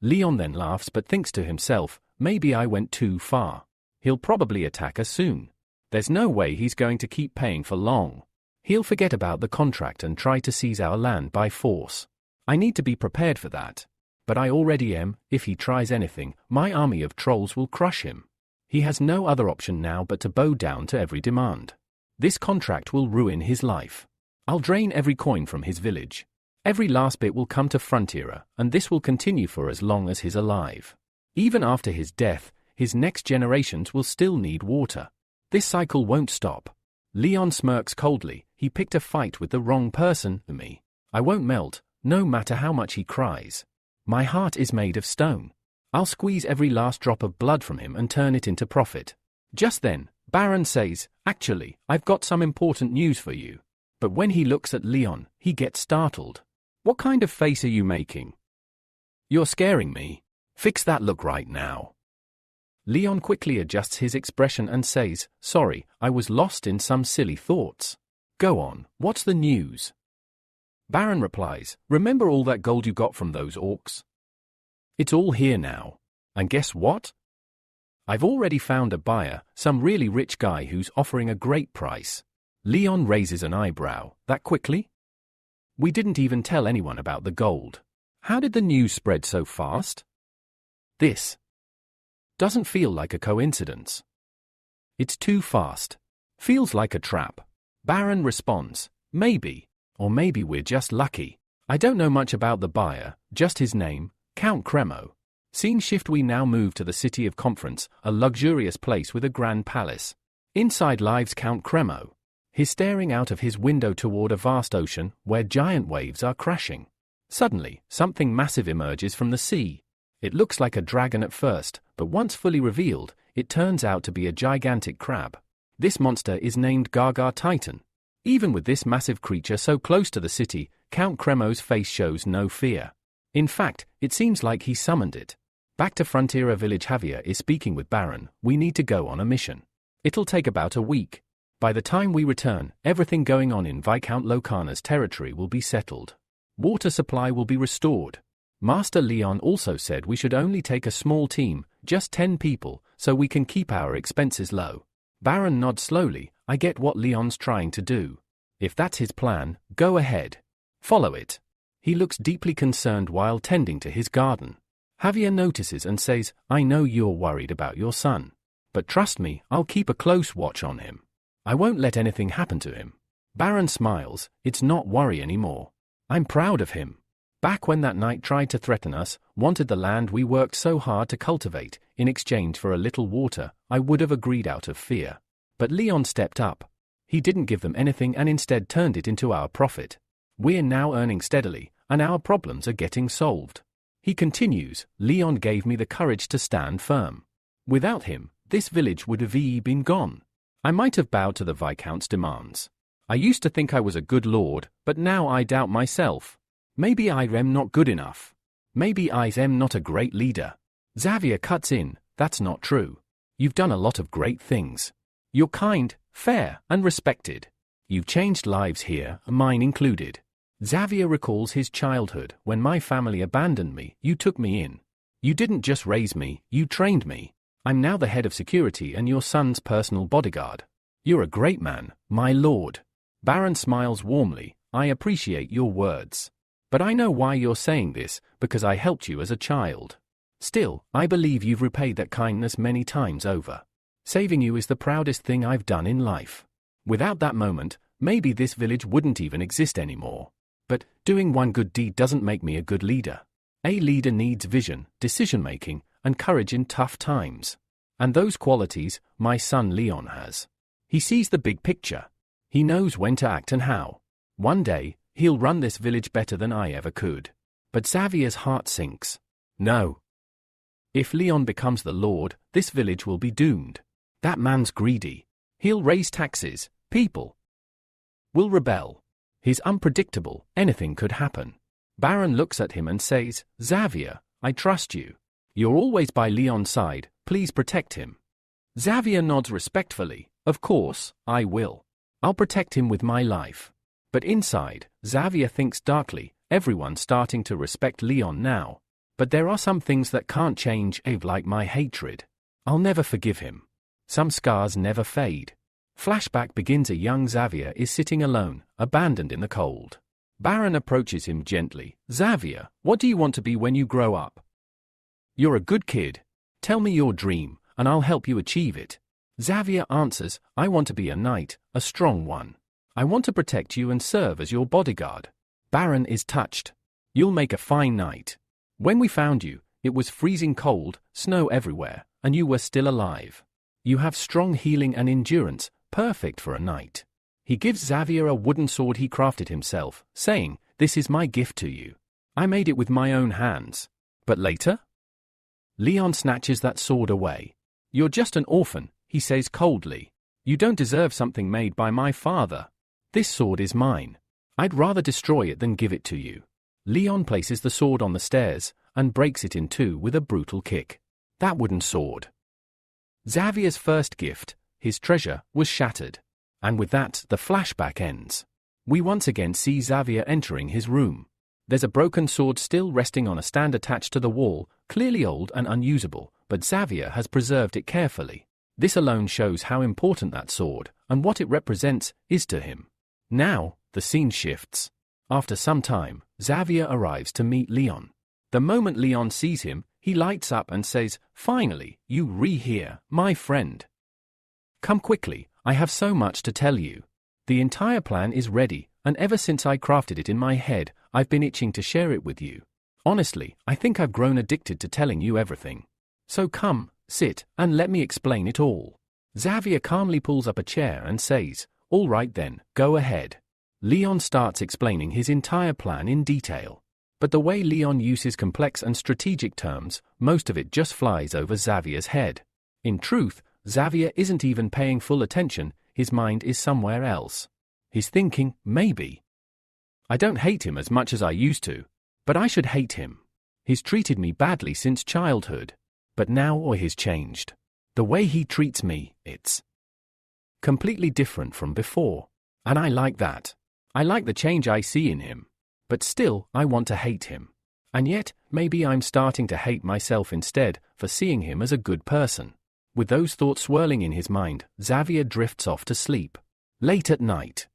Leon then laughs but thinks to himself, maybe I went too far. He'll probably attack us soon. There's no way he's going to keep paying for long. He'll forget about the contract and try to seize our land by force. I need to be prepared for that. But I already am. If he tries anything, my army of trolls will crush him. He has no other option now but to bow down to every demand. This contract will ruin his life. I'll drain every coin from his village. Every last bit will come to Frontiera, and this will continue for as long as he's alive. Even after his death, his next generations will still need water. This cycle won't stop. Leon smirks coldly. He picked a fight with the wrong person, me. I won't melt, no matter how much he cries. My heart is made of stone. I'll squeeze every last drop of blood from him and turn it into profit. Just then, Baron says, "Actually, I've got some important news for you." But when he looks at Leon, he gets startled. "What kind of face are you making? You're scaring me. Fix that look right now." Leon quickly adjusts his expression and says, "Sorry, I was lost in some silly thoughts." "Go on, what's the news?" Baron replies, "Remember all that gold you got from those orcs? It's all here now. And guess what? I've already found a buyer, some really rich guy who's offering a great price." Leon raises an eyebrow. "That quickly? We didn't even tell anyone about the gold. How did the news spread so fast? This doesn't feel like a coincidence. It's too fast. Feels like a trap." Baron responds, "Maybe. Or maybe we're just lucky. I don't know much about the buyer, just his name, Count Cremo." Scene shift, we now move to the city of Conference, a luxurious place with a grand palace. Inside lives Count Cremo. He's staring out of his window toward a vast ocean where giant waves are crashing. Suddenly, something massive emerges from the sea. It looks like a dragon at first, but once fully revealed, it turns out to be a gigantic crab. This monster is named Gaga Titan. Even with this massive creature so close to the city, Count Cremo's face shows no fear. In fact, it seems like he summoned it. Back to Frontiera village, Javier is speaking with Baron. "We need to go on a mission. It'll take about a week. By the time we return, everything going on in Viscount Locana's territory will be settled. Water supply will be restored. Master Leon also said we should only take a small team, just 10 people, so we can keep our expenses low." Baron nods slowly. "I get what Leon's trying to do. If that's his plan, go ahead. Follow it." He looks deeply concerned while tending to his garden. Javier notices and says, "I know you're worried about your son. But trust me, I'll keep a close watch on him. I won't let anything happen to him." Baron smiles. "It's not worry anymore. I'm proud of him. Back when that knight tried to threaten us, wanted the land we worked so hard to cultivate, in exchange for a little water, I would have agreed out of fear. But Leon stepped up. He didn't give them anything and instead turned it into our profit. We're now earning steadily, and our problems are getting solved." He continues, "Leon gave me the courage to stand firm. Without him, this village would have been gone. I might have bowed to the Viscount's demands. I used to think I was a good lord, but now I doubt myself. Maybe I am not good enough. Maybe I am not a great leader." Xavier cuts in, "That's not true. You've done a lot of great things. You're kind, fair, and respected. You've changed lives here, mine included." Xavier recalls his childhood. "When my family abandoned me, you took me in. You didn't just raise me, you trained me. I'm now the head of security and your son's personal bodyguard. You're a great man, my lord. Baron smiles warmly. I appreciate your words. But I know why you're saying this, because I helped you as a child. Still, I believe you've repaid that kindness many times over. Saving you is the proudest thing I've done in life. Without that moment, maybe this village wouldn't even exist anymore. But doing one good deed doesn't make me a good leader. A leader needs vision, decision-making, and courage in tough times. And those qualities, my son Leon has. He sees the big picture. He knows when to act and how. One day, he'll run this village better than I ever could. But Xavier's heart sinks. No. If Leon becomes the lord, this village will be doomed. That man's greedy. He'll raise taxes. People will rebel. He's unpredictable. Anything could happen. Baron looks at him and says, Xavier, I trust you. You're always by Leon's side. Please protect him. Xavier nods respectfully. Of course, I will. I'll protect him with my life. But inside, Xavier thinks darkly. Everyone's starting to respect Leon now. But there are some things that can't change, like my hatred. I'll never forgive him. Some scars never fade. Flashback begins. A young Xavier is sitting alone, abandoned in the cold. Baron approaches him gently. Xavier, what do you want to be when you grow up? You're a good kid. Tell me your dream, and I'll help you achieve it. Xavier answers, I want to be a knight, a strong one. I want to protect you and serve as your bodyguard. Baron is touched. You'll make a fine knight. When we found you, it was freezing cold, snow everywhere, and you were still alive. You have strong healing and endurance, perfect for a knight. He gives Xavier a wooden sword he crafted himself, saying, This is my gift to you. I made it with my own hands. But later? Leon snatches that sword away. You're just an orphan, he says coldly. You don't deserve something made by my father. This sword is mine. I'd rather destroy it than give it to you. Leon places the sword on the stairs and breaks it in two with a brutal kick. That wooden sword. Xavier's first gift, his treasure, was shattered. And with that, the flashback ends. We once again see Xavier entering his room. There's a broken sword still resting on a stand attached to the wall, clearly old and unusable, but Xavier has preserved it carefully. This alone shows how important that sword, and what it represents, is to him. Now, the scene shifts. After some time, Xavier arrives to meet Leon. The moment Leon sees him, he lights up and says, Finally, you here, my friend. Come quickly, I have so much to tell you. The entire plan is ready, and ever since I crafted it in my head, I've been itching to share it with you. Honestly, I think I've grown addicted to telling you everything. So come, sit, and let me explain it all. Xavier calmly pulls up a chair and says, All right then, go ahead. Leon starts explaining his entire plan in detail. But the way Leon uses complex and strategic terms, most of it just flies over Xavier's head. In truth, Xavier isn't even paying full attention, his mind is somewhere else. He's thinking, maybe. I don't hate him as much as I used to, but I should hate him. He's treated me badly since childhood. But now he's changed. The way he treats me, it's completely different from before. And I like that. I like the change I see in him. But still, I want to hate him. And yet, maybe I'm starting to hate myself instead for seeing him as a good person. With those thoughts swirling in his mind, Xavier drifts off to sleep. Late at night.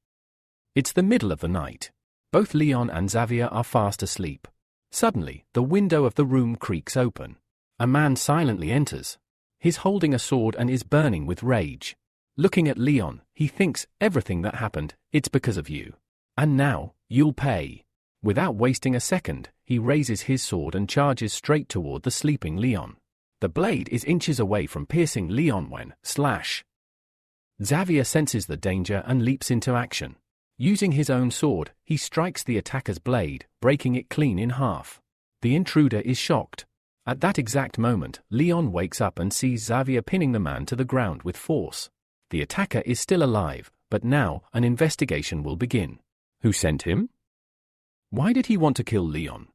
It's the middle of the night. Both Leon and Xavier are fast asleep. Suddenly, the window of the room creaks open. A man silently enters. He's holding a sword and is burning with rage. Looking at Leon, he thinks, everything that happened, it's because of you. And now, you'll pay. Without wasting a second, he raises his sword and charges straight toward the sleeping Leon. The blade is inches away from piercing Leon when, slash. Xavier senses the danger and leaps into action. Using his own sword, he strikes the attacker's blade, breaking it clean in half. The intruder is shocked. At that exact moment, Leon wakes up and sees Xavier pinning the man to the ground with force. The attacker is still alive, but now an investigation will begin. Who sent him? Why did he want to kill Leon?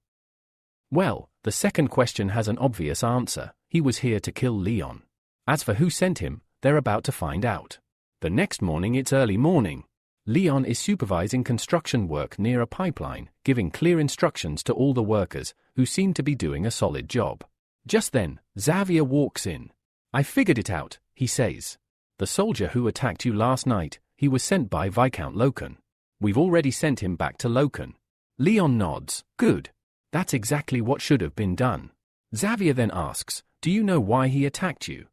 Well, the second question has an obvious answer. He was here to kill Leon. As for who sent him, they're about to find out. The next morning, it's early morning. Leon is supervising construction work near a pipeline, giving clear instructions to all the workers, who seem to be doing a solid job. Just then, Xavier walks in. I figured it out, he says. The soldier who attacked you last night, he was sent by Viscount Loken. We've already sent him back to Loken. Leon nods. Good. That's exactly what should have been done. Xavier then asks, do you know why he attacked you?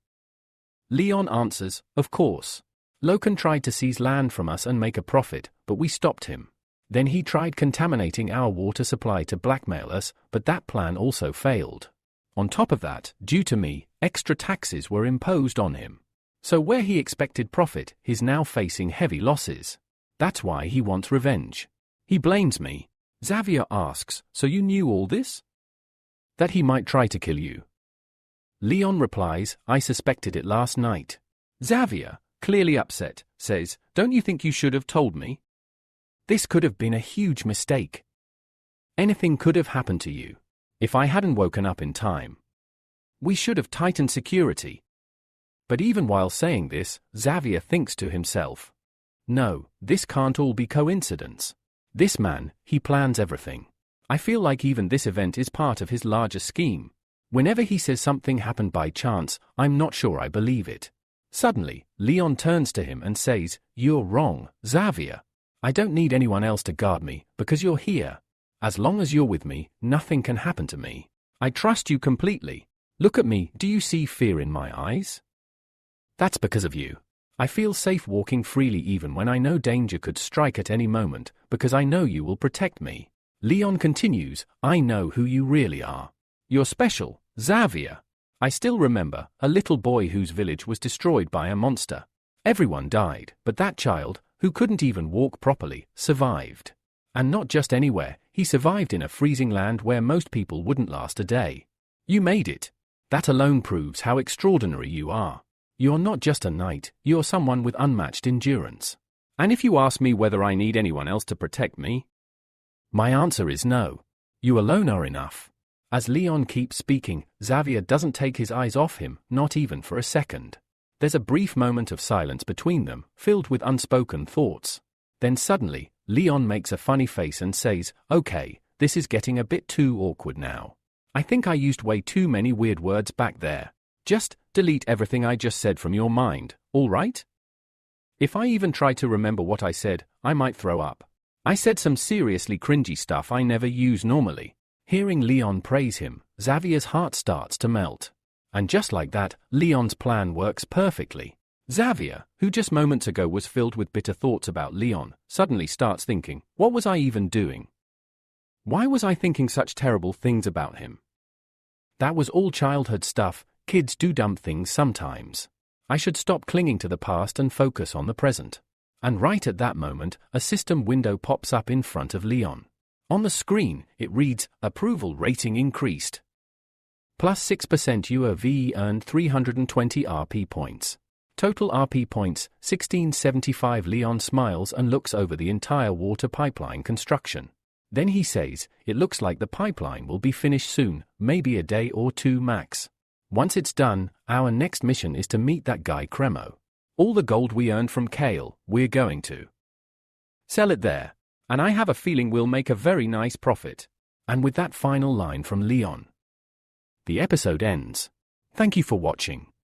Leon answers, of course. Loken tried to seize land from us and make a profit, but we stopped him. Then he tried contaminating our water supply to blackmail us, but that plan also failed. On top of that, due to me, extra taxes were imposed on him. So where he expected profit, he's now facing heavy losses. That's why he wants revenge. He blames me. Xavier asks, so you knew all this? That he might try to kill you. Leon replies, I suspected it last night. Xavier, clearly upset, says, don't you think you should have told me? This could have been a huge mistake. Anything could have happened to you. If I hadn't woken up in time. We should have tightened security. But even while saying this, Xavier thinks to himself, no, this can't all be coincidence. This man, he plans everything. I feel like even this event is part of his larger scheme. Whenever he says something happened by chance, I'm not sure I believe it. Suddenly, Leon turns to him and says, you're wrong, Xavier. I don't need anyone else to guard me, because you're here. As long as you're with me, nothing can happen to me. I trust you completely. Look at me, do you see fear in my eyes? That's because of you. I feel safe walking freely even when I know danger could strike at any moment, because I know you will protect me. Leon continues, I know who you really are. You're special, Xavier. I still remember a little boy whose village was destroyed by a monster. Everyone died, but that child, who couldn't even walk properly, survived. And not just anywhere, he survived in a freezing land where most people wouldn't last a day. You made it. That alone proves how extraordinary you are. You're not just a knight, you're someone with unmatched endurance. And if you ask me whether I need anyone else to protect me, my answer is no. You alone are enough. As Leon keeps speaking, Xavier doesn't take his eyes off him, not even for a second. There's a brief moment of silence between them, filled with unspoken thoughts. Then suddenly, Leon makes a funny face and says, okay, this is getting a bit too awkward now. I think I used way too many weird words back there. Just delete everything I just said from your mind, all right? If I even try to remember what I said, I might throw up. I said some seriously cringy stuff I never use normally. Hearing Leon praise him, Xavier's heart starts to melt. And just like that, Leon's plan works perfectly. Xavier, who just moments ago was filled with bitter thoughts about Leon, suddenly starts thinking, what was I even doing? Why was I thinking such terrible things about him? That was all childhood stuff. Kids do dumb things sometimes. I should stop clinging to the past and focus on the present. And right at that moment, a system window pops up in front of Leon. On the screen, it reads, Approval rating increased. Plus 6% UOV earned 320 RP points. Total RP points, 1675. Leon smiles and looks over the entire water pipeline construction. Then he says, it looks like the pipeline will be finished soon, maybe a day or two max. Once it's done, our next mission is to meet that guy Cremo. All the gold we earned from Kale, we're going to sell it there. And I have a feeling we'll make a very nice profit. And with that final line from Leon, the episode ends. Thank you for watching.